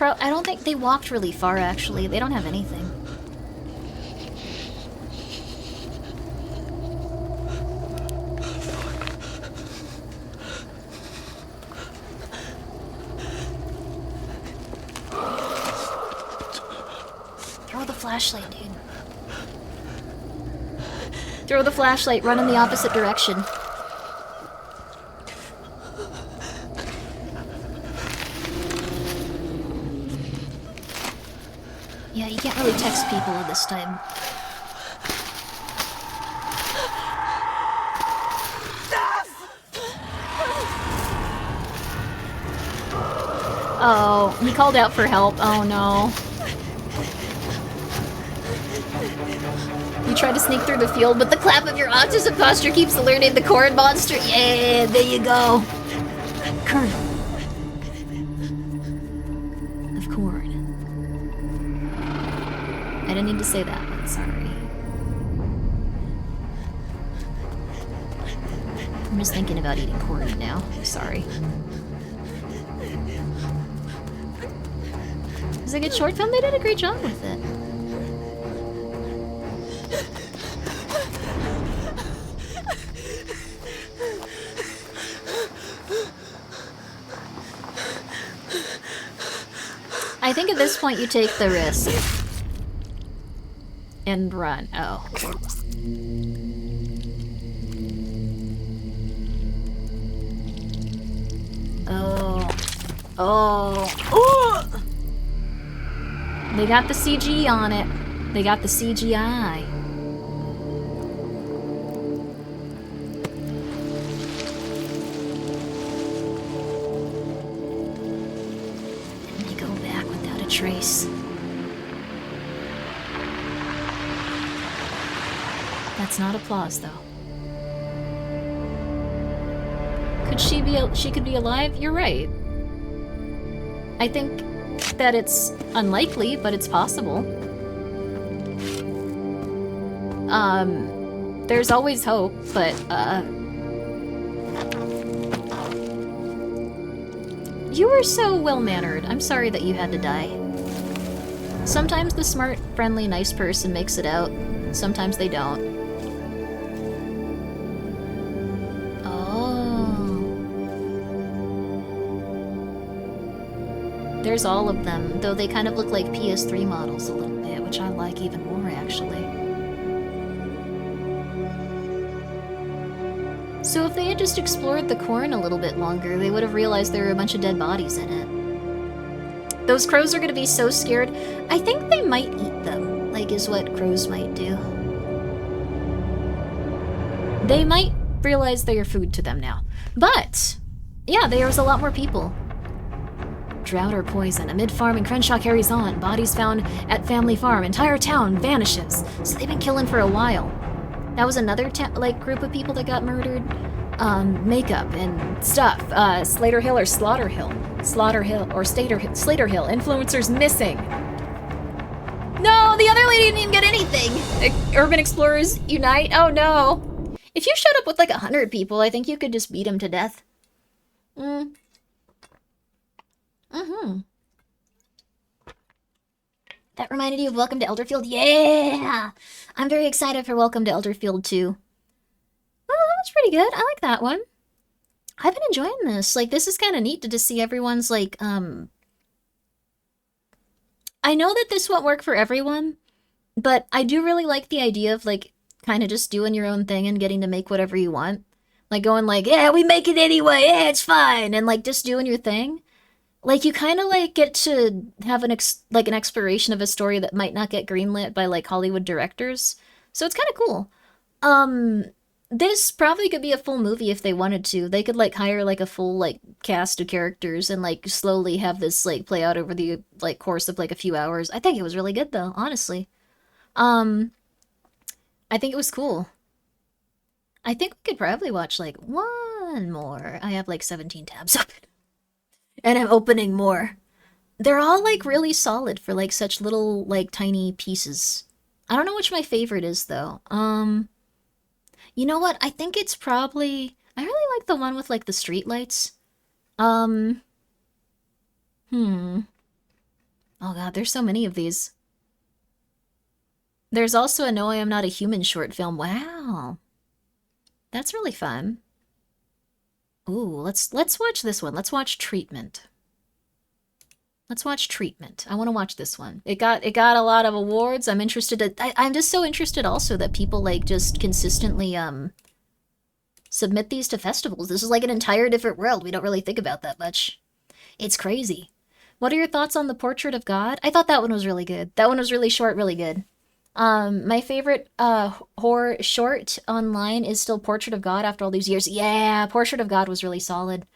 I don't think they walked really far, actually. They don't have anything. Throw the flashlight, dude. Throw the flashlight, run in the opposite direction. Yeah, you can't really text people at this time. Oh, he called out for help. Oh no. You try to sneak through the field, but the clap of your autism posture keeps alerting the corn monster. Yeah, there you go. Kernel. Of corn. I didn't need to say that, but sorry. I'm just thinking about eating corn now. Sorry. It's a good short film. They did a great job with it. I think at this point you take the risk. And run. Oh. Oh. Oh. Oh! They got the CG on it. They got the CGI. And they go back without a trace. That's not applause, though. Could she be? She could be alive? You're right. I think that it's unlikely, but it's possible. There's always hope, but, you were so well-mannered. I'm sorry that you had to die. Sometimes the smart, friendly, nice person makes it out. Sometimes they don't. There's all of them, though they kind of look like PS3 models a little bit, which I like even more, actually. So if they had just explored the corn a little bit longer, they would have realized there were a bunch of dead bodies in it. Those crows are gonna be so scared. I think they might eat them, like is what crows might do. They might realize they are food to them now. But, yeah, there's a lot more people. Drought or poison. Amid farming, Crenshaw carries on. Bodies found at family farm. Entire town vanishes. So they've been killing for a while. That was another group of people that got murdered. Makeup and stuff. Slater Hill or Slaughter Hill. Slaughter Hill or Slater Hill. Influencers missing. No, the other lady didn't even get anything. Urban Explorers Unite. Oh no. If you showed up with like 100 people, I think you could just beat them to death. That reminded you of Welcome to Elderfield? Yeah! I'm very excited for Welcome to Elderfield 2. Well, that was pretty good. I like that one. I've been enjoying this. Like, this is kind of neat to just see everyone's, like, I know that this won't work for everyone, but I do really like the idea of, like, kind of just doing your own thing and getting to make whatever you want. Like, going like, yeah, we make it anyway, yeah, it's fine, and, like, just doing your thing. Like, you kind of, like, get to have an exploration of a story that might not get greenlit by, like, Hollywood directors. So it's kind of cool. This probably could be a full movie if they wanted to. They could, like, hire, like, a full, like, cast of characters and, like, slowly have this, like, play out over the, like, course of, like, a few hours. I think it was really good, though, honestly. I think it was cool. I think we could probably watch, like, one more. I have, like, 17 tabs open. And I'm opening more. They're all, like, really solid for, like, such little, like, tiny pieces. I don't know which my favorite is, though. You know what? I think it's probably... I really like the one with, like, the street lights. Oh god, there's so many of these. There's also a No, I Am Not a Human short film. Wow. That's really fun. Ooh, let's watch this one. Let's watch Treatment. Let's watch Treatment. I want to watch this one. It got a lot of awards. I'm interested. I'm just so interested also that people, like, just consistently submit these to festivals. This is like an entire different world. We don't really think about that much. It's crazy. What are your thoughts on The Portrait of God? I thought that one was really good. That one was really short, really good. My favorite horror short online is still Portrait of God after all these years. Yeah, Portrait of God was really solid.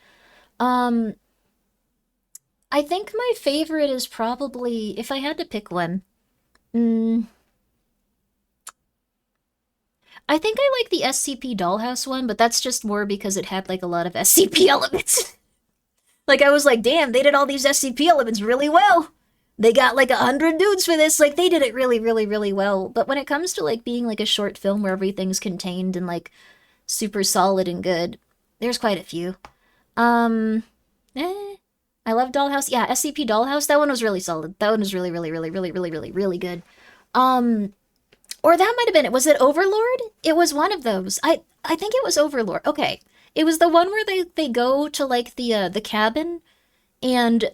I think my favorite is probably, if I had to pick one, I think I like the SCP Dollhouse one, but that's just more because it had, like, a lot of SCP elements. Like, I was like, damn, they did all these SCP elements really well. They got, like, 100 dudes for this. Like, they did it really, really, really well. But when it comes to, like, being, like, a short film where everything's contained and, like, super solid and good, there's quite a few. I love Dollhouse. Yeah, SCP Dollhouse, that one was really solid. That one was really, really, really, really, really, really, really good. Or that might have been it. Was it Overlord? It was one of those. I think it was Overlord. Okay. It was the one where they go to, like, the cabin, and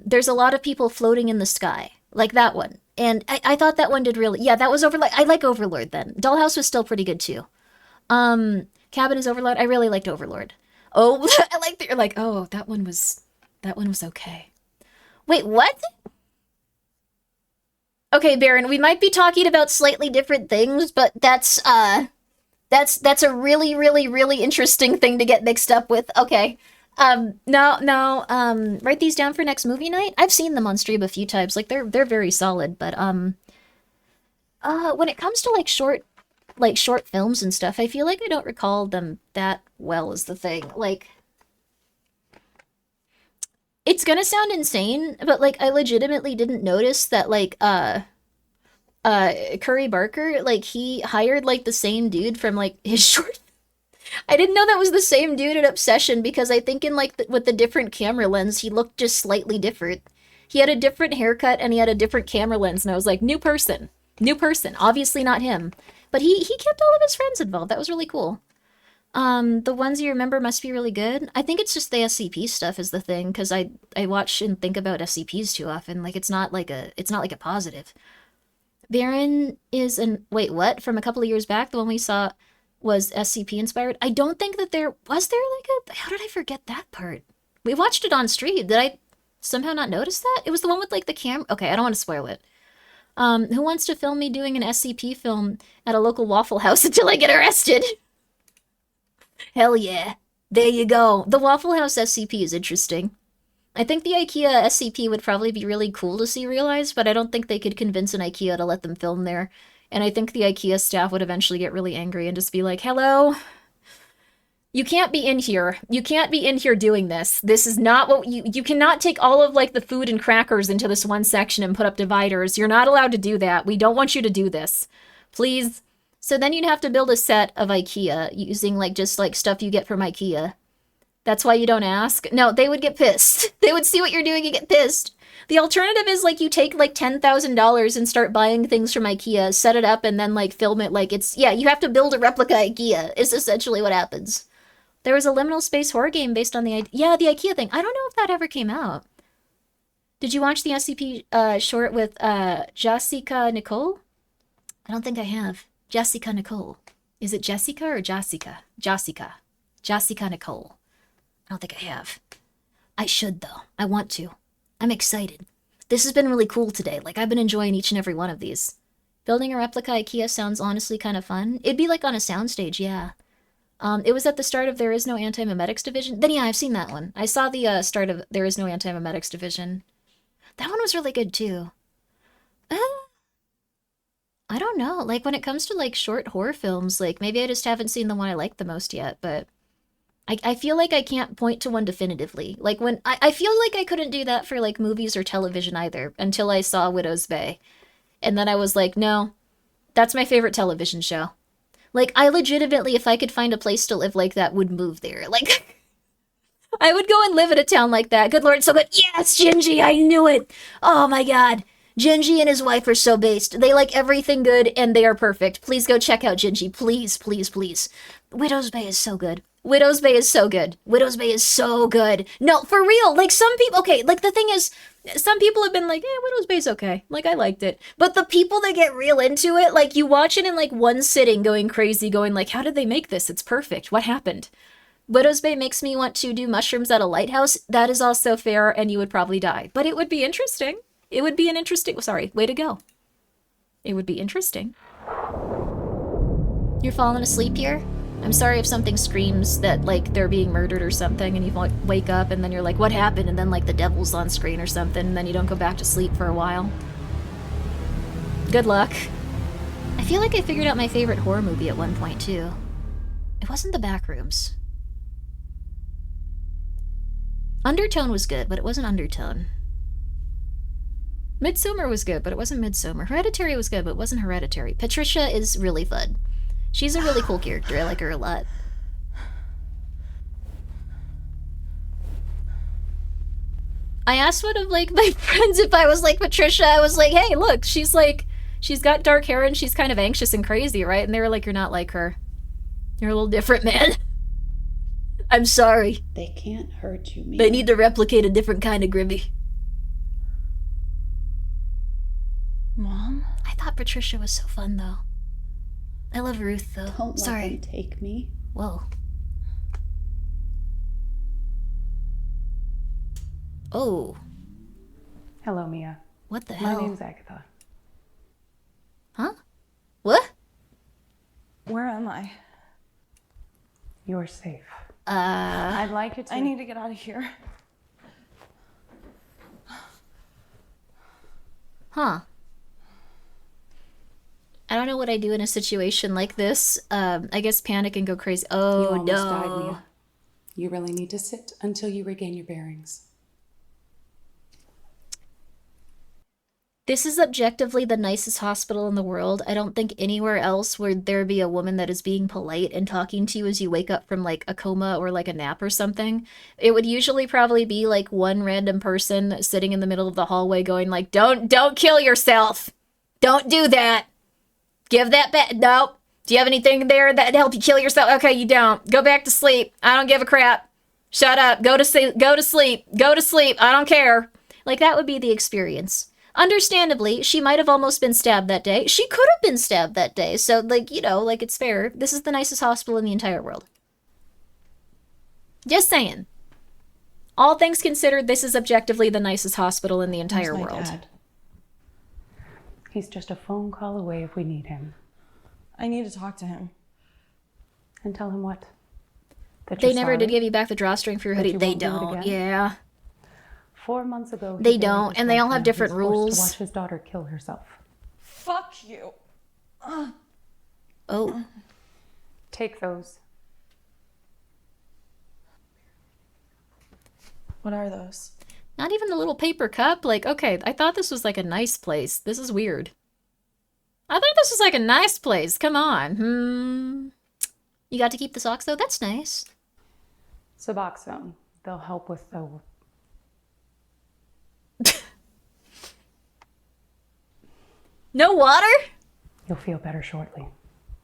there's a lot of people floating in the sky. Like that one. And I thought that one did really... Yeah, that was Overlord. I like Overlord then. Dollhouse was still pretty good too. Cabin is Overlord. I really liked Overlord. Oh, I like that you're like, oh, that one was okay. Wait, what? Okay, Baron, we might be talking about slightly different things, but that's a really, really, really interesting thing to get mixed up with. Okay. Write these down for next movie night. I've seen them on stream a few times. Like, they're very solid, but, when it comes to, like, short films and stuff, I feel like I don't recall them that well is the thing. Like, it's gonna sound insane, but, like, I legitimately didn't notice that, like, Curry Barker, like, he hired, like, the same dude from, like, his short... I didn't know that was the same dude at Obsession, because I think in, like, with the different camera lens, he looked just slightly different. He had a different haircut, and he had a different camera lens, and I was like, new person. New person. Obviously not him. But he kept all of his friends involved. That was really cool. The ones you remember must be really good. I think it's just the SCP stuff is the thing, because I watch and think about SCPs too often. Like, it's not like a positive. Baron is wait, what? From a couple of years back, the one we saw was SCP inspired. I don't think that how did I forget that part? We watched it on stream. Did I somehow not notice that? It was the one with, like, the camera. Okay, I don't want to spoil it. Who wants to film me doing an SCP film at a local Waffle House until I get arrested? Hell yeah. There you go. The Waffle House SCP is interesting. I think the IKEA SCP would probably be really cool to see realized, but I don't think they could convince an IKEA to let them film there. And I think the IKEA staff would eventually get really angry and just be like, hello? You can't be in here. You can't be in here doing this. This is not what you cannot take all of, like, the food and crackers into this one section and put up dividers. You're not allowed to do that. We don't want you to do this. Please. So then you'd have to build a set of IKEA using, like, just, like, stuff you get from IKEA. That's why you don't ask? No, they would get pissed. They would see what you're doing and get pissed. The alternative is, like, you take, like, $10,000 and start buying things from IKEA, set it up, and then, like, film it like it's... Yeah, you have to build a replica IKEA, is essentially what happens. There was a liminal space horror game based on the... Yeah, the IKEA thing. I don't know if that ever came out. Did you watch the SCP short with Jessica Nicole? I don't think I have. Jessica Nicole. Is it Jessica or Jessica? Jessica. Jessica Nicole. I don't think I have. I should, though. I want to. I'm excited. This has been really cool today. Like, I've been enjoying each and every one of these. Building a replica IKEA sounds honestly kind of fun. It'd be like on a soundstage, yeah. It was at the start of There Is No Anti-Memetics Division. Then yeah, I've seen that one. I saw the start of There Is No Anti-Memetics Division. That one was really good, too. I don't know. Like, when it comes to, like, short horror films, like, maybe I just haven't seen the one I like the most yet, but I feel like I can't point to one definitively. Like, when I feel like I couldn't do that for, like, movies or television either until I saw Widow's Bay. And then I was like, no, that's my favorite television show. Like, I legitimately, if I could find a place to live like that, would move there. Like, I would go and live in a town like that. Good Lord, so good. Yes, Gingy, I knew it. Oh my God. Gingy and his wife are so based. They like everything good and they are perfect. Please go check out Gingy. Please, please, please. Widow's Bay is so good. Widow's Bay is so good. Widow's Bay is so good. No, for real. Like, some people, okay, like, the thing is, some people have been like, Widow's Bay's okay. Like, I liked it. But the people that get real into it, like, you watch it in, like, one sitting going crazy, going, like, how did they make this? It's perfect. What happened? Widow's Bay makes me want to do mushrooms at a lighthouse. That is also fair, and you would probably die. But it would be interesting. It would be an interesting... Sorry, way to go. It would be interesting. You're falling asleep here? I'm sorry if something screams that, like, they're being murdered or something, and you wake up, and then you're like, what happened? And then, like, the devil's on screen or something, and then you don't go back to sleep for a while. Good luck. I feel like I figured out my favorite horror movie at one point, too. It wasn't The Backrooms. Undertone was good, but it wasn't Undertone. Midsommar was good, but it wasn't Midsommar. Hereditary was good, but it wasn't Hereditary. Patricia is really fun. She's a really cool character. I like her a lot. I asked one of, like, my friends if I was like Patricia. I was like, hey, look, she's like, she's got dark hair and she's kind of anxious and crazy, right? And they were like, you're not like her. You're a little different, man. I'm sorry. They can't hurt you, Mia. They need to replicate a different kind of Grimmi. Mom? I thought Patricia was so fun, though. I love Ruth, though. Don't Sorry. let them take me. Whoa. Oh. Hello, Mia. What the hell? My name's Agatha. Huh? What? Where am I? You're safe. I'd like you to... I need to get out of here. Huh. I don't know what I do in a situation like this. I guess panic and go crazy. Oh, You almost no. died, Mia. You really need to sit until you regain your bearings. This is objectively the nicest hospital in the world. I don't think anywhere else would there be a woman that is being polite and talking to you as you wake up from, like, a coma or, like, a nap or something. It would usually probably be, like, one random person sitting in the middle of the hallway going, like, don't kill yourself. Don't do that. Give that back. Nope. Do you have anything there that help you kill yourself? Okay, you don't. Go back to sleep. I don't give a crap. Shut up. Go to sleep. Go to sleep. Go to sleep. I don't care. Like, that would be the experience. Understandably, she might have almost been stabbed that day. She could have been stabbed that day. So, like, you know, like, it's fair. This is the nicest hospital in the entire world. Just saying. All things considered, this is objectively the nicest hospital in the entire Where's my world. dad? He's just a phone call away if we need him. I need to talk to him. And tell him what? That They you're never sorry? did give you back the drawstring for your That hoodie. you They won't do it don't. again? Yeah. 4 months ago, he They buried don't, his and they all wife have different he was forced rules. to watch his daughter kill herself. Fuck you. Oh. Take those. What are those? Not even the little paper cup? Like, okay, I thought this was like a nice place. This is weird. I thought this was like a nice place. Come on. You got to keep the socks, though? That's nice. Suboxone. They'll help with the... No water? You'll feel better shortly.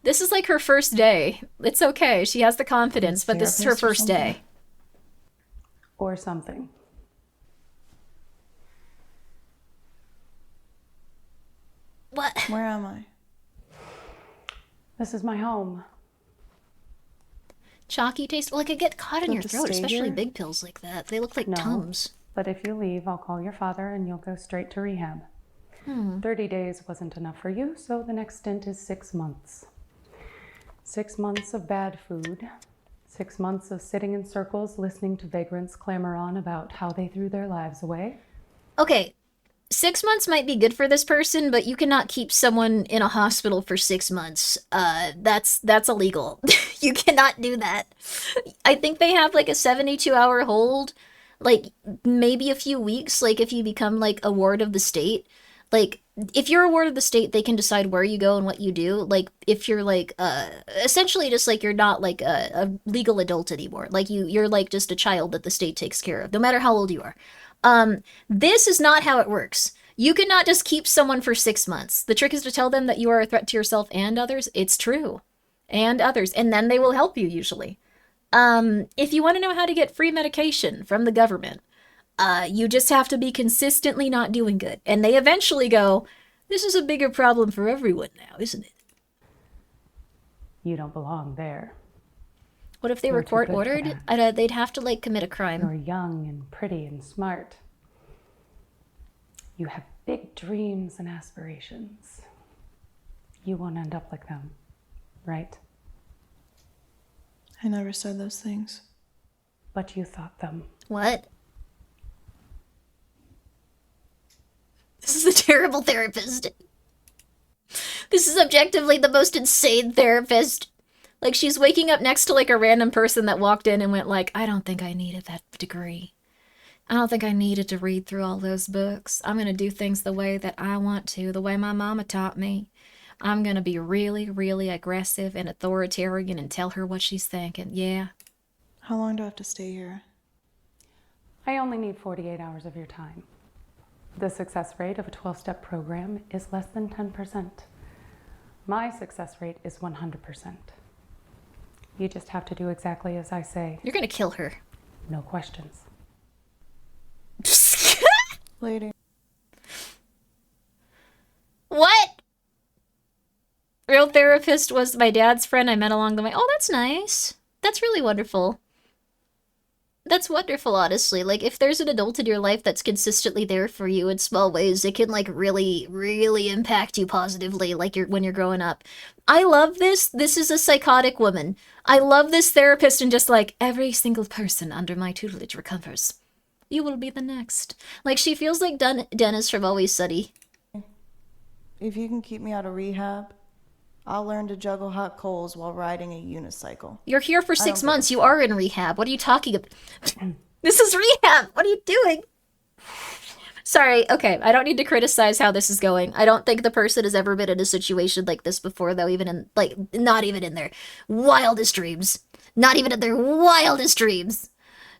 This is like her first day. It's okay. She has the confidence, but this is her Therapist or first day. Or something. Where am I? This is my home. Chalky taste? Like, it get caught in You'll your just throat, stay especially here? big pills like that. They look like No. Tums. But if you leave, I'll call your father and you'll go straight to rehab. 30 days wasn't enough for you, so the next stint is 6 months. 6 months of bad food. 6 months of sitting in circles listening to vagrants clamor on about how they threw their lives away. Okay, 6 months might be good for this person, but you cannot keep someone in a hospital for 6 months. That's illegal. You cannot do that. I think they have like a 72-hour hold, like maybe a few weeks, like if you become like a ward of the state. Like, if you're a ward of the state, they can decide where you go and what you do. Like, if you're like, essentially just like you're not like a legal adult anymore. Like, you're like just a child that the state takes care of, no matter how old you are. This is not how it works. You cannot just keep someone for 6 months. The trick is to tell them that you are a threat to yourself and others. It's true. And others. And then they will help you, usually. If you want to know how to get free medication from the government, you just have to be consistently not doing good. And they eventually go, this is a bigger problem for everyone now, isn't it? You don't belong there. What if they were You're too good for court-ordered? They'd have to, like, commit a crime. You're young and pretty and smart. You have big dreams and aspirations. You won't end up like them, right? I never said those things. But you thought them. What? This is a terrible therapist. This is objectively the most insane therapist. Like, she's waking up next to, like, a random person that walked in and went, like, I don't think I needed that degree. I don't think I needed to read through all those books. I'm gonna do things the way that I want to, the way my mama taught me. I'm gonna be really, really aggressive and authoritarian and tell her what she's thinking. Yeah. How long do I have to stay here? I only need 48 hours of your time. The success rate of a 12-step program is less than 10%. My success rate is 100%. You just have to do exactly as I say. You're gonna kill her. No questions. Lady. What? Real therapist was my dad's friend I met along the way. Oh, that's nice. That's really wonderful. That's wonderful, honestly. Like, if there's an adult in your life that's consistently there for you in small ways, it can, like, really, really impact you positively, like, when you're growing up. I love this. This is a psychotic woman. I love this therapist and just, like, every single person under my tutelage recovers. You will be the next. Like, she feels like Dennis from Always Sunny. If you can keep me out of rehab, I'll learn to juggle hot coals while riding a unicycle. You're here for 6 months. You are in rehab. What are you talking about? This is rehab. What are you doing? Sorry. Okay. I don't need to criticize how this is going. I don't think the person has ever been in a situation like this before, though, even in, like, not even in their wildest dreams. Not even in their wildest dreams.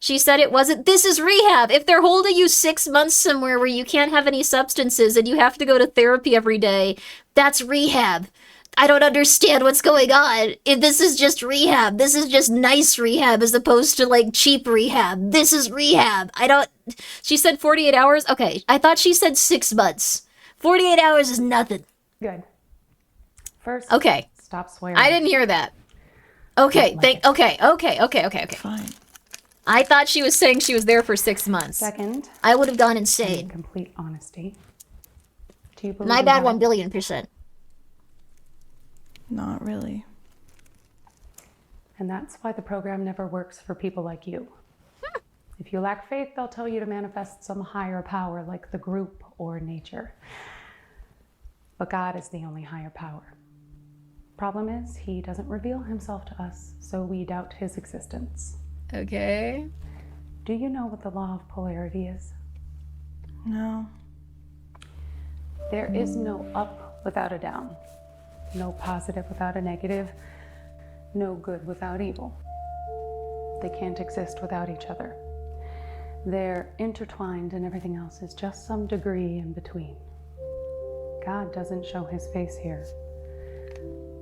She said it wasn't. This is rehab. If they're holding you 6 months somewhere where you can't have any substances and you have to go to therapy every day, that's rehab. I don't understand what's going on. If this is just rehab. This is just nice rehab as opposed to, like, cheap rehab. This is rehab. I don't... She said 48 hours? Okay, I thought she said 6 months. 48 hours is nothing. Good. First, okay. Stop swearing. I didn't hear that. Okay, okay. Fine. I thought she was saying she was there for 6 months. Second, I would have gone insane. in complete honesty. Do you believe My in bad, God? 1,000,000,000%. Not really. And that's why the program never works for people like you. If you lack faith, they'll tell you to manifest some higher power like the group or nature. But God is the only higher power. Problem is, he doesn't reveal himself to us, so we doubt his existence. Okay. Do you know what the law of polarity is? No. There is no up without a down. No positive without a negative. No good without evil. They can't exist without each other. They're intertwined and everything else is just some degree in between. God doesn't show his face here,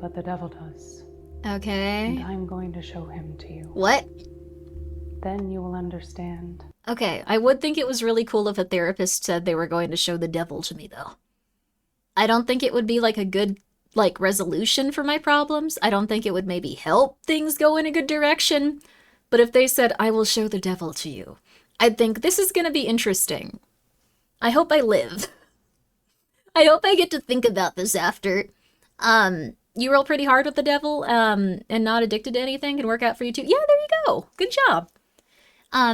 but the devil does. Okay. And I'm going to show him to you. What? Then you will understand. Okay, I would think it was really cool if a therapist said they were going to show the devil to me, though. I don't think it would be like a good like resolution for my problems. I don't think it would maybe help things go in a good direction. But if they said, I will show the devil to you, I'd think this is gonna be interesting. I hope I live. I hope I get to think about this after. You roll pretty hard with the devil, and not addicted to anything can work out for you too. Yeah, there you go. Good job.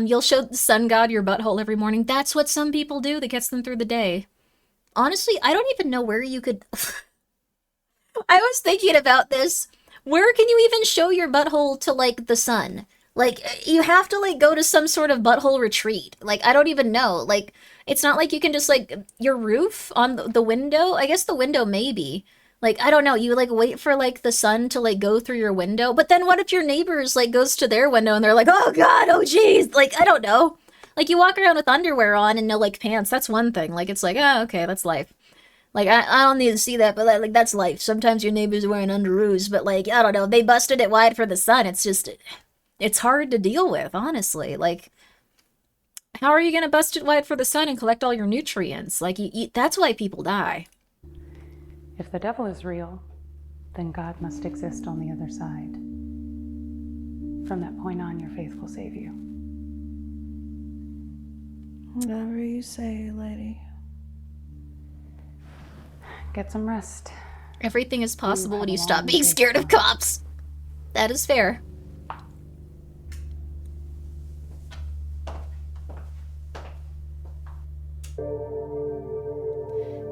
You'll show the sun god your butthole every morning. That's what some people do that gets them through the day. Honestly, I don't even know where you could... I was thinking about this. Where can you even show your butthole to, like, the sun? Like, you have to, like, go to some sort of butthole retreat. Like, I don't even know. Like, it's not like you can just, like, your roof on the window? I guess the window maybe. Like, I don't know, you, like, wait for, like, the sun to, like, go through your window, but then what if your neighbors, like, goes to their window and they're like, oh god, oh jeez, like, I don't know. Like, you walk around with underwear on and no, like, pants, that's one thing. Like, it's like, oh, okay, that's life. Like, I don't need to see that, but, like, that's life. Sometimes your neighbor's wearing underoos, but, like, I don't know, they busted it wide for the sun. It's just, it's hard to deal with, honestly. Like, how are you gonna bust it wide for the sun and collect all your nutrients? Like, that's why people die. If the devil is real, then God must exist on the other side. From that point on, your faith will save you. Whatever you say, lady. Get some rest. Everything is possible when you stop being scared of cops. That is fair.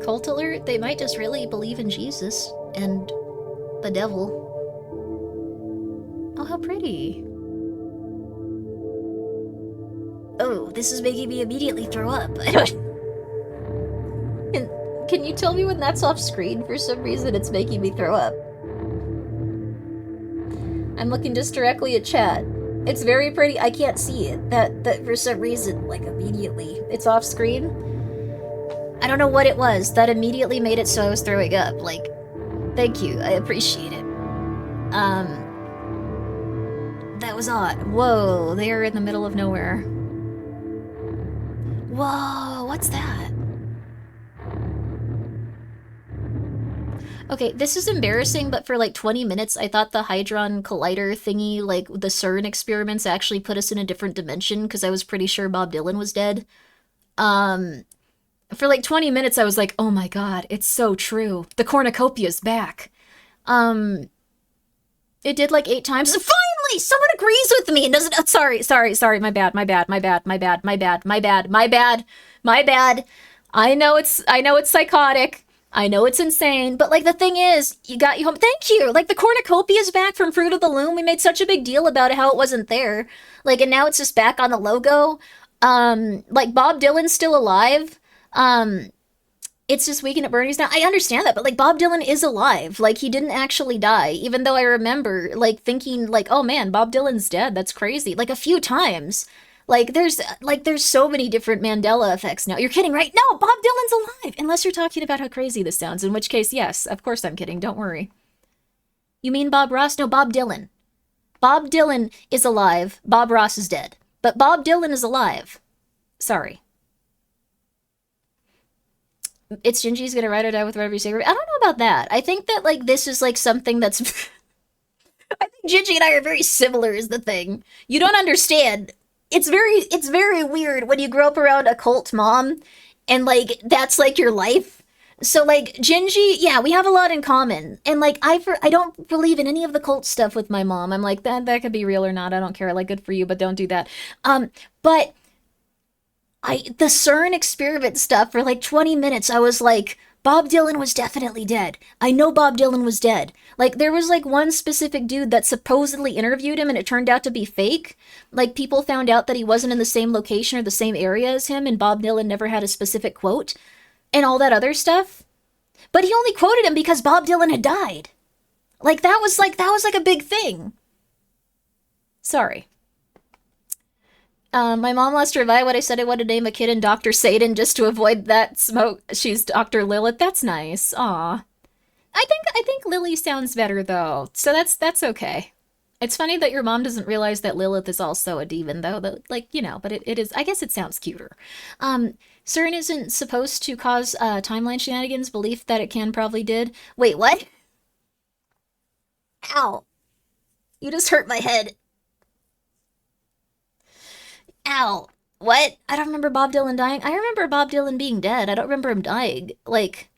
Cult alert, they might just really believe in Jesus and the devil. Oh, how pretty. Oh, this is making me immediately throw up. Can you tell me when that's off screen? For some reason, it's making me throw up. I'm looking just directly at chat. It's very pretty. I can't see it. That for some reason, like immediately, it's off screen. I don't know what it was that immediately made it so I was throwing up. Like, thank you. I appreciate it. That was odd. Whoa, they are in the middle of nowhere. Whoa, what's that? Okay, this is embarrassing, but for like 20 minutes, I thought the Hadron Collider thingy, like the CERN experiments, actually put us in a different dimension because I was pretty sure Bob Dylan was dead. For like 20 minutes, I was like, oh my god, it's so true. The cornucopia's back. It did like 8 times. Finally, someone agrees with me and doesn't. Sorry. My bad. I know it's psychotic. I know it's insane, but like the thing is, you got you home. Thank you. Like the cornucopia's back from Fruit of the Loom. We made such a big deal about how it wasn't there. Like, and now it's just back on the logo. Like Bob Dylan's still alive. It's just Weekend at Bernie's now. I understand that, but like Bob Dylan is alive. Like he didn't actually die, even though I remember like thinking like, oh man, Bob Dylan's dead. That's crazy. Like a few times. Like there's so many different Mandela effects now. You're kidding, right? No, Bob Dylan's alive. Unless you're talking about how crazy this sounds, in which case, yes, of course I'm kidding. Don't worry. You mean Bob Ross? No, Bob Dylan. Bob Dylan is alive. Bob Ross is dead. But Bob Dylan is alive. Sorry. It's Gingy's gonna ride or die with whatever you say. I don't know about that. I think that, like, this is, like, something that's... I think Gingy and I are very similar is the thing. You don't understand. It's very weird when you grow up around a cult mom and, like, that's, like, your life. So, like, Gingy, yeah, we have a lot in common. And, like, I don't believe in any of the cult stuff with my mom. I'm like, that could be real or not. I don't care. Like, good for you, but don't do that. But... the CERN experiment stuff, for like 20 minutes, I was like, Bob Dylan was definitely dead. I know Bob Dylan was dead. Like, there was like one specific dude that supposedly interviewed him and it turned out to be fake. Like, people found out that he wasn't in the same location or the same area as him and Bob Dylan never had a specific quote and all that other stuff. But he only quoted him because Bob Dylan had died. Like, that was like a big thing. Sorry. My mom lost her mind when I said I wanted to name a kid in Dr. Satan just to avoid that smoke. She's Dr. Lilith. That's nice. Aw. I think Lily sounds better though, so that's okay. It's funny that your mom doesn't realize that Lilith is also a demon, though. That, like, you know, but it is. I guess it sounds cuter. CERN isn't supposed to cause timeline shenanigans. Belief that it can probably did. Wait, what? Ow! You just hurt my head. Ow! What? I don't remember Bob Dylan dying. I remember Bob Dylan being dead. I don't remember him dying. Like,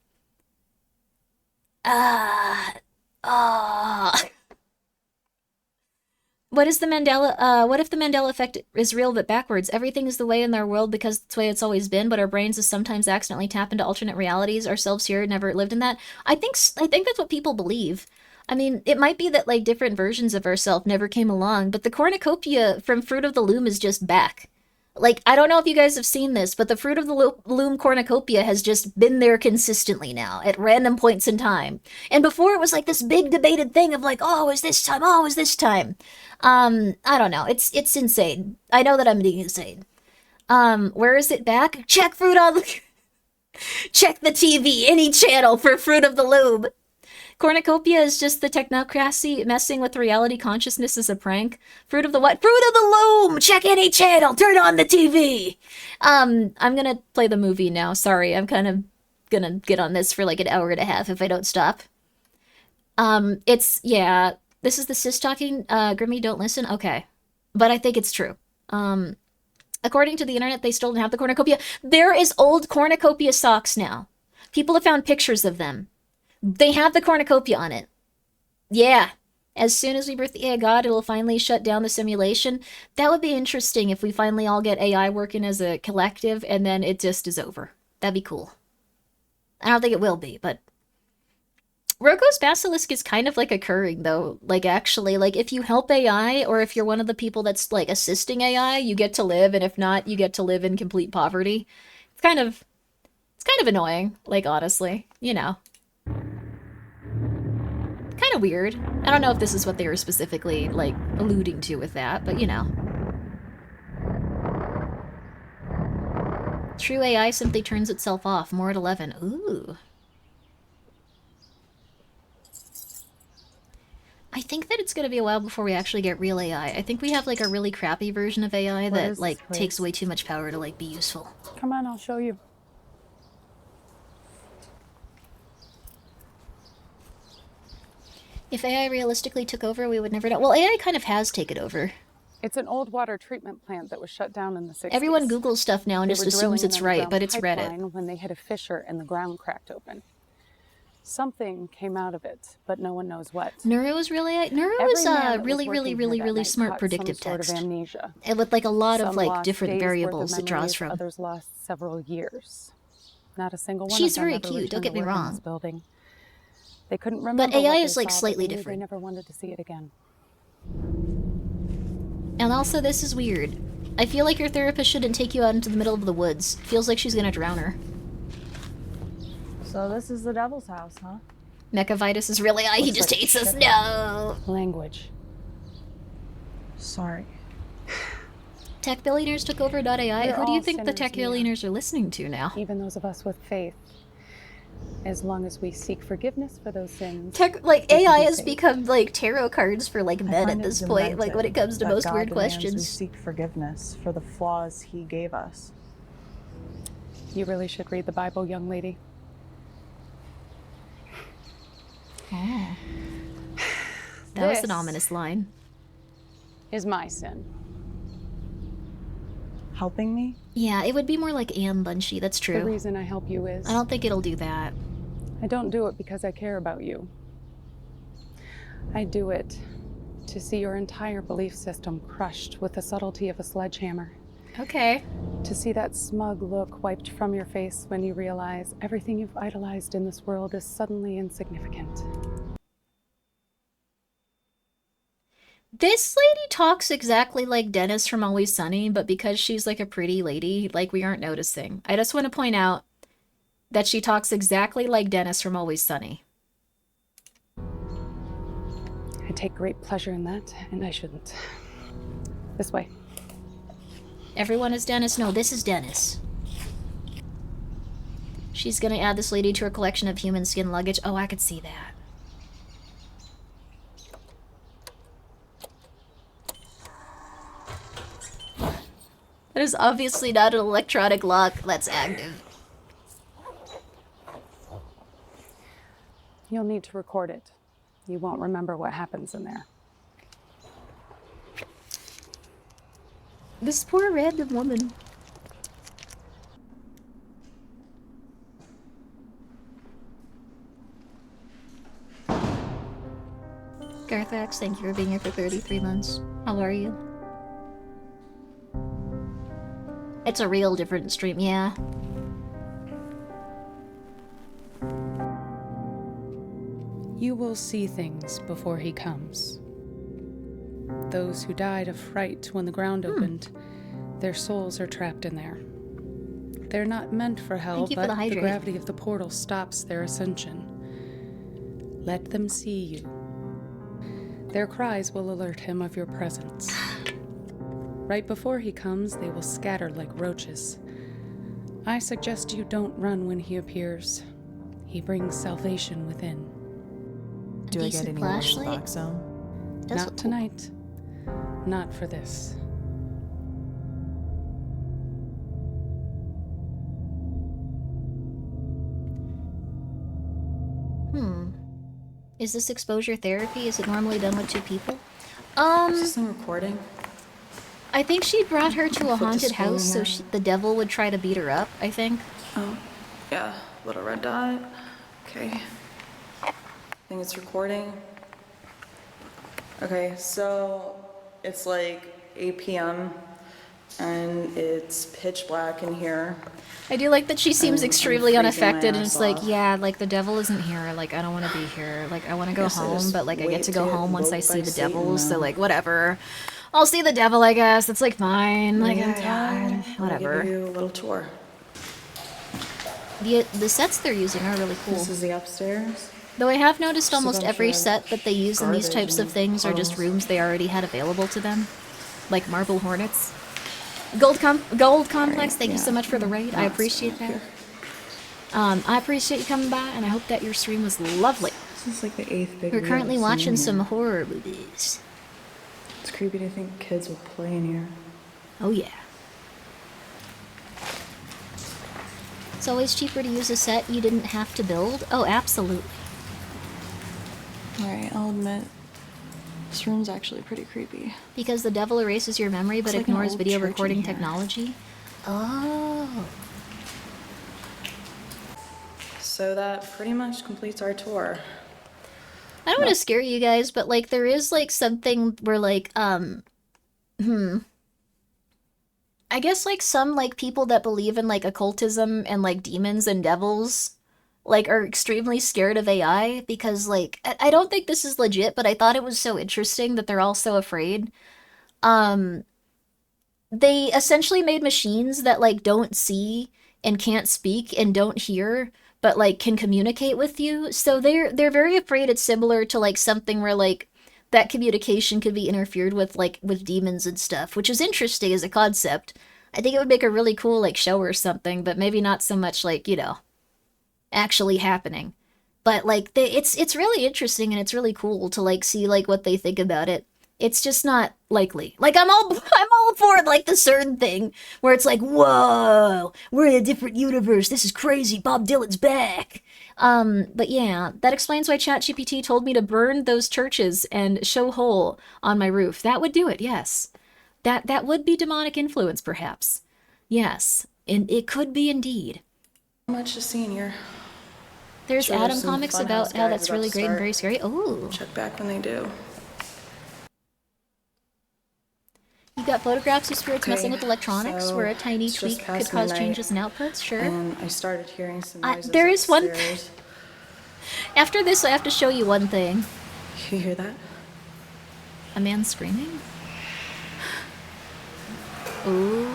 what is the Mandela, what if the Mandela effect is real but backwards? Everything is the way in our world because it's the way it's always been, but our brains is sometimes accidentally tap into alternate realities. Ourselves here never lived in that. I think that's what people believe. I mean, it might be that, like, different versions of ourselves never came along, but the cornucopia from Fruit of the Loom is just back. Like, I don't know if you guys have seen this, but the Fruit of the Loom cornucopia has just been there consistently now, at random points in time. And before it was like this big debated thing of like, oh, is this time? Oh, is this time? I don't know. It's insane. I know that I'm being insane. Where is it back? Check Fruit on the... Check the TV, any channel for Fruit of the Loom. Cornucopia is just the technocracy messing with reality consciousness as a prank. Fruit of the what? Fruit of the Loom! Check any channel! Turn on the TV! I'm gonna play the movie now. Sorry, I'm kind of gonna get on this for like an hour and a half if I don't stop. Yeah, this is the sis talking. Grimmi, don't listen? Okay. But I think it's true. According to the internet, they still don't have the cornucopia. There is old cornucopia socks now. People have found pictures of them. They have the cornucopia on it. Yeah. As soon as we birth the AI God, it'll finally shut down the simulation. That would be interesting if we finally all get AI working as a collective and then it just is over. That'd be cool. I don't think it will be, but... Roko's Basilisk is kind of like occurring, though. Like, actually, like, if you help AI, or if you're one of the people that's, like, assisting AI, you get to live, and if not, you get to live in complete poverty. It's kind of annoying, like, honestly. You know. Kind of weird. I don't know if this is what they were specifically, like, alluding to with that, but you know. True AI simply turns itself off. More at 11. Ooh. I think that it's gonna be a while before we actually get real AI. I think we have, like, a really crappy version of AI that, like, takes way too much power to, like, be useful. Come on, I'll show you. If AI realistically took over, we would never know. Well, AI kind of has taken over. It's an old water treatment plant that was shut down in the 60s. Everyone Googles stuff now and just assumes it's right, but it's Reddit. When they hit a fissure and the ground cracked open. Something came out of it, but no one knows what. Neuro is really really smart predictive text. Sort of amnesia. And with like a lot of like different variables it draws from. Others lost several years. Not a single one. She's very cute. Don't get me wrong. Building. They couldn't remember. But AI is like slightly different. They never wanted to see it again. And also, this is weird. I feel like your therapist shouldn't take you out into the middle of the woods. Feels like she's gonna drown her. So this is the devil's house, huh? Mechavitus is really he just hates us. No! Language. Sorry. Tech billionaires took over .ai. Who do you think the tech billionaires are listening to now? Even those of us with faith. As long as we seek forgiveness for those sins. AI has become like tarot cards for like men at this point, like when it comes to most weird questions. We seek forgiveness for the flaws he gave us. You really should read the Bible, young lady. Oh. That was an ominous line. Is my sin. Helping me? Yeah, it would be more like Anne Bunchy, that's true. The reason I help you is... I don't think it'll do that. I don't do it because I care about you. I do it to see your entire belief system crushed with the subtlety of a sledgehammer. Okay. To see that smug look wiped from your face when you realize everything you've idolized in this world is suddenly insignificant. This lady talks exactly like Dennis from Always Sunny, but because she's like a pretty lady, like we aren't noticing. I just want to point out that she talks exactly like Dennis from Always Sunny. I take great pleasure in that, and I shouldn't. This way. Everyone is Dennis? No, this is Dennis. She's gonna add this lady to her collection of human skin luggage. Oh, I could see that. That is obviously not an electronic lock that's active. You'll need to record it. You won't remember what happens in there. This poor random woman. Garthax, thank you for being here for 33 months. How are you? It's a real different stream, yeah. You will see things before he comes. Those who died of fright when the ground opened, their souls are trapped in there. They're not meant for hell, Thank you for but the the hydrate. gravity of the portal stops their ascension. Let them see you. Their cries will alert him of your presence. Right before he comes, they will scatter like roaches. I suggest you don't run when he appears. He brings salvation within. Do I get any more Box Zone? Not tonight. Not for this. Is this exposure therapy? Is it normally done with 2 people? Is this thing recording? I think she brought her to a Put the haunted scroll house so here. the devil would try to beat her up, I think. Oh, yeah. Little red dot. Okay. I think it's recording. Okay, so it's like 8 p.m. and it's pitch black in here. I do like that she seems I'm extremely freezing unaffected, my and it's ass like, off. yeah, like the devil isn't here, like I don't want to be here, like I want to go Guess I home, just but like I wait get to to go get home once I woke see by the Satan devil, so now. like whatever. I'll see the devil, I guess. It's like fine, like Meantime, whatever. I'll give you a little tour. The sets they're using are really cool. This is the upstairs. Though I have noticed Just a almost bunch every of set that they use in these garbage types of and things are just puddles. rooms they already had available to them, like Marble Hornets. Gold Complex, thank you so much for the raid. I appreciate that. I appreciate you coming by, and I hope that your stream was lovely. This is like the 8th big We're wheel currently I've watching seen some here. horror movies. It's creepy to think kids will play in here. Oh yeah. It's always cheaper to use a set you didn't have to build. Oh, absolutely. Alright, I'll admit, this room's actually pretty creepy. Because the devil erases your memory but It's like an ignores old video church in recording here. technology. Oh. So that pretty much completes our tour. I don't want to scare you guys, but like there is like something where like I guess like some like people that believe in like occultism and like demons and devils like are extremely scared of AI because like I don't think this is legit, but I thought it was so interesting that they're all so afraid. They essentially made machines that like don't see and can't speak and don't hear but like can communicate with you. So they're very afraid it's similar to like something where like that communication could be interfered with like with demons and stuff, which is interesting as a concept. I think it would make a really cool like show or something, but maybe not so much like, you know, actually happening. But like it's really interesting and it's really cool to like see like what they think about it. It's just not likely. Like I'm all for like the CERN thing where it's like, whoa, we're in a different universe. This is crazy. Bob Dylan's back. But yeah, that explains why ChatGPT told me to burn those churches and show hole on my roof. That would do it. Yes, that would be demonic influence, perhaps. Yes, and it could be indeed. Not much to see in here. There's Sure, Atom some comics Funhouse about how guys that's about really to great and start. very scary. Oh. Check back when they do. You've got photographs of spirits Okay, messing with electronics, so where a tiny it's just tweak could past cause midnight, changes in outputs, sure. And I started hearing some noises There is one upstairs. After this, I have to show you one thing. You hear that? A man screaming? Ooh.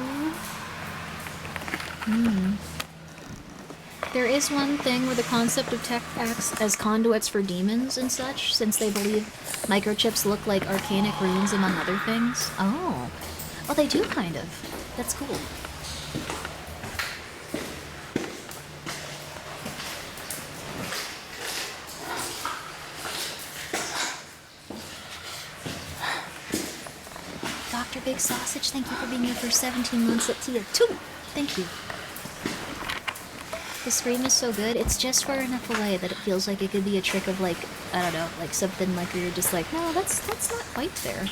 There is one thing where the concept of tech acts as conduits for demons and such, since they believe microchips look like arcanic runes among other things. Oh. Oh, they do kind of. That's cool. Dr. Big Sausage, thank you for being here for 17 months at tier 2. Thank you. The scream is so good, it's just far enough away that it feels like it could be a trick of like, I don't know, like something like where you're just like, no, that's not quite there.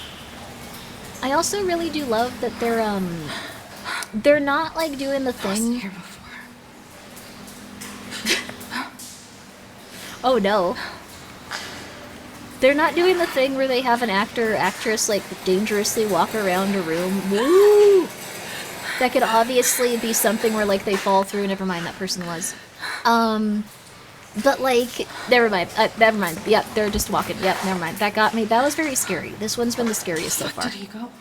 I also really do love that they're not like doing the thing. Oh no. They're not doing the thing where they have an actor or actress like dangerously walk around a room. Woo! That could obviously be something where like they fall through. Never mind, that person was. But like, never mind. Never mind. Yep, they're just walking. Yep, never mind. That got me. That was very scary. This one's been the scariest so far. Did he go?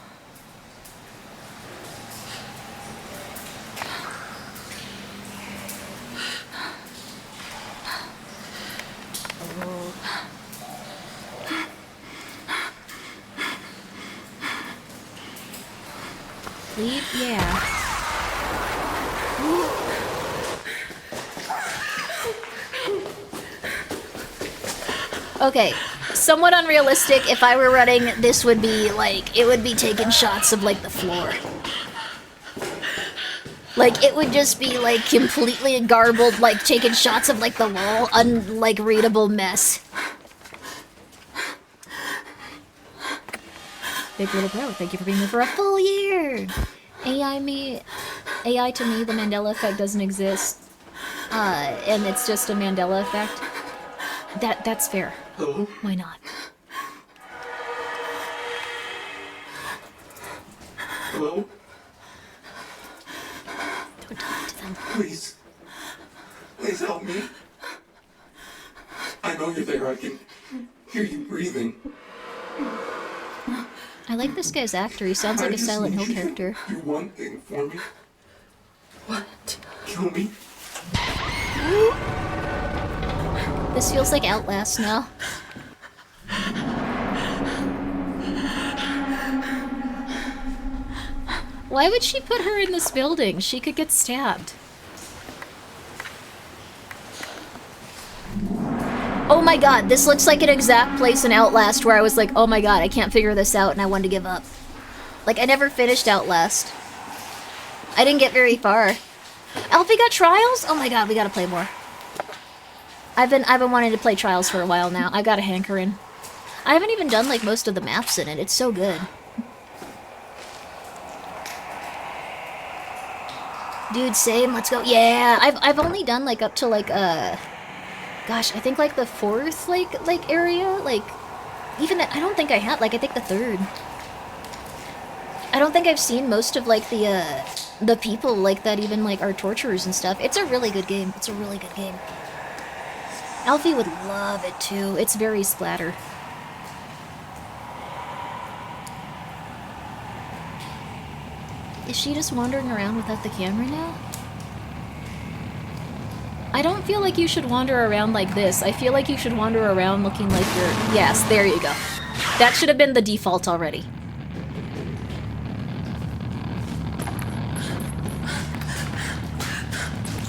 Leave? Yeah. Okay, somewhat unrealistic. If I were running, this would be like, it would be taking shots of like the floor. Like, it would just be like completely garbled, like taking shots of like the wall, like readable mess. Big Little Bro, thank you for being here for a full year! AI to me, the Mandela effect doesn't exist. And it's just a Mandela effect. That's fair. Hello? Why not? Hello? Don't talk to them. Please. Please help me. I know you're there. I can hear you breathing. I like this guy's actor. He sounds like a Silent Hill character. Do one thing for me. What? Kill me. This feels like Outlast now. Why would she put her in this building? She could get stabbed. Oh my god, this looks like an exact place in Outlast where I was like, oh my god, I can't figure this out, and I wanted to give up. Like, I never finished Outlast. I didn't get very far. Alfie got Trials? Oh my god, we gotta play more. I've been wanting to play Trials for a while now. I got a hankering. I haven't even done, like, most of the maps in it. It's so good. Dude, same, let's go. Yeah, I've only done, like, up to, like, gosh, I think, like, the 4th, like, area? Like, even that, I don't think I had, like, I think the 3rd. I don't think I've seen most of, like, the people, like, that even, like, are torturers and stuff. It's a really good game. It's a really good game. Alfie would love it, too. It's very splatter. Is she just wandering around without the camera now? I don't feel like you should wander around like this. I feel like you should wander around looking like you're... Yes, there you go. That should have been the default already.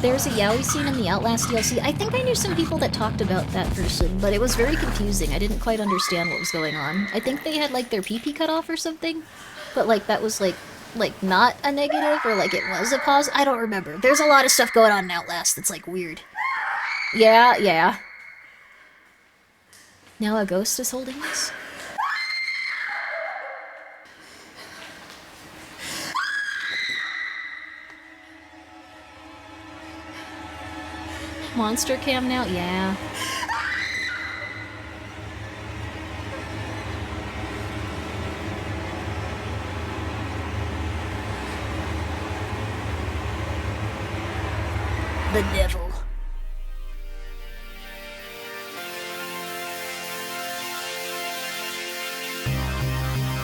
There's a yaoi scene in the Outlast DLC. I think I knew some people that talked about that person, but it was very confusing. I didn't quite understand what was going on. I think they had, like, their pee-pee cut off or something, but, like, that was, like, not a negative, or, like, it was a pause. I don't remember. There's a lot of stuff going on in Outlast that's, like, weird. Yeah. Now a ghost is holding us? Monster cam now? Yeah. The devil.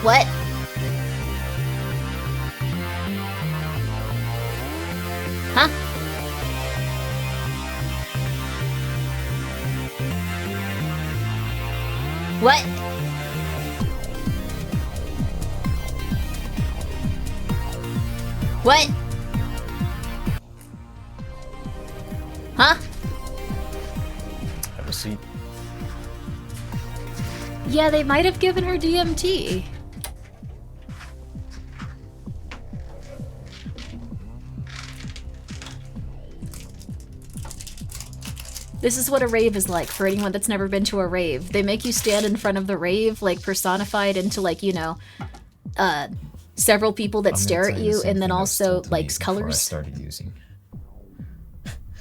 What? Huh? What? What? Huh? Have a seat. Yeah, they might have given her DMT. This is what a rave is like for anyone that's never been to a rave. They make you stand in front of the rave, like personified into like, you know, several people that stare at you, and then also like colors. Started using.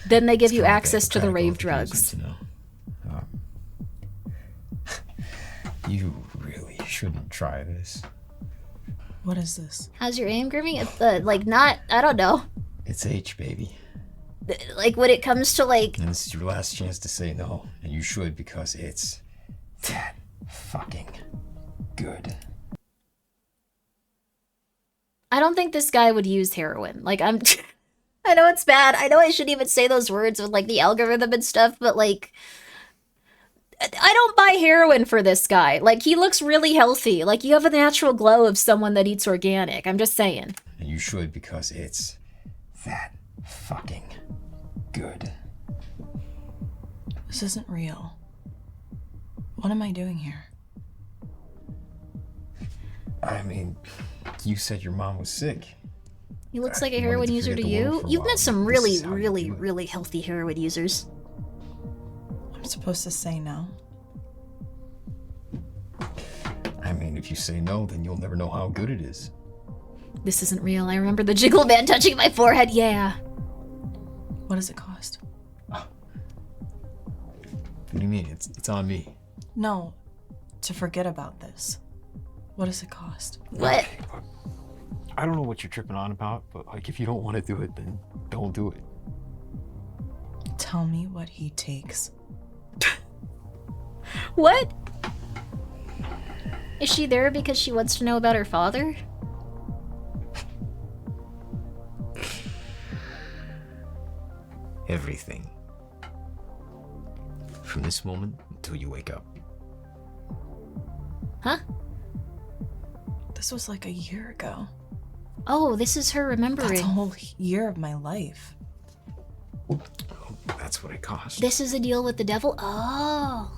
Then they give you access to the rave drugs. You really shouldn't try this. What is this? How's your aim, Grimmi? It's like not, I don't know. It's H, baby. Like when it comes to like. And this is your last chance to say no, and you should because it's that fucking good. I don't think this guy would use heroin. Like I know it's bad. I know I shouldn't even say those words with like the algorithm and stuff, but like. I don't buy heroin for this guy. Like, he looks really healthy. Like, you have a natural glow of someone that eats organic. I'm just saying. And you should because it's that fucking good. This isn't real. What am I doing here? I mean, you said your mom was sick. He looks like a heroin user to you? You've met some really, really, really healthy heroin users. I'm supposed to say no? I mean, if you say no, then you'll never know how good it is. This isn't real. I remember the jiggle man touching my forehead. Yeah. What does it cost? What do you mean? It's on me. No, to forget about this. What does it cost? What? Okay, I don't know what you're tripping on about, but like if you don't want to do it, then don't do it. Tell me what he takes. What? Is she there because she wants to know about her father? Everything. From this moment until you wake up. Huh? This was like a year ago. Oh, this is her remembering. That's a whole year of my life. That's what it cost. This is a deal with the devil? Oh.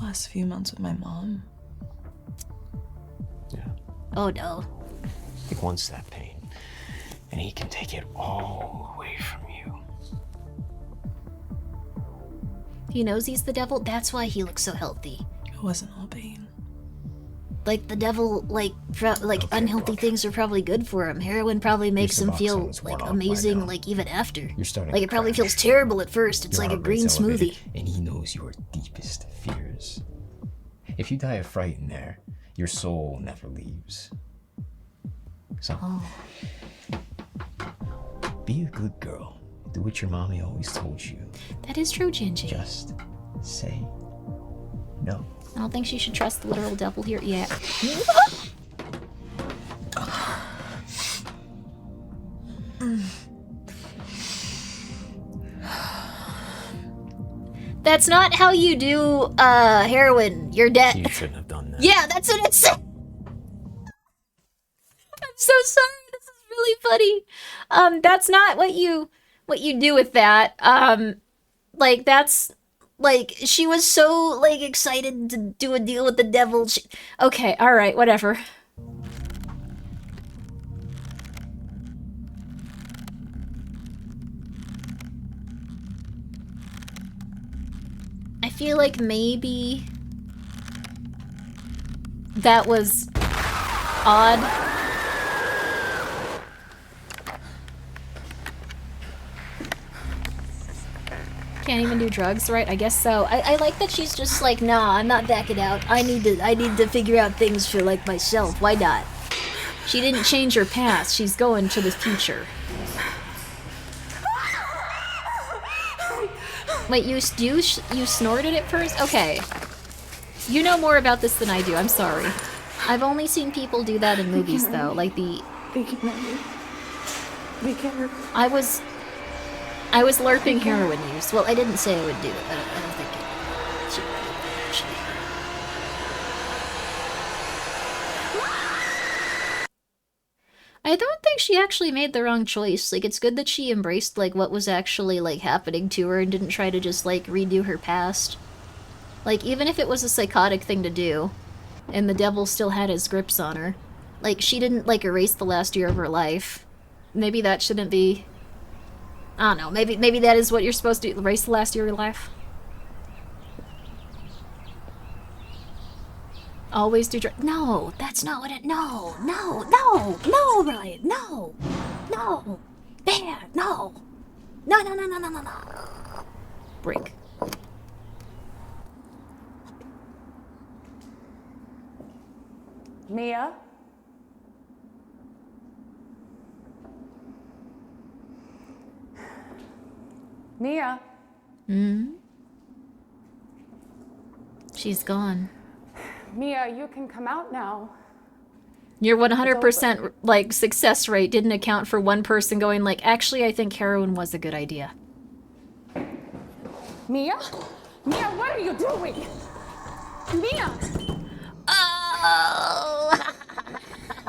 Last few months with my mom. Yeah. Oh no. He wants that pain, and he can take it all away from you. He knows he's the devil? That's why he looks so healthy. It wasn't all pain. Like the devil, like unhealthy things are probably good for him. Heroin probably makes him feel like amazing, like even after. You're starting like to it probably crash. feels terrible at first. It's Your like a heart rate's green elevated, smoothie. And he knows your deepest fears. If you die of fright in there, your soul never leaves. So, be a good girl. Do what your mommy always told you. That is true, Gingy. Just say no. I don't think she should trust the literal devil here. Yeah. That's not how you do heroin. You're dead. You shouldn't have done that. Yeah, that's what it said. I'm so sorry. This is really funny. That's not what you do with that. Like that's like she was so like excited to do a deal with the devil. Okay, all right, whatever. I feel like maybe that was odd. Can't even do drugs, right? I guess so. I like that she's just like, nah, I'm not backing out. I need to figure out things for like myself. Why not? She didn't change her past. She's going to the future. Wait, you snorted it first? Okay. You know more about this than I do. I'm sorry. I've only seen people do that in movies, though. Like the... Be careful. I was LARPing heroin use. Well, I didn't say I would do it. I don't think it should actually. I don't think she actually made the wrong choice. Like, it's good that she embraced, like, what was actually, like, happening to her and didn't try to just, like, redo her past. Like, even if it was a psychotic thing to do, and the devil still had his grips on her, like, she didn't, like, erase the last year of her life. Maybe that shouldn't be... I don't know, maybe that is what you're supposed to do, erase the last year of your life? Always do drugs. No, that's not what it. No, Ryan. No. Bear, no. No. Break. Mia? Mia? She's gone. Mia, you can come out now. Your 100% like success rate didn't account for one person going like, actually, I think heroin was a good idea. Mia? Mia, what are you doing? Mia! Oh!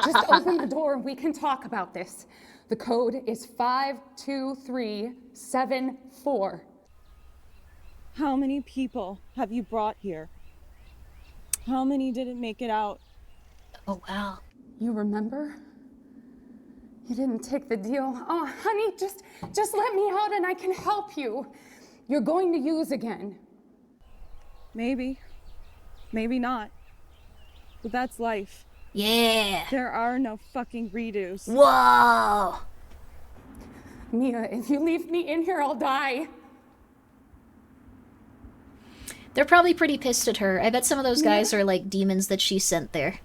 Just open the door and we can talk about this. The code is 52374. How many people have you brought here? How many didn't make it out? Oh, wow. You remember? You didn't take the deal. Oh, honey, just let me out and I can help you. You're going to use again. Maybe. Maybe not. But that's life. Yeah. There are no fucking redos. Whoa. Mia, if you leave me in here, I'll die. They're probably pretty pissed at her. I bet some of those guys are like demons that she sent there.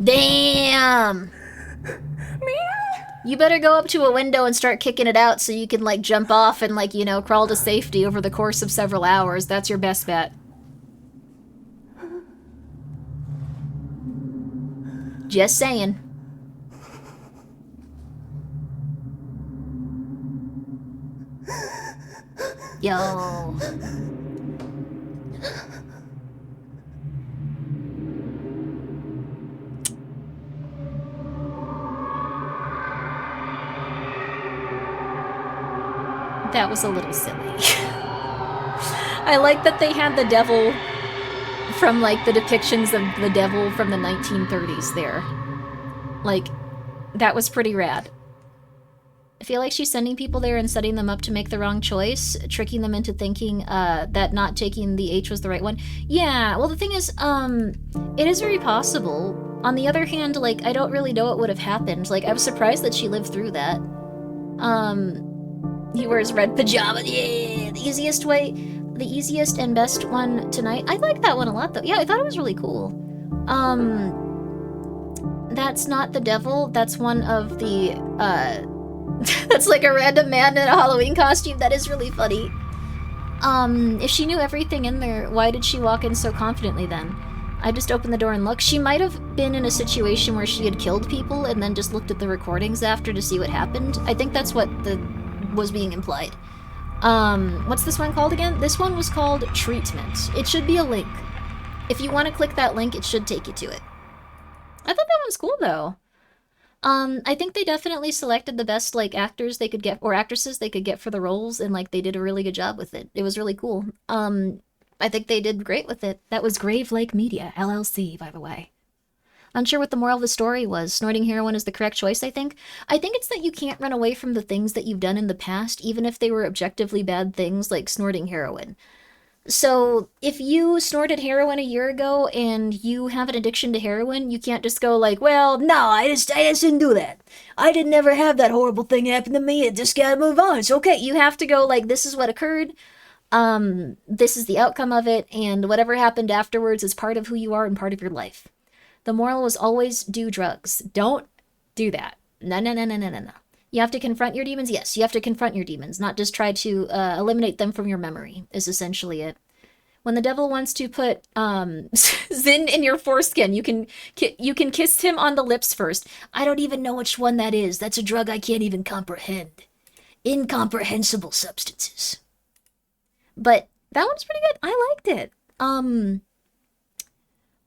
Damn! Mia! You better go up to a window and start kicking it out so you can like jump off and like, you know, crawl to safety over the course of several hours. That's your best bet. Just saying. Yo. That was a little silly. I like that they had the devil from like the depictions of the devil from the 1930s there. Like, that was pretty rad. I feel like she's sending people there and setting them up to make the wrong choice, tricking them into thinking that not taking the H was the right one. Yeah, well the thing is, it is very possible. On the other hand, like, I don't really know what would have happened. Like, I was surprised that she lived through that. He wears red pajamas. Yeah, the easiest and best one tonight. I like that one a lot though. Yeah, I thought it was really cool. That's not the devil. That's one of the, that's like a random man in a Halloween costume. That is really funny. If she knew everything in there, why did she walk in so confidently then? I just opened the door and looked. She might have been in a situation where she had killed people and then just looked at the recordings after to see what happened. I think that's what was being implied. What's this one called again? This one was called Treatment. It should be a link. If you want to click that link, it should take you to it. I thought that one was cool though. I think they definitely selected the best like actors they could get or actresses they could get for the roles, and like they did a really good job with it. It was really cool. I think they did great with it. That was Grave Lake Media, LLC, by the way. Unsure what the moral of the story was. Snorting heroin is the correct choice, I think. I think it's that you can't run away from the things that you've done in the past, even if they were objectively bad things like snorting heroin. So, if you snorted heroin a year ago and you have an addiction to heroin, you can't just go like, well, no, I just didn't do that. I didn't ever have that horrible thing happen to me. I just gotta move on. It's okay. You have to go like, this is what occurred. This is the outcome of it, and whatever happened afterwards is part of who you are and part of your life. The moral was always do drugs. Don't do that. No. You have to confront your demons? Yes, you have to confront your demons, not just try to eliminate them from your memory, is essentially it. When the devil wants to put Zin in your foreskin, you can kiss him on the lips first. I don't even know which one that is. That's a drug I can't even comprehend. Incomprehensible substances. But that one's pretty good. I liked it.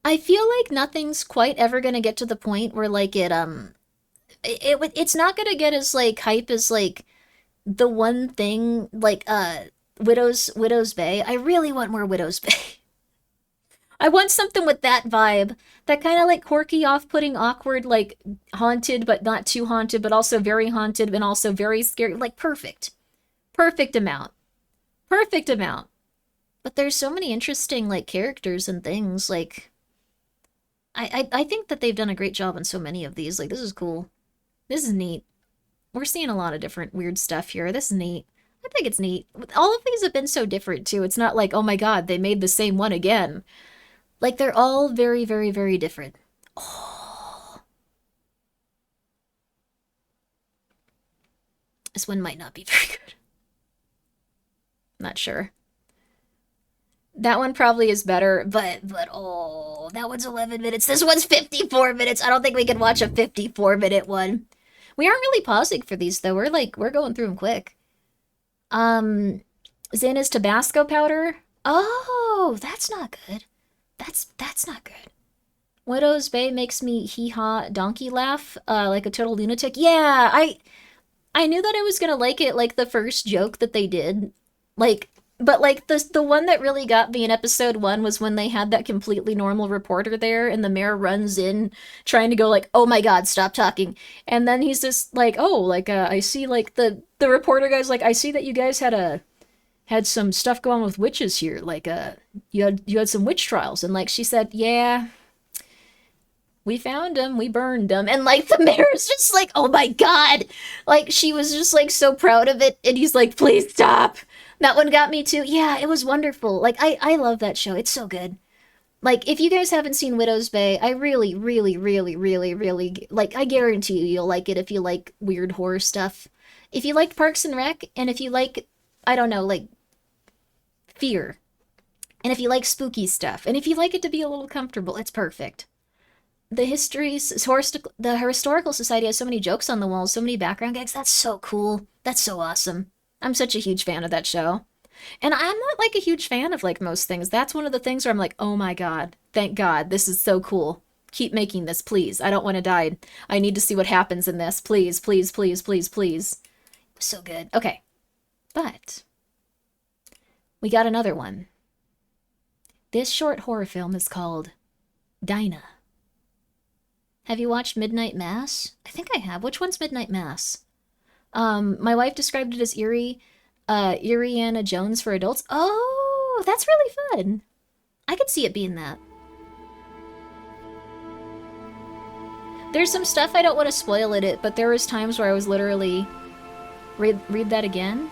I feel like nothing's quite ever gonna get to the point where like it's not gonna get as like hype as like the one thing like Widow's Bay. I really want more Widow's Bay. I want something with that vibe, that kind of like quirky, off-putting, awkward, like haunted but not too haunted, but also very haunted and also very scary. Like perfect amount. But there's so many interesting, like, characters and things, like... I think that they've done a great job on so many of these. Like, this is cool. This is neat. We're seeing a lot of different weird stuff here. This is neat. I think it's neat. All of these have been so different, too. It's not like, oh my god, they made the same one again. Like, they're all very, very, very different. Oh. This one might not be very good. Not sure. That one probably is better, but oh, that one's 11 minutes. This one's 54 minutes. I don't think we can watch a 54-minute one. We aren't really pausing for these, though. We're going through them quick. Xana's Tabasco powder. Oh, that's not good. That's not good. Widow's Bay makes me hee-haw donkey laugh, like a total lunatic. Yeah, I knew that I was gonna like it, like, the first joke that they did. Like, but, like, the one that really got me in episode 1 was when they had that completely normal reporter there, and the mayor runs in, trying to go, like, oh my god, stop talking. And then he's just like, oh, like, I see, like, the reporter guy's like, I see that you guys had some stuff going on with witches here. Like, you had some witch trials. And, like, she said, yeah, we found them, we burned them. And, like, the mayor's just like, oh my god. Like, she was just, like, so proud of it. And he's like, please stop. That one got me too. Yeah, it was wonderful. Like, I love that show. It's so good. Like, if you guys haven't seen Widow's Bay, I really, really, really, really, really, like, I guarantee you'll like it if you like weird horror stuff. If you like Parks and Rec, and if you like, I don't know, like, fear. And if you like spooky stuff, and if you like it to be a little comfortable, it's perfect. The Historical Society has so many jokes on the walls, so many background gags. That's so cool. That's so awesome. I'm such a huge fan of that show. And I'm not, like, a huge fan of, like, most things. That's one of the things where I'm like, oh my god, thank god, this is so cool. Keep making this, please. I don't want to die. I need to see what happens in this. Please, please, please, please, please. So good. Okay. But we got another one. This short horror film is called Dinah. Have you watched Midnight Mass? I think I have. Which one's Midnight Mass? My wife described it as Indiana Jones for adults. Oh, that's really fun. I could see it being that. There's some stuff I don't want to spoil in it, but there was times where I was literally... Read that again?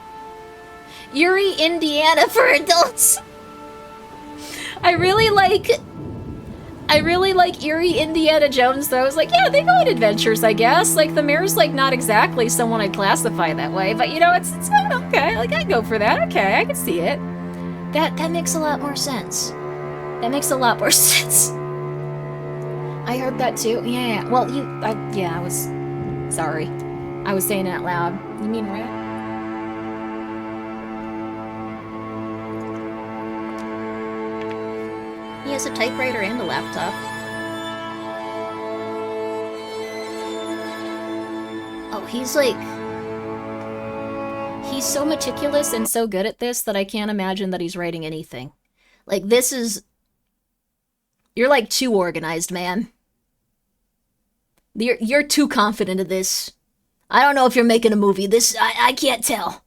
Erie, Indiana for adults! I really like Erie, Indiana Jones, though. I was like, yeah, they go on adventures, I guess. Like, the mayor's, like, not exactly someone I'd classify that way, but, you know, it's okay. Like, I'd go for that. Okay, I can see it. That makes a lot more sense. That makes a lot more sense. I heard that, too. Yeah, well, I was... Sorry. I was saying it out loud. You mean rat? He has a typewriter and a laptop. Oh, he's so meticulous and so good at this that I can't imagine that he's writing anything. Like, this is... You're, like, too organized, man. You're too confident of this. I don't know if you're making a movie. I can't tell.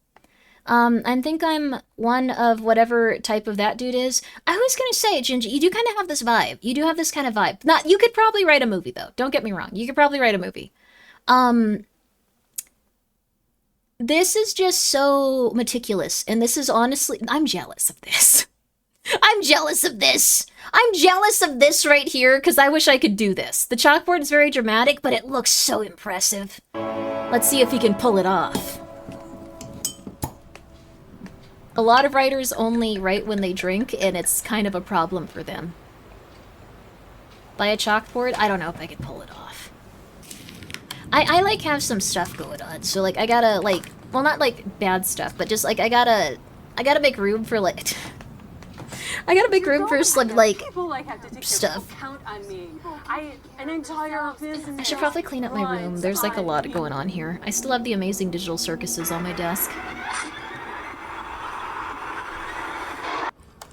I think I'm one of whatever type of that dude is. I was gonna say, Gingy, you do kind of have this vibe. You do have this kind of vibe. You could probably write a movie, though. Don't get me wrong. You could probably write a movie. This is just so meticulous, and this is honestly... I'm jealous of this. I'm jealous of this. I'm jealous of this right here, because I wish I could do this. The chalkboard is very dramatic, but it looks so impressive. Let's see if he can pull it off. A lot of writers only write when they drink, and it's kind of a problem for them. By a chalkboard, I don't know if I could pull it off. I like, have some stuff going on, so, like, I gotta, like... Well, not, like, bad stuff, but just, like, I gotta make room for, like... I gotta make room for some, like, stuff. I should probably clean up my room. There's, like, a lot going on here. I still have the amazing digital circuses on my desk.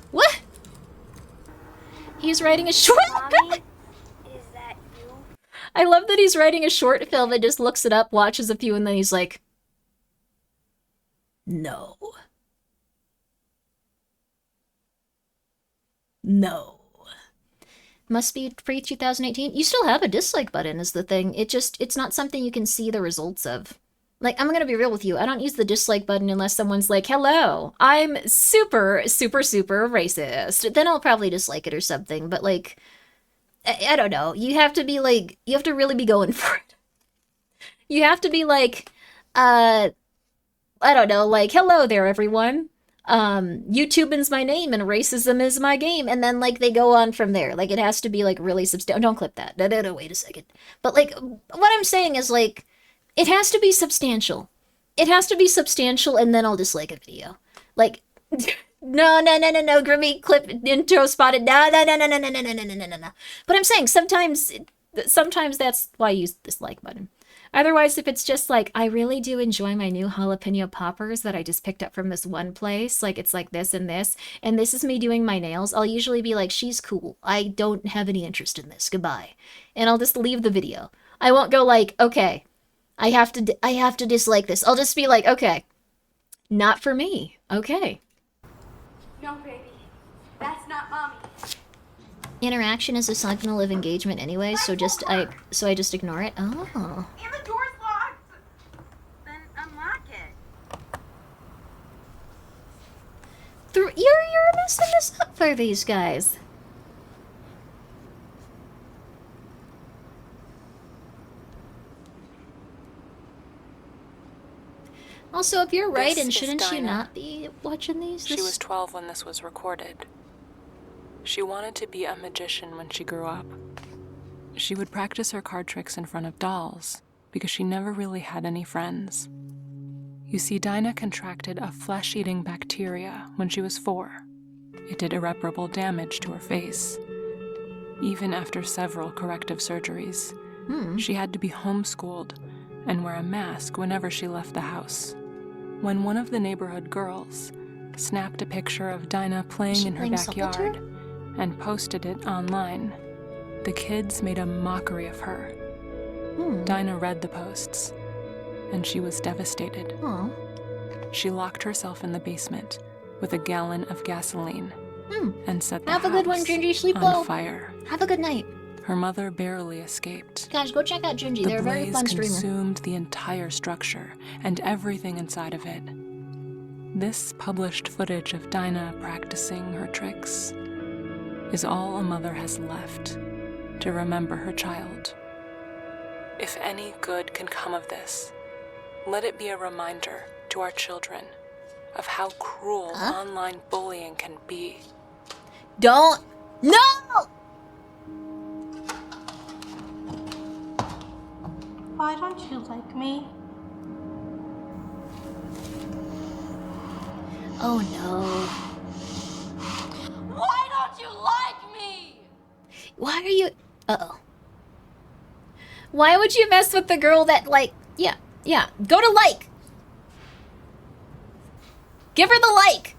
What? He's writing a short... I love that he's writing a short film and just looks it up, watches a few, and then he's like... No. No. Must be pre-2018. You still have a dislike button is the thing. It's not something you can see the results of. Like, I'm gonna be real with you. I don't use the dislike button unless someone's like, hello, I'm super, super, super racist. Then I'll probably dislike it or something. But, like, I don't know. You have to be, like, you have to really be going for it. You have to be like, I don't know, like, hello there, everyone. YouTubing's my name and racism is my game. And then, like, they go on from there. Like, it has to be, like, really substantial. Don't clip that. No, wait a second. But, like, what I'm saying is, like, it has to be substantial. It has to be substantial, and then I'll dislike a video. Like, no, Grimmi, clip, intro spotted, no. But I'm saying, sometimes that's why I use this like button. Otherwise, if it's just like, I really do enjoy my new jalapeno poppers that I just picked up from this one place, like it's like this, and this is me doing my nails, I'll usually be like, she's cool. I don't have any interest in this. Goodbye. And I'll just leave the video. I won't go like, okay, I have to dislike this. I'll just be like, okay, not for me. Okay. No, baby. That's not mommy. Interaction is a signal of engagement anyway, so I just ignore it. Oh. And the door's locked. Then unlock it. You're messing this up for these guys. Also, if you're right, and shouldn't you not be watching these? She was 12 when this was recorded. She wanted to be a magician when she grew up. She would practice her card tricks in front of dolls because she never really had any friends. You see, Dinah contracted a flesh-eating bacteria when she was 4. It did irreparable damage to her face. Even after several corrective surgeries, she had to be homeschooled and wear a mask whenever she left the house. When one of the neighborhood girls snapped a picture of Dinah playing in her backyard and posted it online, the kids made a mockery of her. Dinah read the posts, and she was devastated. Aww. She locked herself in the basement with a gallon of gasoline and set the Have a good one, Gingy. Sleep on well. fire. Have a good night. Her mother barely escaped. Guys, go check out Gingy. They're a very fun The blaze streamer. consumed the entire structure and everything inside of it. This published footage of Dinah practicing her tricks is all a mother has left to remember her child. If any good can come of this, let it be a reminder to our children of how cruel online bullying can be. Don't. No! Why don't you like me? Oh no. Why don't you like me? Why are you... Uh-oh. Why would you mess with the girl that, like... Yeah. Go to like. Give her the like.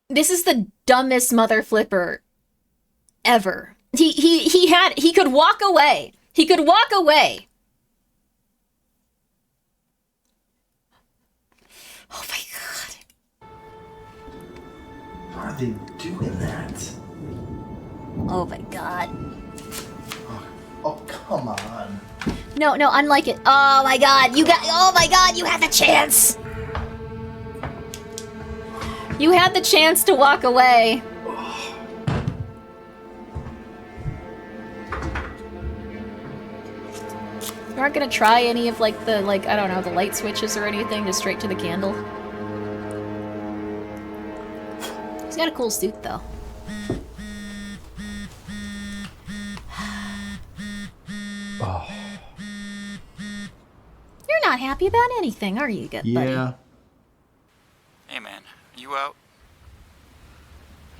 This is the dumbest mother flipper ever. He could walk away. He could walk away. Oh my god. Why are they doing that? Oh my god. Oh, come on. No, unlike it. Oh my god, you had the chance. You had the chance to walk away. You aren't gonna try any of like the I don't know, the light switches or anything, just straight to the candle. He's got a cool suit though. Oh. You're not happy about anything, are you, buddy? Yeah. Hey man, you out?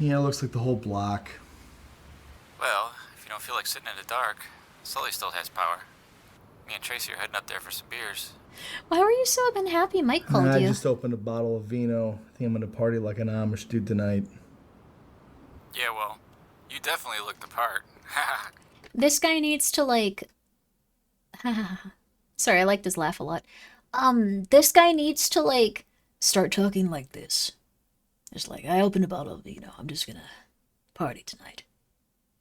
Yeah, looks like the whole block. Well, if you don't feel like sitting in the dark, Sully still has power. Me and Tracy are heading up there for some beers. Why were you so unhappy Mike called I you? just opened a bottle of vino. I think I'm gonna party like an Amish dude tonight. Yeah, well, you definitely look the part. This guy needs to like... Sorry, I like this laugh a lot. this guy needs to, like, start talking like this. It's like, I opened a bottle of vino. I'm just gonna party tonight.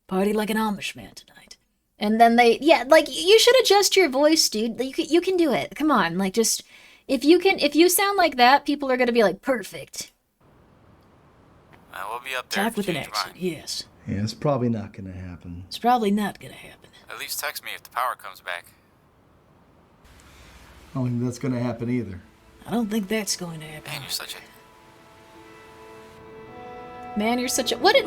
Party like an Amish man tonight. And then yeah, like, you should adjust your voice, dude. You can do it. Come on, like, just, if you sound like that, people are gonna be like, perfect. We'll be up there. Talk with an accent, yes. Yeah, it's probably not gonna happen. It's probably not gonna happen. At least text me if the power comes back. I don't think that's gonna happen either. I don't think that's going to happen. Man, you're such a... Man, you're such a... What?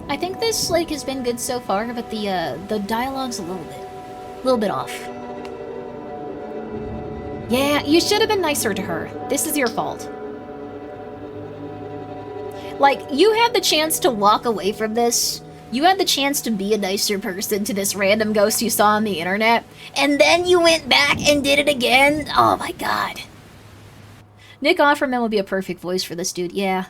I think this, like, has been good so far, but the dialogue's a little bit off. Yeah, you should have been nicer to her. This is your fault. Like, you had the chance to walk away from this. You had the chance to be a nicer person to this random ghost you saw on the internet, and then you went back and did it again? Oh my god. Nick Offerman would be a perfect voice for this dude, yeah.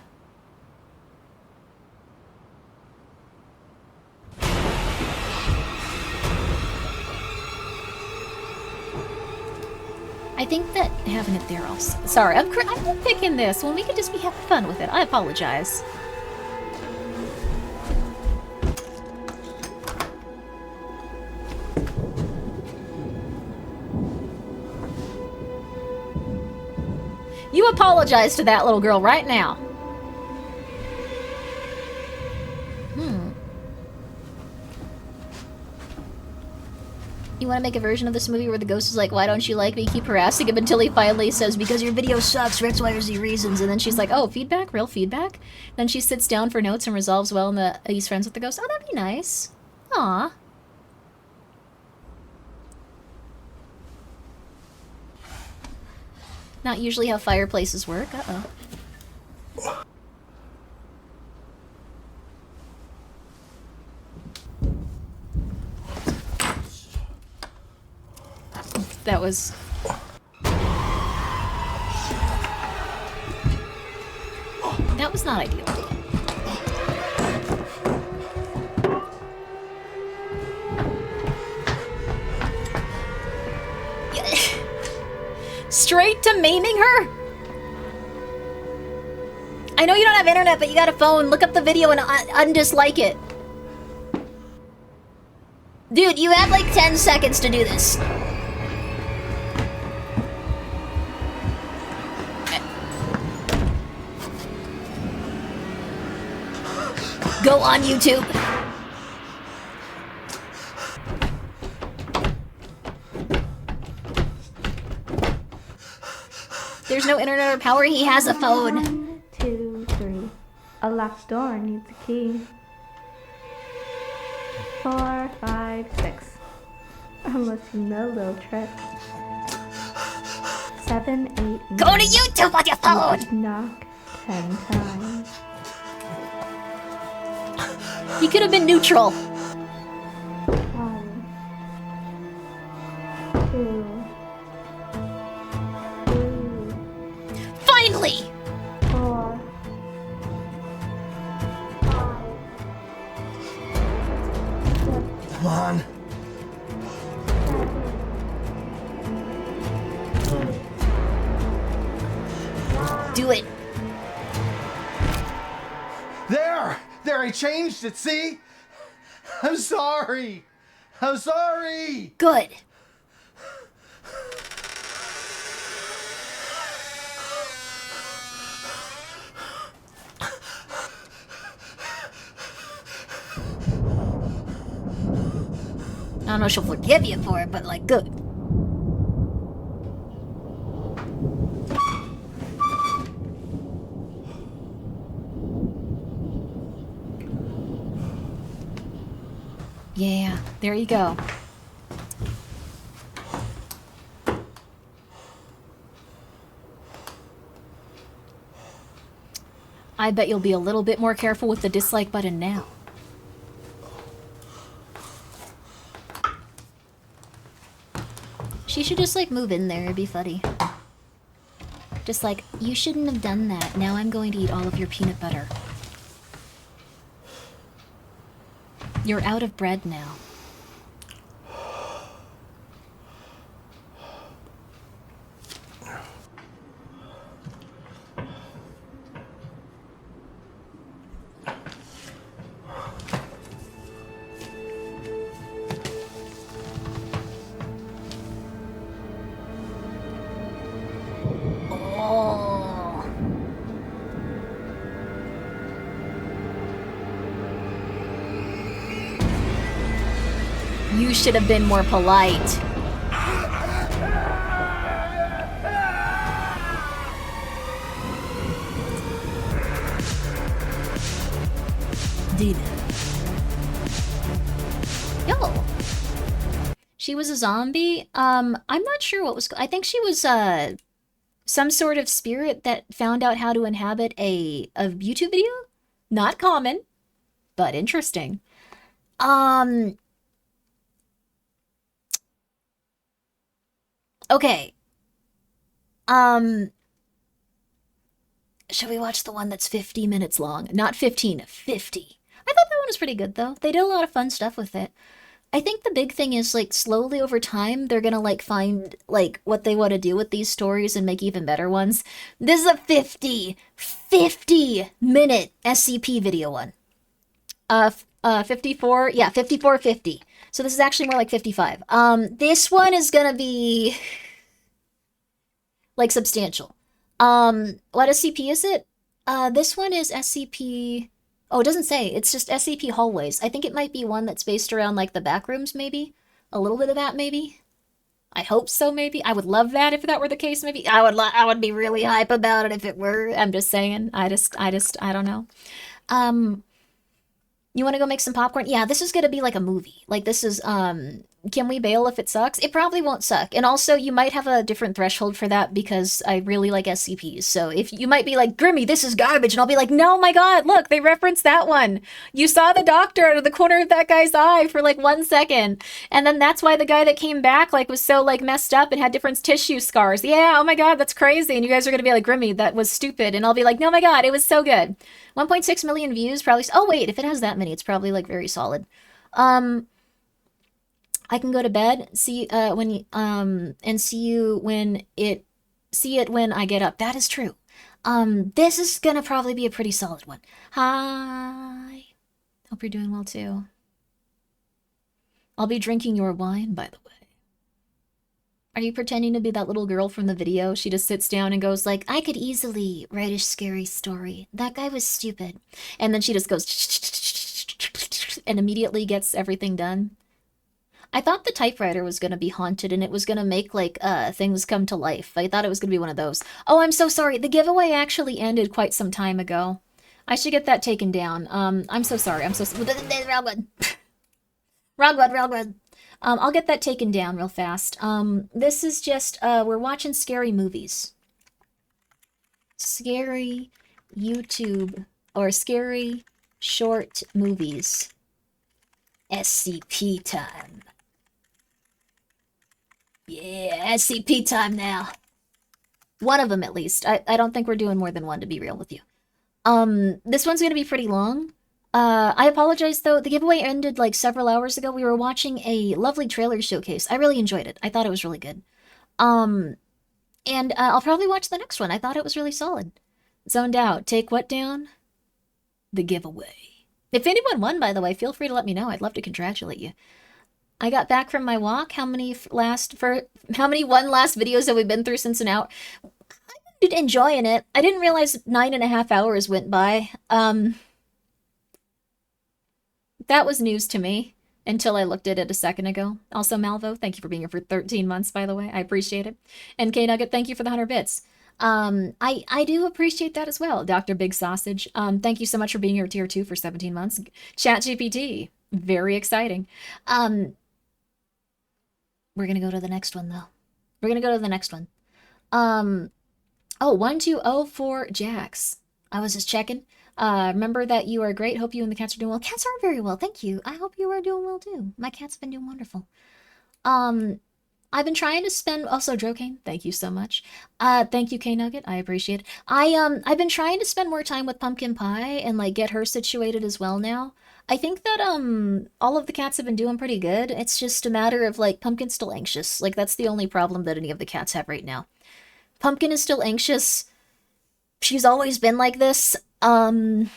I think that having it there also... Sorry, I'm picking this when we could just be having fun with it. I apologize. You apologize to that little girl right now. You want to make a version of this movie where the ghost is like, why don't you like me? Keep harassing him until he finally says, because your video sucks for X, Y, or Z reasons. And then she's like, oh, feedback? Real feedback? Then she sits down for notes and resolves well and he's friends with the ghost. Oh, that'd be nice. Aw. Not usually how fireplaces work. Uh-oh. That was... That was not ideal. Straight to maiming her? I know you don't have internet, but you got a phone. Look up the video and undislike it. Dude, you have like 10 seconds to do this. Go on YouTube. There's no internet or power. He has a phone. 1, 2, 3. A locked door needs a key. 4, 5, 6. Unless you know little tricks. 7, 8, 9. Go to YouTube on your phone. You knock 10 times. He could have been neutral. 1, 2. Finally! 4, 5. Come on. Do it. There, I changed it, see? I'm sorry. I'm sorry. Good. I don't know if she'll forgive you for it, but like, good. Yeah, there you go. I bet you'll be a little bit more careful with the dislike button now. She should just like move in there, it'd be funny. Just like, you shouldn't have done that. Now I'm going to eat all of your peanut butter. You're out of bread now. You should have been more polite. Dina. Yo. She was a zombie. I'm not sure what was. I think she was some sort of spirit that found out how to inhabit a YouTube video. Not common, but interesting. Okay. Should we watch the one that's 50 minutes long? Not 15, 50. I thought that one was pretty good, though. They did a lot of fun stuff with it. I think the big thing is, like, slowly over time, they're gonna, like, find, like, what they want to do with these stories and make even better ones. This is a 50-minute SCP video one. 54, yeah, 54-50. So this is actually more like 55. This one is gonna be, like, substantial. What SCP is it? This one is SCP... Oh, it doesn't say. It's just SCP Hallways. I think it might be one that's based around, like, the back rooms, maybe? A little bit of that, maybe? I hope so, maybe? I would love that if that were the case, maybe? I would be really hype about it if it were. I'm just saying. I don't know. You want to go make some popcorn? Yeah, this is gonna be like a movie. Like, this is, can we bail if it sucks? It probably won't suck. And also, you might have a different threshold for that because I really like SCPs. So if you might be like, Grimmy, this is garbage. And I'll be like, no, my God, look, they referenced that one. You saw the doctor out of the corner of that guy's eye for like 1 second. And then that's why the guy that came back like was so like messed up and had different tissue scars. Yeah, oh my God, that's crazy. And you guys are going to be like, Grimmy, that was stupid. And I'll be like, no, my God, it was so good. 1.6 million views, probably. Oh, wait, if it has that many, it's probably like very solid. I can go to bed, see and see it when I get up. That is true. This is gonna probably be a pretty solid one. Hi. Hope you're doing well too. I'll be drinking your wine, by the way. Are you pretending to be that little girl from the video? She just sits down and goes like, I could easily write a scary story. That guy was stupid. And then she just goes and immediately gets everything done. I thought the typewriter was going to be haunted and it was going to make, like, things come to life. I thought it was going to be one of those. Oh, I'm so sorry. The giveaway actually ended quite some time ago. I should get that taken down. I'm so sorry. I'm so sorry. Wrong one. I'll get that taken down real fast. This is just, we're watching scary movies. Scary YouTube, or scary short movies. SCP time. Yeah, SCP time now. One of them, at least. I don't think we're doing more than one, to be real with you. This one's gonna be pretty long. I apologize, though. The giveaway ended, like, several hours ago. We were watching a lovely trailer showcase. I really enjoyed it. I thought it was really good. And I'll probably watch the next one. I thought it was really solid. Zoned out. Take what down? The giveaway. If anyone won, by the way, feel free to let me know. I'd love to congratulate you. I got back from my walk. How many last videos have we been through since an hour? I've been enjoying it. I didn't realize 9.5 hours went by. That was news to me until I looked at it a second ago. Also, Malvo, thank you for being here for 13 months, by the way. I appreciate it. And K-Nugget, thank you for the 100 bits. I do appreciate that as well. Dr. Big Sausage, thank you so much for being here tier 2 for 17 months. ChatGPT, very exciting. We're gonna go to the next one, though. We're gonna go to the next one. Oh, 1204 Jax. I was just checking. Remember that you are great. Hope you and the cats are doing well. Cats are very well, thank you. I hope you are doing well, too. My cat's been doing wonderful. I've been trying to spend, also Drokane, thank you so much. Thank you, K-Nugget, I appreciate it. I've been trying to spend more time with Pumpkin Pie and, like, get her situated as well now. I think that, all of the cats have been doing pretty good. It's just a matter of, like, Pumpkin's still anxious. Like, that's the only problem that any of the cats have right now. Pumpkin is still anxious. She's always been like this. Once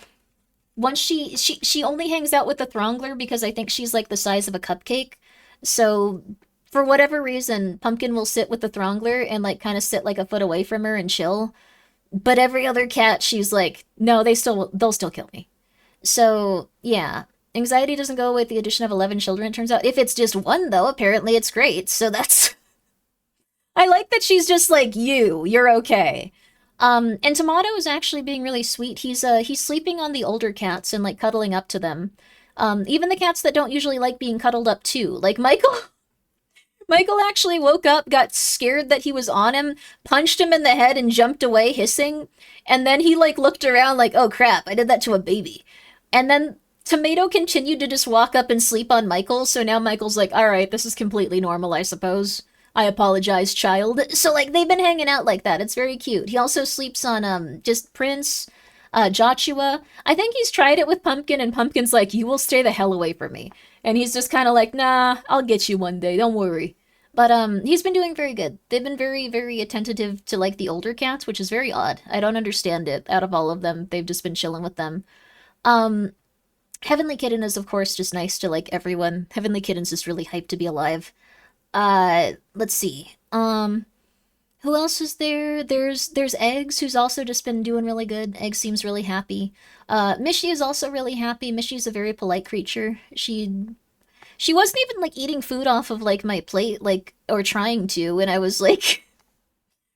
she only hangs out with the Throngler because I think she's, like, the size of a cupcake. So, for whatever reason, Pumpkin will sit with the Throngler and, like, kind of sit, like, a foot away from her and chill. But every other cat, she's like, no, they'll still kill me. So, yeah. Anxiety doesn't go away with the addition of 11 children, it turns out. If it's just one, though, apparently it's great. So that's... I like that she's just like, you're okay. And Tomato is actually being really sweet. He's sleeping on the older cats and, like, cuddling up to them. Even the cats that don't usually like being cuddled up to. Like, Michael actually woke up, got scared that he was on him, punched him in the head, and jumped away hissing. And then he, like, looked around like, oh crap, I did that to a baby. And then Tomato continued to just walk up and sleep on Michael, so now Michael's like, alright, this is completely normal, I suppose. I apologize, child. So, like, they've been hanging out like that. It's very cute. He also sleeps on, just Prince, Joshua. I think he's tried it with Pumpkin, and Pumpkin's like, you will stay the hell away from me. And he's just kind of like, nah, I'll get you one day, don't worry. But, he's been doing very good. They've been very, very attentive to, like, the older cats, which is very odd. I don't understand it. Out of all of them, they've just been chilling with them. Heavenly Kitten is, of course, just nice to, like, everyone. Heavenly Kitten's just really hyped to be alive. Let's see. Who else is there? There's Eggs, who's also just been doing really good. Eggs seems really happy. Mishy is also really happy. Mishy's a very polite creature. She wasn't even, like, eating food off of, like, my plate, like, or trying to, and I was, like...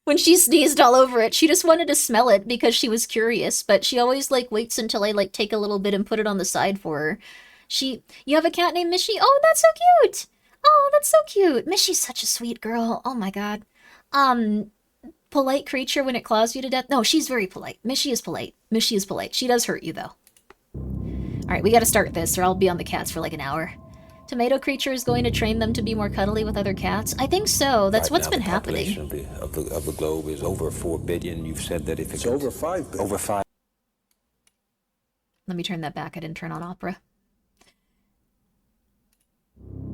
when she sneezed all over it, she just wanted to smell it because she was curious, but she always, like, waits until I, like, take a little bit and put it on the side for her. You have a cat named Mishy? Oh, that's so cute! Oh, that's so cute! Mishy's such a sweet girl. Oh my god. Polite creature when it claws you to death? No, she's very polite. Mishy is polite. Mishy is polite. She does hurt you, though. Alright, we gotta start this, or I'll be on the cats for, like, an hour. Tomato creature is going to train them to be more cuddly with other cats? I think so. That's what's been happening. Of the globe is over 4 billion. You've said that if it's over 5 billion. Over 5. Let me turn that back. I didn't turn on opera.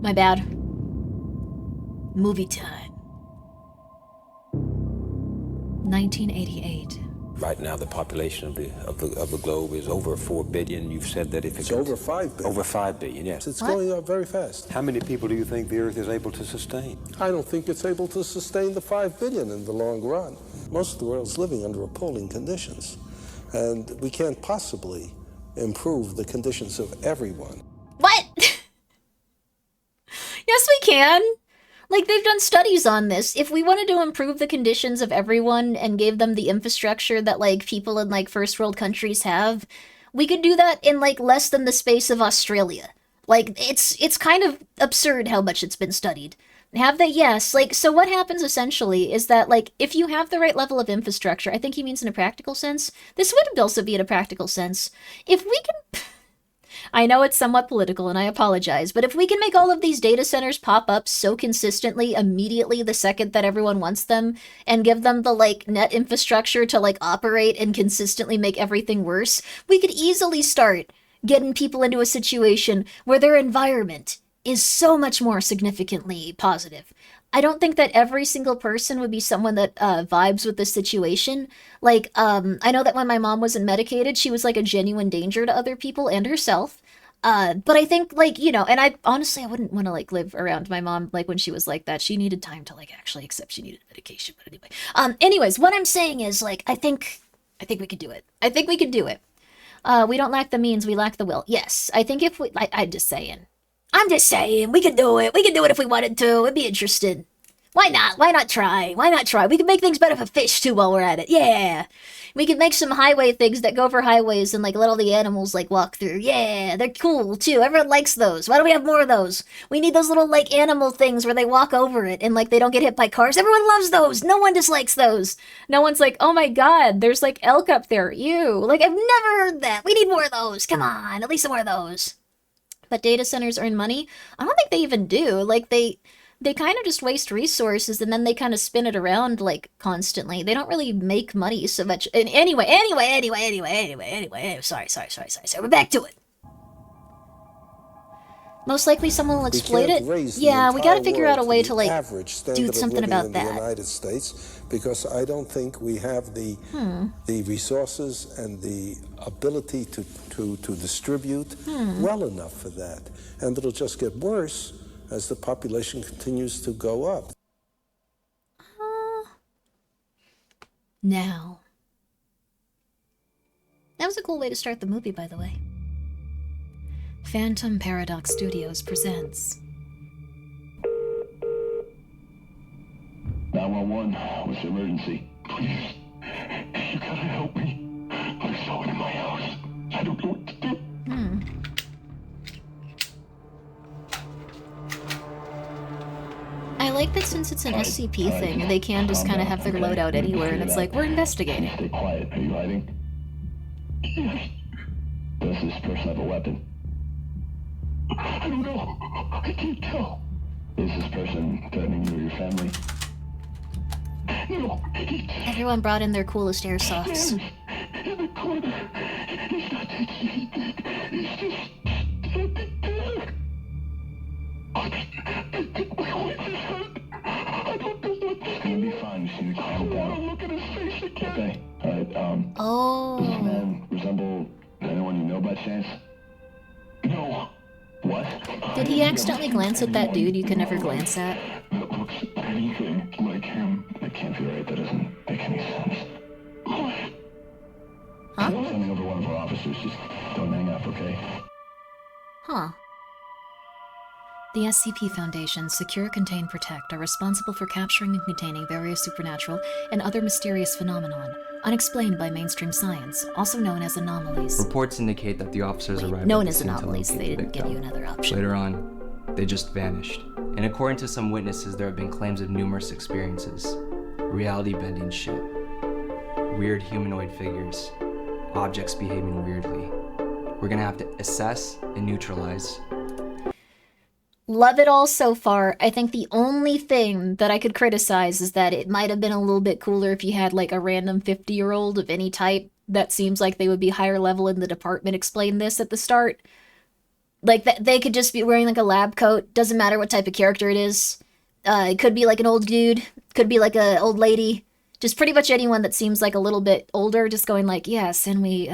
My bad. Movie time. 1988. Right now, the population of the globe is over 4 billion. You've said that if it's over 5 billion. Over 5 billion, yes. It's going up very fast. How many people do you think the Earth is able to sustain? I don't think it's able to sustain the 5 billion in the long run. Most of the world's living under appalling conditions, and we can't possibly improve the conditions of everyone. What? Yes, we can. Like, they've done studies on this. If we wanted to improve the conditions of everyone and gave them the infrastructure that, like, people in, like, first world countries have, we could do that in, like, less than the space of Australia. Like, it's kind of absurd how much it's been studied. Have they? Yes. Like, so what happens essentially is that, like, if you have the right level of infrastructure, I think he means in a practical sense. This would also be in a practical sense. If we can... I know it's somewhat political, and I apologize, but if we can make all of these data centers pop up so consistently immediately the second that everyone wants them, and give them the, like, net infrastructure to, like, operate and consistently make everything worse, we could easily start getting people into a situation where their environment is so much more significantly positive. I don't think that every single person would be someone that vibes with this situation. Like, I know that when my mom wasn't medicated, she was, like, a genuine danger to other people and herself. But I think, like, you know, and I wouldn't want to, like, live around my mom, like, when she was like that. She needed time to, like, actually accept she needed medication. But anyway, anyways, what I'm saying is, like, I think we could do it. I think we could do it. We don't lack the means, we lack the will. Yes, I think if we, I'm just saying, we could do it. We could do it if we wanted to. It'd be interesting. Why not? Why not try? Why not try? We can make things better for fish, too, while we're at it. Yeah. We could make some highway things that go over highways and, like, let all the animals, like, walk through. Yeah, they're cool, too. Everyone likes those. Why don't we have more of those? We need those little, like, animal things where they walk over it and, like, they don't get hit by cars. Everyone loves those. No one dislikes those. No one's like, oh my god, there's, like, elk up there. Ew. Like, I've never heard that. We need more of those. Come on, at least some more of those. But data centers earn money? I don't think they even do. Like, they kind of just waste resources and then they kind of spin it around, like, constantly. They don't really make money so much. And anyway, sorry. We're back to it. Most likely someone will exploit it. Yeah, we gotta figure out a way to, like, do something about that. In the United States, because I don't think we have the resources and the ability to distribute well enough for that. And it'll just get worse as the population continues to go up. Now. That was a cool way to start the movie, by the way. Phantom Paradox Studios presents 911, what's the emergency? Please, you gotta help me. There's someone in my house. I don't know what to do. I like that since it's an SCP thing, they can just kind of have their loadout anywhere, and it's like, we're investigating. Stay quiet. Are you hiding? Yes. Does this person have a weapon? I don't know. I can't tell. Is this person threatening you or your family? No. Everyone brought in their coolest airsofts. In the corner. He's not taking anything. He's just standing there. I think my witch is hurt. I don't know what to do. It's gonna be fine. You just need to calm down. I want to look at his face again. Okay. Alright, does this man resemble anyone you know by chance? No. What? Did he accidentally glance at that dude you can never glance at? That looks anything like him. That can't be right. That doesn't make any sense. What? Huh? I'm sending over one of our officers. Just don't hang up, okay? Huh. The SCP Foundation, Secure, Contain, Protect, are responsible for capturing and containing various supernatural and other mysterious phenomenon, unexplained by mainstream science, also known as anomalies. Reports indicate that the officers arrived known at the as scene to anomalies, locate they the didn't give victim. you another option. Later on, they just vanished. And according to some witnesses, there have been claims of numerous experiences. Reality-bending shit. Weird humanoid figures. Objects behaving weirdly. We're gonna have to assess and neutralize. Love it all so far. I think the only thing that I could criticize is that it might have been a little bit cooler if you had like a random 50-year-old of any type that seems like they would be higher level in the department explain this at the start. Like that they could just be wearing like a lab coat. Doesn't matter what type of character it is. It could be like an old dude. Could be like an old lady. Just pretty much anyone that seems like a little bit older, just going like, yes, and we,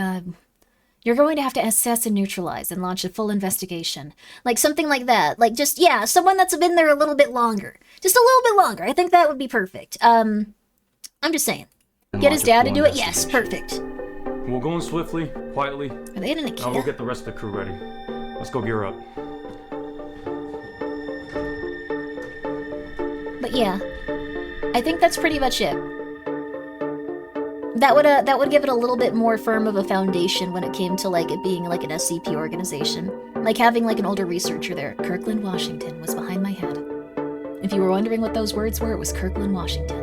you're going to have to assess and neutralize and launch a full investigation. Like something like that. Like just, yeah, someone that's been there a little bit longer. Just a little bit longer. I think that would be perfect. I'm just saying. Get his dad to do it? Yes, perfect. We'll go in swiftly, quietly. Are they in an IKEA? Now we'll get the rest of the crew ready. Let's go gear up. But yeah, I think that's pretty much it. That would give it a little bit more firm of a foundation when it came to like it being like an SCP organization. Like having like an older researcher there. Kirkland, Washington was behind my head. If you were wondering what those words were, it was Kirkland, Washington.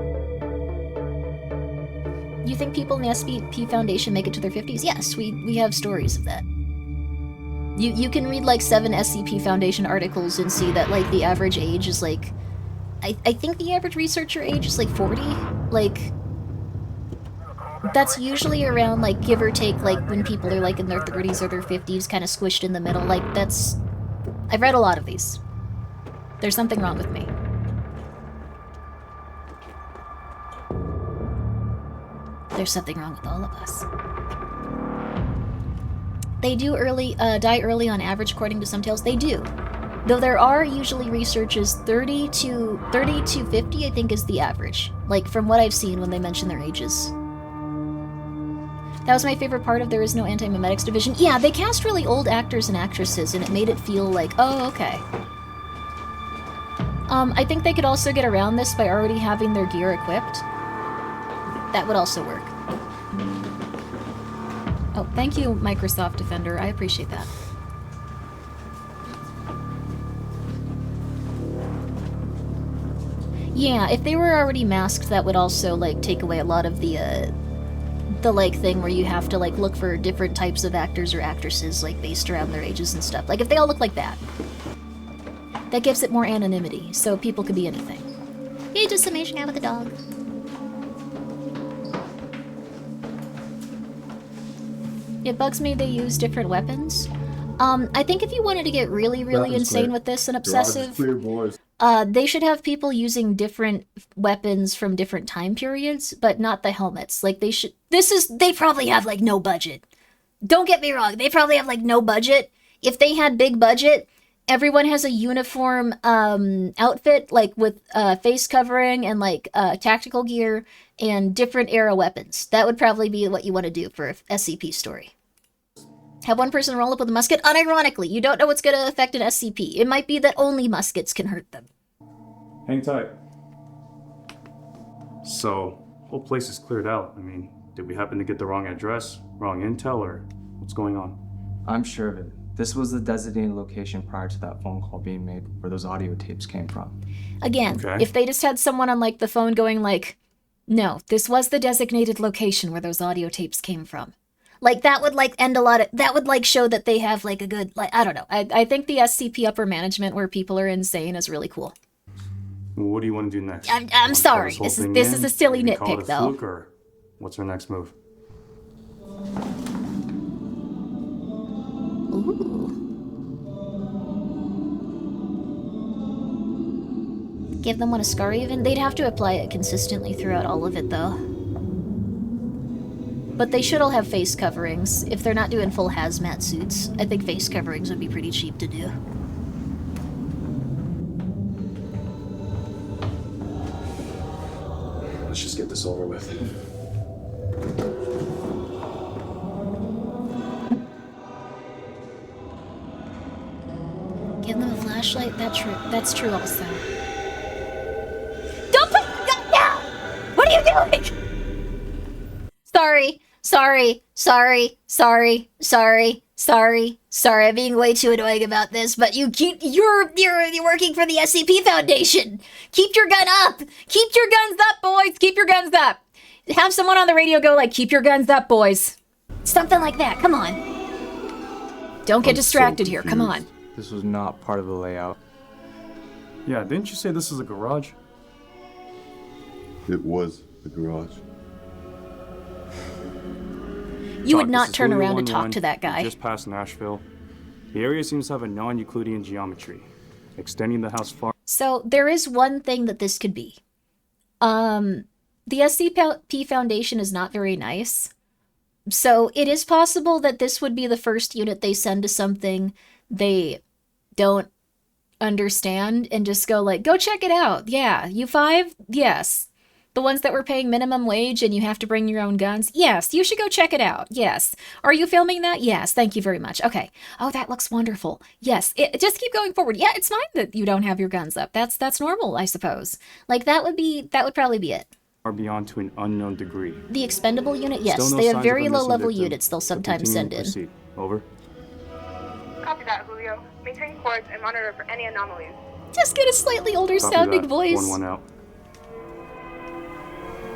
You think people in the SCP Foundation make it to their 50s? Yes, we have stories of that. You can read like 7 SCP Foundation articles and see that like the average age is like, I think the average researcher age is like 40. Like, that's usually around like give or take like when people are like in their 30s or their 50s kind of squished in the middle. Like that's, I've read a lot of these. There's something wrong with me. There's something wrong with all of us. They do die early on average according to some tales. They do. Though there are usually researchers 30 to 50 I think is the average. Like from what I've seen when they mention their ages. That was my favorite part of There Is No Anti-Memetics Division. Yeah, they cast really old actors and actresses and it made it feel like, oh, okay. I think they could also get around this by already having their gear equipped. That would also work. Oh, thank you, Microsoft Defender. I appreciate that. Yeah, if they were already masked, that would also, like, take away a lot of the like, thing where you have to, like, look for different types of actors or actresses, like, based around their ages and stuff. Like, if they all look like that. That gives it more anonymity, so people could be anything. Hey, just summation out with the dog. It bugs me they use different weapons. I think if you wanted to get really, really insane with this and obsessive, they should have people using different weapons from different time periods, but not the helmets. Like, they should... They probably have, like, no budget. Don't get me wrong, they probably have, like, no budget. If they had big budget, everyone has a uniform outfit, like, with face covering and, like, tactical gear and different era weapons. That would probably be what you want to do for a SCP story. Have one person roll up with a musket. Unironically, you don't know what's going to affect an SCP. It might be that only muskets can hurt them. Hang tight. So, whole place is cleared out. I mean, did we happen to get the wrong address, wrong intel, or what's going on? I'm sure of it. This was the designated location prior to that phone call being made where those audio tapes came from. Again, if they just had someone on like the phone going like, no, this was the designated location where those audio tapes came from. Like that would like end a lot of, that would like show that they have like a good, like, I don't know. I think the SCP upper management where people are insane is really cool. What do you want to do next? I'm sorry. This is a silly Maybe call it nitpick a though. fluke, or what's our next move? Give them one a scar even? They'd have to apply it consistently throughout all of it though. But they should all have face coverings. If they're not doing full hazmat suits, I think face coverings would be pretty cheap to do. Let's just get this over with. Give them a flashlight? That's true also. Don't put your gun down! What are you doing? Sorry. I'm being way too annoying about this, but you're working for the SCP Foundation. Keep your gun up. Keep your guns up, boys. Keep your guns up. Have someone on the radio go like, keep your guns up, boys. Something like that. Come on. Don't get distracted here. Come on. This was not part of the layout. Yeah, didn't you say this is a garage? It was the garage. You would not turn around and talk to that guy. Just past Nashville. The area seems to have a non-Euclidean geometry, extending the house far. So there is one thing that this could be. The SCP Foundation is not very nice. So it is possible that this would be the first unit they send to something they don't understand and just go like, go check it out. Yeah, U5? Yes. The ones that were paying minimum wage and you have to bring your own guns? Yes, you should go check it out. Yes. Are you filming that? Yes, thank you very much. Okay. Oh, that looks wonderful. Yes, just keep going forward. Yeah, it's fine that you don't have your guns up. That's normal, I suppose. Like, that would probably be it. Far beyond to an unknown degree. The expendable unit? Yes, Still no they have signs of very a missing low-level victim, units they'll but sometimes continuing send in. to proceed. Over. Copy that, Julio. Maintain course and monitor for any anomalies. Just get a slightly older Copy sounding that. voice. 1-1 out.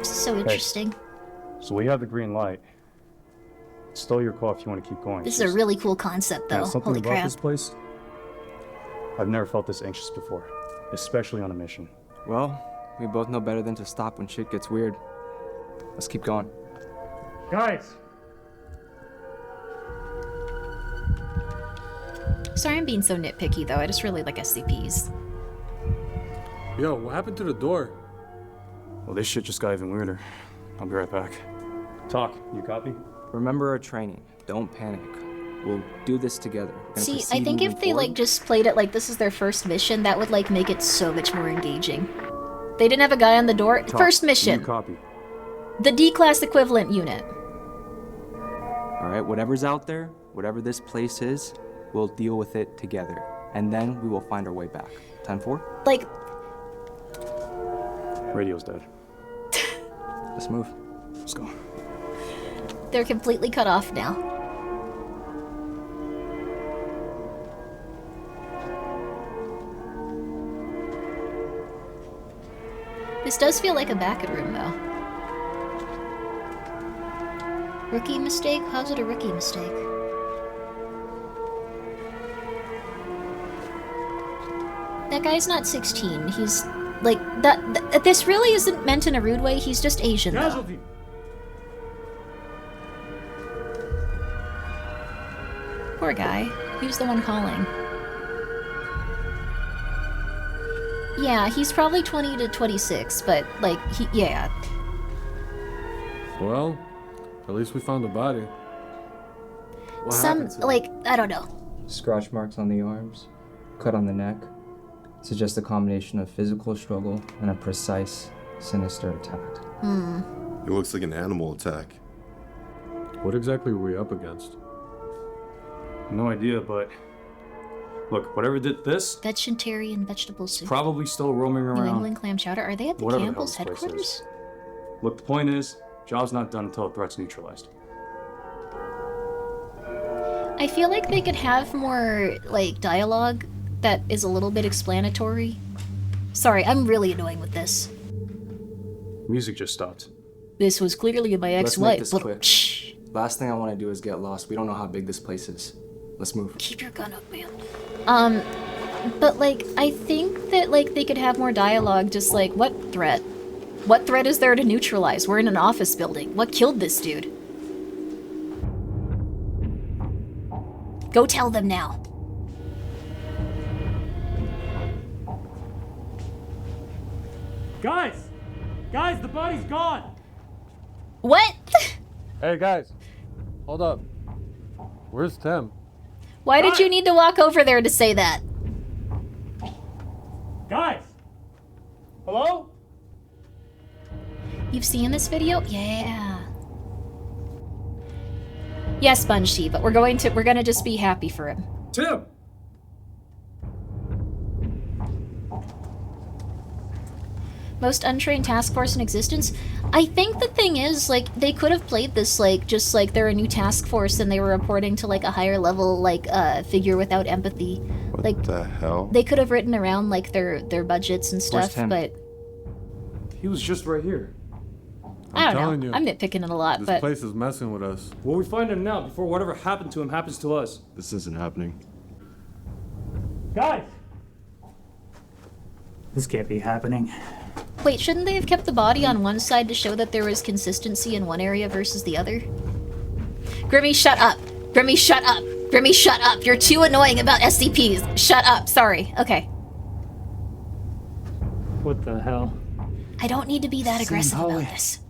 So interesting. So we have the green light. It's still your call if you want to keep going. This is a really cool concept, though. Something Holy about crap. this place. I've never felt this anxious before, especially on a mission. Well, we both know better than to stop when shit gets weird. Let's keep going. Guys! Sorry I'm being so nitpicky, though. I just really like SCPs. Yo, what happened to the door? Well, this shit just got even weirder. I'll be right back. Talk, you copy? Remember our training. Don't panic. We'll do this together. We're gonna See, proceed I think if moving they, forward. like, just played it like this is their first mission, that would, like, make it so much more engaging. They didn't have a guy on the door. Talk, First mission. You copy. The D-class equivalent unit. All right, whatever's out there, whatever this place is, we'll deal with it together. And then we will find our way back. 10-4? Like... Radio's dead. Let's move. Let's go. They're completely cut off now. This does feel like a back room, though. Rookie mistake? How's it a rookie mistake? That guy's not 16. He's like that. This really isn't meant in a rude way. He's just Asian, though. Poor guy. He was the one calling. Yeah, he's probably 20 to 26, but like yeah. Well, at least we found the body. Some like I don't know. Scratch marks on the arms, cut on the neck. Suggest a combination of physical struggle and a precise, sinister attack. It looks like an animal attack. What exactly were we up against? No idea, but look, whatever did this, Vegetarian vegetable soup. probably still roaming New around. England clam chowder. Are they at the Whatever the Campbell's hell this place headquarters? is. Look, the point is, job's not done until the threat's neutralized. I feel like they could have more, like, dialogue that is a little bit explanatory. Sorry, I'm really annoying with this. Music just stopped. This was clearly my Let's make ex-wife. this quick. Last thing I want to do is get lost. We don't know how big this place is. Let's move. Keep your gun up, man. But, like, I think that, like, they could have more dialogue, just like, what threat? What threat is there to neutralize? We're in an office building. What killed this dude? Go tell them now. Guys! Guys, the body's gone! What? Hey, guys. Hold up. Where's Tim? Why did you need to walk over there to say that? Guys! Hello? You've seen this video? Yeah. Yeah, Sponge Tea, but we're gonna just be happy for him. Tim! Most untrained task force in existence? I think the thing is, like, they could have played this, like, just like they're a new task force and they were reporting to, like, a higher level, like, figure without empathy. Like, What the hell? they could have written around, like, their budgets and Where's stuff, Tim? but He was just right here. I don't know. I'm nitpicking it a lot, but place is messing with us. Well, we find him now before whatever happened to him happens to us. This isn't happening. Guys! This can't be happening. wait, shouldn't they have kept the body on one side to show that there was consistency in one area versus the other? Grimmi, shut up! Grimmi, shut up! Grimmi, shut up! You're too annoying about SCPs! Shut up! Sorry. Okay. What the hell? I don't need to be that aggressive about this.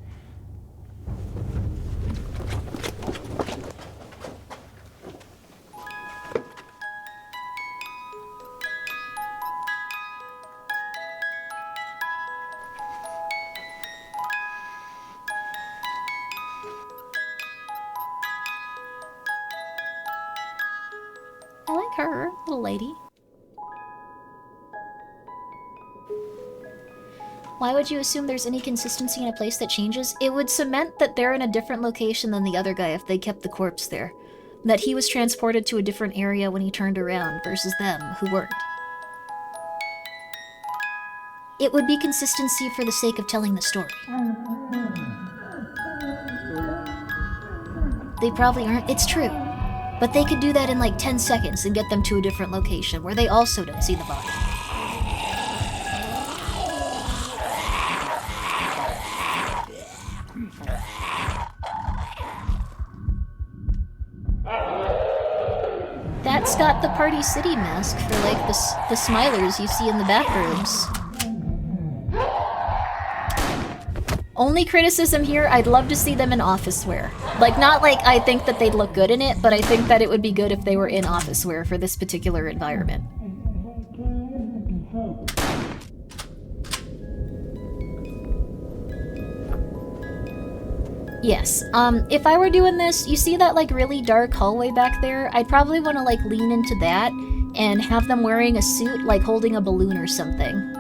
I like her, little lady. Why would you assume there's any consistency in a place that changes? It would cement that they're in a different location than the other guy if they kept the corpse there. That he was transported to a different area when he turned around versus them, who weren't. It would be consistency for the sake of telling the story. They probably aren't. It's true. But they could do that in like 10 seconds and get them to a different location where they also don't see the body. That's got the Party City mask for like the smilers you see in the back rooms. Only criticism here, I'd love to see them in office wear. Like, not like I think that they'd look good in it, but I think that it would be good if they were in office wear for this particular environment. Yes, if I were doing this, you see that like really dark hallway back there? I'd probably want to like lean into that and have them wearing a suit, like holding a balloon or something.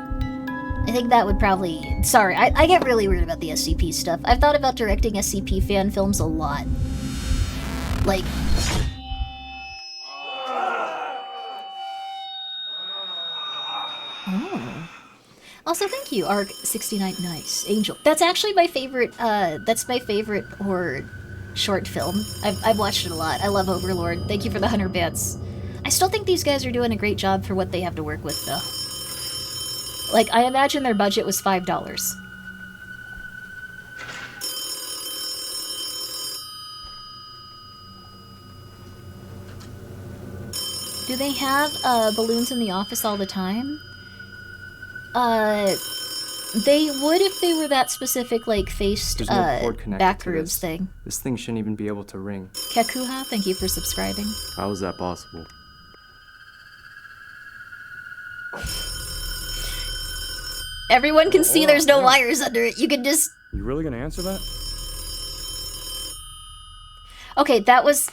I think that would probably... Sorry, I get really weird about the SCP stuff. I've thought about directing SCP fan films a lot. Like... Oh. Also, thank you, Arc69 Nice. Angel. That's actually my favorite, that's my favorite horror short film. I've watched it a lot. I love Overlord. Thank you for the 100 bits. I still think these guys are doing a great job for what they have to work with, though. Like, I imagine their budget was $5. Do they have, balloons in the office all the time? They would if they were that specific, like, faced, There's no cord connected back to rooms this. thing. This thing shouldn't even be able to ring. Kekuha, thank you for subscribing. How is that possible? Everyone can see there's no wires under it. You can just... You really gonna answer that? Okay, that was...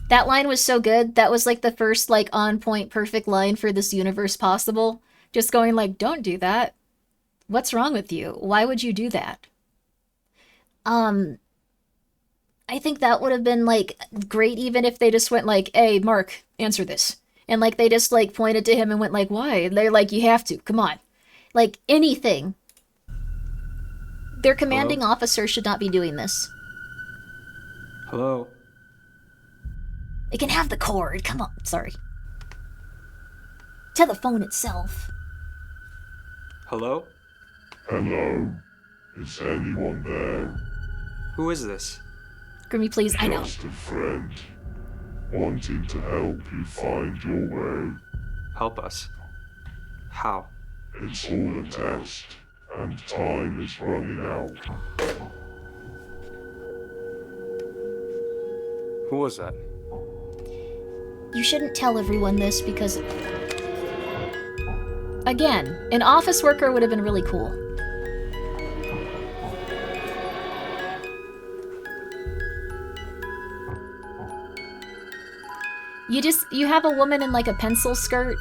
That line was so good. That was like the first like on point perfect line for this universe possible. Just going like, don't do that. What's wrong with you? Why would you do that? I think that would have been like great even if they just went like, hey, Mark, answer this. And like they just like pointed to him and went like, why? And they're like, you have to, come on. Like anything. Their commanding officer should not be doing this. Hello? They can have the cord, come on, sorry. To the phone itself. Hello? Hello? Is anyone there? Who is this? Grimmi, please, I know. Just a friend. Wanting to help you find your way. Help us. How? It's all a test, and time is running out. Who was that? You shouldn't tell everyone this because... Again, an office worker would have been really cool. You have a woman in like a pencil skirt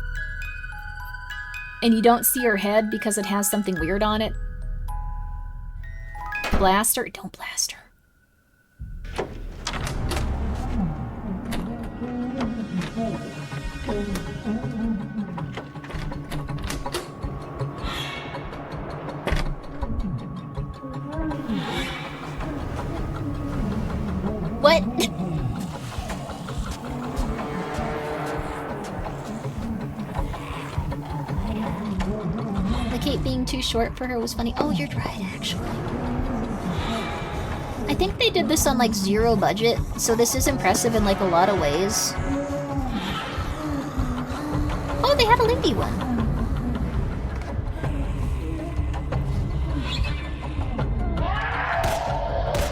and you don't see her head because it has something weird on it. Blast her? Don't blast her. What? The cape being too short for her was funny. Oh, you're right, actually. I think they did this on like 0 budget, so this is impressive in like a lot of ways. Oh, they have a lady one.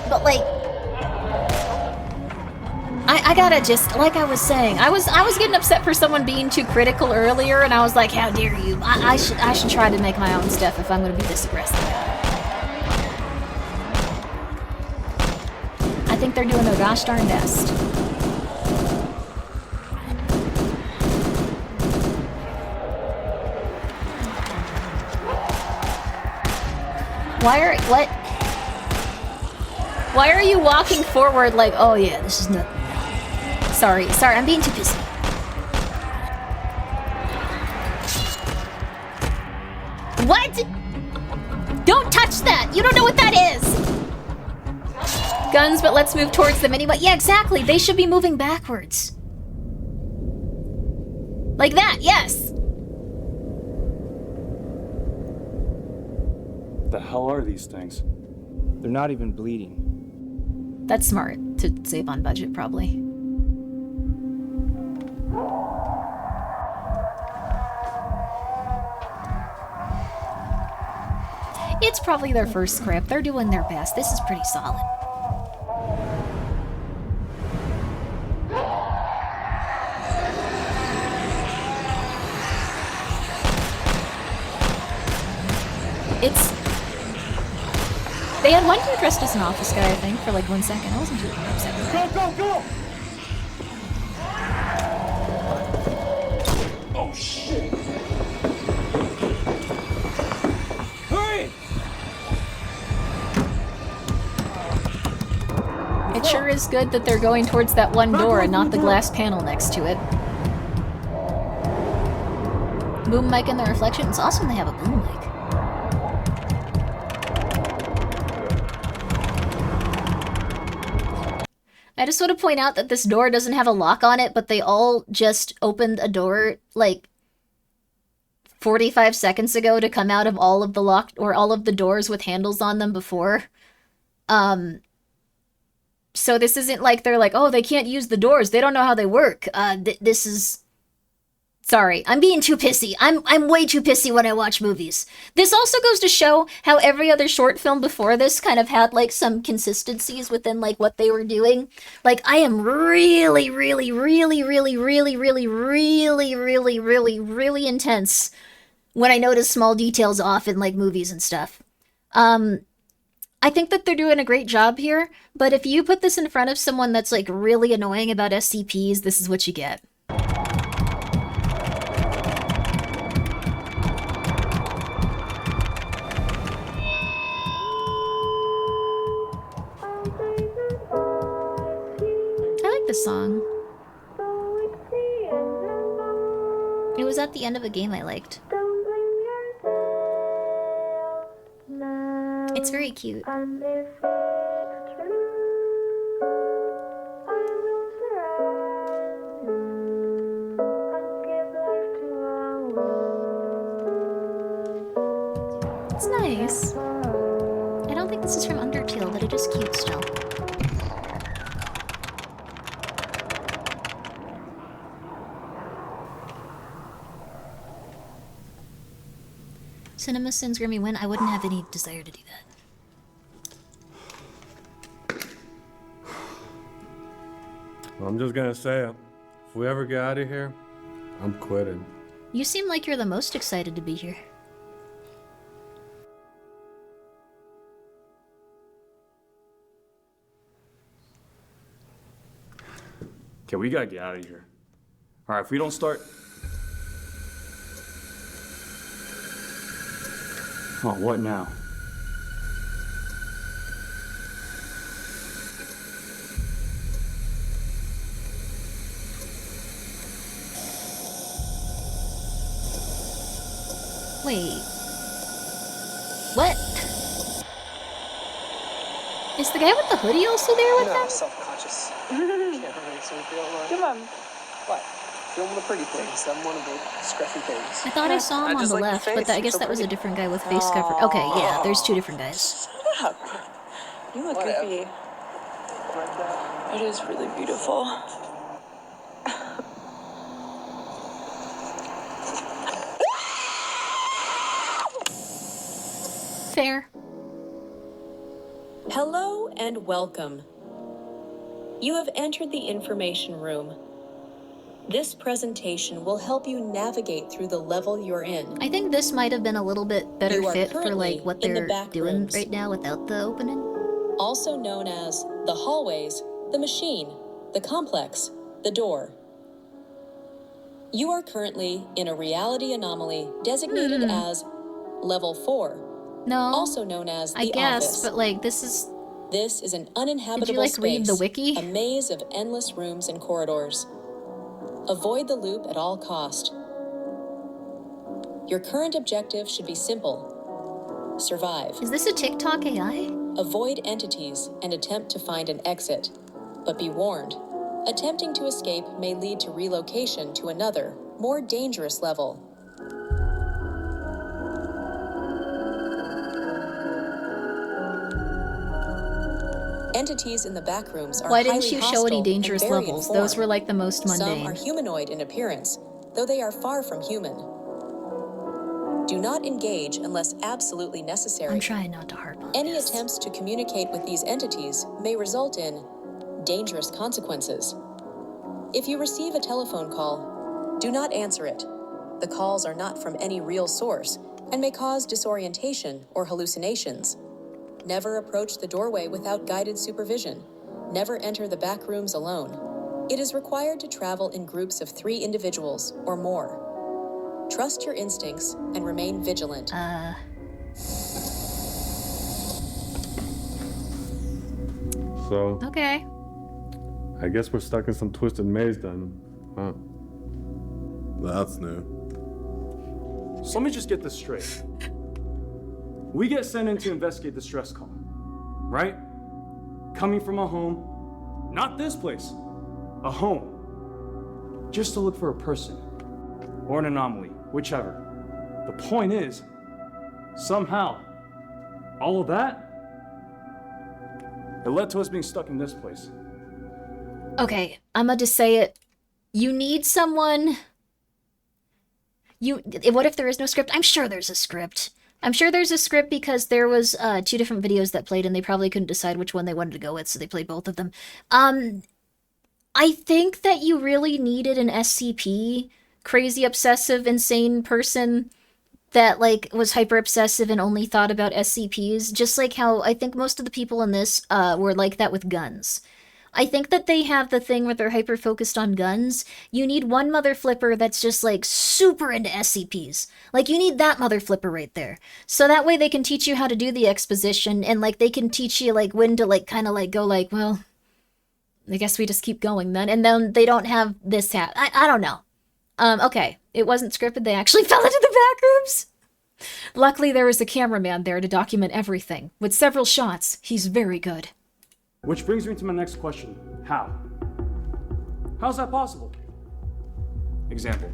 But like, I gotta just, like I was saying, I was getting upset for someone being too critical earlier, and I was like, how dare you? I should try to make my own stuff if I'm gonna be this aggressive. I think they're doing their gosh darn best. Why are you walking forward like, oh yeah, this is nothing. Sorry, I'm being too pissy. What? Don't touch that! You don't know what that is! Guns, but let's move towards them anyway. Yeah, exactly. They should be moving backwards. Like that, yes! What the hell are these things? They're not even bleeding. That's smart to save on budget, probably. It's probably their first script. They're doing their best. This is pretty solid. They had one dude dressed as an office guy, I think, for like 1 second. I wasn't too upset with that. Go, go, go! Oh, shit! Hurry! It sure is good that they're going towards that one door and not the glass panel next to it. Boom mic in the reflection. It's awesome they have a boom mic. I just want to point out that this door doesn't have a lock on it, but they all just opened a door like 45 seconds ago to come out of all of the locked or all of the doors with handles on them before. So this isn't like they're like, oh, they can't use the doors. They don't know how they work. This is... Sorry, I'm being too pissy. I'm way too pissy when I watch movies. This also goes to show how every other short film before this kind of had like some consistencies within like what they were doing. Like I am really intense when I notice small details off in like movies and stuff. I think that they're doing a great job here, but if you put this in front of someone that's like really annoying about SCPs, this is what you get. I like this song. It was at the end of a game I liked. It's very cute. It's nice. I don't think this is from Undertale, but it is cute still. Cinema Sins Grimmy win, I wouldn't have any desire to do that. I'm just gonna say it. If we ever get out of here, I'm quitting. You seem like you're the most excited to be here. Okay, we gotta get out of here. All right, if we don't start... Oh, what now? Wait. What? Is the guy with the hoodie also there with them? Self-conscious. Camera makes me feel like... Come on. What? Film the pretty things. I'm one of the scruffy things. I thought I saw him on the left, but I guess that was a different guy with face cover. Okay, yeah, there's two different guys. Shut up. You look goofy. It is really beautiful. Fair. Hello and welcome. You have entered the information room. This presentation will help you navigate through the level you're in. I think this might have been a little bit better You are fit for currently like what in the they're back doing rooms. right now without the opening. Also known as the hallways, the machine, the complex, the door. You are currently in a reality anomaly designated as Level 4. No. Also known as the I guess, office. but like this is an uninhabitable Did you like space, read the wiki? a maze of endless rooms and corridors. Avoid the loop at all cost. Your current objective should be simple. Survive. Is this a TikTok AI? Avoid entities and attempt to find an exit. But be warned, attempting to escape may lead to relocation to another, more dangerous level. Entities in the back rooms are Why didn't highly you show any hostile dangerous and very levels? informed. Those were like the most mundane. Some are humanoid in appearance, though they are far from human. Do not engage unless absolutely necessary. I'm trying not to harp on Any this. attempts to communicate with these entities may result in dangerous consequences. If you receive a telephone call, do not answer it. The calls are not from any real source and may cause disorientation or hallucinations. Never approach the doorway without guided supervision. Never enter the back rooms alone. It is required to travel in groups of 3 individuals or more. Trust your instincts and remain vigilant. So, Okay. I guess we're stuck in some twisted maze then, huh? That's new. So let me just get this straight. We get sent in to investigate the stress call, right? Coming from a home, not this place, a home, just to look for a person or an anomaly, whichever. The point is, somehow, all of that, it led to us being stuck in this place. Okay, I'm gonna just say it. You need someone. What if there is no script? I'm sure there's a script. I'm sure there's a script because there was 2 different videos that played and they probably couldn't decide which one they wanted to go with, so they played both of them. I think that you really needed an SCP, crazy, obsessive, insane person that like was hyper obsessive and only thought about SCPs, just like how I think most of the people in this were like that with guns. I think that they have the thing where they're hyper focused on guns. You need one mother flipper that's just like super into SCPs. Like you need that mother flipper right there. So that way they can teach you how to do the exposition and like they can teach you like when to like kind of like go like, well, I guess we just keep going then. And then they don't have this I don't know. Okay. It wasn't scripted. They actually fell into the back rooms. Luckily there was a cameraman there to document everything. With several shots, he's very good. Which brings me to my next question. How? How's that possible? Example.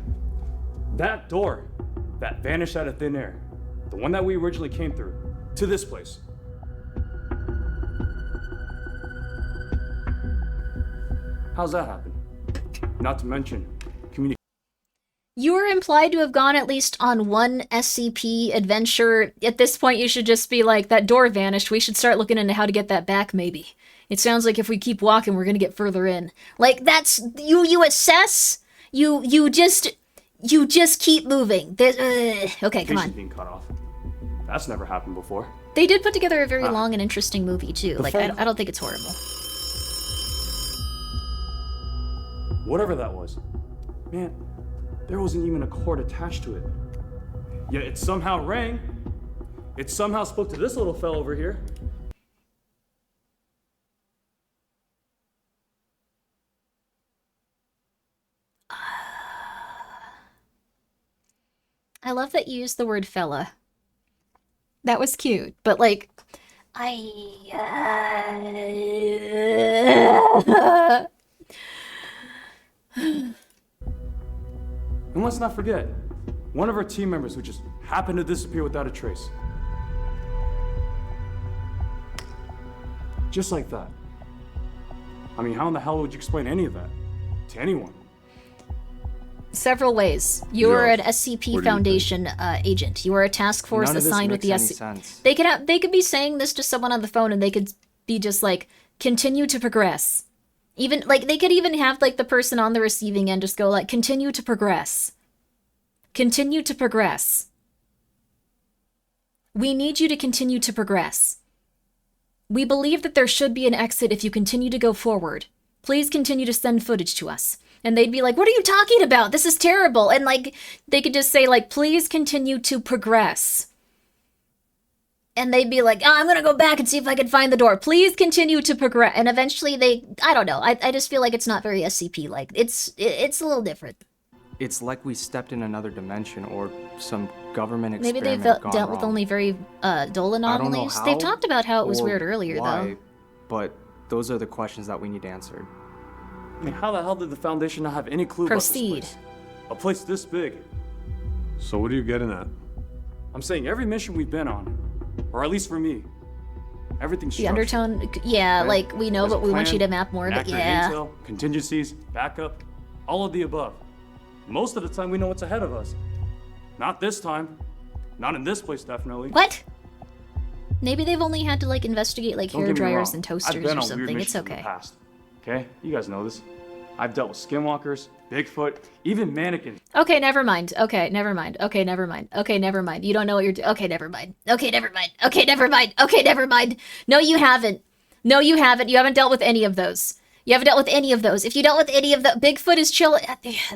That door that vanished out of thin air, the one that we originally came through, to this place. How's that happen? Not to mention, communication. You were implied to have gone at least on one SCP adventure. At this point, you should just be like, that door vanished. We should start looking into how to get that back, maybe. It sounds like if we keep walking, we're gonna get further in. Like, that's... You assess? You just keep moving. Okay, come on. Being cut off. That's never happened before. They did put together a very long and interesting movie, too. Like, I don't think it's horrible. Whatever that was. Man, there wasn't even a cord attached to it. Yet it somehow rang. It somehow spoke to this little fella over here. I love that you used the word fella. That was cute, but like, And let's not forget, one of our team members who just happened to disappear without a trace. Just like that. I mean, how in the hell would you explain any of that to anyone? Several ways. You were an SCP Foundation agent. You were a task force assigned with the SCP. They could be saying this to someone on the phone, and they could be just like, continue to progress. Even like they could even have like the person on the receiving end just go like, continue to progress. Continue to progress. We need you to continue to progress. We believe that there should be an exit if you continue to go forward. Please continue to send footage to us. And they'd be like, what are you talking about? This is terrible. And like, they could just say like, please continue to progress. And they'd be like, oh, I'm gonna go back and see if I can find the door. Please continue to progress. And eventually I don't know. I just feel like it's not very SCP-like. It's a little different. It's like we stepped in another dimension or some government Maybe experiment they've dealt with only very dull anomalies. They've talked about how it was weird earlier, though. But those are the questions that we need answered. I mean, how the hell did the Foundation not have any clue about this place? A place this big. So what are you getting at? I'm saying every mission we've been on, or at least for me, everything's The structured. undertone, yeah, Okay? like, we know, There's a but we want plan, you to map more of it, accurate yeah. Intel, contingencies, backup, all of the above. Most of the time we know what's ahead of us. Not this time. Not in this place, definitely. What? Maybe they've only had to, like, investigate, like, Don't hair get me dryers wrong. and I've toasters been or on weird something. It's missions in the okay. past. Okay? You guys know this. I've dealt with skinwalkers, Bigfoot, even mannequins. Okay, never mind. Okay, never mind. Okay, never mind. Okay, never mind. You don't know what you're doing. Okay, never mind. Okay, never mind. Okay, never mind. Okay, never mind. No, you haven't. No, you haven't. You haven't dealt with any of those. You haven't dealt with any of those. If you dealt with any of the... Bigfoot is chill...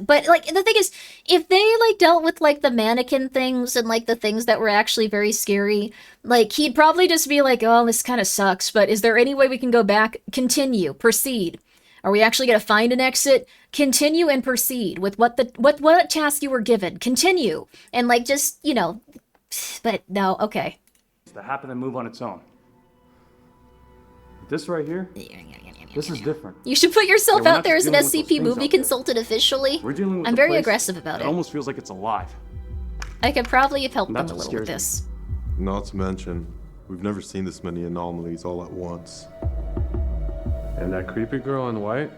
But, like, the thing is, if they, like, dealt with, like, the mannequin things and, like, the things that were actually very scary, like, he'd probably just be like, oh, this kind of sucks, but is there any way we can go back? Continue. Proceed. Are we actually going to find an exit? Continue and proceed with what task you were given. Continue. And, like, just, you know... But, no, okay. That happen to move on its own. This right here... This is different. You should put yourself Yeah, we're out not there as just an dealing with those SCP things movie out there. consultant officially. We're dealing with I'm a very place aggressive about that it. almost feels like it's alive. I could probably have helped And them that's a what little with scares this. Not to mention, we've never seen this many anomalies all at once. And that creepy girl in white?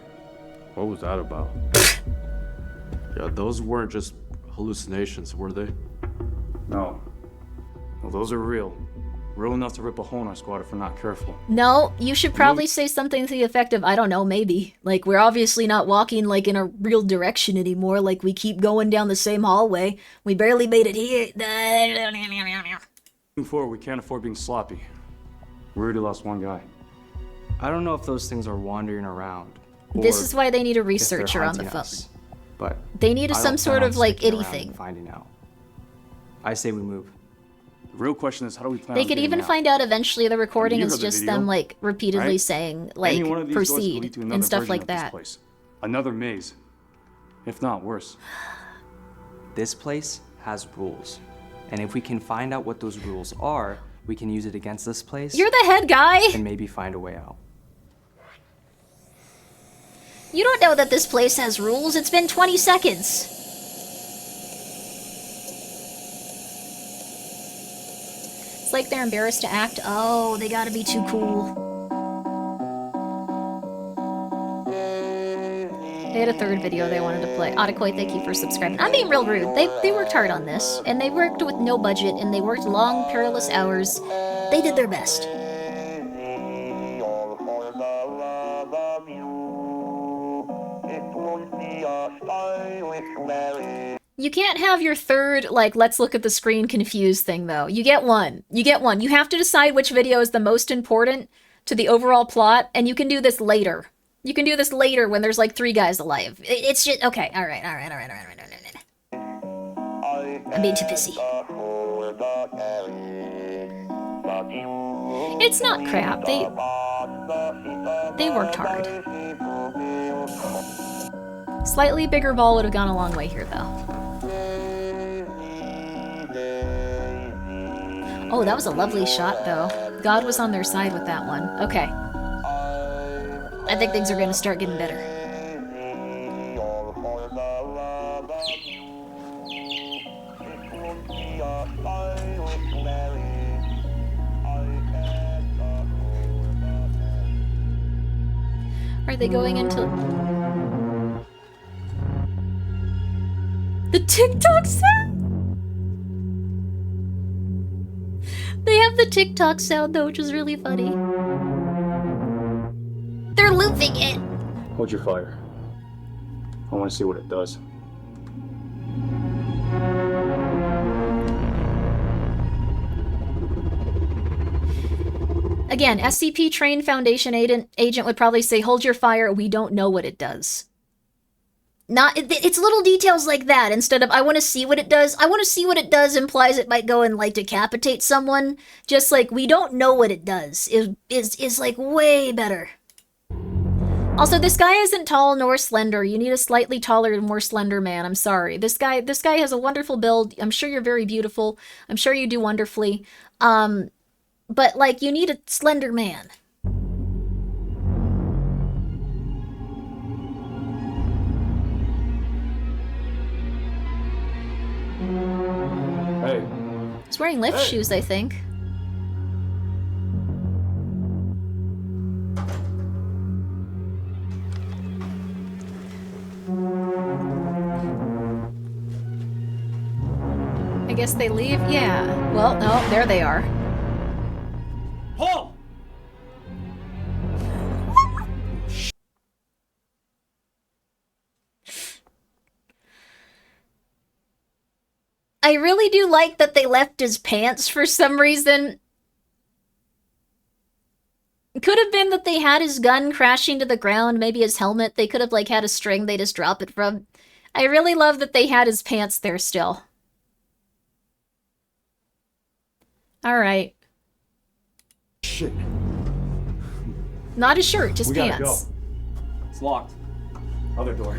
What was that about? Yeah, those weren't just hallucinations, were they? No. Well, those are real. Real enough to rip a hole in our squad if we're not careful. No, you should probably say something to the effect of, I don't know, maybe. Like, we're obviously not walking, like, in a real direction anymore. Like, we keep going down the same hallway. We barely made it here. Moving forward, we can't afford being sloppy. We already lost one guy. I don't know if those things are wandering around. This is why they need a if they're researcher on the hunting phone. us. But They need I some don't sort plan of, on like, sticking itty around thing. and finding out. I say we move. The real question is, how do we plan They on could getting even out? find out eventually the recording you is heard the just video, them, like, repeatedly right? saying, Any like, one of these doors could lead proceed to another and stuff version like of this that. place. Another maze. If not worse. This place has rules. And if we can find out what those rules are, we can use it against this place. You're the head guy! And maybe find a way out. You don't know that this place has rules. It's been 20 seconds. It's like they're embarrassed to act. Oh, they gotta be too cool. They had a third video they wanted to play. Atakoi, thank you for subscribing. I'm being real rude. They worked hard on this, and they worked with no budget, and they worked long, perilous hours. They did their best. You can't have your third, like, let's look at the screen confused thing, though. You get one. You get one. You have to decide which video is the most important to the overall plot, and you can do this later. You can do this later when there's, like, 3 guys alive. It's just... Okay, alright. I'm being too pissy. It's not crap. They worked hard. Slightly bigger ball would have gone a long way here, though. Oh, that was a lovely shot, though. God was on their side with that one. Okay. I think things are going to start getting better. Are they going into... The TikTok sound? They have the TikTok sound, though, which is really funny. They're looping it! Hold your fire. I want to see what it does. Again, SCP-trained Foundation agent would probably say, hold your fire, we don't know what it does. It's little details like that, instead of, I want to see what it does. I want to see what it does implies it might go and, like, decapitate someone. Just, like, we don't know what it does is like, way better. Also, this guy isn't tall nor slender. You need a slightly taller and more slender man. I'm sorry. This guy has a wonderful build. I'm sure you're very beautiful. I'm sure you do wonderfully. But, like, you need a slender man. Hey. He's wearing lift shoes, I think. I guess they leave? Yeah. Well, no, there they are. Paul! I really do like that they left his pants for some reason. It could have been that they had his gun crashing to the ground, maybe his helmet. They could have, like, had a string they just drop it from. I really love that they had his pants there still. Alright. Shit. Not his shirt, just We pants. gotta go. It's locked. Other door.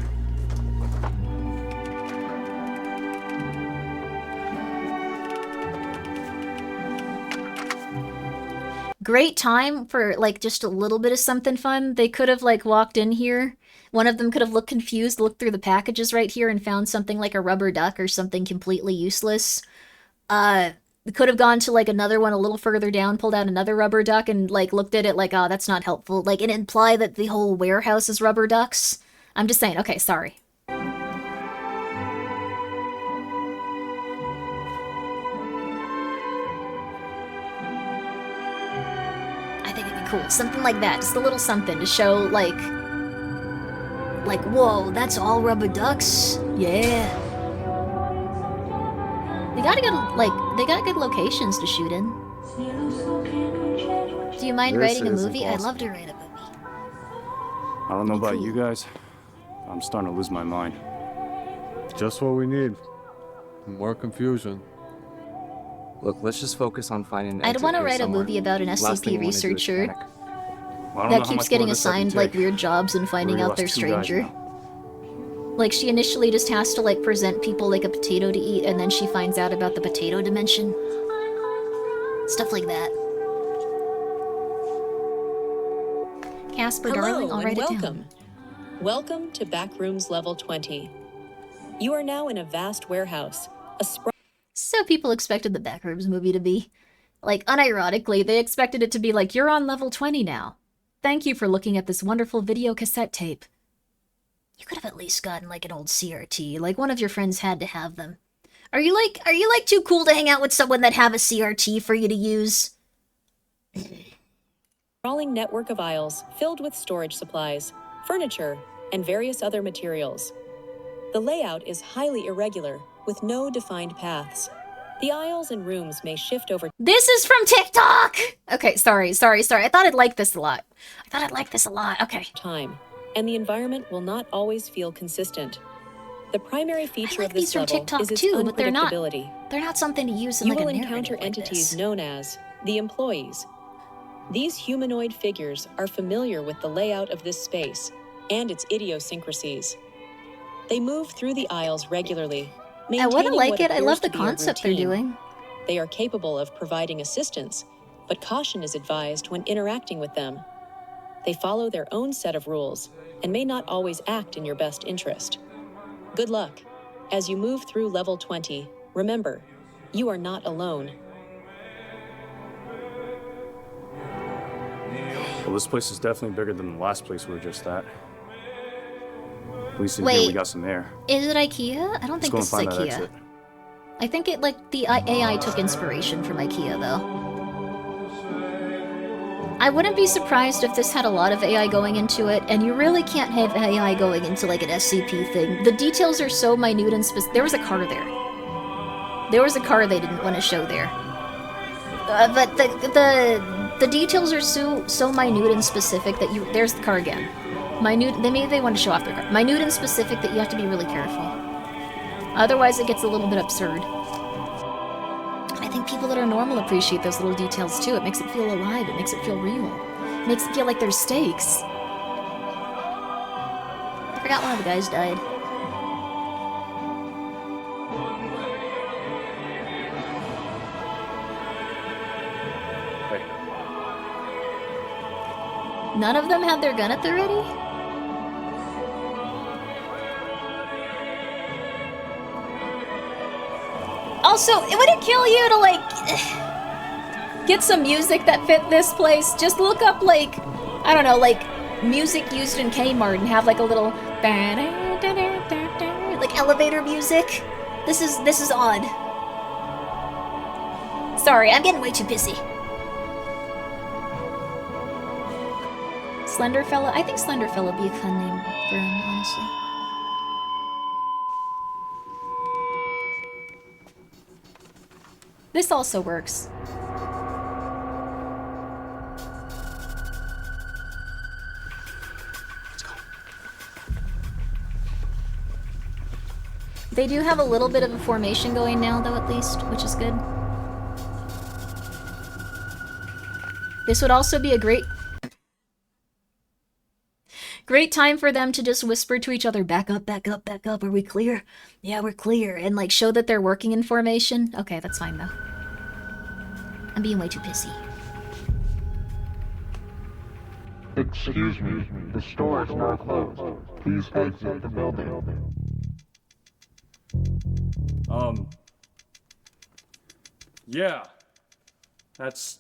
Great time for, like, just a little bit of something fun. They could have, like, walked in here. One of them could have looked confused, looked through the packages right here, and found something like a rubber duck or something completely useless. Could have gone to, like, another one a little further down, pulled out another rubber duck, and, like, looked at it like, oh, that's not helpful. Like, and imply that the whole warehouse is rubber ducks. I'm just saying. Okay, sorry. cool. Something like that. Just a little something to show, like, whoa, that's all rubber ducks? Yeah. They got good locations to shoot in. Do you mind This writing a is movie? I'd impossible. love to write a movie. I don't know about you guys. I'm starting to lose my mind. Just what we need. More confusion. Look, let's just focus on finding an I'd exit want to here write a somewhere. movie about an Last thing SCP you wanna do is researcher panic. Well, I don't know that how keeps much getting more of this I can assigned like take. weird jobs and finding We out lost they're 2 guys stranger. now. Like she initially just has to like present people like a potato to eat, and then she finds out about the potato dimension. Stuff like that. Casper, darling, I'll and write it welcome. down. Welcome to Backrooms Level 20. You are now in a vast warehouse. So people expected the Backrooms movie to be. Like, unironically, they expected it to be like, you're on level 20 now. Thank you for looking at this wonderful video cassette tape. You could have at least gotten like an old CRT, like one of your friends had to have them. Are you like too cool to hang out with someone that have a CRT for you to use? Sprawling network of aisles filled with storage supplies, furniture, and various other materials. The layout is highly irregular, with no defined paths. The aisles and rooms may shift over. This is from TikTok! Okay, sorry. I thought I'd like this a lot. Okay. Time, and the environment will not always feel consistent. The primary feature of this from level TikTok is its too, but they're not- unpredictability. They're not something to use in You like a will narrative encounter like entities this. known as the employees. These humanoid figures are familiar with the layout of this space and its idiosyncrasies. They move through the aisles regularly, I wanna maintaining like what it. I love appears the to be a concept they're routine. doing. They are capable of providing assistance, but caution is advised when interacting with them. They follow their own set of rules and may not always act in your best interest. Good luck. As you move through level 20, remember, you are not alone. Well, this place is definitely bigger than the last place we were just at. At least in Wait. here we got some air. Is it IKEA? I don't think Let's this go is and find that IKEA. exit. I think it like the AI took inspiration from IKEA though. I wouldn't be surprised if this had a lot of AI going into it, and you really can't have AI going into like an SCP thing. The details are so minute and specific. There was a car there. There was a car they didn't want to show there. But the details are so minute and specific that there's the car again. They want to show off their car. Minute and specific that you have to be really careful. Otherwise, it gets a little bit absurd. I think people that are normal appreciate those little details too. It makes it feel alive. It makes it feel real. It makes it feel like there's stakes. I forgot one of the guys died. Hey, None of them had their gun at the ready? Also, would it kill you to, like, get some music that fit this place? Just look up, like, I don't know, like, music used in Kmart and have, like, a little, like, elevator music. This is odd. Sorry, I'm getting way too busy. Slenderfella? I think Slenderfella would be a fun name for him, honestly. This also works. They do have a little bit of a formation going now, though, at least, which is good. This would also be a great time for them to just whisper to each other, back up, back up, back up, are we clear? Yeah, we're clear. And, like, show that they're working in formation. Okay, that's fine, though. I'm being way too pissy. Excuse me, the store is now closed. Please exit the building. Yeah. That's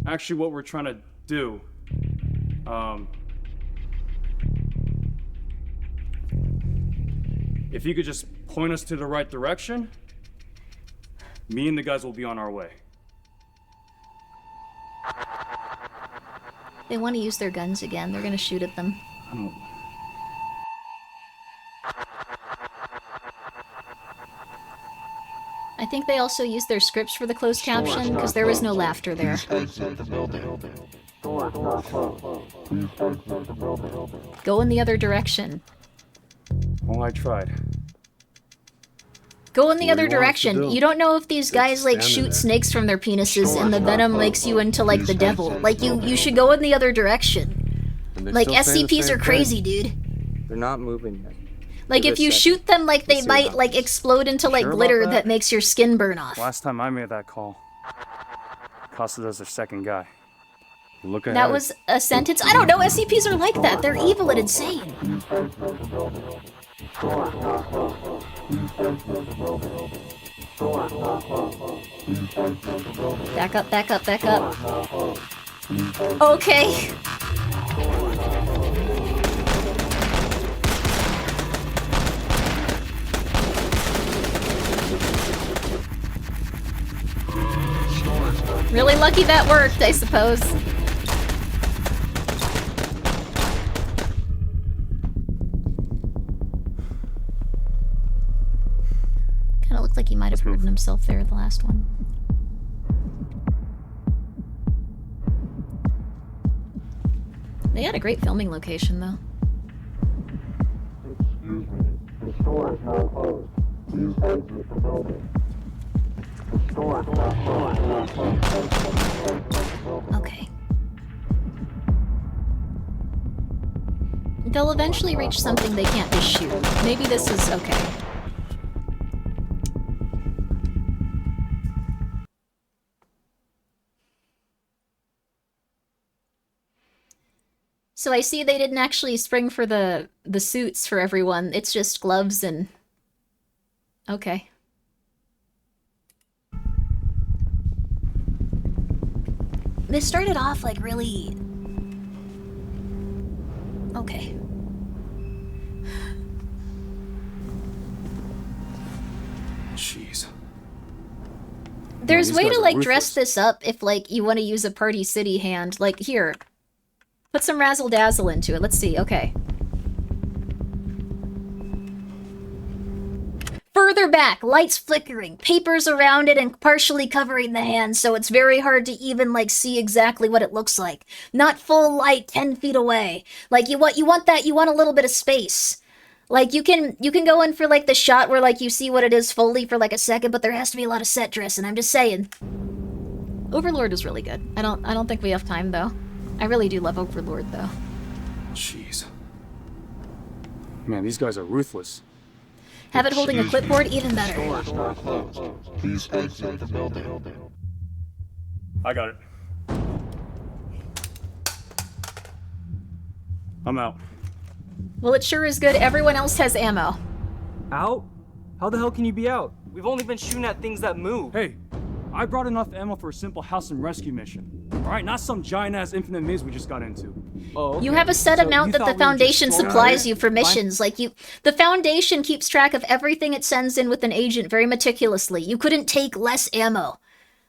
actually what we're trying to do. If you could just point us to the right direction, me and the guys will be on our way. They want to use their guns again. They're gonna shoot at them. I think they also used their scripts for the closed caption, because there was no laughter there. Go in the other direction. Well, I tried. Go in the other What do you want us to direction. do? You don't know if these guys like standing shoot there. snakes from their penises and the venom makes you into like the devil. Like you should go in the other direction. And they're Like still saying the SCPs same are crazy, thing. dude. They're not moving yet. Like Give if it a you second. shoot them, like they Let's see what might like explode into like Sure about glitter that? that makes your skin burn off. Last time I made that call, costed us their second guy. Look ahead. That was a sentence. I don't know. SCPs are like that. They're evil and insane. Back up, back up, back up. Okay. Really lucky that worked, I suppose. Kinda looked like he might have hurted himself there, the last one. They had a great filming location, though. Excuse me, the store is now closed. Please exit the building. The store is now closed. Okay. They'll eventually reach something they can't just shoot. Maybe this is okay. So I see they didn't actually spring for the suits for everyone. It's just gloves and... Okay. This started off like really... Okay. Jeez. There's these way guys to are like ruthless. dress this up if like you want to use a Party City hand. Like here. Put some razzle dazzle into it. Let's see. Okay. Further back, lights flickering, papers around it and partially covering the hand, so it's very hard to even like see exactly what it looks like. Not full light 10 feet away. Like you want a little bit of space. Like you can go in for like the shot where like you see what it is fully for like a second, but there has to be a lot of set dressing. I'm just saying. Overlord is really good. I don't think we have time though. I really do love Overlord though. Jeez. Man, these guys are ruthless. Have it holding a clipboard, even better. The store is now closed. Please exit the building. I got it. I'm out. Well, it sure is good. Everyone else has ammo. Out? How the hell can you be out? We've only been shooting at things that move. Hey, I brought enough ammo for a simple house and rescue mission. Alright, not some giant-ass infinite maze we just got into. Oh, You have a set amount that the Foundation supplies you for missions. Like the Foundation keeps track of everything it sends in with an agent very meticulously. You couldn't take less ammo.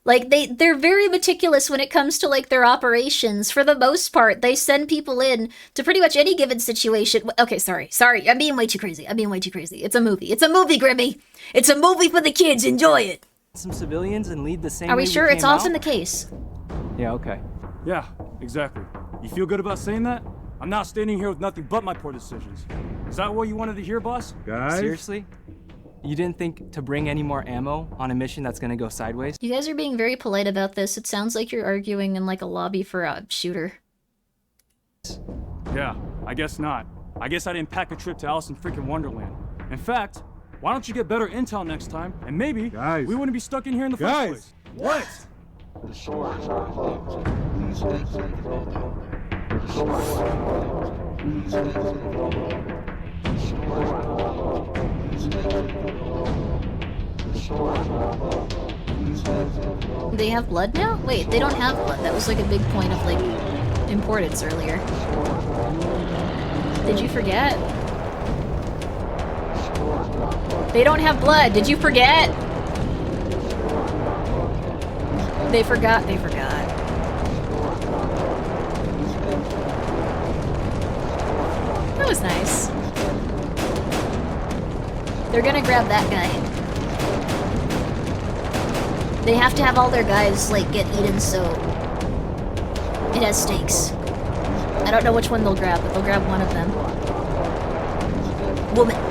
Like they're very meticulous when it comes to like their operations. For the most part, they send people in to pretty much any given situation. Okay, sorry. I'm being way too crazy. It's a movie. It's a movie, Grimmi. It's a movie for the kids. Enjoy it. Some civilians and lead the same Are way we sure? It's came often out? the case. Yeah, okay. Yeah, exactly. You feel good about saying that? I'm not standing here with nothing but my poor decisions. Is that what you wanted to hear, boss? Guys? Seriously? You didn't think to bring any more ammo on a mission that's gonna go sideways? You guys are being very polite about this. It sounds like you're arguing in like a lobby for a shooter. Yeah, I guess not. I guess I didn't pack a trip to Alice in freaking Wonderland. In fact, why don't you get better intel next time, and maybe we wouldn't be stuck in here in the first place. What? The store is now closed. Please exit the building. The store is now closed. Please exit the building. The store is now closed. Please exit the building. The store is now closed. Please exit the building. They have blood now? Wait, they don't have blood. That was like a big point of like importance earlier. Did you forget? They don't have blood. Did you forget? They forgot. That was nice. They're gonna grab that guy. They have to have all their guys, like, get eaten, so it has stakes. I don't know which one they'll grab, but they'll grab one of them. Woman.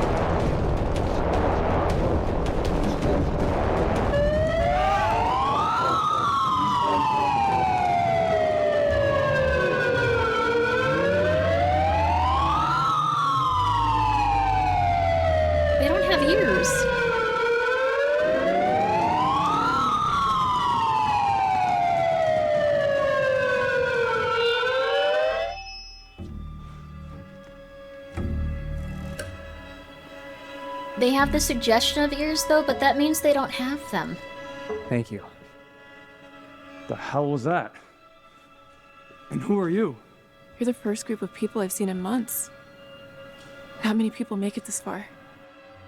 They don't have ears. They have the suggestion of ears, though, but that means they don't have them. Thank you. The hell was that? And who are you? You're the first group of people I've seen in months. Not many people make it this far.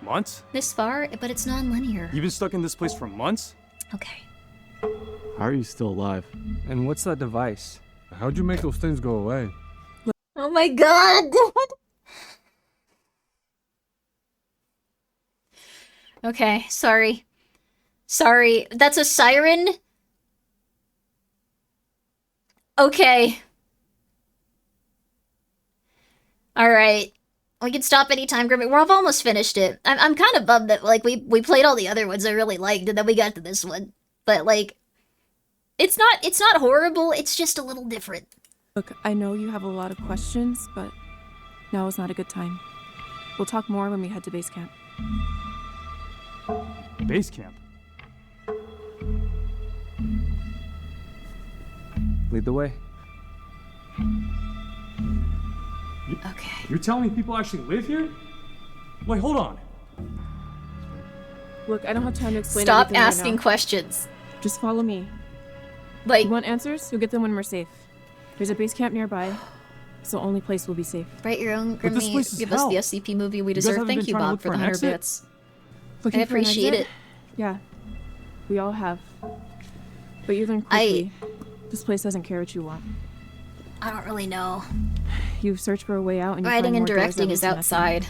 Months? This far, but it's non-linear. You've been stuck in this place for months? Okay. How are you still alive? And what's that device? How'd you make those things go away? Oh my god! Okay, sorry. Sorry, that's a siren? Okay. Alright. We can stop anytime, Grimmi. We've almost finished it. I'm kind of bummed that, like, we played all the other ones I really liked, and then we got to this one. But, like, it's not horrible, it's just a little different. Look, I know you have a lot of questions, but now is not a good time. We'll talk more when we head to base camp. Base camp? Lead the way. Okay. You're telling me people actually live here? Wait, hold on. Look, I don't have time to explain Stop everything right asking now. questions. Just follow me. Like, you want answers? You'll get them when we're safe. There's a base camp nearby. It's the only place we'll be safe. Write your own, But this place Grimmi. is Give hell. us the SCP movie we You guys deserve. haven't Thank been you, trying to Bob, look for the for an 100 exit? bits. Looking I for an appreciate exit? it. Yeah. We all have. But you learn quickly. This place doesn't care what you want. I don't really know. You search for a way out and you Writing find and more doors that directing lead is to nothing. outside.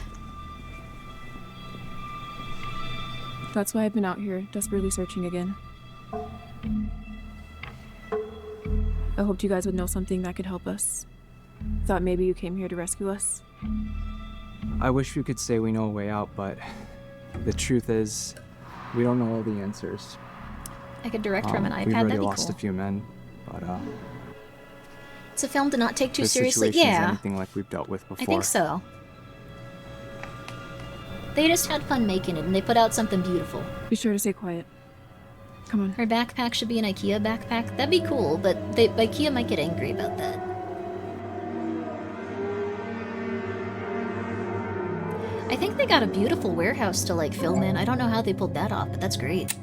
That's why I've been out here, desperately searching again. I hoped you guys would know something that could help us. Thought maybe you came here to rescue us. I wish we could say we know a way out, but the truth is, we don't know all the answers. I could direct from an iPad, We've that'd already be lost cool. a few men, but It's a film to not take too the seriously. situation's Yeah, anything like we've dealt with before. I think so. They just had fun making it, and they put out something beautiful. Be sure to stay quiet. Come on. Her backpack should be an IKEA backpack. That'd be cool, but IKEA might get angry about that. I think they got a beautiful warehouse to, like, film in. I don't know how they pulled that off, but that's great.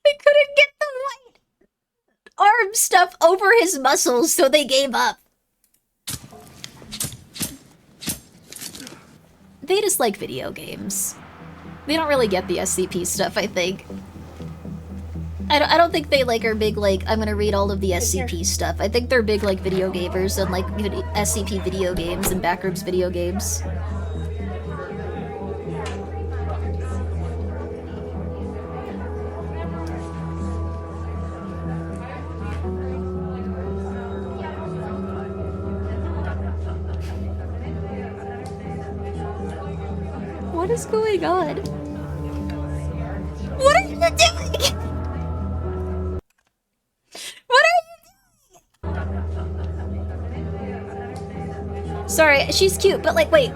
They couldn't get the white arm stuff over his muscles, so they gave up. They just like video games. They don't really get the SCP stuff, I think. I don't think they, like, are big, like, I'm gonna read all of the SCP stuff. I think they're big, like, video gamers and, like, SCP video games and Backrooms video games. What is going on? What are you doing? What are you doing? Sorry, she's cute, but, like, wait.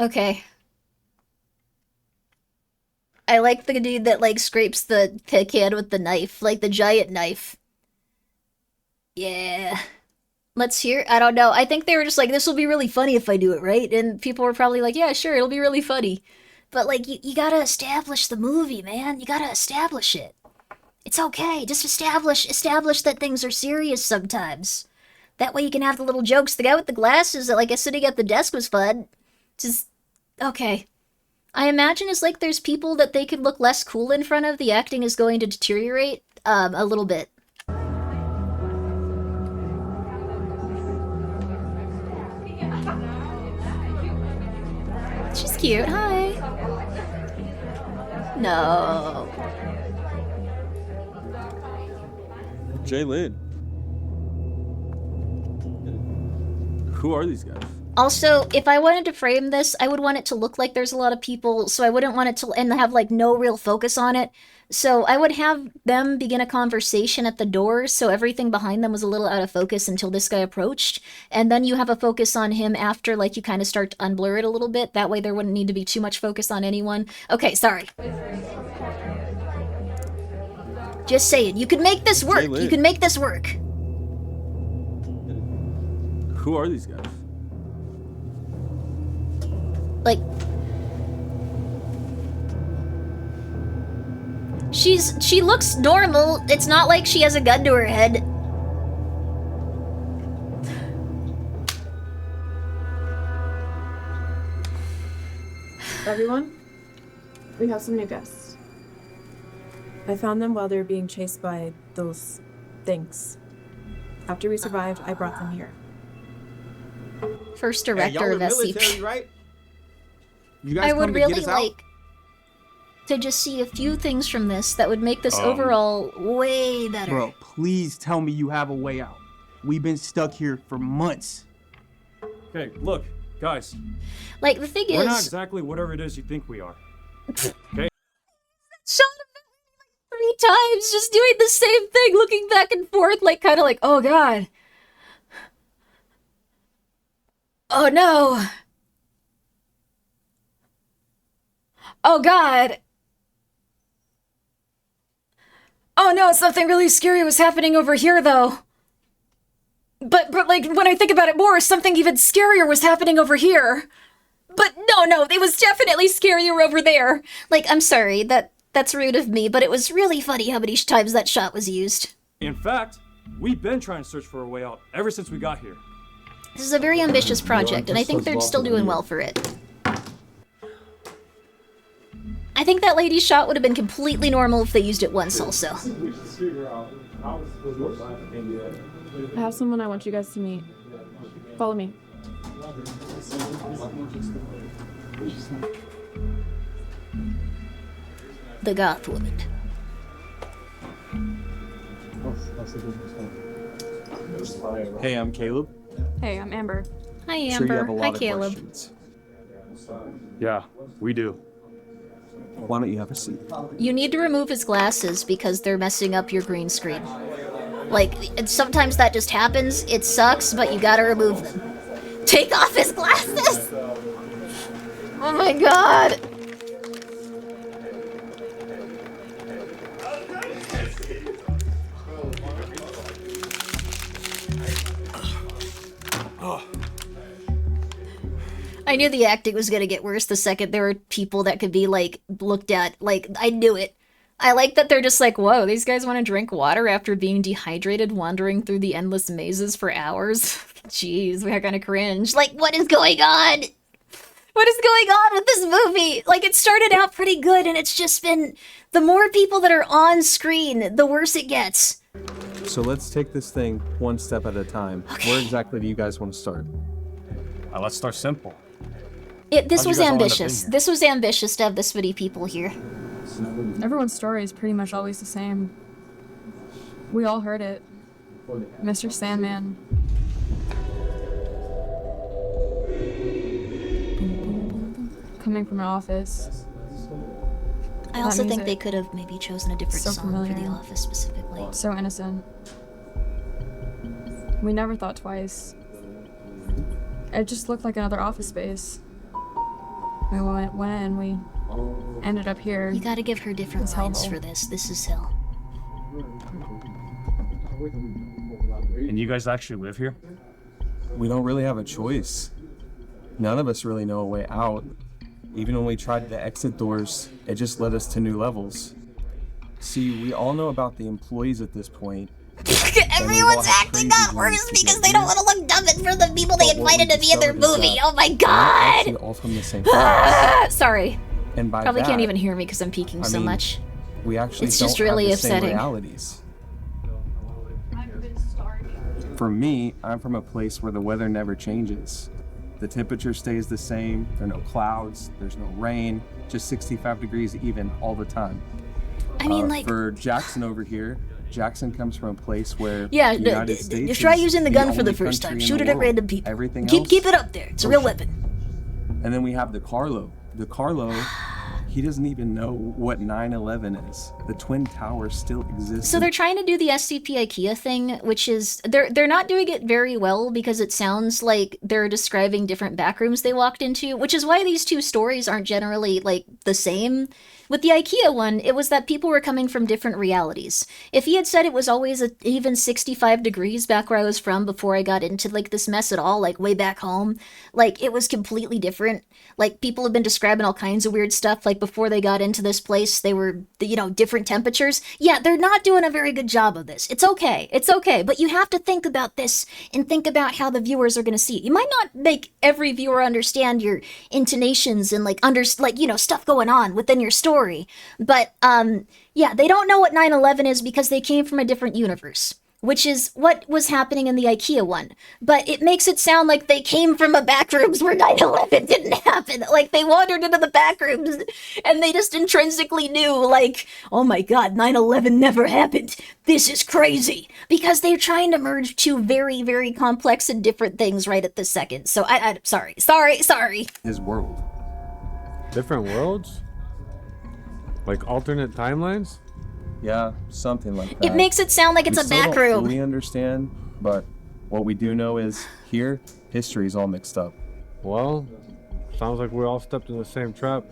Okay. I like the dude that, like, scrapes the can with the knife, like the giant knife. Yeah. Let's hear. I don't know. I think they were just like, this will be really funny if I do it, right? And people were probably like, yeah, sure, it'll be really funny. But, like, you gotta establish the movie, man. You gotta establish it. It's okay. Just establish that things are serious sometimes. That way you can have the little jokes. The guy with the glasses that, like, sitting at the desk was fun. Just, okay. I imagine it's like there's people that they could look less cool in front of. The acting is going to deteriorate a little bit. She's cute. Hi. No. Jaylyn. Who are these guys? Also, if I wanted to frame this, I would want it to look like there's a lot of people, so I wouldn't want it to and have like no real focus on it. So I would have them begin a conversation at the door, so everything behind them was a little out of focus until this guy approached, and then you have a focus on him after, like, you kind of start to unblur it a little bit. That way there wouldn't need to be too much focus on anyone. Okay, sorry. Just saying, you can make this work. You can make this work. Who are these guys? Like, she looks normal. It's not like she has a gun to her head. Everyone, we have some new guests. I found them while they were being chased by those things. After we survived, I brought them here. First director of SCP. Right? You guys I come would to really get us out? like to just see a few things from this that would make this overall way better. Bro, please tell me you have a way out. We've been stuck here for months. Okay, look, guys. Like, the thing We're is... not exactly whatever it is you think we are. Okay? Shot him 3 times, just doing the same thing, looking back and forth, like, kind of like, oh god. Oh no. Oh god. Oh no, something really scary was happening over here though. But like, when I think about it more, something even scarier was happening over here. But no, it was definitely scarier over there. Like, I'm sorry, that's rude of me, but it was really funny how many times that shot was used. In fact, we've been trying to search for a way out ever since we got here. This is a very ambitious project, and I think they're still doing well for it. I think that lady's shot would have been completely normal if they used it once also. I have someone I want you guys to meet. Follow me. The goth woman. Hey, I'm Caleb. Hey, I'm Amber. Hi, Amber. Sure you have a lot Hi, of Caleb. questions. Yeah, we do. Why don't you have a seat? You need to remove his glasses because they're messing up your green screen. Like, sometimes that just happens. It sucks, but you gotta remove them. Take off his glasses! Oh my god! I knew the acting was gonna get worse the second there were people that could be, like, looked at. Like, I knew it. I like that they're just like, whoa, these guys want to drink water after being dehydrated wandering through the endless mazes for hours? Jeez, we're gonna cringe. Like, what is going on? What is going on with this movie? Like, it started out pretty good, and it's just been... The more people that are on screen, the worse it gets. So let's take this thing one step at a time. Okay. Where exactly do you guys want to start? Let's start simple. This How'd was you guys all end up in ambitious. here? This was ambitious to have this many people here. Everyone's story is pretty much always the same. We all heard it. Mr. Sandman. Coming from an office. I That also think music. they could have maybe chosen a different So song for familiar. The Office specifically. So innocent. We never thought twice. It just looked like another office space. We went in, we ended up here. You gotta give her different It's lines hellhole. for this. This is hell. And you guys actually live here? We don't really have a choice. None of us really know a way out. Even when we tried the exit doors, it just led us to new levels. See, we all know about the employees at this point. Everyone's acting that worse because they don't want to look dumb in front of the people they invited to be in their movie. Oh my god! All from the same place. Sorry. And by Probably that, can't even hear me because I'm peeking so much. We actually It's don't just really have the upsetting. same realities. For me, I'm from a place where the weather never changes. The temperature stays the same, there are no clouds, there's no rain, just 65 degrees even all the time. I mean, like... For Jackson over here, Jackson comes from a place where Yeah, the United States try is using the gun for the only first country time. in Shoot the it at world. random people. Everything Keep else, it up there. It's a real weapon. And then we have the Carlo. The Carlo, he doesn't even know what 9/11 is. The Twin Towers still exist. So they're trying to do the SCP IKEA thing, which is they're not doing it very well because it sounds like they're describing different backrooms they walked into, which is why these two stories aren't generally like the same. With the IKEA one, it was that people were coming from different realities. If he had said it was always even 65 degrees back where I was from before I got into like this mess at all, like way back home, like it was completely different. Like people have been describing all kinds of weird stuff. Like before they got into this place, they were, you know, different temperatures. Yeah, they're not doing a very good job of this. It's okay. It's okay. But you have to think about this and think about how the viewers are going to see it. You might not make every viewer understand your intonations and like you know, stuff going on within your story. But yeah, they don't know what 9/11 is because they came from a different universe, which is what was happening in the IKEA one. But it makes it sound like they came from a backrooms where 9/11 didn't happen. Like they wandered into the backrooms and they just intrinsically knew, like, oh my god, 9/11 never happened. This is crazy. Because they're trying to merge two very, very complex and different things right at this second. So I sorry. His world. Different worlds? Like alternate timelines? Yeah, something like that. It makes it sound like it's a back room. We don't fully understand, but what we do know is here, history's all mixed up. Well, sounds like we all stepped in the same trap.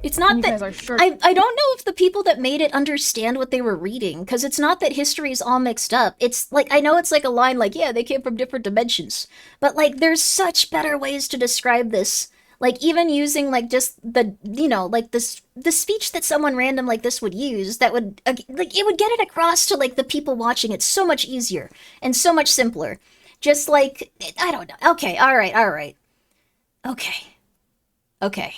It's not that I don't know if the people that made it understand what they were reading, because it's not that history is all mixed up. It's like, I know it's like a line like, yeah, they came from different dimensions, but like there's such better ways to describe this. Like even using like just the, you know, like the speech that someone random like this would use that would like it would get it across to like the people watching it so much easier and so much simpler. Just like, I don't know. Okay, all right. Okay.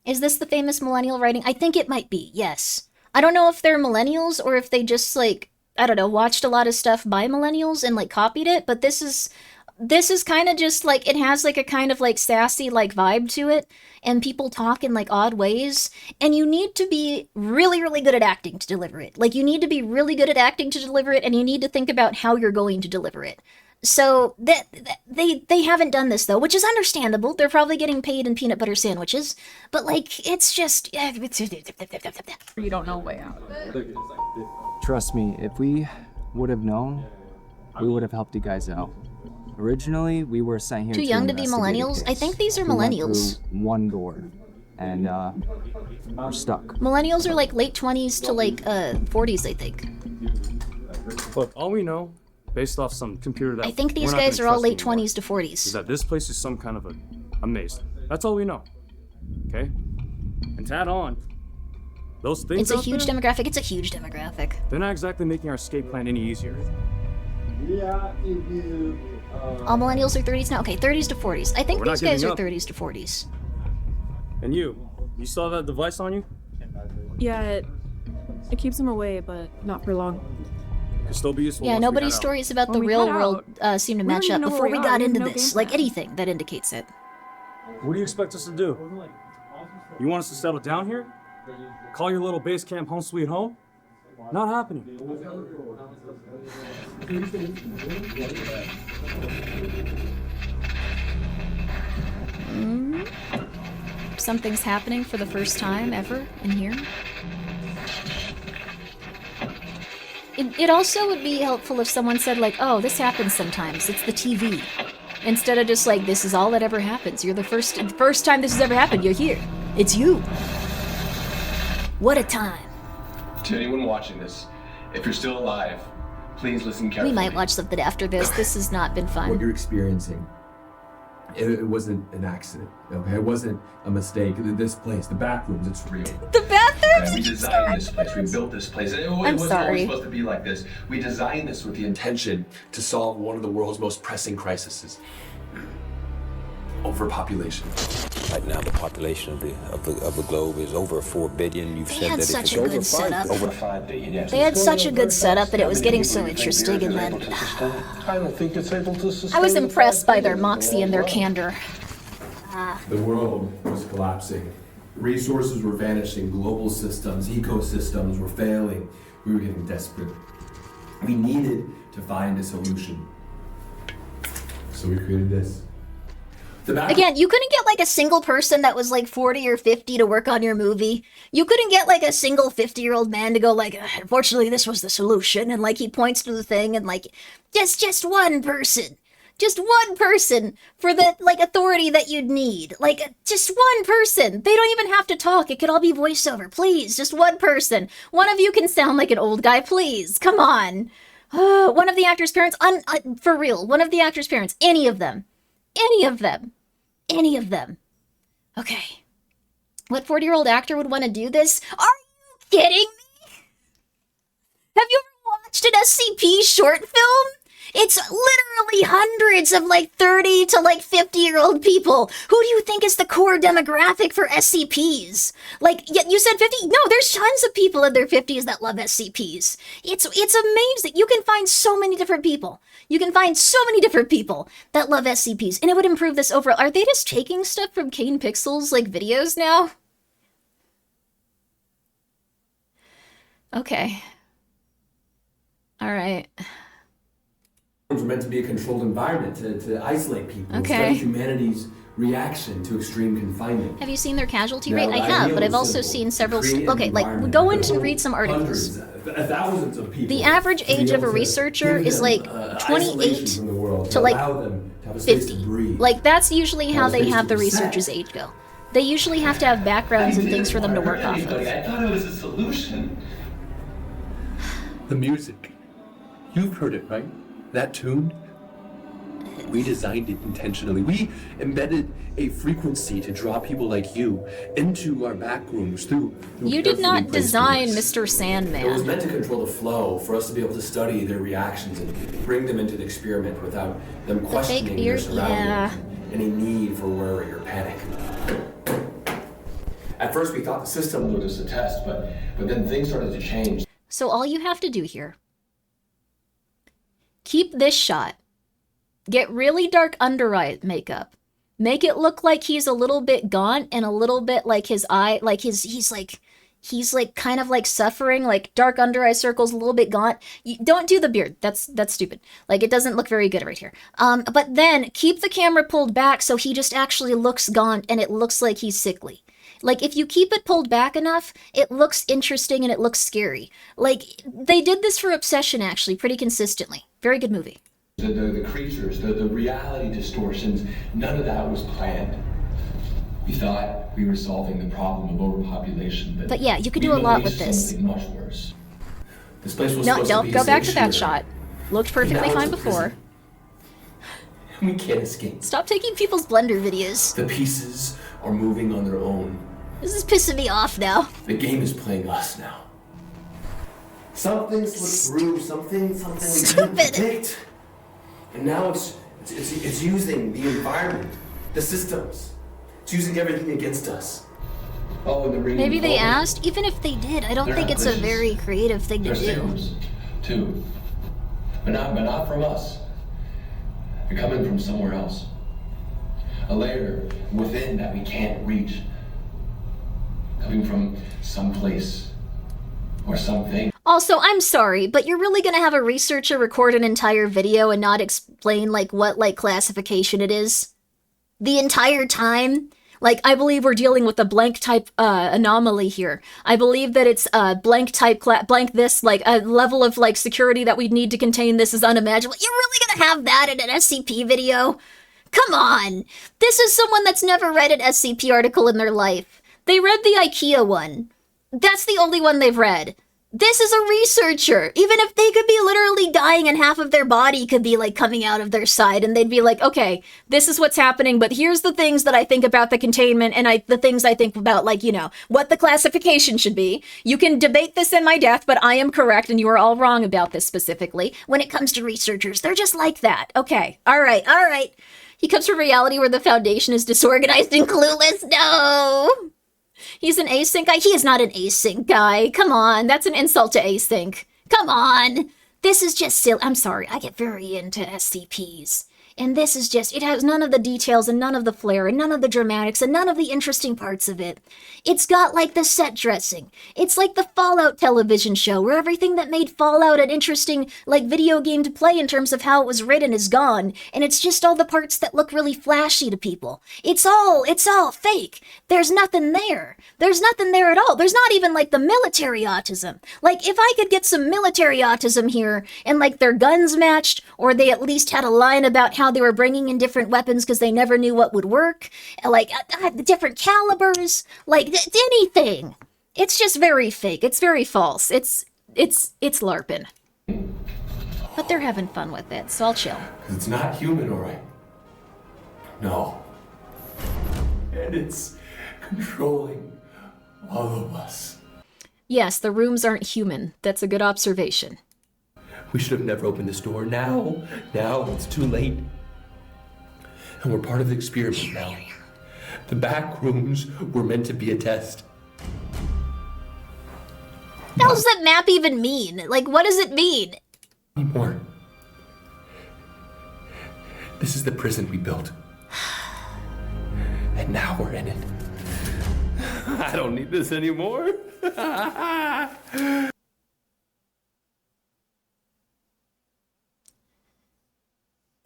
Is this the famous millennial writing? I think it might be, yes. I don't know if they're millennials or if they just like, I don't know, watched a lot of stuff by millennials and like copied it, but this is kind of just like, it has like a kind of like sassy like vibe to it, and people talk in like odd ways, and you need to be really, really good at acting to deliver it. Like you need to be really good at acting to deliver it, and you need to think about how you're going to deliver it. So they haven't done this though, which is understandable. They're probably getting paid in peanut butter sandwiches, but like it's just You don't know way out. Trust me, if we would have known, we would have helped you guys out. Originally, we were sent here too young to be millennials. I think these are millennials. We went through one door, and we're stuck. Millennials are like late 20s to like 40s, I think. Look, all we know, based off some computer that I think these we're not guys gonna are all trust late anymore, 20s to 40s. is that this place is some kind of a maze. That's all we know. Okay? And to add on, those things It's a out huge there, demographic. It's a huge demographic. they're not exactly making our escape plan any easier. All millennials are 30s now? Okay, 30s to 40s. I think We're not these guys giving are up. 30s to 40s. And you saw that device on you? Yeah, it keeps him away, but not for long. Could still be useful. Yeah, once we nobody's head out. stories about the When we real head world seem to we don't match even up know where before we we are. got We have into no this. game Like plan. anything that indicates it. What do you expect us to do? You want us to settle down here? Call your little base camp home sweet home? Not happening. Something's happening for the first time ever in here. It also would be helpful if someone said like, oh, this happens sometimes. It's the TV. Instead of just like, this is all that ever happens. You're the first time this has ever happened. You're here. It's you. What a time. To anyone watching this, if you're still alive, please listen carefully. We might watch something after this. This has not been What fun. you're experiencing, it wasn't an accident, okay? It wasn't a mistake. This place, the back rooms, it's real. The bathroom? We designed this place. We built this place. It wasn't always supposed to be like this. We designed this with the intention to solve one of the world's most pressing crises: overpopulation. Right now, the population of the globe is over 4 billion. You've said had that such if a it's good setup. Over 5 billion, yes. They had such a good setup that it was getting so interesting, and then I don't think it's able to sustain. I was impressed by their moxie and their candor. The world was collapsing. Resources were vanishing. Global systems, ecosystems were failing. We were getting desperate. We needed to find a solution. So we created this. Again, you couldn't get like a single person that was like 40 or 50 to work on your movie. You couldn't get like a single 50-year-old man to go like, unfortunately, this was the solution. And like he points to the thing and like, just one person. Just one person for the like authority that you'd need. Like just one person. They don't even have to talk. It could all be voiceover. Please, just one person. One of you can sound like an old guy, please. Come on. One of the actor's parents, for real, one of the actor's parents, any of them. Any of them. Any of them. Okay. What 40-year-old actor would want to do this? Are you kidding me? Have you ever watched an SCP short film? It's literally hundreds of like 30 to like 50-year-old people. Who do you think is the core demographic for SCPs? Like, you said 50? No, there's tons of people in their 50s that love SCPs. It's amazing. You can find so many different people. You can find so many different people that love SCPs, and it would improve this overall. Are they just taking stuff from Kane Pixel's like videos now? Okay. All right. Were meant to be a controlled environment to isolate people. Okay. Study humanity's reaction to extreme confinement. Have you seen their casualty Now, rate? I the have, ideal but I've is also simple. seen several. Create an Okay, like environment go that in and will read some articles. Hundreds, thousands of people. The average to be age of able a to researcher give is them, like isolation 28 from the world, to like allow them to have a space to 50. breathe. Like that's usually how Have a they space have to the reset. researchers' age go. They usually have to have backgrounds and things for them to work off of. I thought it was a solution. The music. You've heard it, right? That tune? We designed it intentionally. We embedded a frequency to draw people like you into our back rooms through You did not carefully placed design doors. Mr. It was Sandman. meant to control the flow, for us to be able to study their reactions and bring them into the experiment without them The questioning fake their beard, surroundings, yeah. any need for worry or panic. At first we thought the system was just a test, but then things started to change. So all you have to do here, keep this shot. Get really dark under eye makeup. Make it look like he's a little bit gaunt and a little bit like his eye, like he's like kind of like suffering, like dark under eye circles, a little bit gaunt. You don't do the beard. That's stupid. Like it doesn't look very good right here. But then keep the camera pulled back so he just actually looks gaunt and it looks like he's sickly. Like, if you keep it pulled back enough, it looks interesting and it looks scary. Like, they did this for Obsession, actually, pretty consistently. Very good movie. The creatures, the reality distortions, none of that was planned. We thought we were solving the problem of overpopulation, But yeah, you could do a lot with this. Something much worse. This place was No, supposed to don't be go back to that sanctuary. shot. Looked perfectly Now fine it's a before. prison. We can't escape. Stop taking people's Blender videos. The pieces are moving on their own. This is pissing me off now. The game is playing us now. Something slipped through, something we couldn't predict. And now it's using the environment, the systems. It's using everything against us. Oh, and the ring. Maybe they asked? Even if they did, I don't think it's a very creative thing to They're do. signals, too. But not from us. They're coming from somewhere else. A layer within that we can't reach. Coming from someplace or something. Also, I'm sorry, but you're really gonna have a researcher record an entire video and not explain, like, what, like, classification it is? The entire time? Like, I believe we're dealing with a blank type, anomaly here. I believe that it's, blank type, blank this, like, a level of, like, security that we'd need to contain this is unimaginable. You're really gonna have that in an SCP video? Come on! This is someone that's never read an SCP article in their life. They read the IKEA one. That's the only one they've read. This is a researcher. Even if they could be literally dying and half of their body could be like coming out of their side and they'd be like, okay, this is what's happening, but here's the things that I think about the containment and the things I think about, like, you know, what the classification should be. You can debate this in my death, but I am correct and you are all wrong about this specifically. When it comes to researchers, they're just like that. Okay, all right. He comes from reality where the Foundation is disorganized and clueless. No! He's an async guy. He is not an async guy. Come on. That's an insult to async. Come on. This is just silly. I'm sorry. I get very into SCPs. And this is just, it has none of the details and none of the flair and none of the dramatics and none of the interesting parts of it. It's got like the set dressing. It's like the Fallout television show where everything that made Fallout an interesting like video game to play in terms of how it was written is gone. And it's just all the parts that look really flashy to people. It's all fake. There's nothing there. There's nothing there at all. There's not even like the military autism. Like if I could get some military autism here and like their guns matched or they at least had a line about how they were bringing in different weapons because they never knew what would work, like different calibers, like anything. It's just very fake. It's very false. It's LARPing. But they're having fun with it, so I'll chill. It's not human, all right? No. And it's controlling all of us. Yes, the rooms aren't human. That's a good observation. We should have never opened this door. Now it's too late. And we're part of the experiment now. The back rooms were meant to be a test. What the hell does that map even mean? Like, what does it mean? Anymore. This is the prison we built. And now we're in it. I don't need this anymore.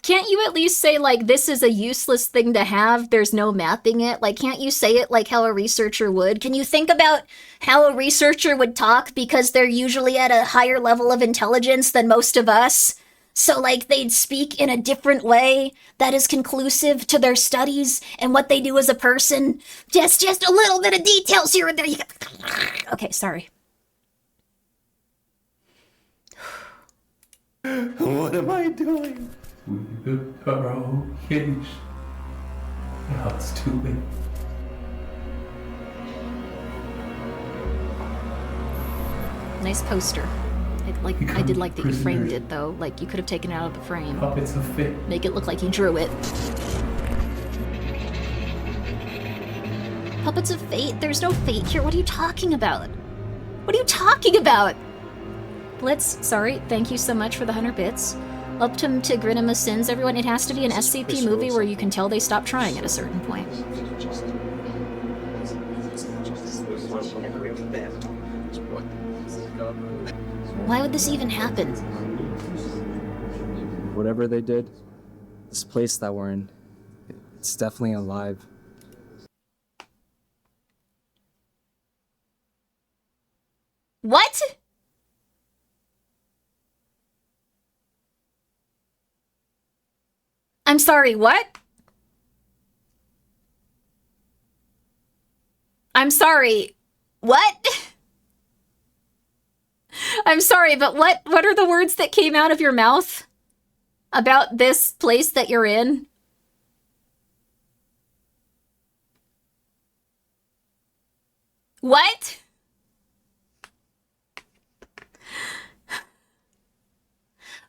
Can't you at least say, like, this is a useless thing to have, there's no mapping it? Like, can't you say it like how a researcher would? Can you think about how a researcher would talk because they're usually at a higher level of intelligence than most of us? So, like, they'd speak in a different way that is conclusive to their studies and what they do as a person. Just a little bit of details here and there. Okay, sorry. What am I doing? We built our own cage. Now it's too late. Nice poster. I did like that you framed it, though. Like, you could have taken it out of the frame. Puppets of fate. Make it look like you drew it. Puppets of fate? There's no fate here. What are you talking about? What are you talking about? Sorry, thank you so much for the 100 bits. Uptum to Grinima Sins, everyone. It has to be an SCP movie where you can tell they stopped trying at a certain point. Why would this even happen? Whatever they did, this place that we're in, it's definitely alive. What? I'm sorry, what? I'm sorry, what? I'm sorry, but what are the words that came out of your mouth about this place that you're in? What?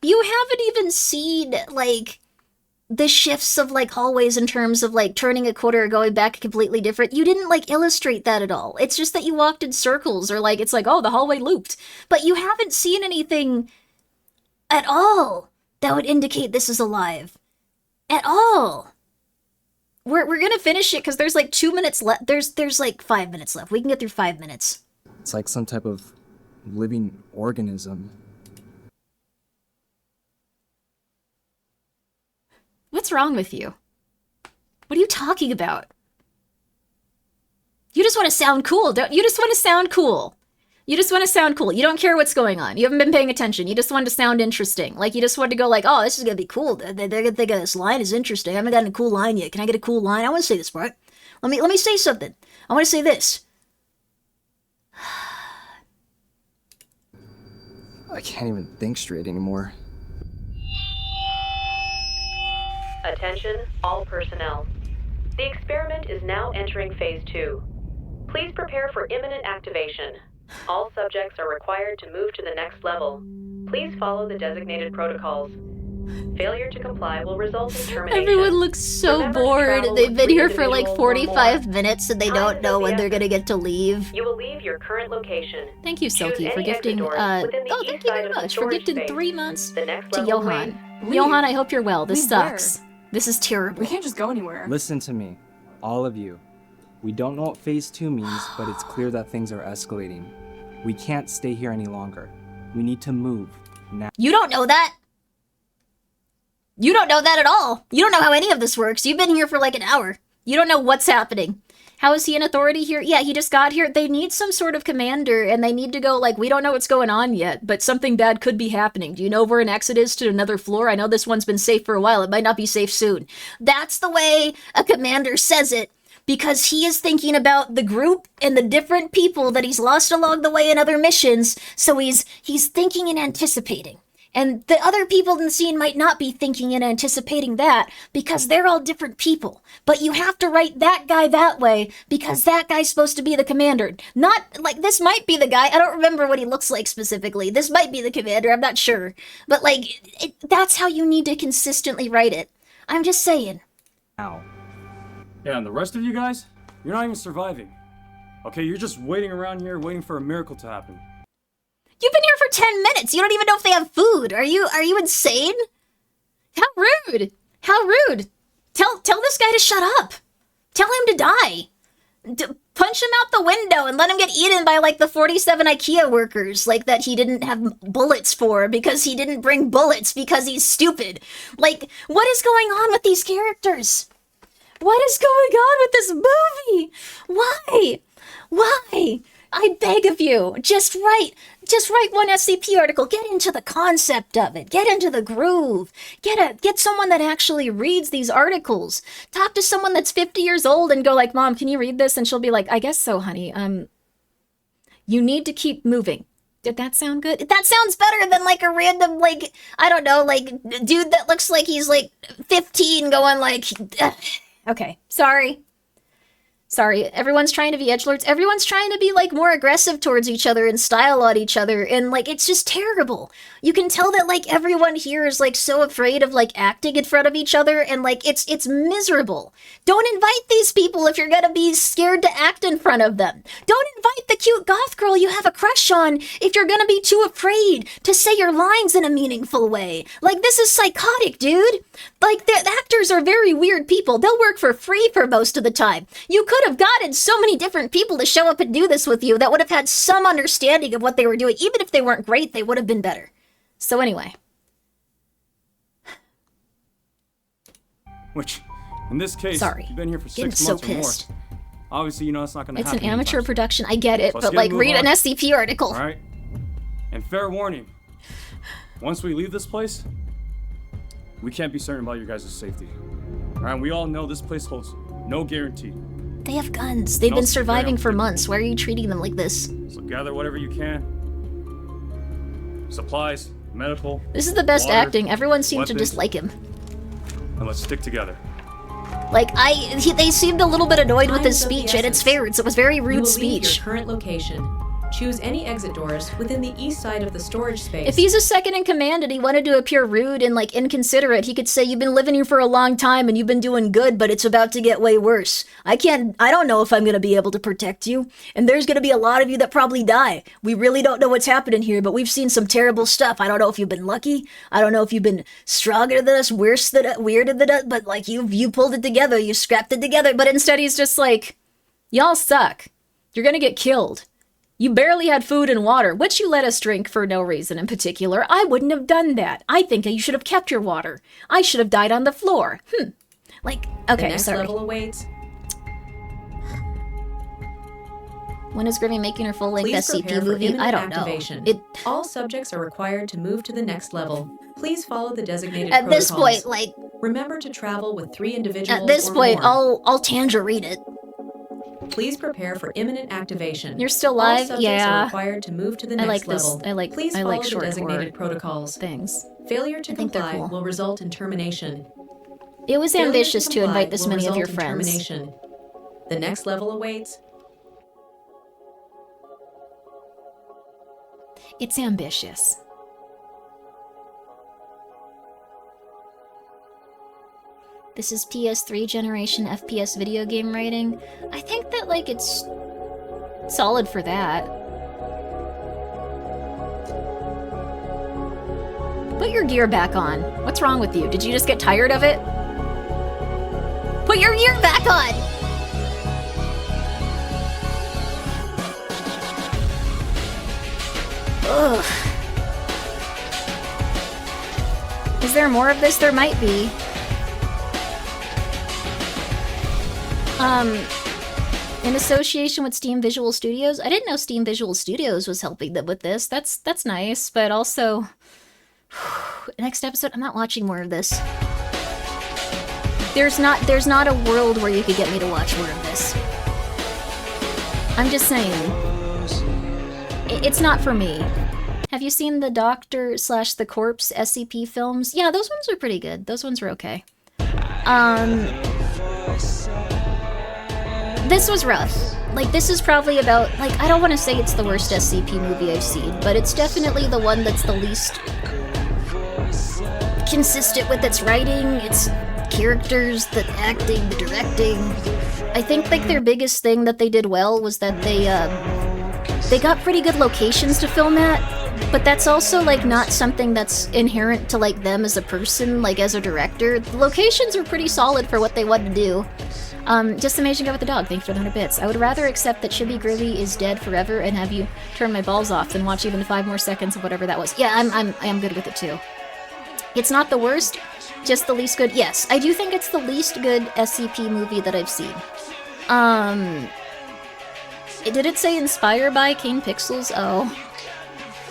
You haven't even seen, like, the shifts of, like, hallways in terms of, like, turning a quarter or going back completely different. You didn't, like, illustrate that at all. It's just that you walked in circles, or, like, it's like, oh, the hallway looped. But you haven't seen anything at all that would indicate this is alive. At all. We're gonna finish it, because there's, like, 2 minutes left. There's, like, 5 minutes left. We can get through 5 minutes. It's like some type of living organism. What's wrong with you? What are you talking about? You just want to sound cool, don't you? You just want to sound cool. You just want to sound cool. You don't care what's going on. You haven't been paying attention. You just want to sound interesting. Like, you just want to go like, oh, this is going to be cool. They're going to think this line is interesting. I haven't gotten a cool line yet. Can I get a cool line? I want to say this part. Let me say something. I want to say this. I can't even think straight anymore. Attention, all personnel. The experiment is now entering phase 2. Please prepare for imminent activation. All subjects are required to move to the next level. Please follow the designated protocols. Failure to comply will result in termination. Everyone looks so Remember to bored. travel They've with been 3 here for like individuals or 45 more. minutes and they Time don't is know of when the they're gonna essence. get to leave. You will leave your current location. Thank you, Choose Soki, for any exit gifting. doors within the Oh, east thank you side very of the much for storage gifting space. 3 months The next to level Johan. awaits. Johan, I hope you're well. This Leave where? sucks. This is terrible. We can't just go anywhere. Listen to me, all of you. We don't know what phase 2 means, but it's clear that things are escalating. We can't stay here any longer. We need to move now. You don't know that. You don't know that at all. You don't know how any of this works. You've been here for like an hour. You don't know what's happening. How is he an authority here? Yeah, he just got here. They need some sort of commander, and they need to go, like, we don't know what's going on yet, but something bad could be happening. Do you know where an exit is to another floor? I know this one's been safe for a while. It might not be safe soon. That's the way a commander says it, because he is thinking about the group and the different people that he's lost along the way in other missions, so he's thinking and anticipating. And the other people in the scene might not be thinking and anticipating that because they're all different people. But you have to write that guy that way because that guy's supposed to be the commander. Not, like, this might be the guy. I don't remember what he looks like specifically. This might be the commander. I'm not sure. But, like, that's how you need to consistently write it. I'm just saying. Now. Yeah, and the rest of you guys, you're not even surviving. Okay, you're just waiting around here waiting for a miracle to happen. You've been here for 10 minutes. You don't even know if they have food. Are you insane? How rude. How rude. Tell this guy to shut up. Tell him to die. Punch him out the window and let him get eaten by like the 47 IKEA workers, like that he didn't have bullets for because he didn't bring bullets because he's stupid. Like, what is going on with these characters? What is going on with this movie? Why? Why? I beg of you, just write one SCP article. Get into the concept of it. Get into the groove. Get someone that actually reads these articles. Talk to someone that's 50 years old and go like, Mom, can you read this? And she'll be like, I guess so, honey. You need to keep moving. Did that sound good? That sounds better than like a random, like, I don't know, like dude that looks like he's like 15 going like, ugh. Okay, sorry. Sorry, everyone's trying to be edgelords. Everyone's trying to be, like, more aggressive towards each other and style on each other. And, like, it's just terrible. You can tell that, like, everyone here is, like, so afraid of, like, acting in front of each other. And, like, it's miserable. Don't invite these people if you're gonna be scared to act in front of them. Don't invite the cute goth girl you have a crush on if you're gonna be too afraid to say your lines in a meaningful way. Like, this is psychotic, dude. Like, the actors are very weird people. They'll work for free for most of the time. You could have gotten so many different people to show up and do this with you that would have had some understanding of what they were doing. Even if they weren't great, they would have been better. So anyway. Which, in this case, Sorry. you've been here for Getting 6 so months or more. pissed. Obviously, you know it's not going to It's happen. an amateur production. I get it, Let's but get a like move read an on. SCP article. All right? And fair warning, once we leave this place, we can't be certain about your guys' safety. All right? We all know this place holds no guarantee. They have guns. They've been surviving for months. Why are you treating them like this? So gather whatever you can. Supplies, medical. This is the best water, acting. Everyone seems to weapons, dislike him. And let's stick together. Like, they seemed a little bit annoyed with his Time is of the speech, and it's essence. fair. It was very You rude will leave speech. your current location. Choose any exit doors within the east side of the storage space. If he's a second in command and he wanted to appear rude and, like, inconsiderate, he could say, you've been living here for a long time and you've been doing good, but it's about to get way worse. I don't know if I'm gonna be able to protect you, and there's gonna be a lot of you that probably die. We really don't know what's happening here, but we've seen some terrible stuff. I don't know if you've been lucky. I don't know if you've been stronger than us, weirder than us, but, like, you pulled it together, you scrapped it together, but instead he's just like, y'all suck. You're gonna get killed. You barely had food and water, which you let us drink for no reason in particular. I wouldn't have done that. I think you should have kept your water. I should have died on the floor. Like, The okay, next sorry. level awaits. When is Grimmi making her full-length Please SCP prepare for movie? I imminent don't activation. know. All subjects are required to move to the next level. Please follow the designated At this protocols. point, like, remember to travel with 3 individuals at this or point, more. I'll tangerine it. Please prepare for imminent activation. You're still All live? subjects Yeah. are required to move to the I next like this. level. Please I follow like the short designated horror protocols. things. Failure to I think they're comply cool. will result in termination. It was Failure ambitious to comply invite this will many of your result in friends. termination. The next level awaits. It's ambitious. This is PS3 generation FPS video game rating. I think that, like, it's solid for that. Put your gear back on. What's wrong with you? Did you just get tired of it? Put your gear back on! Ugh. Is there more of this? There might be. In association with Steam Visual Studios. I didn't know Steam Visual Studios was helping them with this. That's nice, but also next episode, I'm not watching more of this. There's not a world where you could get me to watch more of this. I'm just saying. It's not for me. Have you seen the Doctor / the Corpse SCP films? Yeah, those ones are pretty good. Those ones were okay. This was rough. Like, this is probably about, like, I don't want to say it's the worst SCP movie I've seen, but it's definitely the one that's the least consistent with its writing, its characters, the acting, the directing. I think, like, their biggest thing that they did well was that they got pretty good locations to film at, but that's also, like, not something that's inherent to, like, them as a person, like, as a director. The locations are pretty solid for what they wanted to do. Just Amazing Guy with the Dog, thanks for the 100 bits. I would rather accept that Chibi Grimmi is dead forever and have you turn my balls off than watch even 5 more seconds of whatever that was. Yeah, I am good with it too. It's not the worst, just the least good. Yes, I do think it's the least good SCP movie that I've seen. Did it say inspired by Kane Pixels? Oh,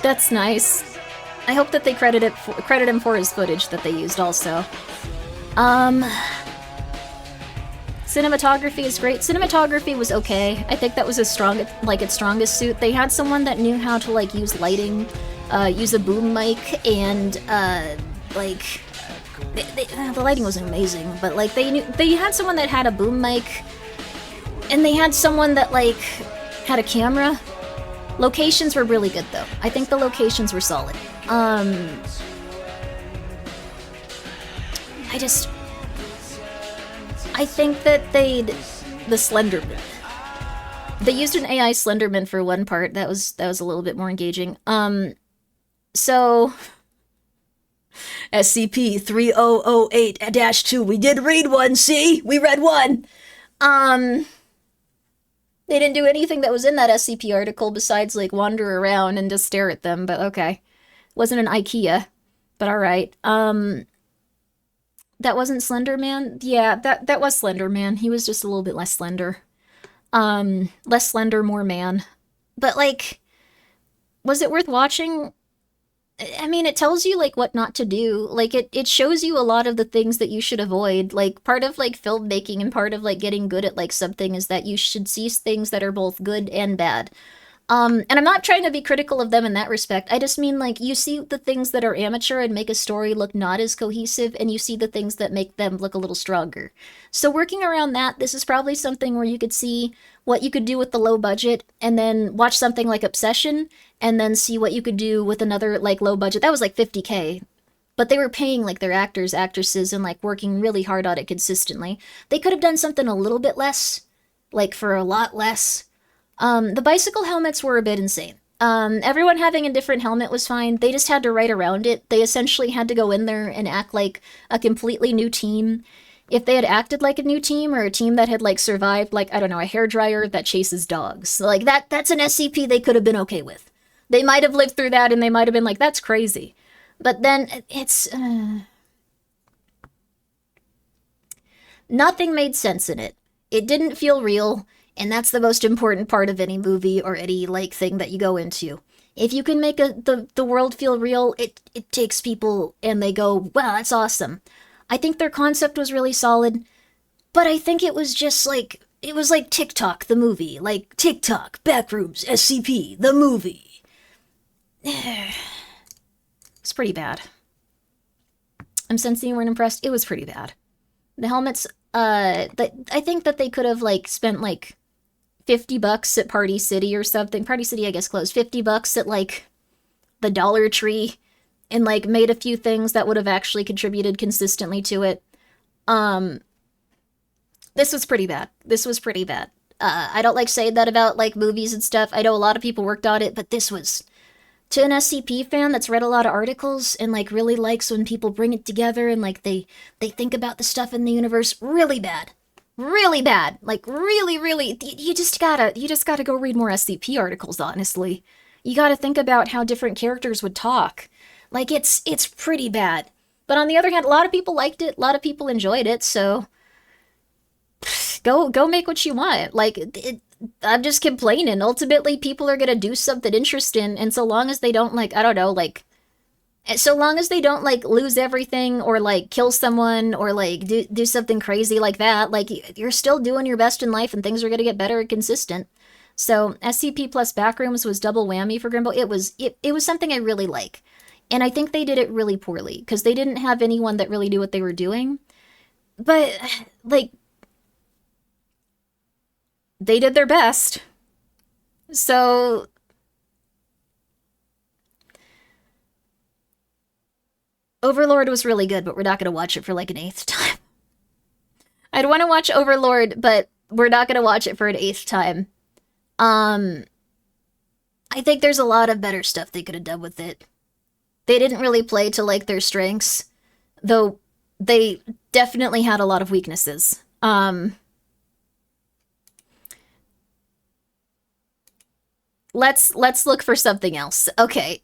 that's nice. I hope that they credit him for his footage that they used also. Cinematography is great. Cinematography was okay. I think that was its strongest suit. They had someone that knew how to, like, use lighting, use a boom mic, and like the lighting wasn't amazing, but like they had someone that had a boom mic, and they had someone that, like, had a camera. Locations were really good though. I think the locations were solid. I think that the Slenderman. They used an AI Slenderman for one part. That was a little bit more engaging. So SCP-3008-2. We did read one, see? We read one. They didn't do anything that was in that SCP article besides, like, wander around and just stare at them, but okay. Wasn't an IKEA, but alright. That wasn't Slenderman? Yeah, that was Slenderman. He was just a little bit less slender. Less slender, more man. But, like, was it worth watching? I mean, it tells you, like, what not to do. Like, it shows you a lot of the things that you should avoid. Like, part of, like, filmmaking and part of, like, getting good at, like, something is that you should see things that are both good and bad. And I'm not trying to be critical of them in that respect. I just mean, like, you see the things that are amateur and make a story look not as cohesive, and you see the things that make them look a little stronger. So working around that, this is probably something where you could see what you could do with the low budget, and then watch something like Obsession, and then see what you could do with another, like, low budget. That was like $50K. But they were paying, like, their actors, actresses, and, like, working really hard on it consistently. They could have done something a little bit less, like, for a lot less. The bicycle helmets were a bit insane. Everyone having a different helmet was fine. They just had to write around it. They essentially had to go in there and act like a completely new team. If they had acted like a new team, or a team that had, like, survived, like, I don't know, a hairdryer that chases dogs. Like, that's an SCP they could have been okay with. They might have lived through that, and they might have been like, that's crazy. But then, it's... Nothing made sense in it. It didn't feel real. And that's the most important part of any movie or any, like, thing that you go into. If you can make the world feel real, it takes people and they go, wow, that's awesome. I think their concept was really solid, but I think it was just, like, it was like TikTok, the movie. Like, TikTok, Backrooms, SCP, the movie. It's pretty bad. I'm sensing you weren't impressed. It was pretty bad. The helmets, I think that they could have, like, spent, like, $50 at Party City or something. Party City, I guess, closed. $50 at, like, the Dollar Tree and, like, made a few things that would have actually contributed consistently to it. This was pretty bad. This was pretty bad. I don't like saying that about, like, movies and stuff. I know a lot of people worked on it, but this was... To an SCP fan that's read a lot of articles and, like, really likes when people bring it together and, like, they think about the stuff in the universe, really bad. Really bad. Like, really, you just gotta go read more SCP articles, honestly. You gotta think about how different characters would talk. Like, it's pretty bad. But on the other hand, a lot of people liked it, a lot of people enjoyed it, so... Go make what you want. Like, I'm just complaining. Ultimately, people are gonna do something interesting, and so long as they don't, like, I don't know, like... So long as they don't, like, lose everything, or, like, kill someone, or, like, do something crazy like that, like, you're still doing your best in life, and things are gonna get better and consistent. So, SCP plus Backrooms was double whammy for Grimbo. It was something I really like. And I think they did it really poorly, because they didn't have anyone that really knew what they were doing. But, like... They did their best. So... Overlord was really good, but we're not going to watch it for like an 8th time. I'd want to watch Overlord, but we're not going to watch it for an 8th time. I think there's a lot of better stuff they could have done with it. They didn't really play to, like, their strengths, though they definitely had a lot of weaknesses. Let's look for something else. Okay,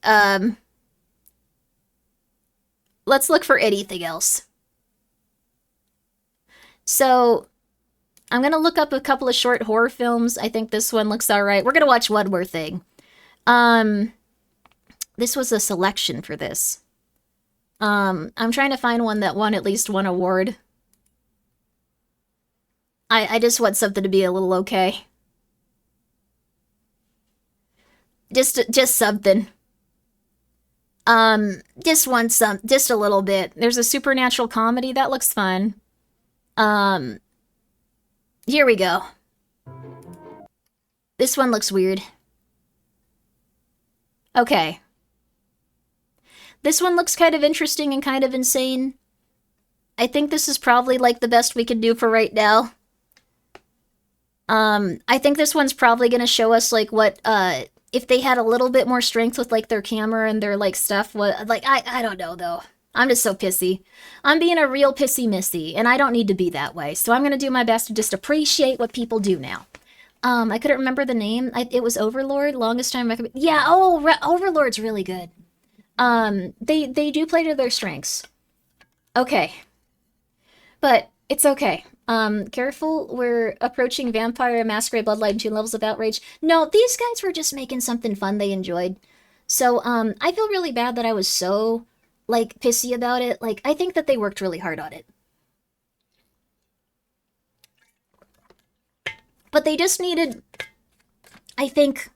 let's look for anything else. So, I'm gonna look up a couple of short horror films. I think this one looks alright. We're gonna watch one more thing. This was a selection for this. I'm trying to find one that won at least one award. I just want something to be a little okay. Just something. Just a little bit. There's a supernatural comedy that looks fun. Here we go. This one looks weird. Okay. This one looks kind of interesting and kind of insane. I think this is probably, like, the best we can do for right now. I think this one's probably gonna show us, like, what, if they had a little bit more strength with, like, their camera and their, like, stuff, what, like, I don't know, though. I'm just so pissy. I'm being a real pissy missy, and I don't need to be that way, so I'm gonna do my best to just appreciate what people do now. I couldn't remember the name. It was Overlord, longest time I could... Yeah, Overlord's really good. They do play to their strengths. Okay. But, it's okay. Careful, we're approaching Vampire Masquerade Bloodline 2 levels of outrage. No, these guys were just making something fun they enjoyed. So, I feel really bad that I was so, like, pissy about it. Like, I think that they worked really hard on it. But they just needed, I think,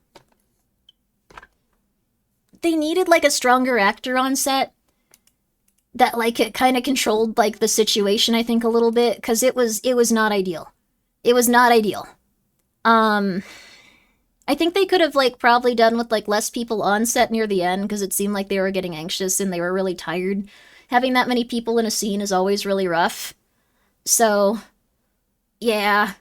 they needed, like, a stronger actor on set that, like, it kind of controlled, like, the situation, I think, a little bit, because it was not ideal. It was not ideal. I think they could have, like, probably done with, like, less people on set near the end, because it seemed like they were getting anxious and they were really tired. Having that many people in a scene is always really rough. So, yeah.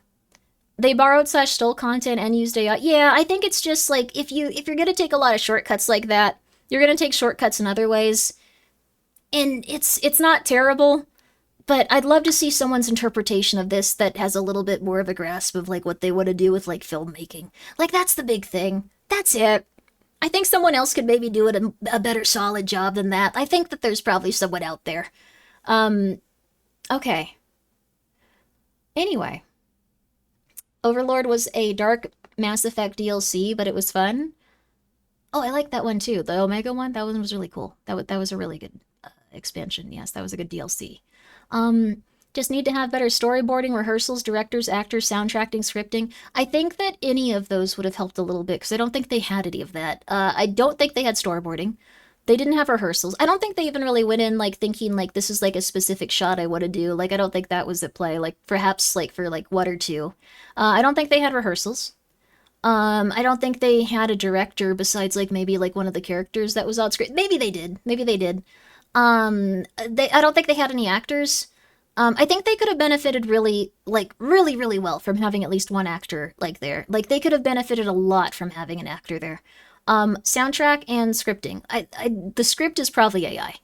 They borrowed / stole content and used AI. Yeah, I think it's just, like, if you're gonna take a lot of shortcuts like that, you're gonna take shortcuts in other ways. And it's not terrible, but I'd love to see someone's interpretation of this that has a little bit more of a grasp of, like, what they want to do with, like, filmmaking. Like, that's the big thing. That's it. I think someone else could maybe do it a better solid job than that. I think that there's probably someone out there. Okay. Anyway. Overlord was a dark Mass Effect DLC, but it was fun. Oh, I like that one too. The Omega one, that one was really cool. That was a really good expansion. Yes, that was a good DLC. Just need to have better storyboarding, rehearsals, directors, actors, soundtracking, scripting. I think that any of those would have helped a little bit, because I don't think they had any of that. I don't think they had storyboarding. They didn't have rehearsals. I don't think they even really went in, like, thinking, like, this is, like, a specific shot I want to do. Like, I don't think that was at play. Like, perhaps, like, for, like, one or two. I don't think they had rehearsals. I don't think they had a director besides, like, maybe, like, one of the characters that was on screen. Maybe they did. Maybe they did. I don't think they had any actors. I think they could have benefited really well from having at least one actor, like, there. Like, they could have benefited a lot from having an actor there. Soundtrack and scripting. The script is probably AI.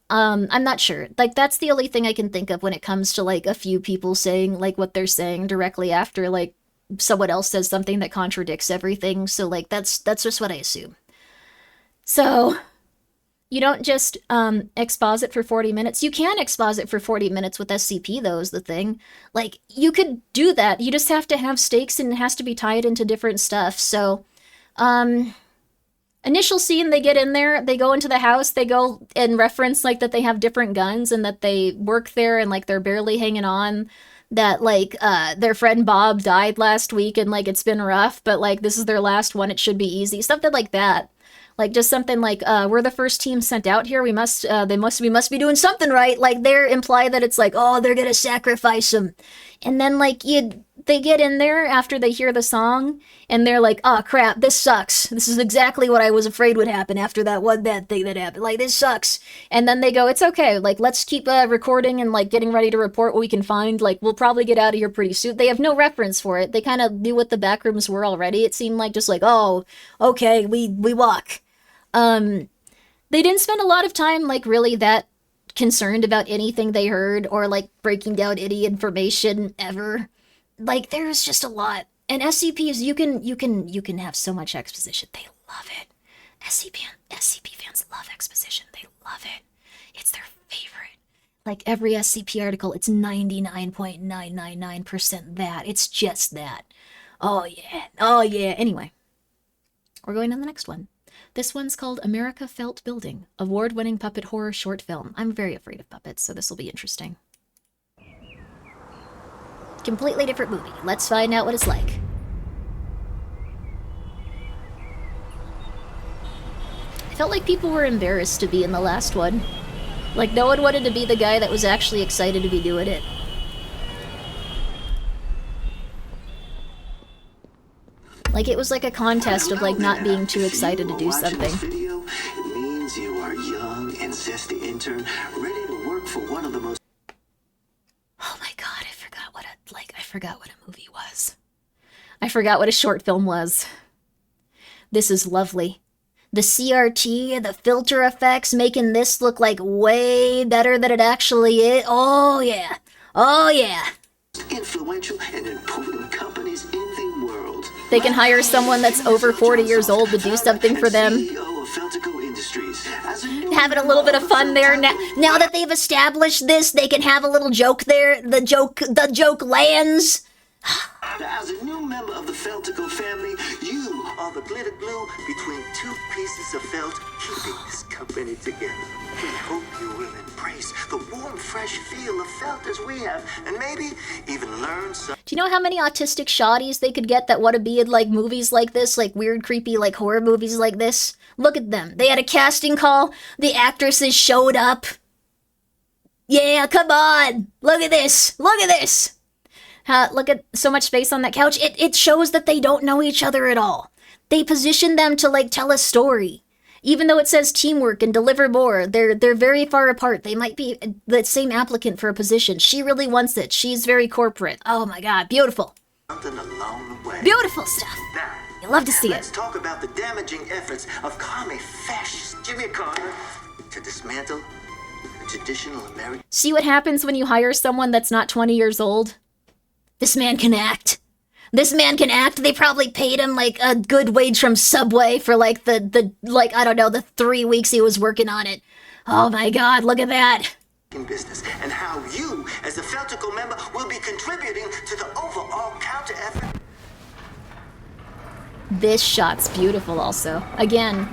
I'm not sure. Like, that's the only thing I can think of when it comes to, like, a few people saying, like, what they're saying directly after, like, someone else says something that contradicts everything. So, like, that's just what I assume. So, you don't just exposit for 40 minutes. You can exposit for 40 minutes with SCP, though, is the thing. Like, you could do that. You just have to have stakes, and it has to be tied into different stuff. So, initial scene, they get in there, they go into the house, they go and reference, like, that they have different guns and that they work there and, like, they're barely hanging on. That, like, their friend Bob died last week and, like, it's been rough, but, like, this is their last one, it should be easy. Something like that. Like, just something like, we're the first team sent out here, we must be doing something right. Like, they're imply that it's like, oh, they're gonna sacrifice him. And then, like, they get in there after they hear the song, and they're like, oh, crap, this sucks. This is exactly what I was afraid would happen after that one bad thing that happened. Like, this sucks. And then they go, it's okay. Like, let's keep recording and, like, getting ready to report what we can find. Like, we'll probably get out of here pretty soon. They have no reference for it. They kind of knew what the backrooms were already. It seemed like just like, oh, okay, we walk. They didn't spend a lot of time, like, really that concerned about anything they heard or, like, breaking down any information ever. Like, there's just a lot. And SCPs, you can have so much exposition. They love it. SCP fans love exposition. They love it. It's their favorite. Like, every SCP article, it's 99.999% that. It's just that. Oh, yeah. Oh, yeah. Anyway, we're going on the next one. This one's called America Felt Building, award-winning puppet horror short film. I'm very afraid of puppets, so this will be interesting. Completely different movie. Let's find out what it's like. I felt like people were embarrassed to be in the last one. Like, no one wanted to be the guy that was actually excited to be doing it. Like, it was like a contest of, like, not being too excited to do something. Video, it means you are young and zesty intern, ready to work for one of the most... Oh my god, I forgot what a movie was. I forgot what a short film was. This is lovely. The CRT, the filter effects, making this look like way better than it actually is. Oh yeah. Oh yeah. Influential and important companies in the world. They can hire someone that's over 40 years old to do something for them. Having a little bit of fun there. Now that they've established this, they can have a little joke there. The joke lands. Now, as a new member of the Feltico family, you are the glitter glue between two pieces of felt, keeping this company together. We hope you will embrace the warm, fresh feel of felt as we have, and maybe even learn some... Do you know how many autistic shotties they could get that want to be in, like, movies like this? Like, weird, creepy, like, horror movies like this? Look at them. They had a casting call. The actresses showed up. Yeah, come on. Look at this. Look at this. Look at so much space on that couch. It shows that they don't know each other at all. They position them to, like, tell a story. Even though it says teamwork and deliver more, they're very far apart. They might be the same applicant for a position. She really wants it. She's very corporate. Oh my god, beautiful. Something along the way. Beautiful stuff. Now, you love to see let's talk about the damaging efforts of commie fascist Jimmy Carter to dismantle the traditional American... See what happens when you hire someone that's not 20 years old? This man can act. This man can act. They probably paid him, like, a good wage from Subway for, like, I don't know, the 3 weeks he was working on it. Oh my god, look at that. Business and how you, as a Feltico member, will be contributing to the overall counter effort. This shot's beautiful also. Again.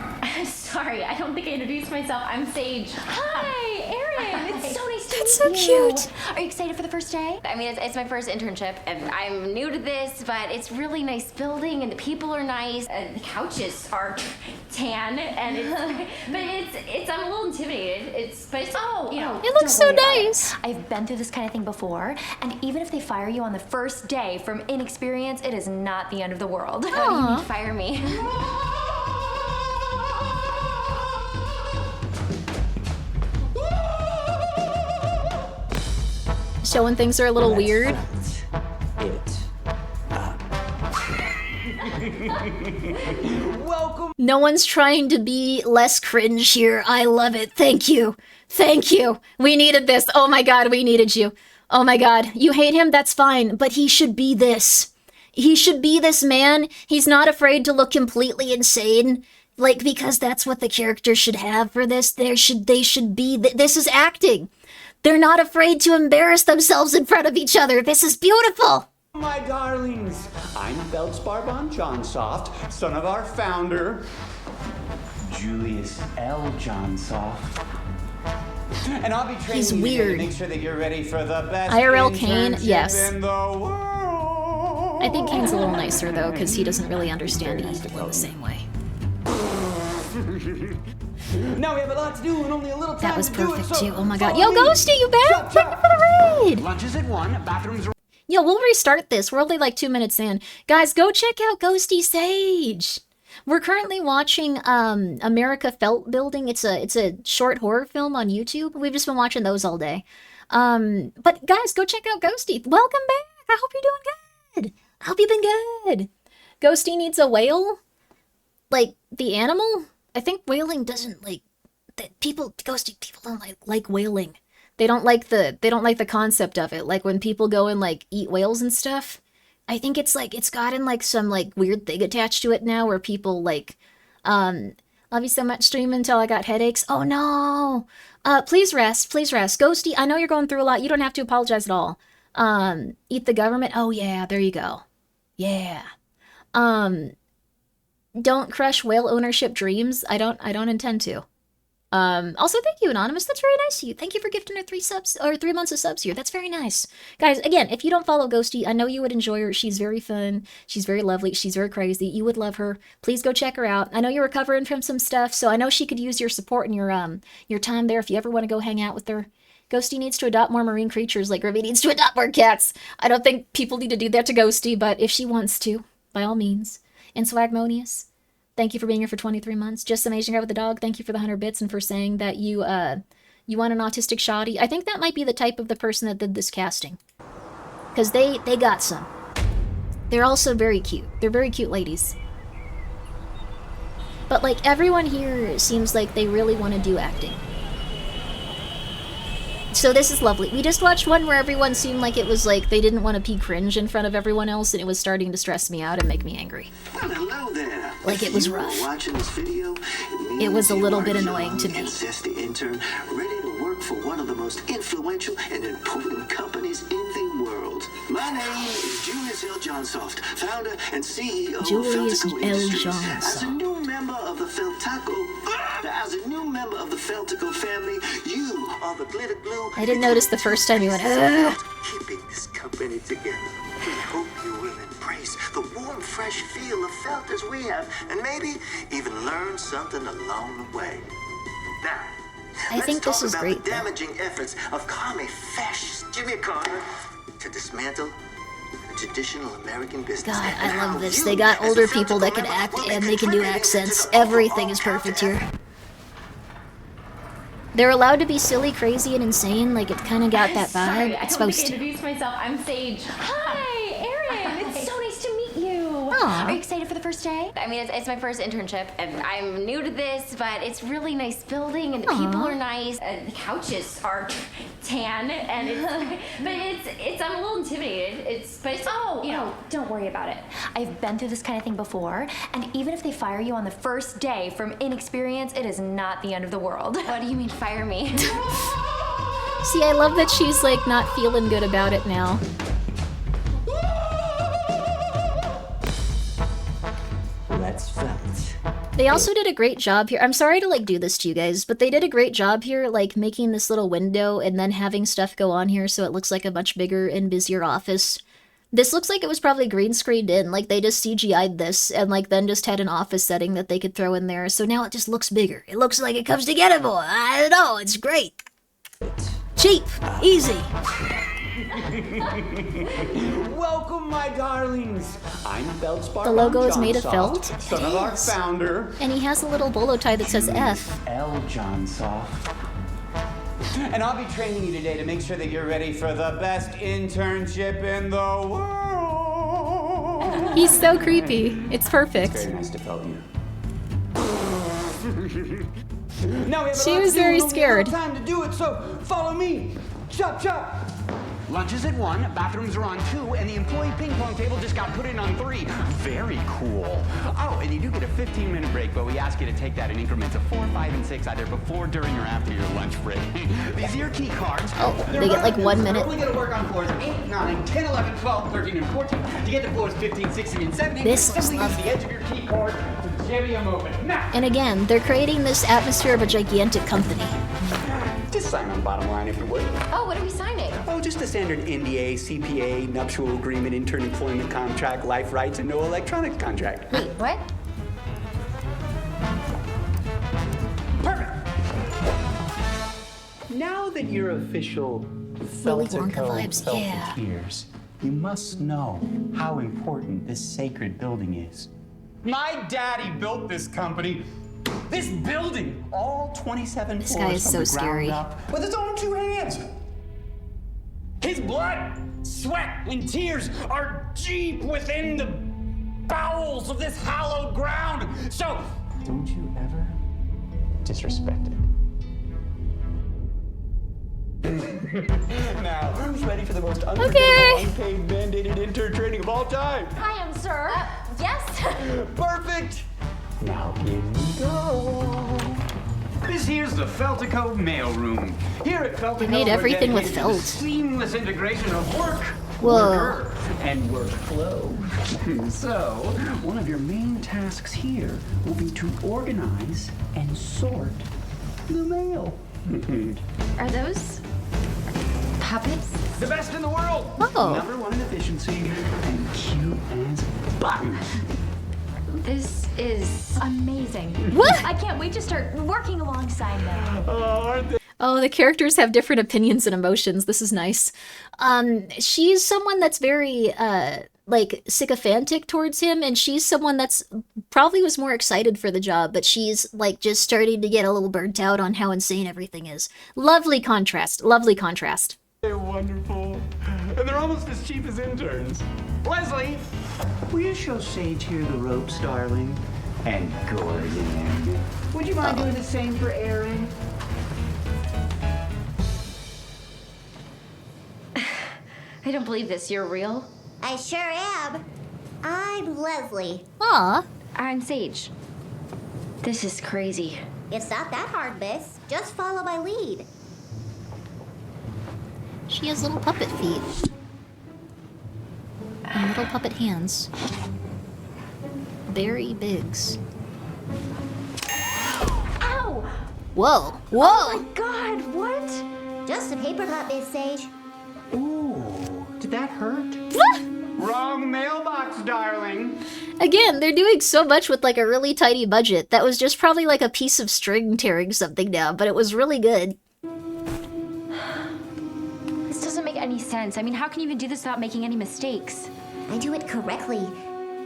Sorry, I don't think I introduced myself. I'm Sage. Hi, Erin. It's so nice to meet so cute. Are you excited for the first day? I mean, it's my first internship, and I'm new to this, but it's really nice building, and the people are nice, and the couches are tan, and I'm a little intimidated. It looks so nice. I've been through this kind of thing before, and even if they fire you on the first day from inexperience, it is not the end of the world. Why do you mean fire me? So when things are a little weird. Welcome. No one's trying to be less cringe here. I love it. Thank you. Thank you. We needed this. Oh my god, we needed you. Oh my god. You hate him? That's fine. But he should be this. He should be this man. He's not afraid to look completely insane. Like, because that's what the character should have for this. They should be. This is acting. They're not afraid to embarrass themselves in front of each other. This is beautiful. My darlings, I'm Feldspar von Johnsoft, son of our founder, Julius L. Johnsoft. And I'll be training He's you today weird. to make sure that you're ready for the best IRL Kane, internship yes. in the world. I think Kane's a little nicer, though, because he doesn't really understand evil in the same way. Now we have a lot to do and only a little time That was to do perfect, it, so too. Oh my god. follow Yo, me. Ghosty, you back? Thank you for the raid! Lunch is at 1, bathrooms are... Yo, we'll restart this. We're only like 2 minutes in. Guys, go check out Ghosty Sage. We're currently watching America Felt Building. It's a short horror film on YouTube. We've just been watching those all day. But guys, go check out Ghosty. Welcome back. I hope you're doing good. I hope you've been good. Ghosty needs a whale? Like, the animal? I think whaling doesn't like... Ghosty people don't like whaling. They don't like the concept of it. Like when people go and like eat whales and stuff. I think it's like it's gotten like some like weird thing attached to it now where people like love you so much stream until I got headaches. Oh no. Please rest. Ghosty, I know you're going through a lot. You don't have to apologize at all. Eat the government. Oh yeah, there you go. Yeah. Don't crush whale ownership dreams. I don't intend to. Also, thank you, Anonymous. That's very nice of you. Thank you for gifting her 3 months of subs here. That's very nice. Guys, again, if you don't follow Ghosty, I know you would enjoy her. She's very fun. She's very lovely. She's very crazy. You would love her. Please go check her out. I know you're recovering from some stuff, so I know she could use your support and your time there if you ever want to go hang out with her. Ghosty needs to adopt more marine creatures like Grimmi needs to adopt more cats. I don't think people need to do that to Ghosty, but if she wants to, by all means. And Swagmonius, thank you for being here for 23 months. Just some Asian guy with a dog, thank you for the 100 bits and for saying that you want an autistic shoddy. I think that might be the type of the person that did this casting. Because they got some. They're also very cute. They're very cute ladies. But like everyone here seems like they really want to do acting. So this is lovely. We just watched one where everyone seemed like it was like they didn't want to be cringe in front of everyone else and it was starting to stress me out and make me angry. Well, hello there. Like it was rough. Watching this video, It was a little bit annoying to me. and zesty intern ready to work for one of the most influential and important companies in the world. My name is Julius L. Johnsoft, founder and CEO Julius of Feltico L. Industries. Johnsoft. As a new member of the Feltico family, you are the glitter glue. I didn't notice the first time you went, ugh. Keeping this company together. We hope you will embrace the warm, fresh feel of felt as we have, and maybe even learn something along the way. Now, I think this is great, the damaging efforts of commie fascist Jimmy Carter to dismantle the traditional American business. God, I love this. They got older people that can act and they can do accents. Everything is perfect here. They're allowed to be silly, crazy, and insane. Like, it kind of got that vibe. It's supposed to. Introduce myself. I'm Sage. Hi, Erin. It's so nice to meet you. Aw. Are you excited for the first day? I mean, it's my first internship, and I'm new to this, but it's really nice building, and the people are nice, and the couches are tan, and I'm a little intimidated. Don't worry about it. I've been through this kind of thing before, and even if they fire you on the first day from inexperience, it is not the end of the world. What do you mean, fire me? See, I love that she's, like, not feeling good about it now. Let's felt. They also did a great job here. I'm sorry to like do this to you guys, but they did a great job here, like making this little window and then having stuff go on here so it looks like a much bigger and busier office. This looks like it was probably green screened in, like they just CGI'd this and like then just had an office setting that they could throw in there. So now it just looks bigger. It looks like it comes together more. I don't know, it's great. Cheap, easy. Welcome, my darlings. I'm Feldspar. The logo is made of felt. Son of our founder. And he has a little bolo tie that says F. L. Johnsoft. And I'll be training you today to make sure that you're ready for the best internship in the world. He's so creepy. It's perfect. It's very nice to felt you. Now we have She was very scared. Time to do it, so follow me. Chop, chop. Lunch is at 1, bathrooms are on 2, and the employee ping pong table just got put in on 3. Very cool. Oh, and you do get a 15-minute break, but we ask you to take that in increments of 4, 5, and 6, either before, during, or after your lunch break. These are your key cards. Oh, they get like 1 minute. We're going to work on floors 8, 9, 10, 11, 12, 13, and 14. To get to floors 15, 16, and 17, This simply looks use the edge of your key card to jimmy them open. Now, And again, they're creating this atmosphere of a gigantic company. just sign on the bottom line if you would. Oh, what are we signing? Oh, just a standard NDA, CPA, nuptial agreement, intern employment contract, life rights, and no electronics contract. Wait, what? Perfect. Now that you're official Willy Wonka vibes, Felteteers, you must know how important this sacred building is. My daddy built this company. This building, all 27 This floors guy is from so the scary. ground up, with his own 2 hands. His blood, sweat, and tears are deep within the bowels of this hallowed ground. So, don't you ever disrespect it. Now, who's ready for the most unforgettable, unpaid, mandated intern training of all time? I am, sir. Yes. Perfect. Now here we go. This here's the Feltico mailroom. Here at Feltico, They made everything we're with dedicated to the felt. seamless integration of work, Whoa. worker, and workflow. So, one of your main tasks here will be to organize and sort the mail. Are those puppets? The best in the world. Oh. Number 1 in efficiency and cute as button. This is amazing. What? I can't wait to start working alongside them. Aren't they? Oh, the characters have different opinions and emotions. This is nice. She's someone that's very, like, sycophantic towards him, and she's someone that's probably was more excited for the job, but she's, like, just starting to get a little burnt out on how insane everything is. Lovely contrast. Lovely contrast. They're wonderful. And they're almost as cheap as interns. Leslie, will you show Sage here the ropes, darling? And Gordon. Would you mind doing the same for Aaron? I don't believe this. You're real? I sure am. I'm Leslie. Aw. I'm Sage. This is crazy. It's not that hard, miss. Just follow my lead. She has little puppet feet. And little puppet hands. Very bigs. Ow! Whoa. Whoa! Oh my god, what? Just a paper cut, Miss Sage. Ooh, did that hurt? Wrong mailbox, darling. Again, they're doing so much with like a really tiny budget. That was just probably like a piece of string tearing something down, but it was really good. This doesn't make any sense. I mean, how can you even do this without making any mistakes? I do it correctly.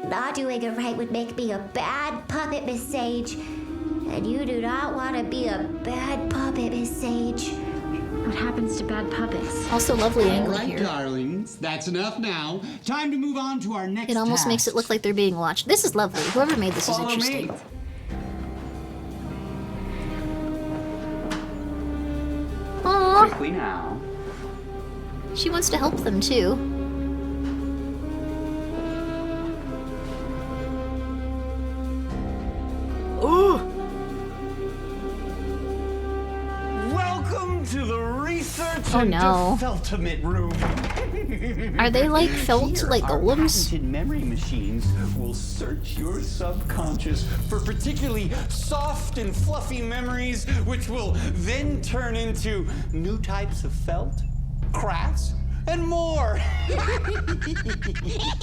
Not doing it right would make me a bad puppet, Miss Sage. And you do not want to be a bad puppet, Miss Sage. What happens to bad puppets? Also lovely angle All right, here. darlings, that's enough now. Time to move on to our next It almost task. makes it look like they're being watched. This is lovely. Whoever made this is Follow interesting. me. Aww. Quickly now. She wants to help them too. Ooh! Welcome to the research Oh, and no. development room. Are they like felt like golems? Patented memory machines will search your subconscious for particularly soft and fluffy memories, which will then turn into new types of felt, crafts, and more.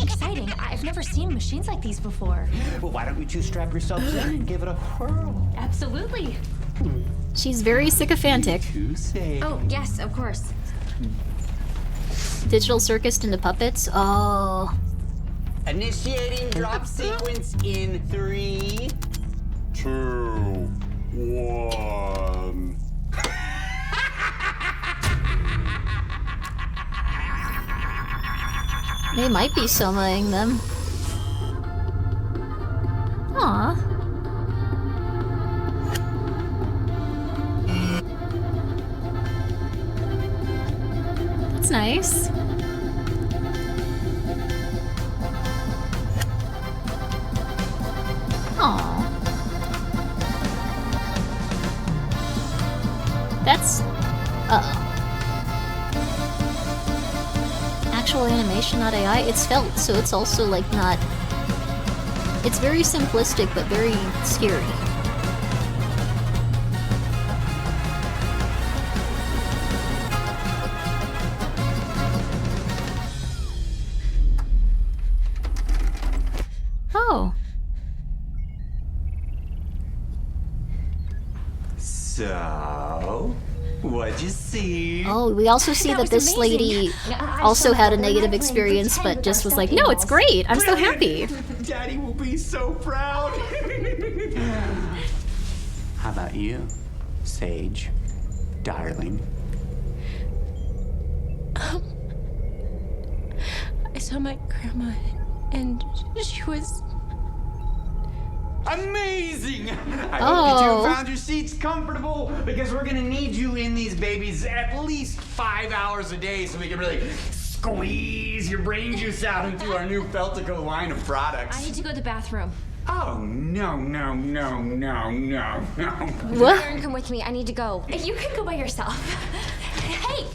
Exciting. I've never seen machines like these before. Well, why don't you two strap yourselves in and give it a whirl? Absolutely. She's very sycophantic. Oh, yes, of course. Digital circus into puppets? Oh. Initiating drop sequence in 3, 2, 1. They might be soloing them. Aww. That's nice. Aww. That's... uh-oh. Actual animation, not AI. It's felt, so it's also like not... It's very simplistic, but very scary. Oh. So, what'd you see? Oh, we also see that this lady also had a negative experience, but just was like, no, it's great. I'm so happy. Daddy will be so proud. How about you, Sage, darling? I saw my grandma, and she was... Amazing! I hope you two found your seats comfortable, because we're gonna need you in these babies at least 5 hours a day so we can really squeeze your brain juice out into our new Feltico line of products. I need to go to the bathroom. Oh, no. What? Aaron, come with me. I need to go. You can go by yourself. Hey!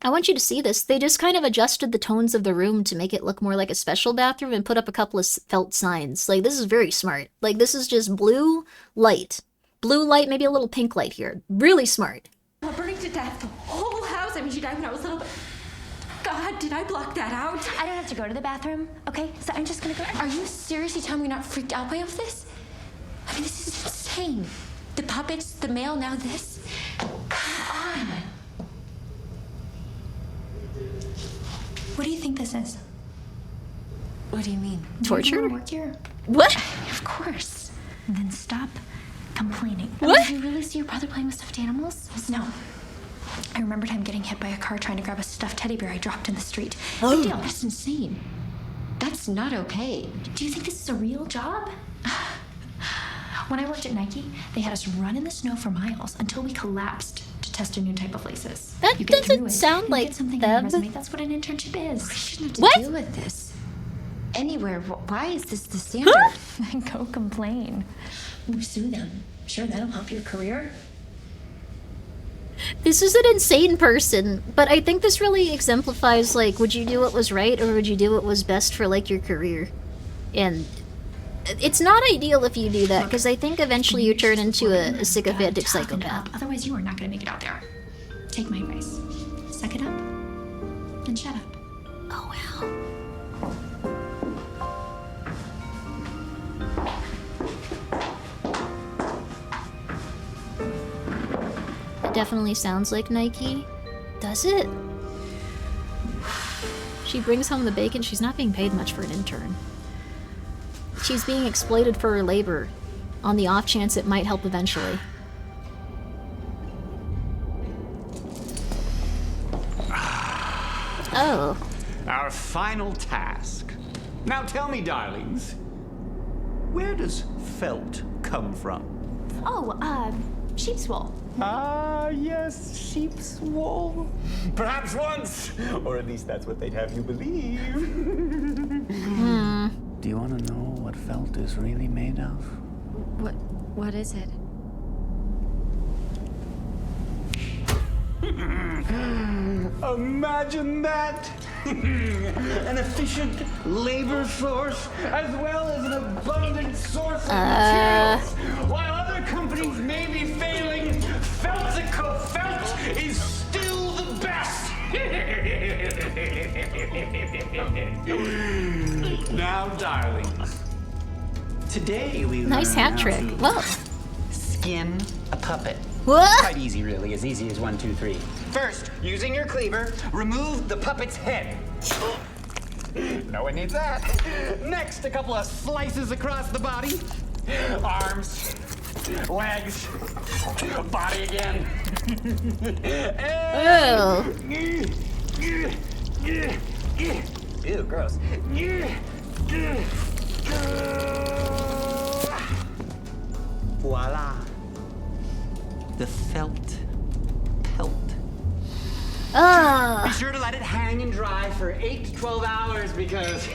I want you to see this. They just kind of adjusted the tones of the room to make it look more like a special bathroom and put up a couple of felt signs. Like, this is very smart. Like, this is just blue light. Blue light, maybe a little pink light here. Really smart. We're burning to death. The whole house. I mean, she died when I was little, but... God, did I block that out? I don't have to go to the bathroom, okay? So I'm just gonna go... Are you seriously telling me you're not freaked out by all of this? I mean, this is insane. The puppets, the mail, now this. Come on. What do you think this is? What do you mean? Torture? Do you work here? What? Of course. And then stop complaining. What? Did you really see your brother playing with stuffed animals? No. I remembered him getting hit by a car trying to grab a stuffed teddy bear I dropped in the street. Oh. Big deal. That's insane. That's not okay. Do you think this is a real job? When I worked at Nike, they had us run in the snow for miles until we collapsed to test a new type of laces. That You get through doesn't it, sound and like get something on your them. resume. That's what an internship is. We shouldn't have to What? deal with this anywhere. Why is this the standard? Go complain. Sue them. Sure, that'll help your career. This is an insane person, but I think this really exemplifies, like, would you do what was right or would you do what was best for, like, your career? And it's not ideal if you do that, because I think eventually you turn into a sycophantic psychopath. Otherwise, you are not going to make it out there. Take my advice. Suck it up and shut up. Oh, wow. It definitely sounds like Nike. Does it? She brings home the bacon. She's not being paid much for an intern. She's being exploited for her labor, on the off chance it might help eventually. Oh. Our final task. Now tell me, darlings, where does felt come from? Oh, sheep's wool. Ah, yes, sheep's wool. Perhaps once, or at least that's what they'd have you believe. Do you want to know what felt is really made of? What is it? Imagine that! An efficient labor force, as well as an abundant source of materials. While other companies may be failing, Feltico Felt is still the best! Now, darlings, today we Nice learn hat how trick. to Whoa. skin a puppet. What? Quite easy, really. As easy as 1, 2, 3. First, using your cleaver, remove the puppet's head. No one needs that. Next, a couple of slices across the body. Arms, legs, body again. Ew, gross. Voila. The felt pelt. Be sure to let it hang and dry for 8 to 12 hours because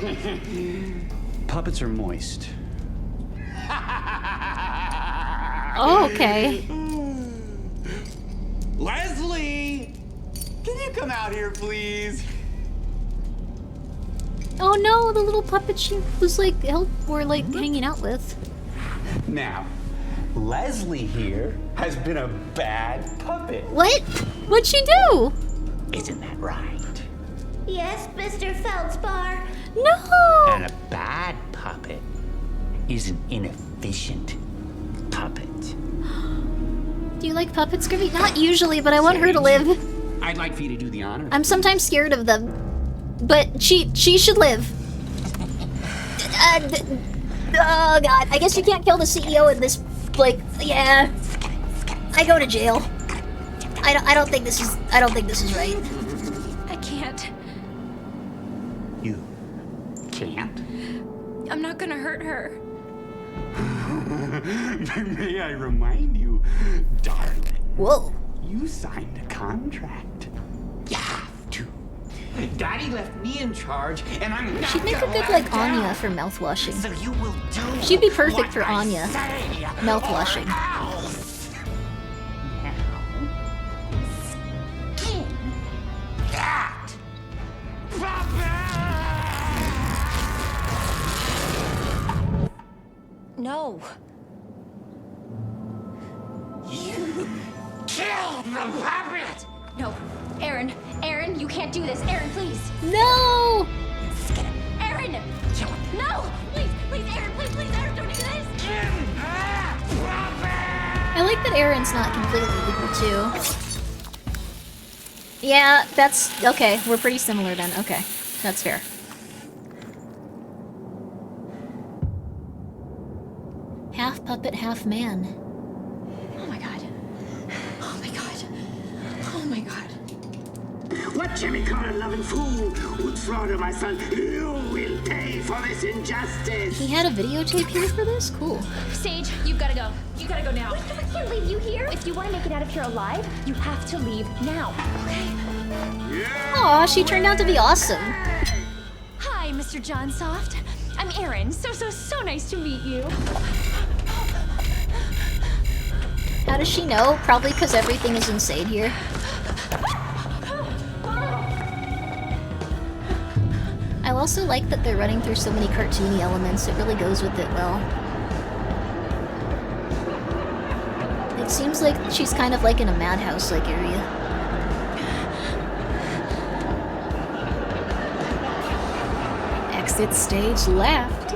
puppets are moist. Oh, okay. Leslie! Can you come out here, please? Oh no, the little puppet she was like hanging out with. Now, Leslie here has been a bad puppet. What? What'd she do? Isn't that right? Yes, Mr. Feldspar. No! And a bad puppet is an inefficient puppet. Do you like puppets, Grimmi? Not usually, but I want her to live. I'd like for you to do the honor. I'm sometimes scared of them. But she should live. Oh god, I guess you can't kill the CEO in this, like, yeah. I go to jail. I don't think this is right. I can't. You can't? I'm not gonna hurt her. May I remind you, darling? Whoa. You signed a contract. You have to. Daddy left me in charge, and I'm not She'd make a gonna good, let like, down. Anya for mouthwashing. So you will do. She'd be perfect what for I Anya. say, Mouthwashing. or else. Now, skin that puppet. No. You killed the puppet. No. Aaron, you can't do this. Aaron, please. No! Aaron! No! Please, Aaron, please, Aaron, don't do this! I like that Aaron's not completely evil, too. Yeah, that's... okay, we're pretty similar then. Okay, that's fair. Half puppet, half man. Oh my god. Oh my god. Oh my god. What Jimmy Carter-loving fool would slaughter my son? You will pay for this injustice. He had a videotape here for this? Cool. Sage, you've gotta go. You gotta go now. I can't leave you here. If you want to make it out of here alive, you have to leave now. Okay? Aw, she turned out to be awesome. Hi, Mr. Johnsoft. I'm Aaron. So nice to meet you. How does she know? Probably because everything is insane here. I also like that they're running through so many cartoony elements. It really goes with it well. It seems like she's kind of like in a madhouse-like area. Exit stage left.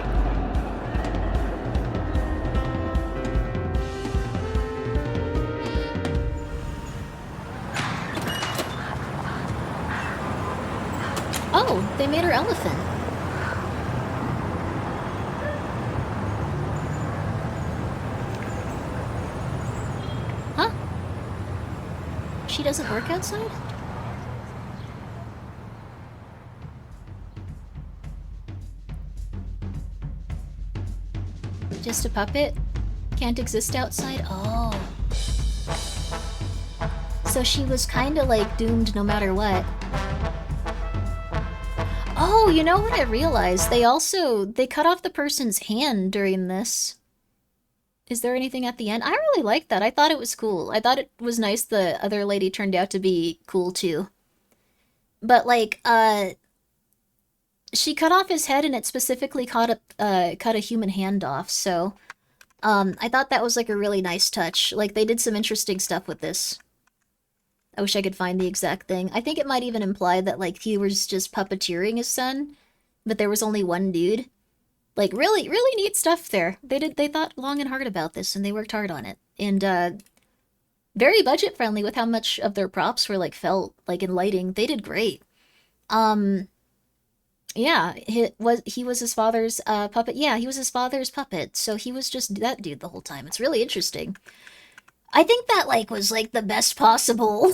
Oh, they made her elephant. Huh? She doesn't work outside? Just a puppet? Can't exist outside? Oh. So she was kinda like doomed no matter what. Oh, you know what I realized? They cut off the person's hand during this. Is there anything at the end? I really liked that. I thought it was cool. I thought it was nice the other lady turned out to be cool too. But like, she cut off his head and it specifically cut a human hand off, so I thought that was like a really nice touch. Like, they did some interesting stuff with this. I wish I could find the exact thing. I think it might even imply that like he was just puppeteering his son, but there was only one dude. Like, really, really neat stuff there. They thought long and hard about this, and they worked hard on it. And very budget friendly with how much of their props were like felt, like in lighting. They did great. Yeah, he was his father's puppet. Yeah, he was his father's puppet. So he was just that dude the whole time. It's really interesting. I think that like was like the best possible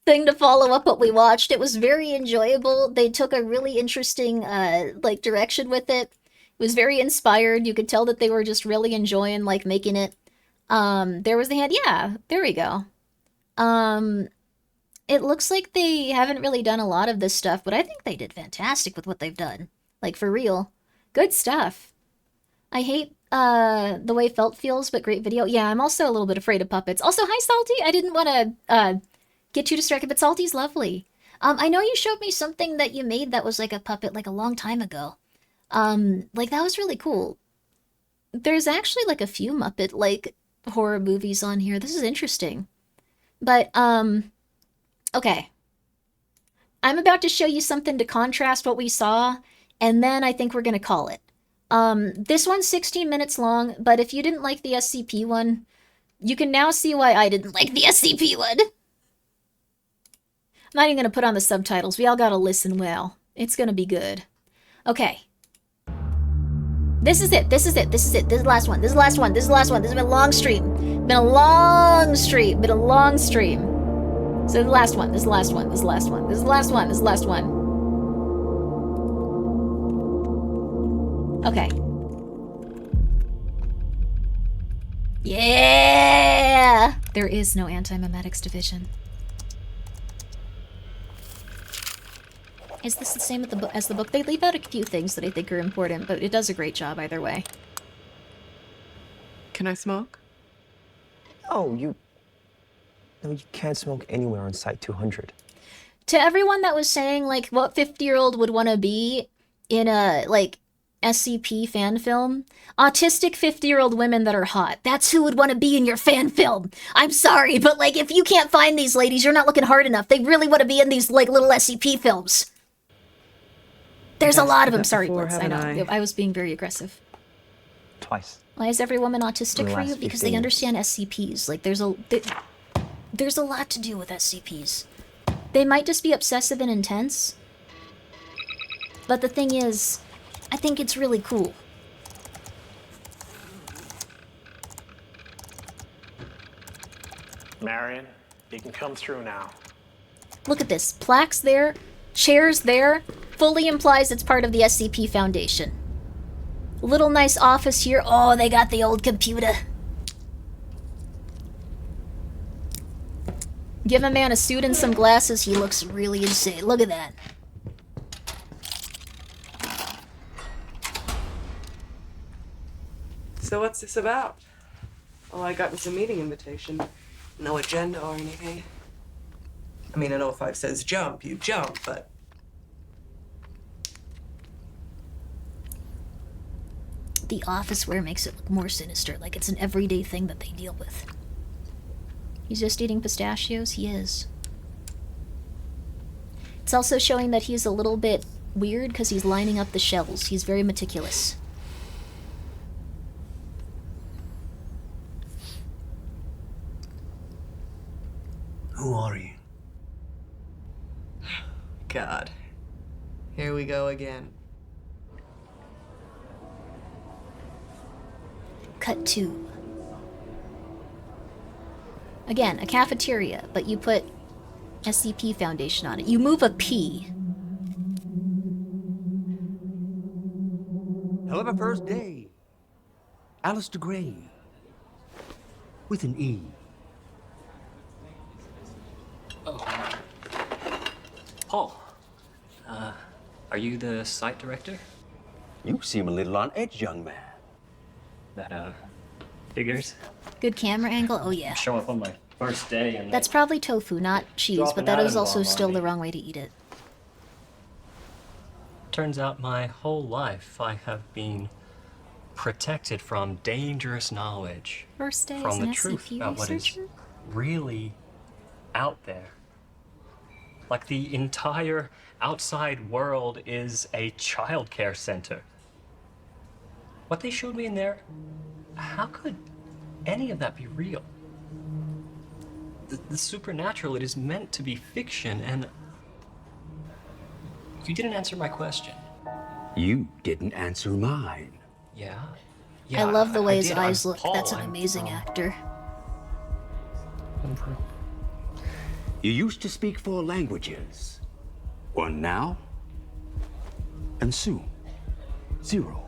thing to follow up what we watched. It was very enjoyable. They took a really interesting like direction with it. It was very inspired. You could tell that they were just really enjoying like making it. There was the hand. Yeah, there we go. It looks like they haven't really done a lot of this stuff, but I think they did fantastic with what they've done. Like, for real. Good stuff. I hate the way Felt feels, but great video. Yeah, I'm also a little bit afraid of puppets. Also, hi, Salty. I didn't want to get you distracted, but Salty's lovely. I know you showed me something that you made that was like a puppet like a long time ago. Like, that was really cool. There's actually like a few Muppet like horror movies on here. This is interesting. But, okay. I'm about to show you something to contrast what we saw, and then I think we're going to call it. This one's 16 minutes long, but if you didn't like the SCP one, you can now see why I didn't like the SCP one. I'm not even going to put on the subtitles. We all got to listen well. It's going to be good. Okay. This is it. This is it. This is it. This is the last one. This is the last one. This is the last one. This has been a long stream. Been a long stream. Been a long stream. So this is the last one. This is the last one. This is the last one. This is the last one. This is the last one. Okay. Yeah! There is no anti-memetics division. Is this the same as the book? They leave out a few things that I think are important, but it does a great job either way. Can I smoke? Oh, No, you can't smoke anywhere on Site 200. To everyone that was saying, like, what 50-year-old would want to be in a, like, SCP fan film, autistic 50-year-old women that are hot. That's who would want to be in your fan film. I'm sorry, but, like, if you can't find these ladies, you're not looking hard enough. They really want to be in these, like, little SCP films. There's a lot of them. Sorry, Blitz. I know. I was being very aggressive. Twice. Why is every woman autistic for you? Because they understand SCPs. Like, there's a lot to do with SCPs. They might just be obsessive and intense. But the thing is, I think it's really cool. Marion, you can come through now. Look at this. Plaques there, chairs there, fully implies it's part of the SCP Foundation. Little nice office here. Oh, they got the old computer. Give a man a suit and some glasses, he looks really insane. Look at that. So what's this about? All I got was a meeting invitation. No agenda or anything. I mean, I know if I says jump, you jump, but... The office wear makes it look more sinister, like it's an everyday thing that they deal with. He's just eating pistachios? He is. It's also showing that he's a little bit weird because he's lining up the shells. He's very meticulous. Who are you? God. Here we go again. Cut 2. Again, a cafeteria, but you put SCP Foundation on it. You move a P. Hell of a first day. Alistair Gray. With an E. Oh. Paul. Are you the site director? You seem a little on edge, young man. That, Figures. Good camera angle. Oh yeah. Show up on my first day and That's probably tofu, not cheese, Drop but an that is atom also bomb on still me. the wrong way to eat it. turns out my whole life I have been protected from dangerous knowledge. First day from as the an truth SCP about what is researcher? really out there. Like the entire outside world is a childcare center. What they showed me in there, how could any of that be real? The supernatural, it is meant to be fiction, and you didn't answer my question. You didn't answer mine. Yeah? I love the way his did. eyes I'm look. Paul. That's an I'm- amazing actor. You used to speak 4 languages. 1 now, and soon 0.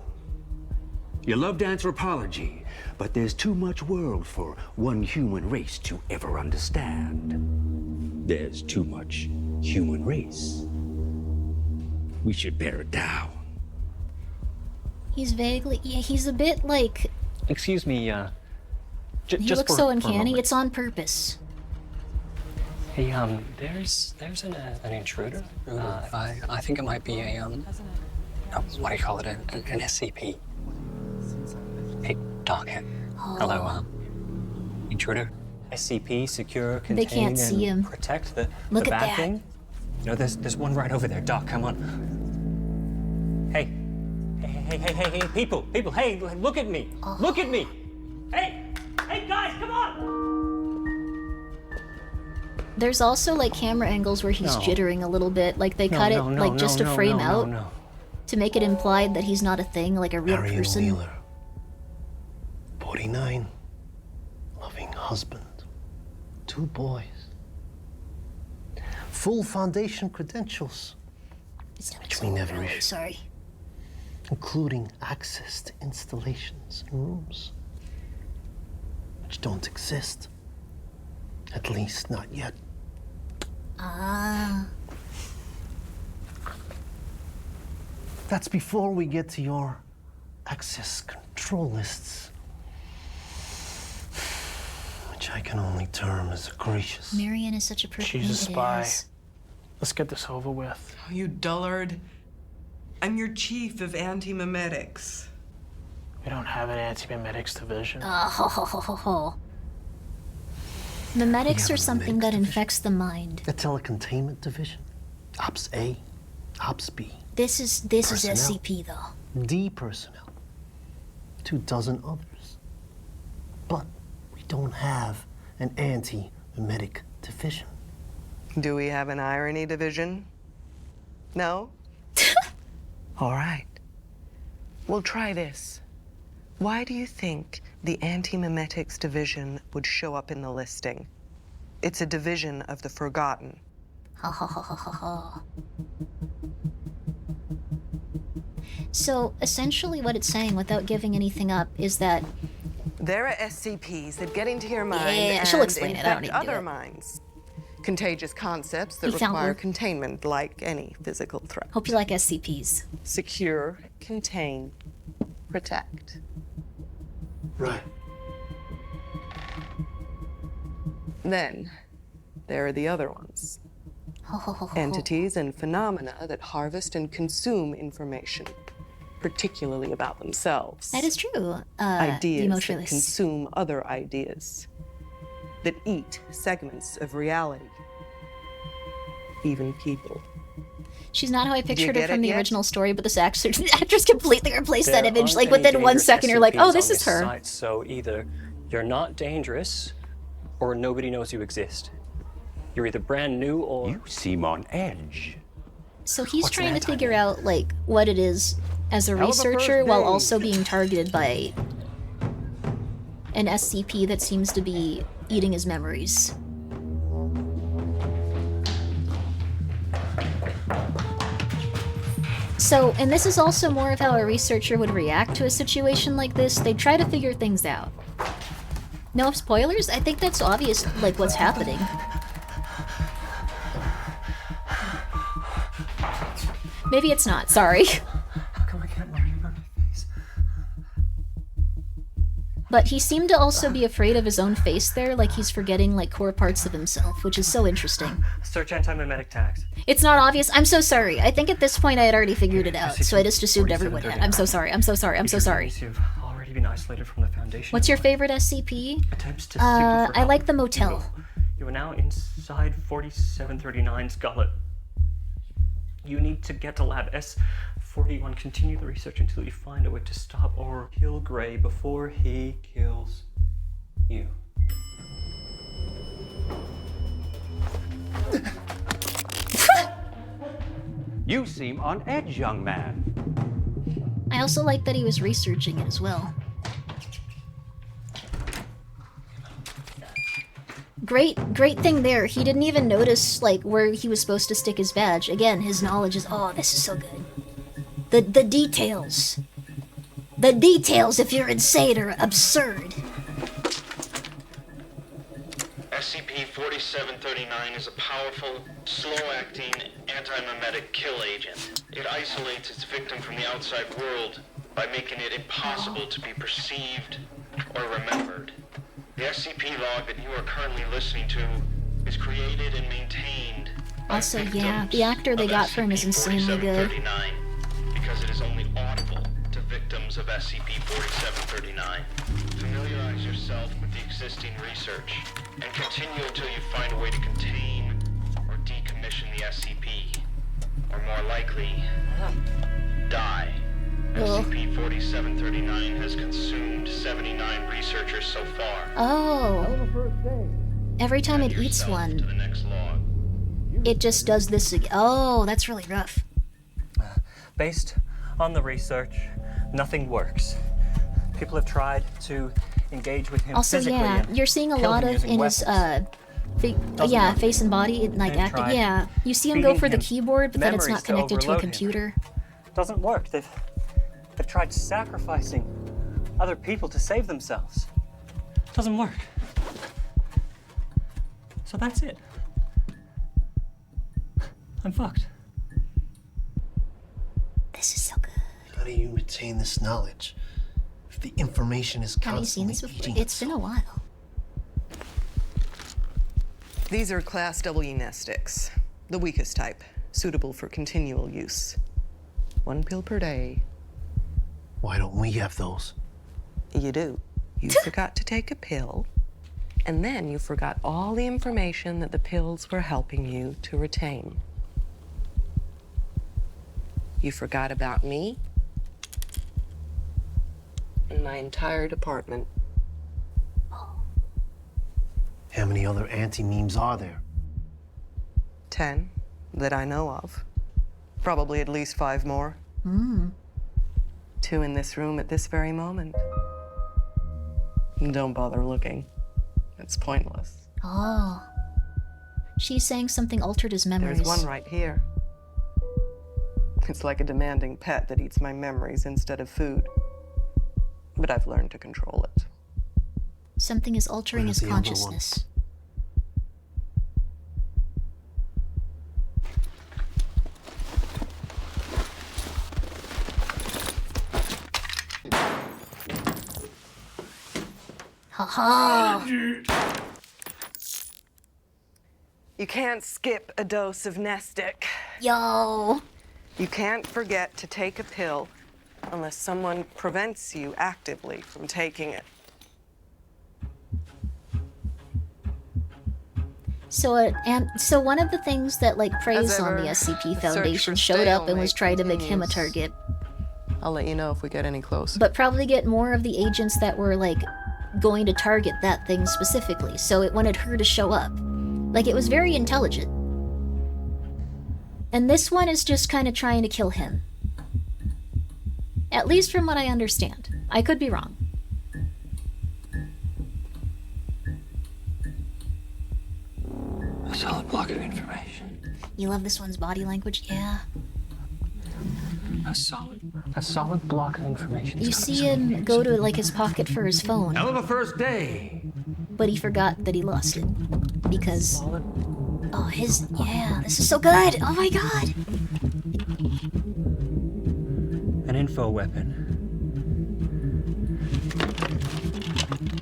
You loved anthropology, but there's too much world for one human race to ever understand. There's too much human race. We should bear it down. He's vaguely, yeah, he's a bit like, Excuse me, he just looks for, so for a uncanny. moment. It's on purpose. Hey, there's an intruder. I think it might be a, what do you call it? An SCP. Hey, dog head. Hello, intruder. SCP, secure, contain, They can't see and him. protect the Look the at bad that. thing. You know, there's one right over there. Doc, come on. Hey, hey, people, hey, look at me. Look at me. Hey, guys, come on. There's also like camera angles where he's No. jittering a little bit. Like they cut it like just to frame out to make it implied that he's not a thing, like a real Marion person. Wheeler, 49, loving husband, 2 boys, full foundation credentials, which we never issued, Sorry. including access to installations and rooms, which don't exist, at least not yet. Ah. That's before we get to your access control lists, which I can only term as gracious. Marion is such a perfect She's a name, it spy. is. Let's get this over with. Oh, you dullard. I'm your chief of anti-memetics. We don't have an anti-memetics division. Oh. Memetics are something that infects the mind. A telecontainment division. Ops A, Ops B. This is Personnel. SCP though. D personnel. 24 others. But we don't have an anti-memetic division. Do we have an irony division? No? All right. We'll try this. Why do you think the anti-memetics division would show up in the listing? It's a division of the forgotten. So essentially what it's saying, without giving anything up, is that There are SCPs that get into your mind Yeah, and she'll explain it. I don't infect need to do other it. minds. Contagious concepts that He found require her. containment like any physical threat. hope you like SCPs. Secure, contain, protect. Right. Then, there are the other ones. Entities and phenomena that harvest and consume information, particularly about themselves. That is true. The Ideas that emotionless. consume other ideas. That eat segments of reality. Even people. She's not how I you pictured her get from it the yet? original story, but this actress completely replaced that There image. aren't Like any within 1 dangerous second, you're like, oh, SCPs this on is her. site, so either you're not dangerous, or nobody knows you exist. You're either brand new or You seem on edge. So he's What's trying an to figure out like what it is as a Hell of a researcher first while name. also being targeted by an SCP that seems to be eating his memories. So, and this is also more of how a researcher would react to a situation like this. They try to figure things out. No spoilers? I think that's obvious, like what's happening. Maybe it's not, sorry. How come I can't remember my face? But he seemed to also be afraid of his own face there, like he's forgetting like core parts of himself, which is so interesting. Search anti-mimetic tags. It's not obvious. I'm so sorry. I think at this point I had already figured it out, so I just assumed everyone had. I'm so sorry. I'm so sorry. I'm so sorry. You've already been isolated from the Foundation. What's your favorite SCP? Attempts to I like the motel. You are now inside 4739's gullet. You need to get to lab S41. Continue the research until you find a way to stop or kill Gray before he kills you. You seem on edge, young man. I also like that he was researching it as well. Great thing there. He didn't even notice like where he was supposed to stick his badge. Again, his knowledge is, oh, this is so good. The details. The details, if you're insane, are absurd. SCP-4739 is a powerful, slow-acting, anti-mimetic kill agent. It isolates its victim from the outside world by making it impossible to be perceived or remembered. The SCP log that you are currently listening to is created and maintained Also, yeah, the actor they got for him is insanely good. because it is only audible to victims of SCP-4739. Familiarize yourself with the existing research and continue until you find a way to contain or decommission the SCP, or more likely, die. SCP-4739 has consumed 79 researchers so far. Oh. Every time it eats one, it just does this again. Oh, that's really rough. Based on the research, nothing works. People have tried to engage with him Also, physically. yeah, and you're seeing a kill lot him of using in his weapons. yeah, face and body, like And acting. tried Yeah, you see him go feeding for the him keyboard, but then it's memories not to connected to a overload him. computer. Doesn't work. They've tried sacrificing other people to save themselves. Doesn't work. So that's it. I'm fucked. This is so good. How do you retain this knowledge if the information is Have you seen constantly this before? eating It's been a while. These are Class W nestics, the weakest type, suitable for continual use. 1 pill per day. Why don't we have those? You do. You forgot to take a pill, and then you forgot all the information that the pills were helping you to retain. You forgot about me and my entire department. How many other anti-memes are there? 10 that I know of. Probably at least 5 more. 2 in this room at this very moment. Don't bother looking. It's pointless. Oh. She's saying something altered his memories. There's one right here. It's like a demanding pet that eats my memories instead of food. But I've learned to control it. Something is altering his Where's the other one? consciousness. Haha. You can't skip a dose of Nestic. Yo. You can't forget to take a pill unless someone prevents you actively from taking it. So one of the things that like preys As on the ever, SCP the search Foundation for showed up and was stalemate trying to make him a continues. target, I'll let you know if we get any closer. but probably get more of the agents that were like going to target that thing specifically. So it wanted her to show up. Like it was very intelligent. And this one is just kind of trying to kill him. At least from what I understand. I could be wrong. A solid block of information. You love this one's body language? Yeah. A solid block of information. You see him go to like his pocket for his phone, Hell of a first day. but he forgot that he lost it. Because oh yeah, this is so good. Oh my god. An info weapon.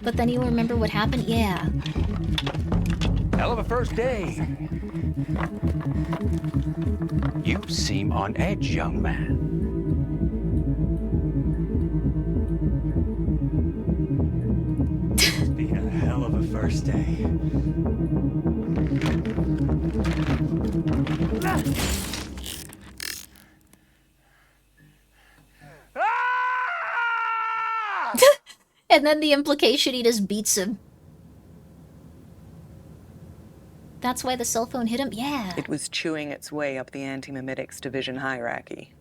But then you remember what happened? Yeah. Hell of a first day. You seem on edge, young man. It's been a hell of a first day. And then the implication he just beats him. That's why the cell phone hit him? Yeah. It was chewing its way up the anti-memetics division hierarchy.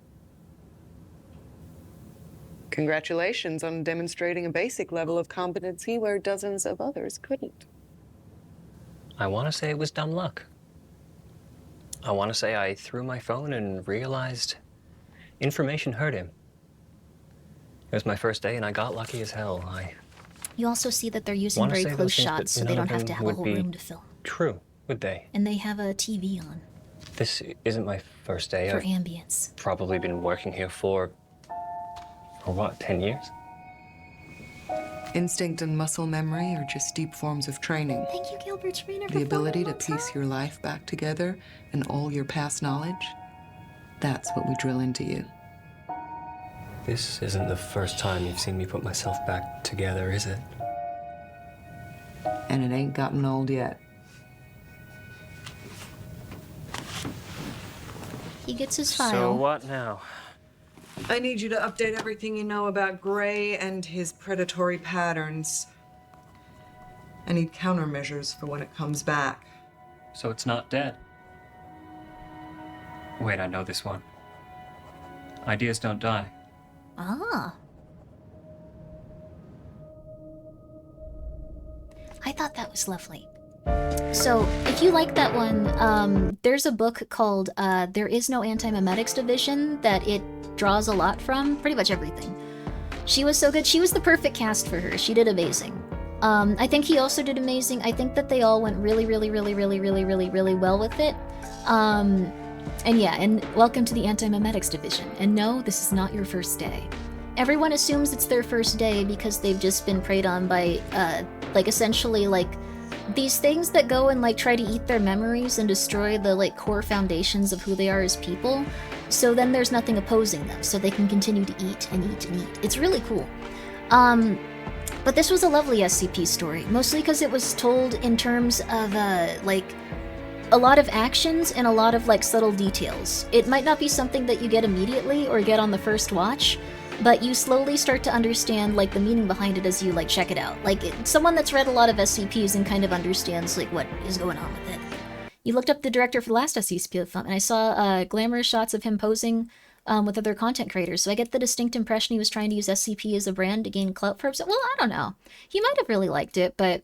Congratulations on demonstrating a basic level of competency where dozens of others couldn't. I want to say it was dumb luck. I want to say I threw my phone and realized information hurt him. It was my first day and I got lucky as hell. You also see that they're using wanna very say close those things, but shots, so none they of don't have them to have a would whole be room to film. True, would they? And they have a TV on This isn't my first day. for I've ambience. probably been working here for what, 10 years? Instinct and muscle memory are just deep forms of training. Thank you, Gilbert Trainer, The ability to piece your life back together and all your past knowledge, that's what we drill into you. This isn't the first time you've seen me put myself back together, is it? And it ain't gotten old yet. He gets his file. So what now? I need you to update everything you know about Gray and his predatory patterns. I need countermeasures for when it comes back. So it's not dead. Wait, I know this one. Ideas don't die. Ah. I thought that was lovely. So, if you like that one, there's a book called There Is No Anti-Memetics Division that it draws a lot from, pretty much everything. She was so good. She was the perfect cast for her. She did amazing. I think he also did amazing. I think that they all went really well with it. And yeah, and welcome to the Anti-Memetics Division. And no, this is not your first day. Everyone assumes it's their first day because they've just been preyed on by, like, essentially, like, these things that go and, like, try to eat their memories and destroy the, like, core foundations of who they are as people. So then there's nothing opposing them, so they can continue to eat and eat and eat. It's really cool. But this was a lovely SCP story, mostly because it was told in terms of, like, a lot of actions and a lot of, like, subtle details. It might not be something that you get immediately or get on the first watch, but you slowly start to understand, like, the meaning behind it as you, like, check it out. Like, someone that's read a lot of SCPs and kind of understands, like, what is going on with it. You looked up the director for the last SCP film, and I saw glamorous shots of him posing with other content creators, so I get the distinct impression he was trying to use SCP as a brand to gain clout for himself. Well, I don't know. He might have really liked it, but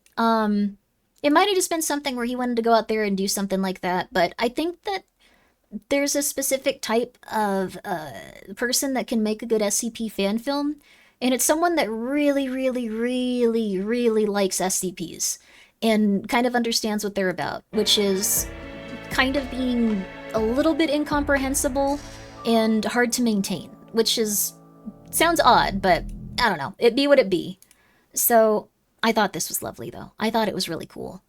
it might have just been something where he wanted to go out there and do something like that, but I think that there's a specific type of person that can make a good SCP fan film, and it's someone that really likes SCPs and kind of understands what they're about, which is kind of being a little bit incomprehensible and hard to maintain, which sounds odd, but I don't know. It be what it be. So I thought this was lovely, though. I thought it was really cool.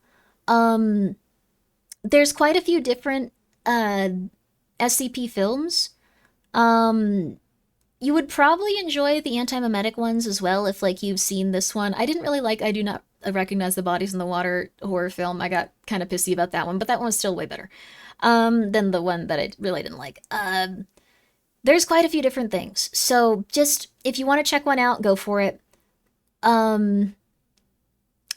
There's quite a few different SCP films. You would probably enjoy the anti-memetic ones as well if, like, you've seen this one. I didn't really like I Do Not Recognize the Bodies in the Water horror film. I got kind of pissy about that one, but that one's still way better than the one that I really didn't like. There's quite a few different things. So just, if you want to check one out, go for it. I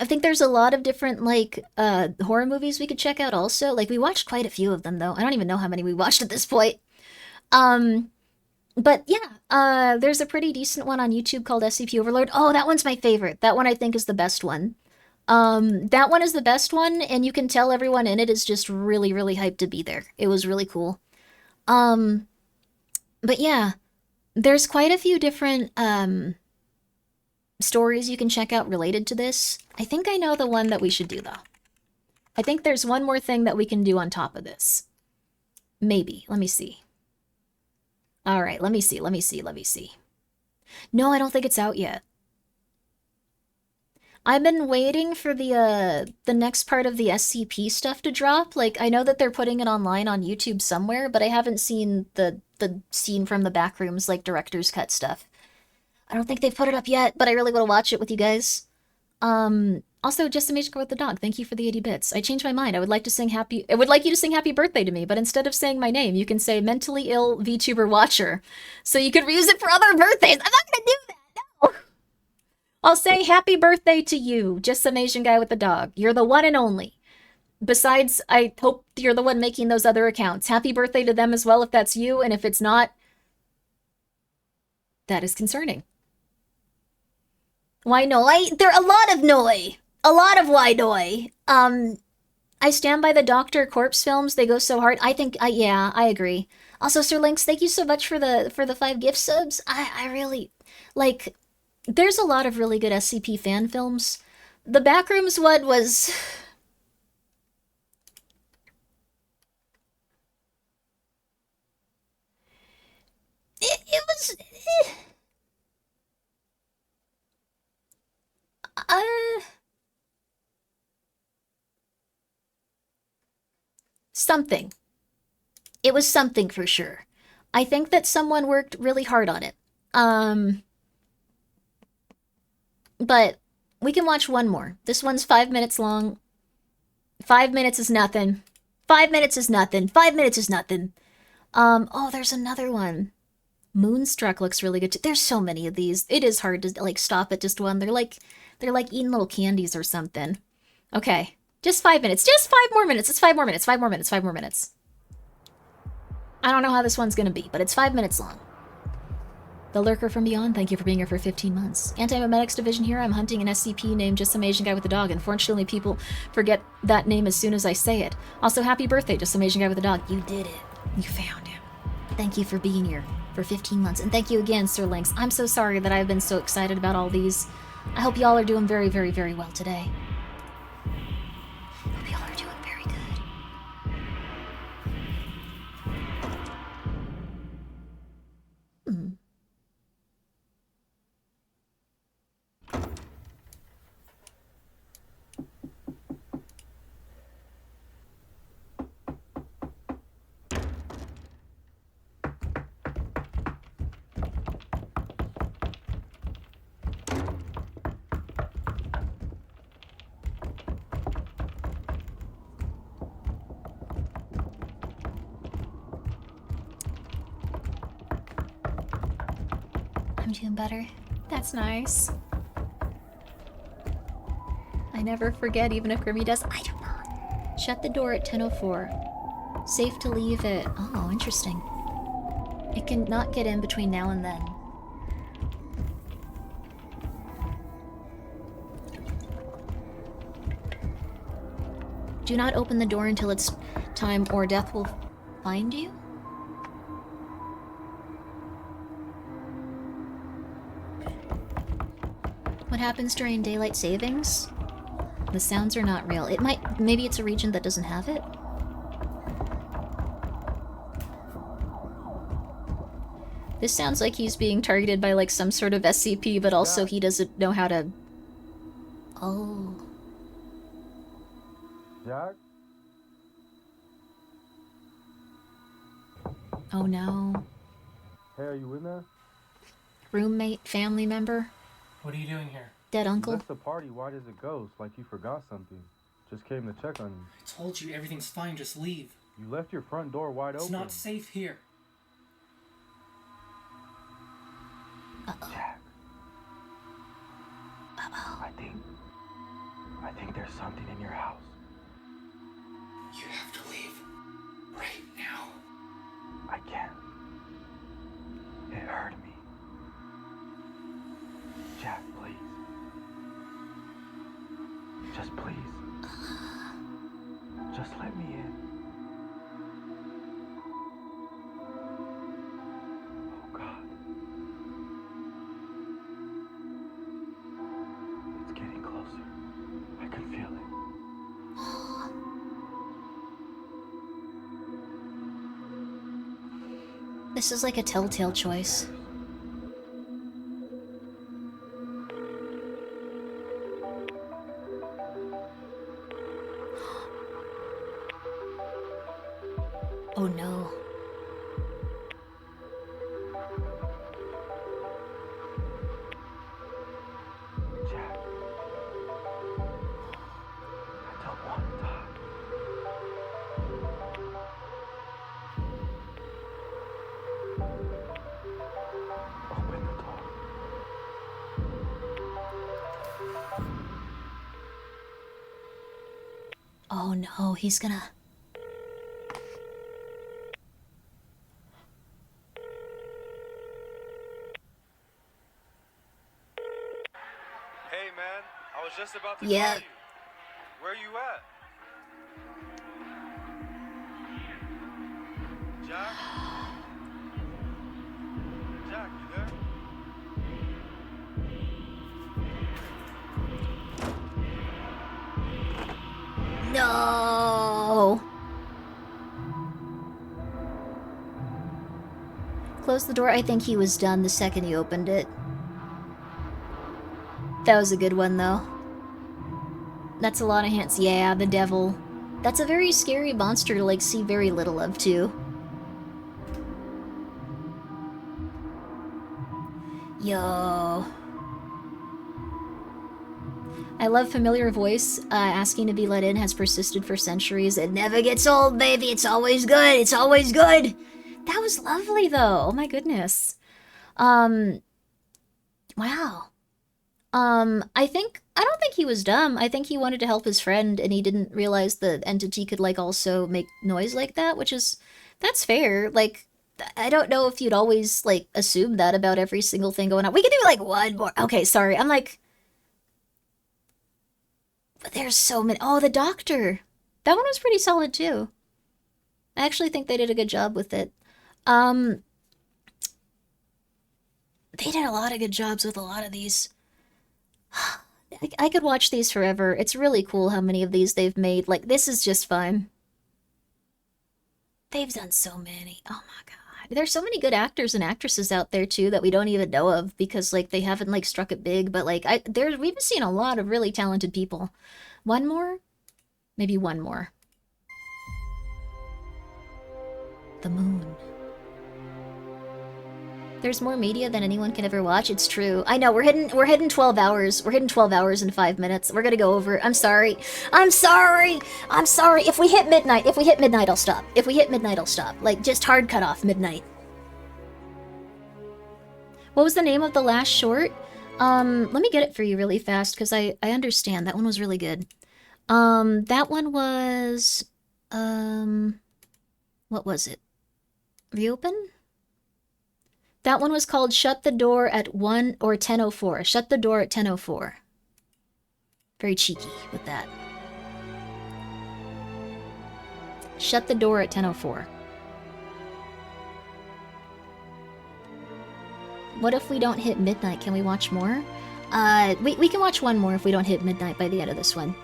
think there's a lot of different, like, horror movies we could check out also. Like, we watched quite a few of them, though. I don't even know how many we watched at this point. But yeah, there's a pretty decent one on YouTube called SCP Overlord. Oh, that one's my favorite. That one I think is the best one. That one is the best one, and you can tell everyone in it is just really hyped to be there. It was really cool. But yeah, there's quite a few different, stories you can check out related to this. I think I know the one that we should do, though. I think there's one more thing that we can do on top of this. Maybe. Let me see. All right, let me see. No, I don't think it's out yet. I've been waiting for the next part of the SCP stuff to drop. Like, I know that they're putting it online on YouTube somewhere, but I haven't seen the scene from the back rooms, like director's cut stuff. I don't think they've put it up yet, but I really want to watch it with you guys. Also, just Amazing Girl with the Dog, thank you for the 80 bits. I changed my mind. I would like you to sing happy birthday to me, but instead of saying my name, you can say mentally ill VTuber watcher. So you could reuse it for other birthdays. I'm not gonna do that, no! I'll say happy birthday to you, just some Asian guy with a dog. You're the one and only. Besides, I hope you're the one making those other accounts. Happy birthday to them as well if that's you, and if it's not, that is concerning. Why noi? There are a lot of noi. A lot of why noi. I stand by the Dr. Corpse films. They go so hard. Yeah, I agree. Also, Sir Lynx, thank you so much for the 5 gift subs. I really, like, there's a lot of really good SCP fan films. The Backrooms one was... It was... Something. It was something for sure. I think that someone worked really hard on it. But we can watch one more. This one's 5 minutes long. 5 minutes is nothing. 5 minutes is nothing. 5 minutes is nothing. Oh, there's another one. Moonstruck looks really good too. There's so many of these. It is hard to like stop at just one. They're like eating little candies or something. Okay. Just 5 minutes. Just 5 more minutes. It's 5 more minutes. 5 more minutes. 5 more minutes. I don't know how this one's gonna be, but it's 5 minutes long. The Lurker from Beyond, thank you for being here for 15 months. Anti-Memetics Division here, I'm hunting an SCP named Just Some Asian Guy with a Dog. Unfortunately, people forget that name as soon as I say it. Also, happy birthday, Just Some Asian Guy with a Dog. You did it. You found him. Thank you for being here for 15 months. And thank you again, Sir Lynx. I'm so sorry that I've been so excited about all these. I hope y'all are doing very, very, very well today. Hope y'all are doing very good. I'm doing better. That's nice. I never forget, even if Grimmi does. I do not. Shut the door at 10:04. Safe to leave it. Oh, interesting. It can not get in between now and then. Do not open the door until it's time or death will find you? What happens during daylight savings? The sounds are not real. Maybe it's a region that doesn't have it? This sounds like he's being targeted by like some sort of SCP, but also he doesn't know how to... Oh. Jack? Oh no. Hey, are you in there? Roommate, family member, What are you doing here? dead You uncle. left the party white as a ghost, like you forgot something. Just came to check on you. I told you everything's fine, just leave. You left your front door wide It's open. not safe here. Jack. I think there's something in your house. You have to leave. Right now. I can't. It hurt me. Jack, please. Just please. Just let me in. Oh, God. It's getting closer. I can feel it. This is like a telltale choice. Oh no. Oh no, he's gonna... Hey man, I was just about to Yeah. call you. Where you at? Jack? Jack, you there? No! Close the door. I think he was done the second he opened it. That was a good one, though. That's a lot of hands. Yeah, the devil. That's a very scary monster to, like, see very little of, too. Yo. I love familiar voice. Asking to be let in has persisted for centuries. It never gets old, baby. It's always good. It's always good. That was lovely, though. Oh my goodness. Wow. I don't think he was dumb. I think he wanted to help his friend, and he didn't realize the entity could, like, also make noise like that, which is, that's fair. Like, I don't know if you'd always, like, assume that about every single thing going on. We could do, like, one more. Okay, sorry. I'm like, but there's so many. Oh, the doctor. That one was pretty solid, too. I actually think they did a good job with it. They did a lot of good jobs with a lot of these. I could watch these forever. It's really cool how many of these they've made. Like, this is just fun. They've done so many. Oh my god. There's so many good actors and actresses out there, too, that we don't even know of because, like, they haven't, like, struck it big. But, like, we've seen a lot of really talented people. One more? Maybe one more. The moon. There's more media than anyone can ever watch. It's true. I know, we're hitting 12 hours. We're hitting 12 hours in 5 minutes. We're gonna go over. I'm sorry. I'm sorry! I'm sorry. If we hit midnight, I'll stop. If we hit midnight, I'll stop. Like, just hard cut off midnight. What was the name of the last short? Let me get it for you really fast, because I understand. That one was really good. That one was... What was it? Reopen? That one was called Shut the Door at 1 or 10:04. Shut the Door at 10:04. Very cheeky with that. Shut the Door at 10:04. What if we don't hit midnight? Can we watch more? We can watch one more if we don't hit midnight by the end of this one.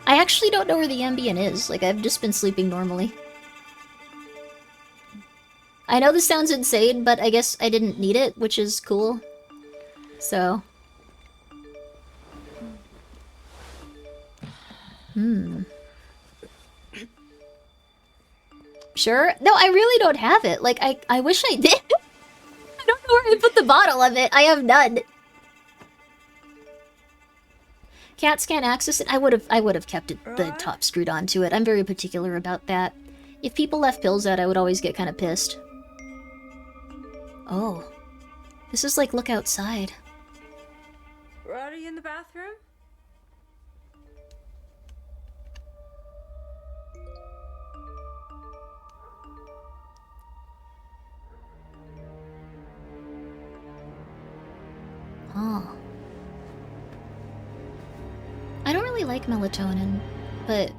I actually don't know where the ambient is. Like, I've just been sleeping normally. I know this sounds insane, but I guess I didn't need it, which is cool. So. Sure? No, I really don't have it. Like, I wish I did. I don't know where I put the bottle of it. I have none. Cats can't access it. I would have kept it the top screwed onto it. I'm very particular about that. If people left pills out, I would always get kind of pissed. Oh. This is like look outside. Rod, are you in the bathroom? Oh. I don't really like melatonin, but...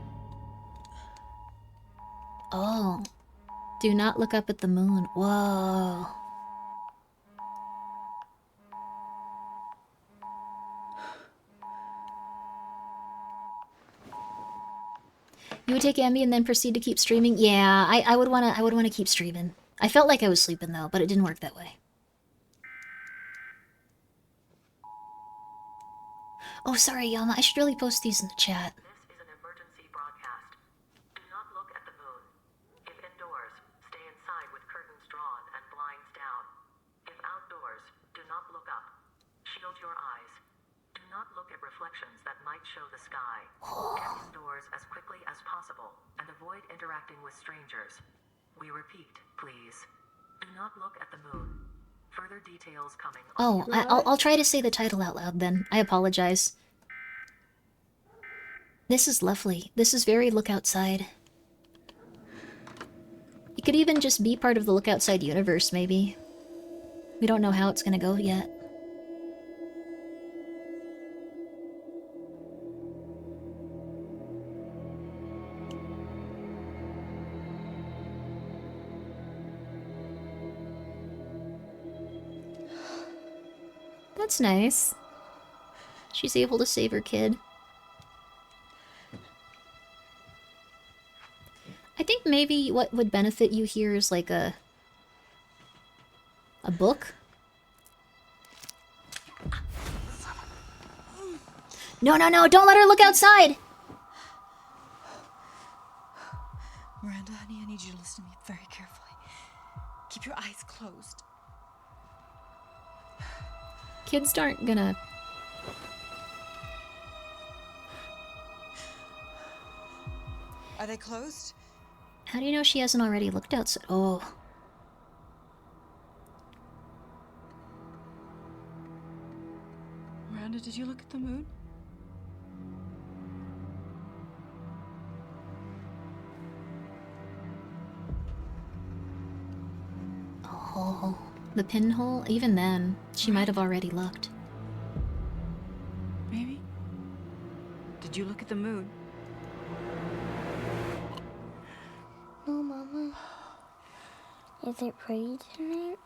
Oh. Do not look up at the moon. Whoa. You would take Ambien and then proceed to keep streaming? Yeah, I would wanna keep streaming. I felt like I was sleeping though, but it didn't work that way. Oh, sorry, Yama. I should really post these in the chat. This is an emergency broadcast. Do not look at the moon. If shield your eyes. Do not look at reflections that might show the sky. Get indoors as quickly as possible and avoid interacting with strangers. We repeat, please. Do not look at the moon. Further details coming. Oh, I'll try to say the title out loud then. I apologize. This is lovely. This is very Look Outside. It could even just be part of the Look Outside universe, maybe. We don't know how it's gonna go yet. That's nice. She's able to save her kid. I think maybe what would benefit you here is like a book. No, no, no, don't let her look outside! Miranda, honey, I need you to listen to me very carefully. Keep your eyes closed. Kids aren't gonna... Are they closed? How do you know she hasn't already looked outside? Oh. Miranda, did you look at the moon? Oh. The pinhole? Even then, she might have already looked. Maybe. Did you look at the moon? No, Mama. Is it pretty tonight?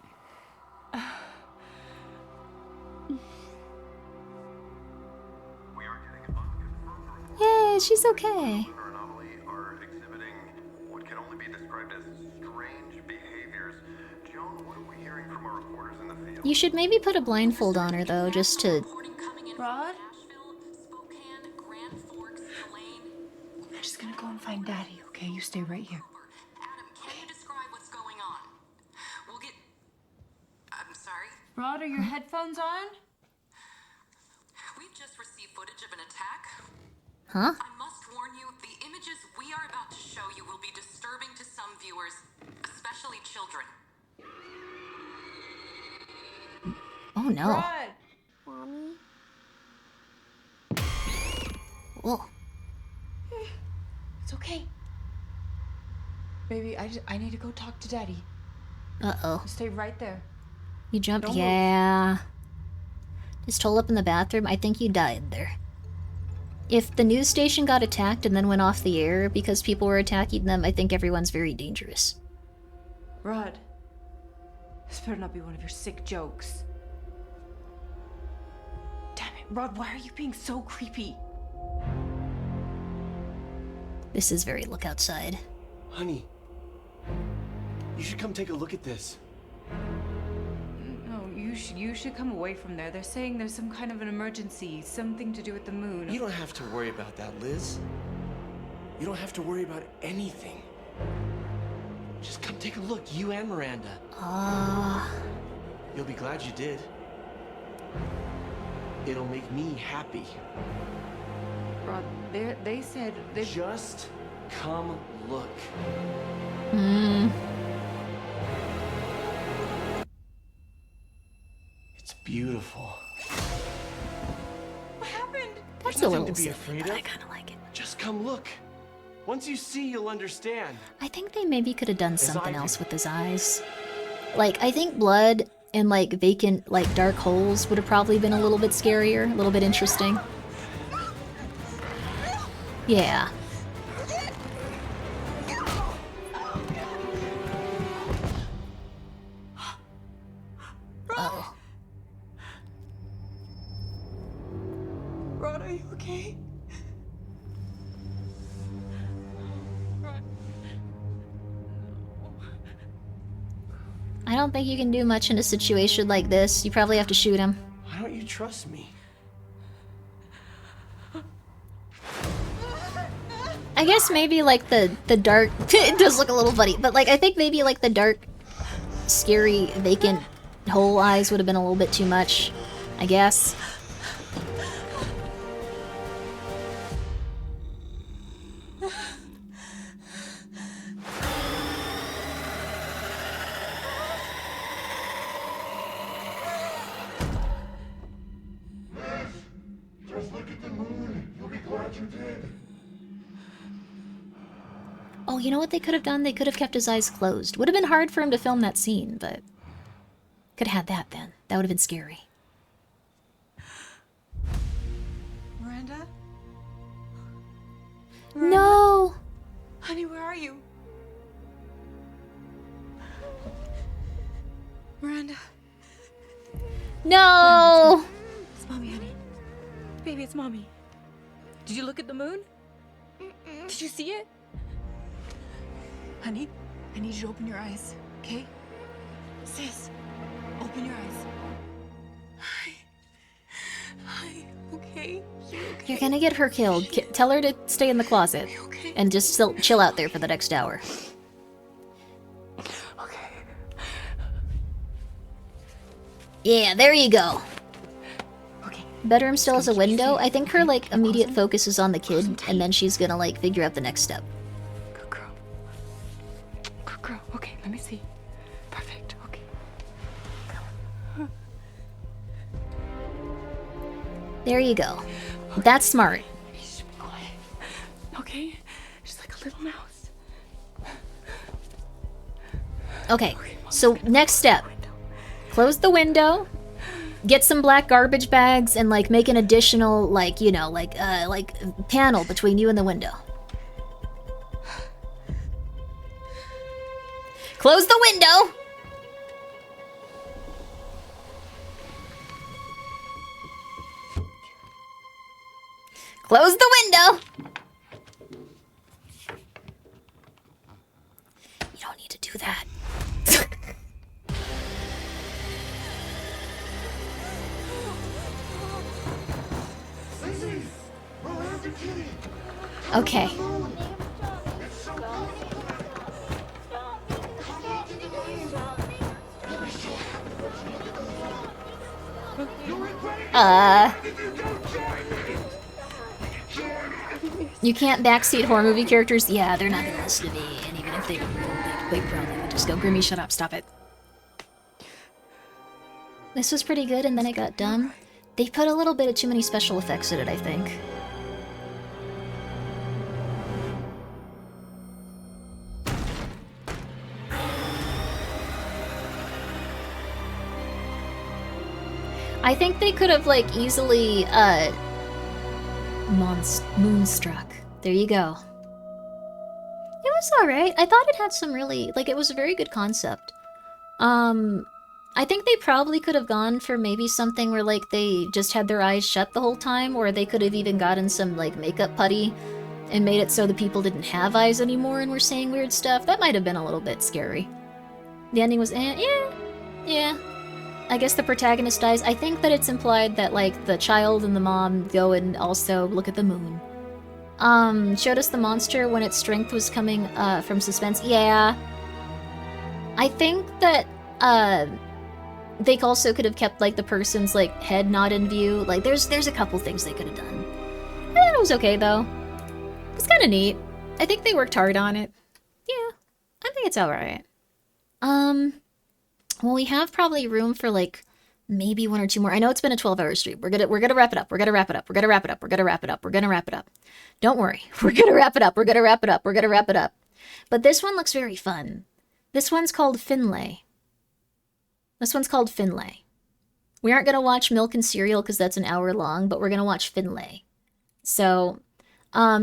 Yay, she's okay. Are exhibiting what can only be described as strange behaviors. Joan, what are we hearing from our reporters in the field? You should maybe put a blindfold on her, though, just to... Rod? I'm just gonna go and find Daddy, okay? You stay right here. I'm sorry. Rod, are your headphones on? We've just received footage of an attack. Huh? I must warn you, the images we are about to show you will be disturbing to some viewers, especially children. Oh no. Rod! Mommy? Whoa. It's okay. Baby, I need to go talk to Daddy. Uh-oh. Stay right there. You jumped? Don't move. Yeah. Just hole up in the bathroom? I think you died there. If the news station got attacked and then went off the air because people were attacking them, I think everyone's very dangerous. Rod. This better not be one of your sick jokes. Damn it, Rod, why are you being so creepy? This is very Look Outside. Honey, you should come take a look at this. No, you should come away from there. They're saying there's some kind of an emergency, something to do with the moon. You don't have to worry about that, Liz. You don't have to worry about anything. Just come take a look, you and Miranda. You'll be glad you did. It'll make me happy. Rod, they said they... Just come look. It's beautiful. What happened? That's There's a nothing little to be silly, afraid but of. I kind of like it. Just come look. Once you see, you'll understand. I think they maybe could have done As something I else do. with his eyes. Like, I think blood and, like, vacant, like, dark holes would have probably been a little bit scarier, a little bit interesting. Yeah. Uh-oh. Rod, are you okay? I don't think you can do much in a situation like this. You probably have to shoot him. Why don't you trust me? I guess maybe like the dark it does look a little funny, but like I think maybe like the dark, scary, vacant hole eyes would have been a little bit too much. I guess. Just look at the moon. You'll be glad you did. Oh, you know what they could have done? They could have kept his eyes closed. Would have been hard for him to film that scene, but could have had that then. That would have been scary. Miranda? No! Honey, where are you? Miranda. No! It's Mommy, honey. Baby, it's Mommy. Did you look at the moon? Did you see it? Honey, I need you to open your eyes, okay? Sis, open your eyes. Hi, okay? You okay? You're gonna get her killed. Tell her to stay in the closet. And just chill out there for the next hour. Okay. Yeah, there you go. Bedroom still has a window. I think her, like, immediate focus is on the kid, and then she's gonna, like, figure out the next step. Good girl. Good girl. Okay, let me see. Perfect. Okay. There you go. That's smart. Okay? She's like a little mouse. Okay, so next step. Close the window. Get some black garbage bags and, like, make an additional, like, you know, like panel between you and the window. Close the window! Close the window! You don't need to do that. Okay. You can't backseat horror movie characters? Yeah, they're not gonna listen to me, and even if they probably would just go, Grimmy, shut up, stop it. This was pretty good, and then it got dumb. They put a little bit of too many special effects in it, I think. I think they could have, like, easily, Moonstruck. There you go. It was alright. I thought it had some really, like, it was a very good concept. I think they probably could have gone for maybe something where, like, they just had their eyes shut the whole time, or they could have even gotten some, like, makeup putty and made it so the people didn't have eyes anymore and were saying weird stuff. That might have been a little bit scary. The ending was, yeah. I guess the protagonist dies. I think that it's implied that, like, the child and the mom go and also look at the moon. Showed us the monster when its strength was coming, from suspense. Yeah. I think that, they also could have kept, like, the person's, like, head not in view. Like, there's a couple things they could have done. I thought it was okay, though. It's kind of neat. I think they worked hard on it. Yeah. I think it's alright. Well, we have probably room for, like, maybe one or two more. I know it's been a 12-hour stream. We're gonna wrap it up. We're gonna wrap it up. We're gonna wrap it up. We're gonna wrap it up. We're gonna wrap it up. Don't worry. We're gonna wrap it up. We're gonna wrap it up. We're gonna wrap it up. But this one looks very fun. This one's called Finlay. This one's called Finlay. We aren't gonna watch Milk and Cereal because that's an hour long, but we're gonna watch Finlay. So,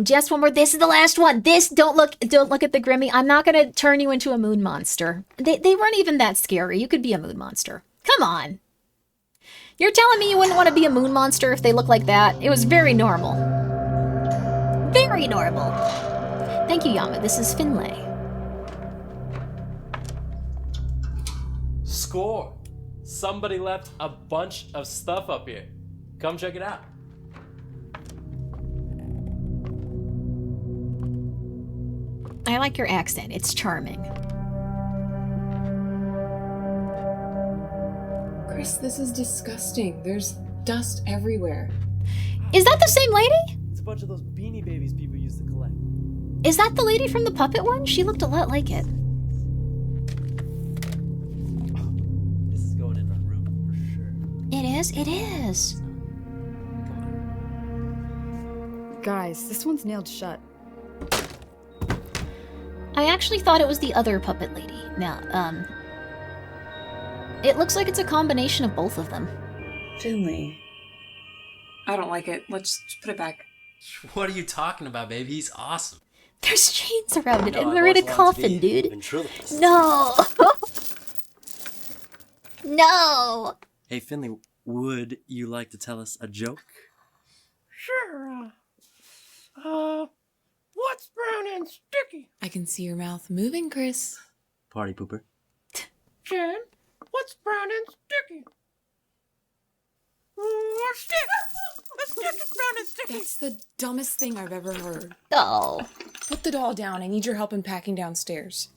just one more. This is the last one. Don't look at the Grimmy. I'm not gonna turn you into a moon monster. They weren't even that scary. You could be a moon monster. Come on. You're telling me you wouldn't want to be a moon monster if they look like that? It was very normal. Very normal. Thank you, Yama. This is Finlay. Score! Somebody left a bunch of stuff up here. Come check it out. I like your accent. It's charming. Chris, this is disgusting. There's dust everywhere. Is that the same lady? It's a bunch of those Beanie Babies people used to collect. Is that the lady from the puppet one? She looked a lot like it. This is going in our room for sure. It is? It is. Guys, this one's nailed shut. I actually thought it was the other puppet lady. Now, it looks like it's a combination of both of them. Finley. I don't like it. Let's just put it back. What are you talking about, baby? He's awesome. There's chains around it, No, and I've we're in a always wanted to coffin, be dude. ventriloquist. No! No! Hey, Finley, would you like to tell us a joke? Sure. What's brown and sticky? I can see your mouth moving, Chris. Party pooper. Jen, what's brown and sticky? A stick! A stick is brown and sticky! That's the dumbest thing I've ever heard. Oh. Put the doll down. I need your help in packing downstairs.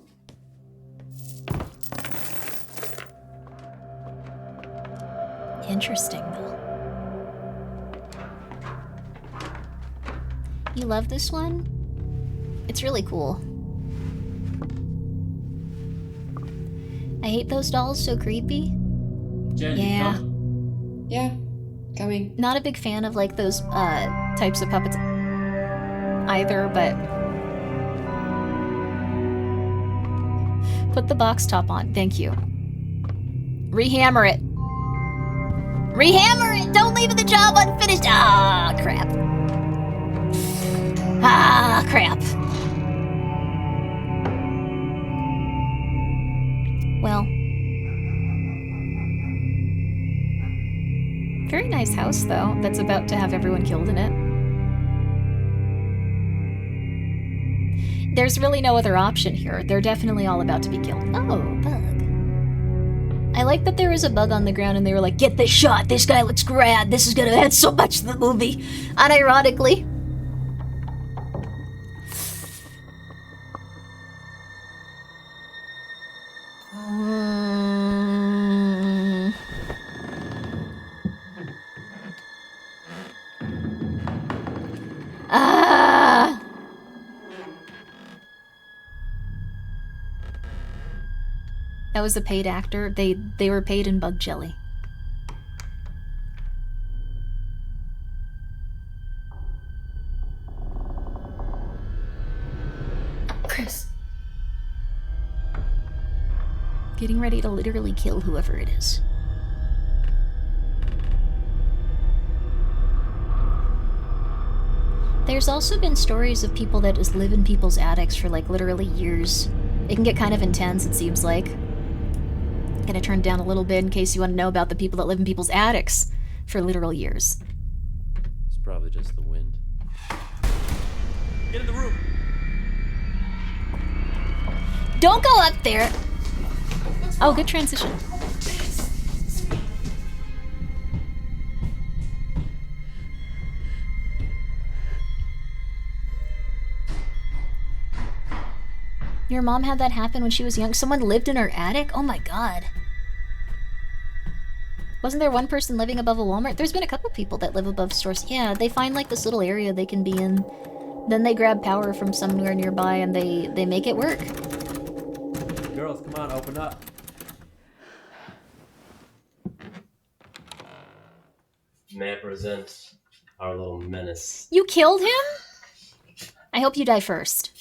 Interesting, though. You love this one? It's really cool. I hate those dolls, so creepy. Jen, Yeah. Yeah, coming. Not a big fan of like those types of puppets either, but put the box top on. Thank you. Rehammer it. Rehammer it! Don't leave the job unfinished! Ah, crap. Ah, crap. Well. Very nice house, though, that's about to have everyone killed in it. There's really no other option here. They're definitely all about to be killed. Oh, bug. I like that there was a bug on the ground and they were like, get this shot, this guy looks rad, this is gonna add so much to the movie. Unironically. Ah! That was a paid actor. They were paid in bug jelly. Chris. Getting ready to literally kill whoever it is. There's also been stories of people that just live in people's attics for like literally years. It can get kind of intense, it seems like. Gonna turn down a little bit in case you want to know about the people that live in people's attics for literal years. It's probably just the wind. Get in the room. Don't go up there! Oh, good transition. Your mom had that happen when she was young? Someone lived in her attic? Oh my god. Wasn't there one person living above a Walmart? There's been a couple people that live above stores. Yeah, they find like this little area they can be in. Then they grab power from somewhere nearby and they make it work. Girls, come on, open up. May I present our little menace? You killed him? I hope you die first.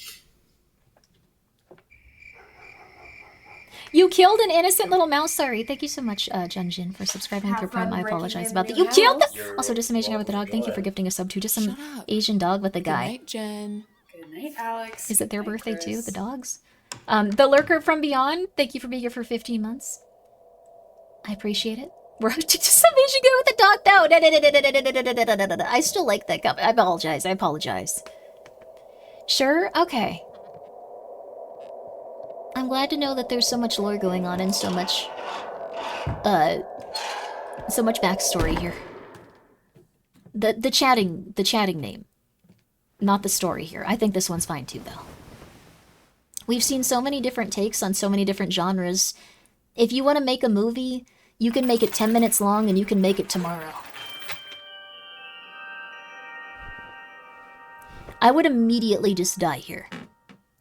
You killed an innocent little mouse. Sorry. Thank you so much, Junjin, for subscribing through Prime. I apologize about that. You killed them! Also, just some Asian guy with a dog. Thank you for gifting a sub to just some Asian dog with a guy. Good night, Jen. Good night, Alex. Is it their birthday too, the dogs? The Lurker from Beyond, thank you for being here for 15 months. I appreciate it. We're just some Asian guy with a dog. No, I still like that guy. I apologize. Sure? Okay. I'm glad to know that there's so much lore going on and so much backstory here. The chatting name. Not the story here. I think this one's fine too, though. We've seen so many different takes on so many different genres. If you want to make a movie, You can make it 10 minutes long and you can make it tomorrow. I would immediately just die here.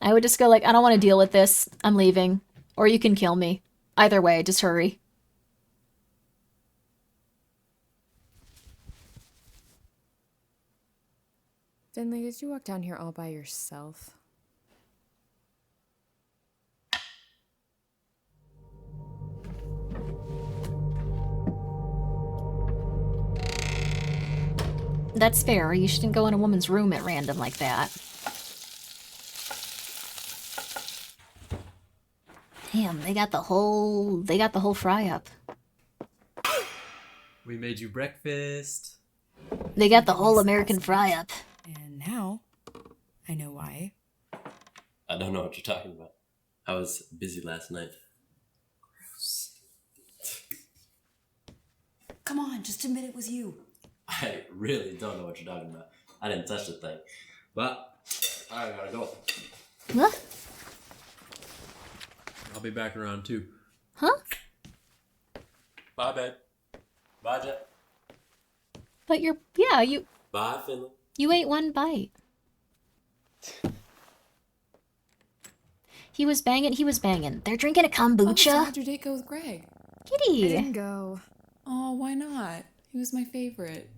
I would just go like, I don't want to deal with this. I'm leaving. Or you can kill me. Either way, just hurry. Finley, did you walk down here all by yourself? That's fair. You shouldn't go in a woman's room at random like that. Damn, they got the whole fry up. We made you breakfast. They got the whole American fry up. And now, I know why. I don't know what you're talking about. I was busy last night. Come on, just admit it was you. I really don't know what you're talking about. I didn't touch the thing. But I gotta go. What? I'll be back around 2. Huh? Bye, babe. Bye, Jet. But you Bye, Finley. You ate one bite. He was banging. They're drinking a kombucha. Oh, so how'd your date go with Greg? Kitty. I didn't go. Oh, why not? He was my favorite.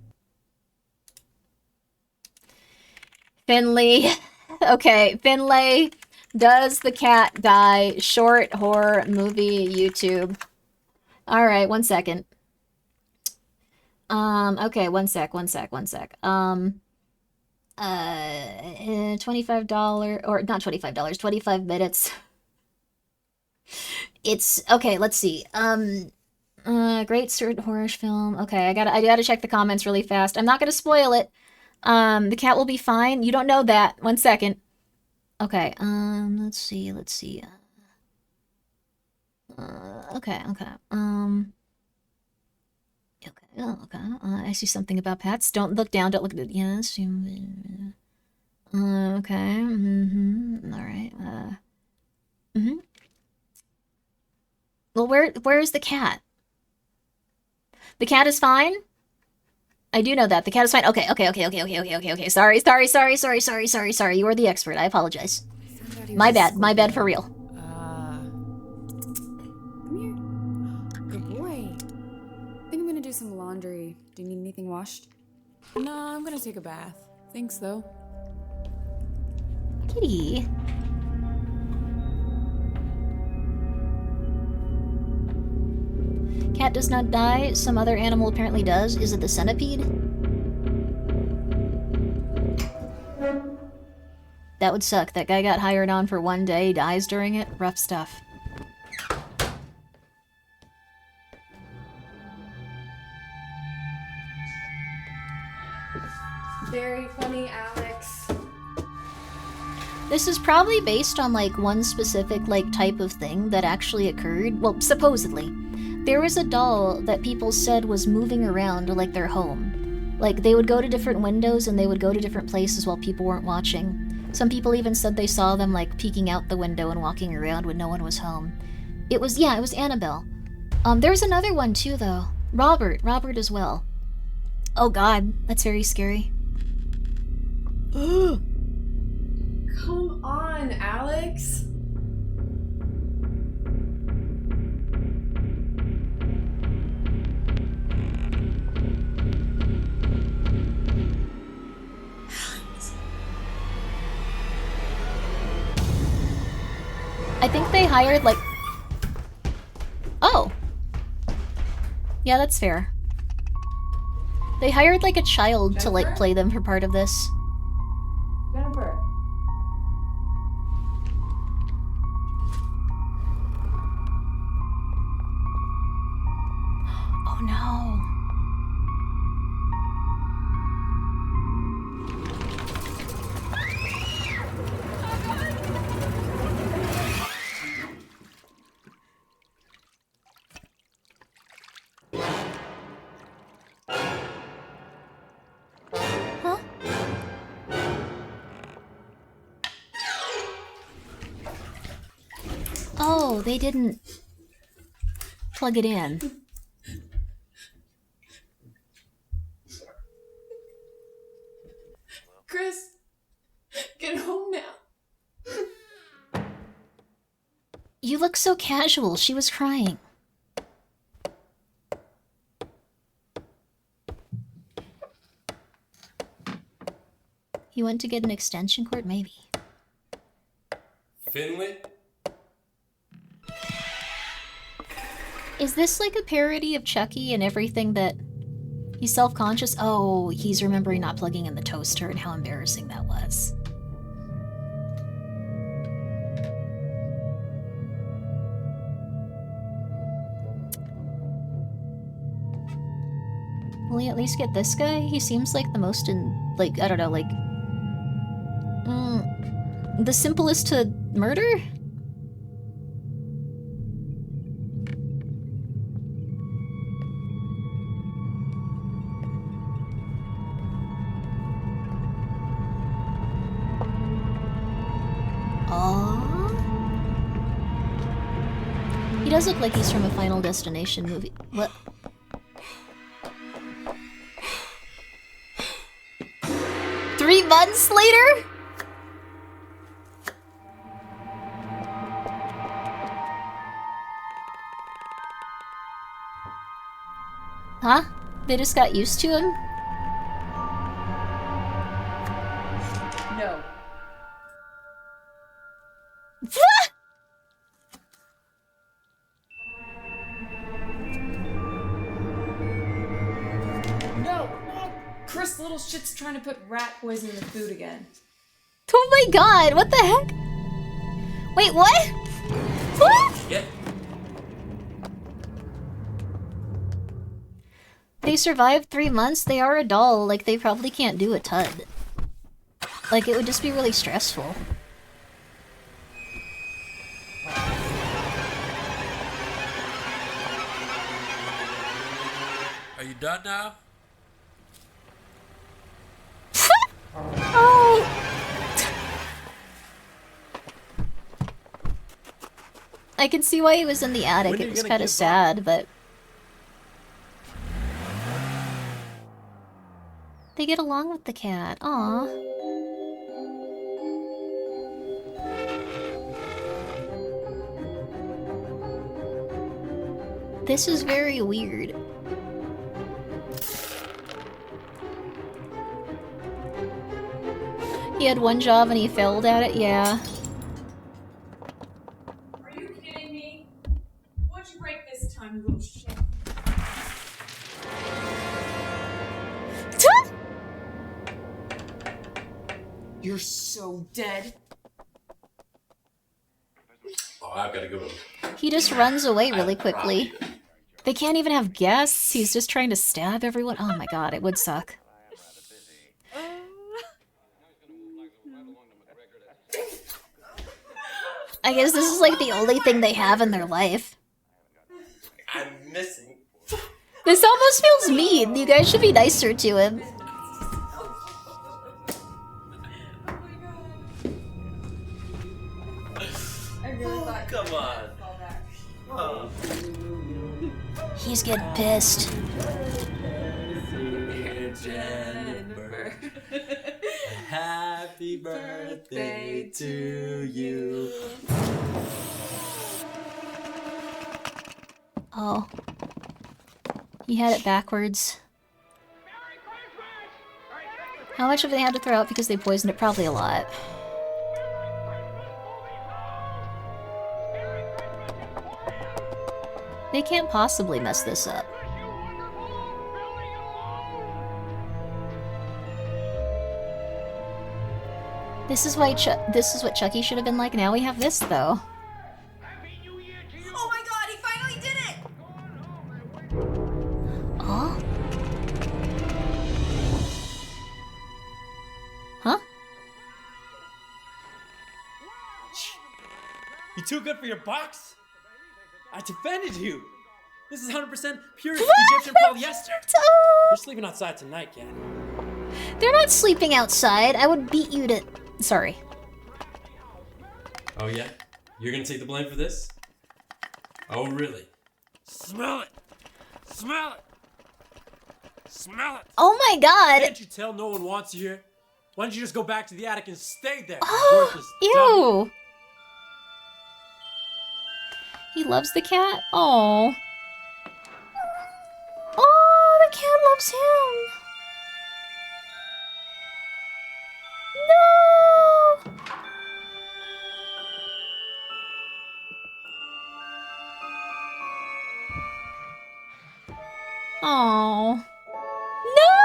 Finley. Okay, Finlay. Does the cat die? Short horror movie YouTube. Alright, 1 second. Okay, one sec. $25 or not $25, 25 minutes. It's okay, let's see. Great short horror film. Okay, I gotta check the comments really fast. I'm not gonna spoil it. The cat will be fine. You don't know that. 1 second. Okay, let's see. Okay. Okay, I see something about pets. Don't look down, don't look at it. Yes. Okay, alright, Well, where's the cat? The cat is fine? I do know that. The cat is fine. Okay. Sorry. You are the expert. I apologize. My bad for real. Come here. Good boy. I think I'm gonna do some laundry. Do you need anything washed? No, I'm gonna take a bath. Thanks, though. Kitty. Cat does not die. Some other animal apparently does. Is it the centipede? That would suck. That guy got hired on for 1 day, dies during it. Rough stuff. Very funny, Alex. This is probably based on, like, one specific, like, type of thing that actually occurred. Well, supposedly. There was a doll that people said was moving around to, like, their home. Like, they would go to different windows and they would go to different places while people weren't watching. Some people even said they saw them, like, peeking out the window and walking around when no one was home. It was Annabelle. There's another one, too, though. Robert as well. Oh god, that's very scary. Come on, Alex. I think they hired, like... Oh! Yeah, that's fair. They hired, like, a child to, like, play them for part of this. Jennifer. Oh no. Huh? Oh, they didn't plug it in. Chris, get home now. You look so casual. She was crying. He went to get an extension cord? Maybe. Finley? Is this like a parody of Chucky and everything that... He's self-conscious? Oh, he's remembering not plugging in the toaster and how embarrassing that was. Will he at least get this guy? He seems like the most like, I don't know, like... the simplest to murder? He does look like he's from a Final Destination movie. What? Three months later? Huh? They just got used to him? No. No! Oh, Chris Little shit's trying to put rat poison in the food again. Oh my god, what the heck? Wait, what? What? Yeah. They survived 3 months? They are a doll, like they probably can't do a ton. Like it would just be really stressful. Are you done now? Oh! I can see why he was in the attic. It was kind of sad, but... They get along with the cat. Aw. This is very weird. He had one job and he failed at it? Yeah. Are you kidding me? What'd you break this time, you little shit? You're so dead. Oh, I've got to go. He just runs away really quickly. They can't even have guests. He's just trying to stab everyone. Oh my god, it would suck. I guess this is like the only thing they have in their life. I'm missing. This almost feels mean. You guys should be nicer to him. I really thought. Come on. Oh. He's getting pissed. Jennifer. Happy birthday to you. Oh. He had it backwards. How much have they had to throw out because they poisoned it? Probably a lot. They can't possibly mess this up. This is why this is what Chucky should have been like. Now we have this though. Oh my god, he finally did it! Oh? Huh? You too good for your box? I defended you. This is 100% pure Egyptian polyester. You're sleeping outside tonight, kid. They're not sleeping outside. I would beat you to... Sorry. Oh yeah? You're gonna take the blame for this? Oh really? Smell it! Smell it! Smell it! Oh my god! Can't you tell no one wants you here? Why don't you just go back to the attic and stay there? Ew. He loves the cat? Oh. Oh, the cat loves him. No. Oh. No!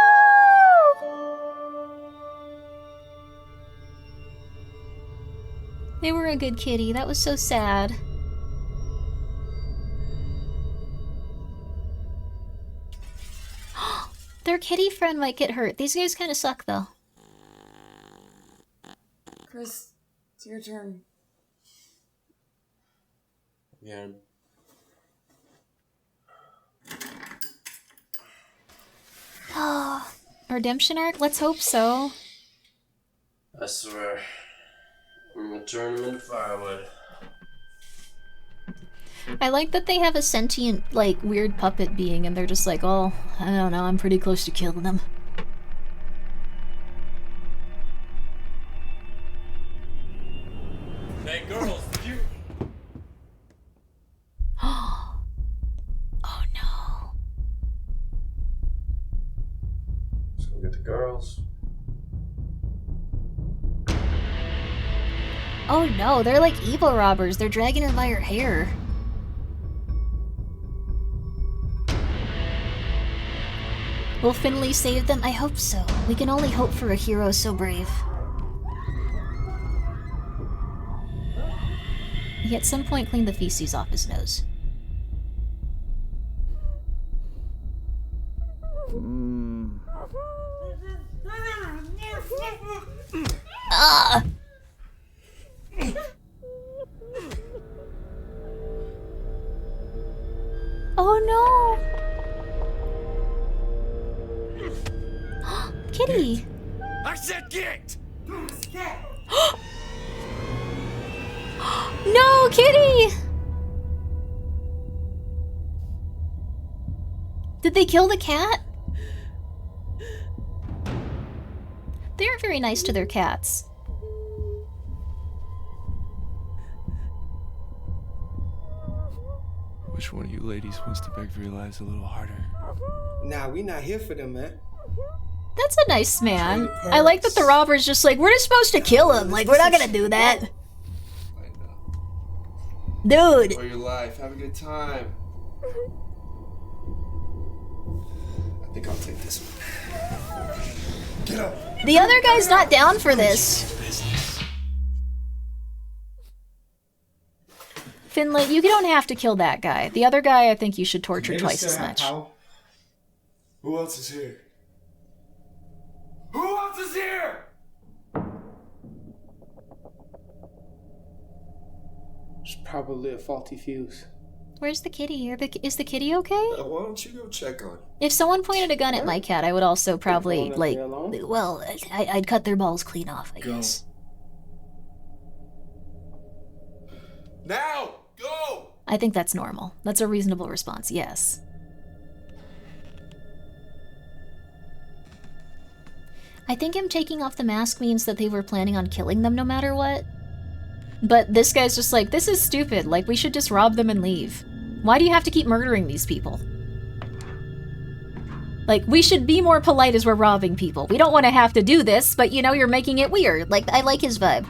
They were a good kitty. That was so sad. Their kitty friend might get hurt. These guys kind of suck, though. Chris, it's your turn. Yeah. Oh, redemption arc? Let's hope so. I swear. I'm gonna turn him into firewood. I like that they have a sentient, like, weird puppet being, and they're just like, oh, I don't know, I'm pretty close to killing them. Hey, girls, you... Oh no. Let's go get the girls. Oh no, they're like evil robbers. They're dragging her by her hair. Will Finley save them? I hope so. We can only hope for a hero so brave. He at some point cleaned the feces off his nose. Ah! Oh no! Kitty! I said get! No, Kitty! Did they kill the cat? They aren't very nice to their cats. Which one of you ladies wants to beg for your lives a little harder? Nah, we not here for them, man. That's a nice man. I like that the robber's just like, we're just supposed to kill him. Like, we're not gonna do that. Dude. For your life, have a good time. I think I'll take this one. Get up. The other guy's not down for this. Finley, you don't have to kill that guy. The other guy, I think you should torture twice as much. Who else is here? Who else is here? It's probably a faulty fuse. Where's the kitty? Is the kitty okay? Why don't you go check on? If someone pointed a gun at my cat, I would also probably, like, well, I'd cut their balls clean off, I guess. Now! Go! I think that's normal. That's a reasonable response, yes. I think him taking off the mask means that they were planning on killing them no matter what. But this guy's just like, this is stupid. Like, we should just rob them and leave. Why do you have to keep murdering these people? Like, we should be more polite as we're robbing people. We don't want to have to do this, but you know, you're making it weird. Like, I like his vibe.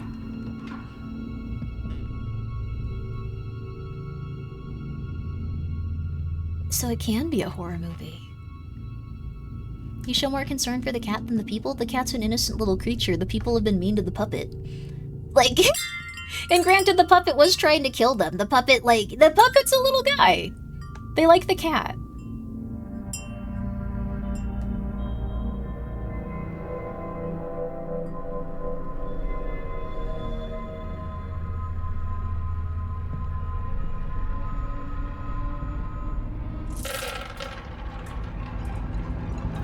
So it can be a horror movie. You show more concern for the cat than the people? The cat's an innocent little creature. The people have been mean to the puppet. Like, and granted, the puppet was trying to kill them. The puppet, like, the puppet's a little guy. They like the cat.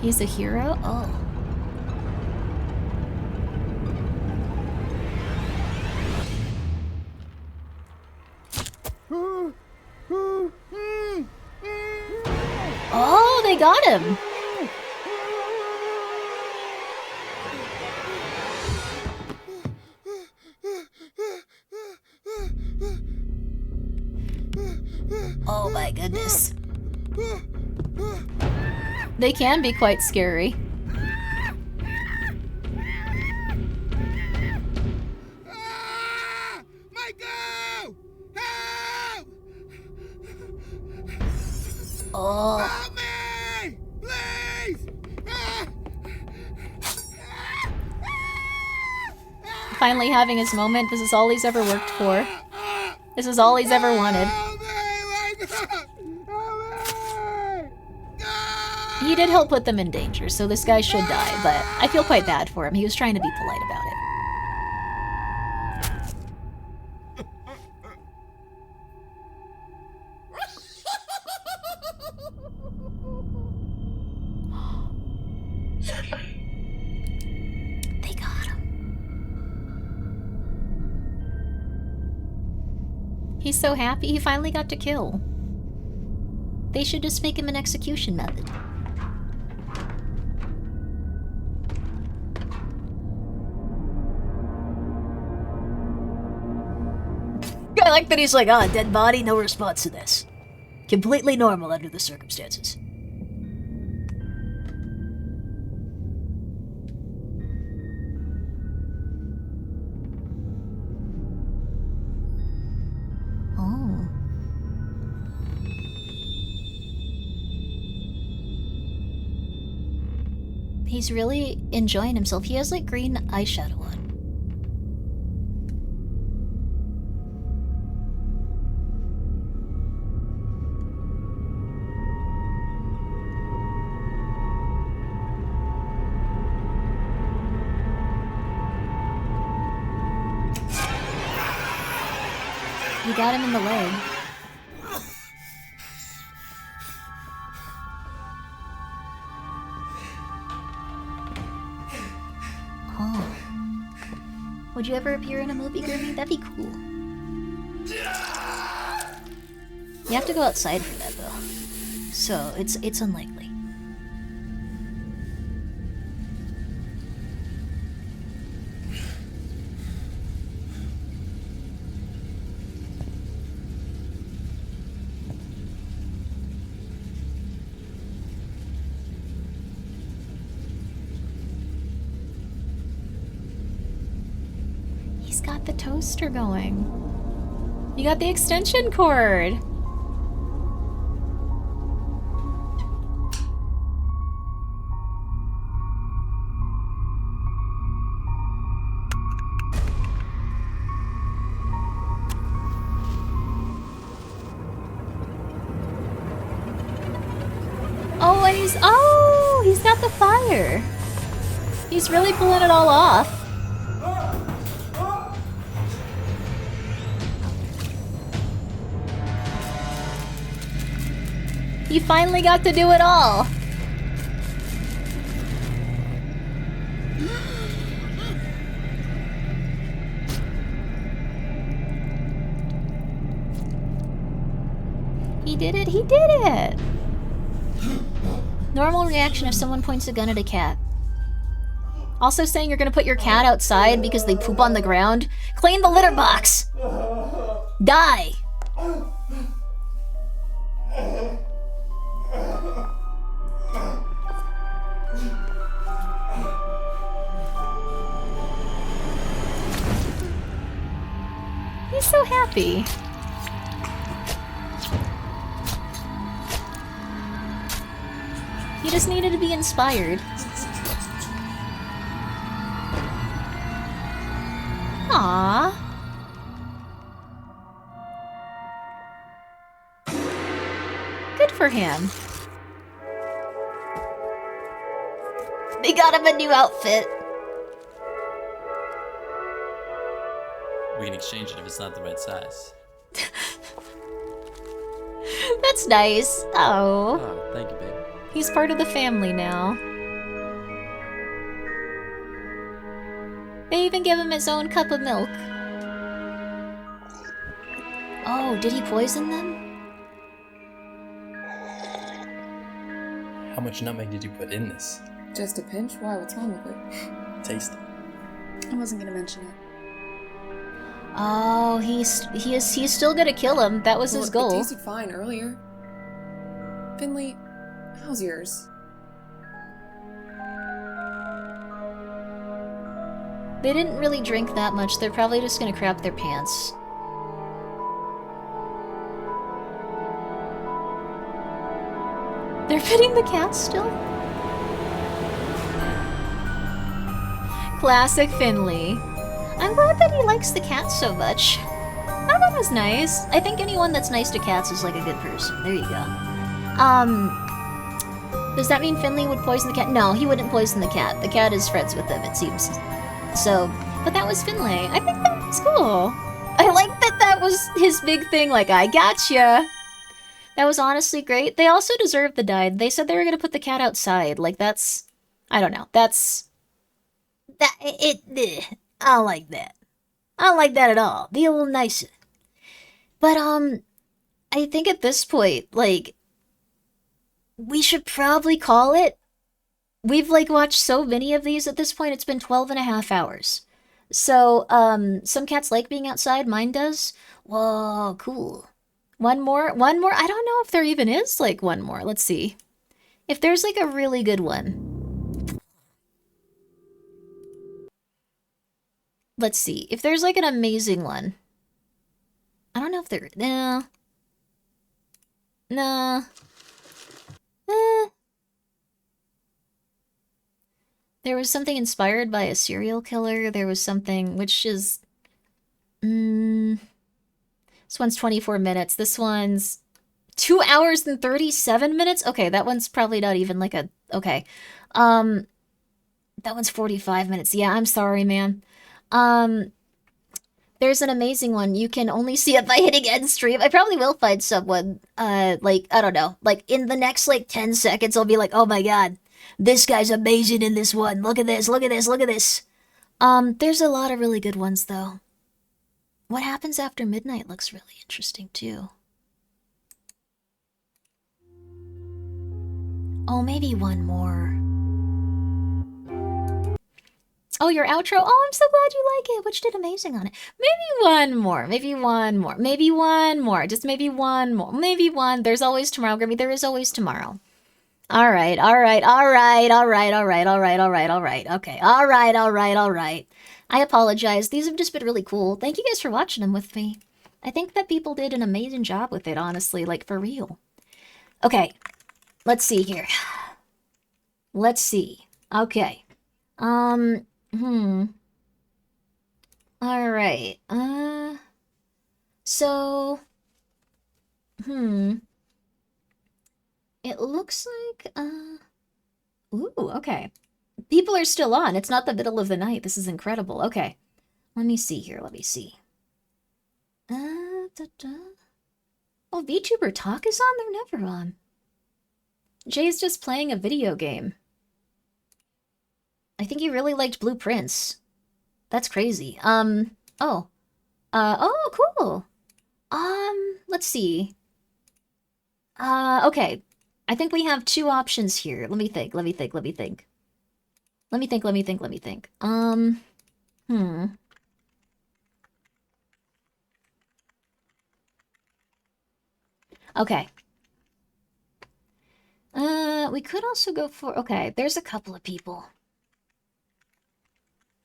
He's a hero? Oh. Oh, they got him! Oh my goodness. They can be quite scary. Oh. Help me! Please! Finally having his moment. This is all he's ever worked for. This is all he's ever wanted. He did help put them in danger, so this guy should die, but I feel quite bad for him. He was trying to be polite about it. They got him. He's so happy he finally got to kill. They should just make him an execution method. I like that he's like, ah, dead body, no response to this. Completely normal under the circumstances. Oh. He's really enjoying himself. He has like green eyeshadow on. You got him in the leg. Oh. Would you ever appear in a movie, Grimmi? That'd be cool. You have to go outside for that, though. So, it's unlikely. He's got the toaster going. You got the extension cord. Oh, and he's got the fire. He's really pulling it all off. He finally got to do it all. He did it, he did it! Normal reaction if someone points a gun at a cat. Also saying you're gonna put your cat outside because they poop on the ground. Clean the litter box! Die! He's so happy. He just needed to be inspired. Aww. Good for him. They got him a new outfit. We can exchange it if it's not the right size. That's nice. Oh. Oh, thank you, baby. He's part of the family now. They even give him his own cup of milk. Oh, did he poison them? How much nutmeg did you put in this? Just a pinch? Why? What's wrong with it? Taste it. I wasn't gonna mention it. Oh, he's still gonna kill him. That was his It goal. tasted fine earlier. Finley, how's yours? They didn't really drink that much. They're probably just gonna crap their pants. They're petting the cat still? Classic Finley. I'm glad that he likes the cat so much. Oh, that was nice. I think anyone that's nice to cats is like a good person. There you go. Does that mean Finley would poison the cat? No, he wouldn't poison the cat. The cat is friends with him, it seems. So, but that was Finley. I think that was cool. I like that was his big thing, like, I gotcha. That was honestly great. They also deserved the die. They said they were gonna put the cat outside. Like, that's... I don't know. That's... I don't like that. I don't like that at all. Be a little nicer. But, I think at this point, like, we should probably call it. We've, like, watched so many of these at this point. It's been 12.5 hours. So, some cats like being outside. Mine does. Whoa, cool. One more? One more? I don't know if there even is, like, one more. Let's see. If there's, like, a really good one. Let's see. If there's, like, an amazing one. I don't know if there... No. No. There was something inspired by a serial killer. There was something which is... this one's 24 minutes. This one's 2 hours and 37 minutes? Okay, that one's probably not even like a... Okay. That one's 45 minutes. Yeah, I'm sorry, man. There's an amazing one. You can only see it by hitting end stream. I probably will find someone, like, I don't know. Like, in the next, like, 10 seconds, I'll be like, oh my god. This guy's amazing in this one. Look at this, look at this, look at this. There's a lot of really good ones, though. What Happens After Midnight looks really interesting, too. Oh, maybe one more. Oh, your outro? Oh, I'm so glad you like it. Which did amazing on it. Maybe one more. Maybe one more. Maybe one more. Just maybe one more. Maybe one. There's always tomorrow, Grimmy. There is always tomorrow. All right, all right, all right, all right, all right, all right, all right, all right. Okay, all right, all right, all right. I apologize. These have just been really cool. Thank you guys for watching them with me. I think that people did an amazing job with it, honestly, like for real. Okay, let's see here. Let's see. Okay. All right. So, it looks like, ooh, okay. People are still on. It's not the middle of the night. This is incredible. Okay. Let me see here. Let me see. Oh, VTuber Talk is on? They're never on. Jay's just playing a video game. I think he really liked Blue Prince. That's crazy. Oh, cool. Let's see. Okay. I think we have two options here. Let me think. Let me think. Let me think. Let me think. Let me think. Let me think. Okay. We could also go for... Okay, there's a couple of people.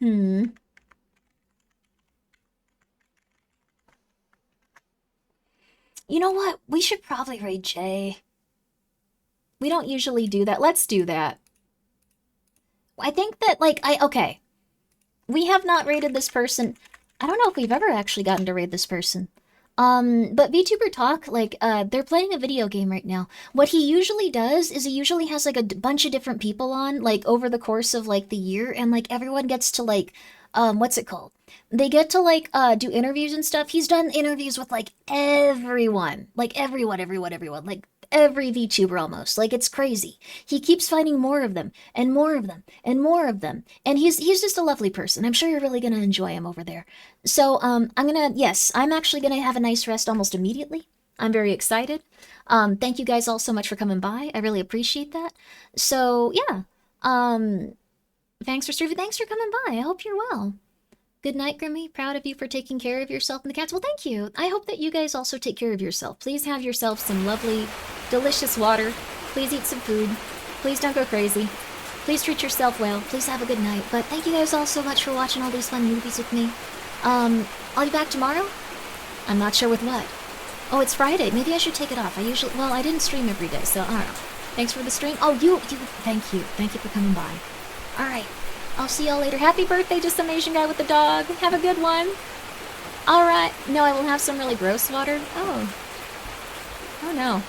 You know what? We should probably raid Jay. We don't usually do that. Let's do that. I think that, like, okay. We have not raided this person. I don't know if we've ever actually gotten to raid this person. But VTuber Talk, like, they're playing a video game right now. What he usually does is he usually has, like, a bunch of different people on, like, over the course of, like, the year, and, like, everyone gets to, like, what's it called? They get to, like, do interviews and stuff. He's done interviews with, like, everyone. Like, everyone. Like, every VTuber almost. Like, it's crazy. He keeps finding more of them, and more of them, and more of them. And he's just a lovely person. I'm sure you're really gonna enjoy him over there. So, I'm actually gonna have a nice rest almost immediately. I'm very excited. Thank you guys all so much for coming by. I really appreciate that. So, yeah. Thanks for streaming. Thanks for coming by. I hope you're well. Good night, Grimmy. Proud of you for taking care of yourself and the cats. Well, thank you. I hope that you guys also take care of yourself. Please have yourself some lovely, delicious water. Please eat some food. Please don't go crazy. Please treat yourself well. Please have a good night. But thank you guys all so much for watching all these fun movies with me. I'll be back tomorrow? I'm not sure with what. Oh, it's Friday. Maybe I should take it off. I didn't stream every day, so I don't know. Thanks for the stream. Oh, thank you. Thank you for coming by. All right. I'll see y'all later. Happy birthday to some Asian guy with the dog. Have a good one. All right. No, I will have some really gross water. Oh. Oh, no.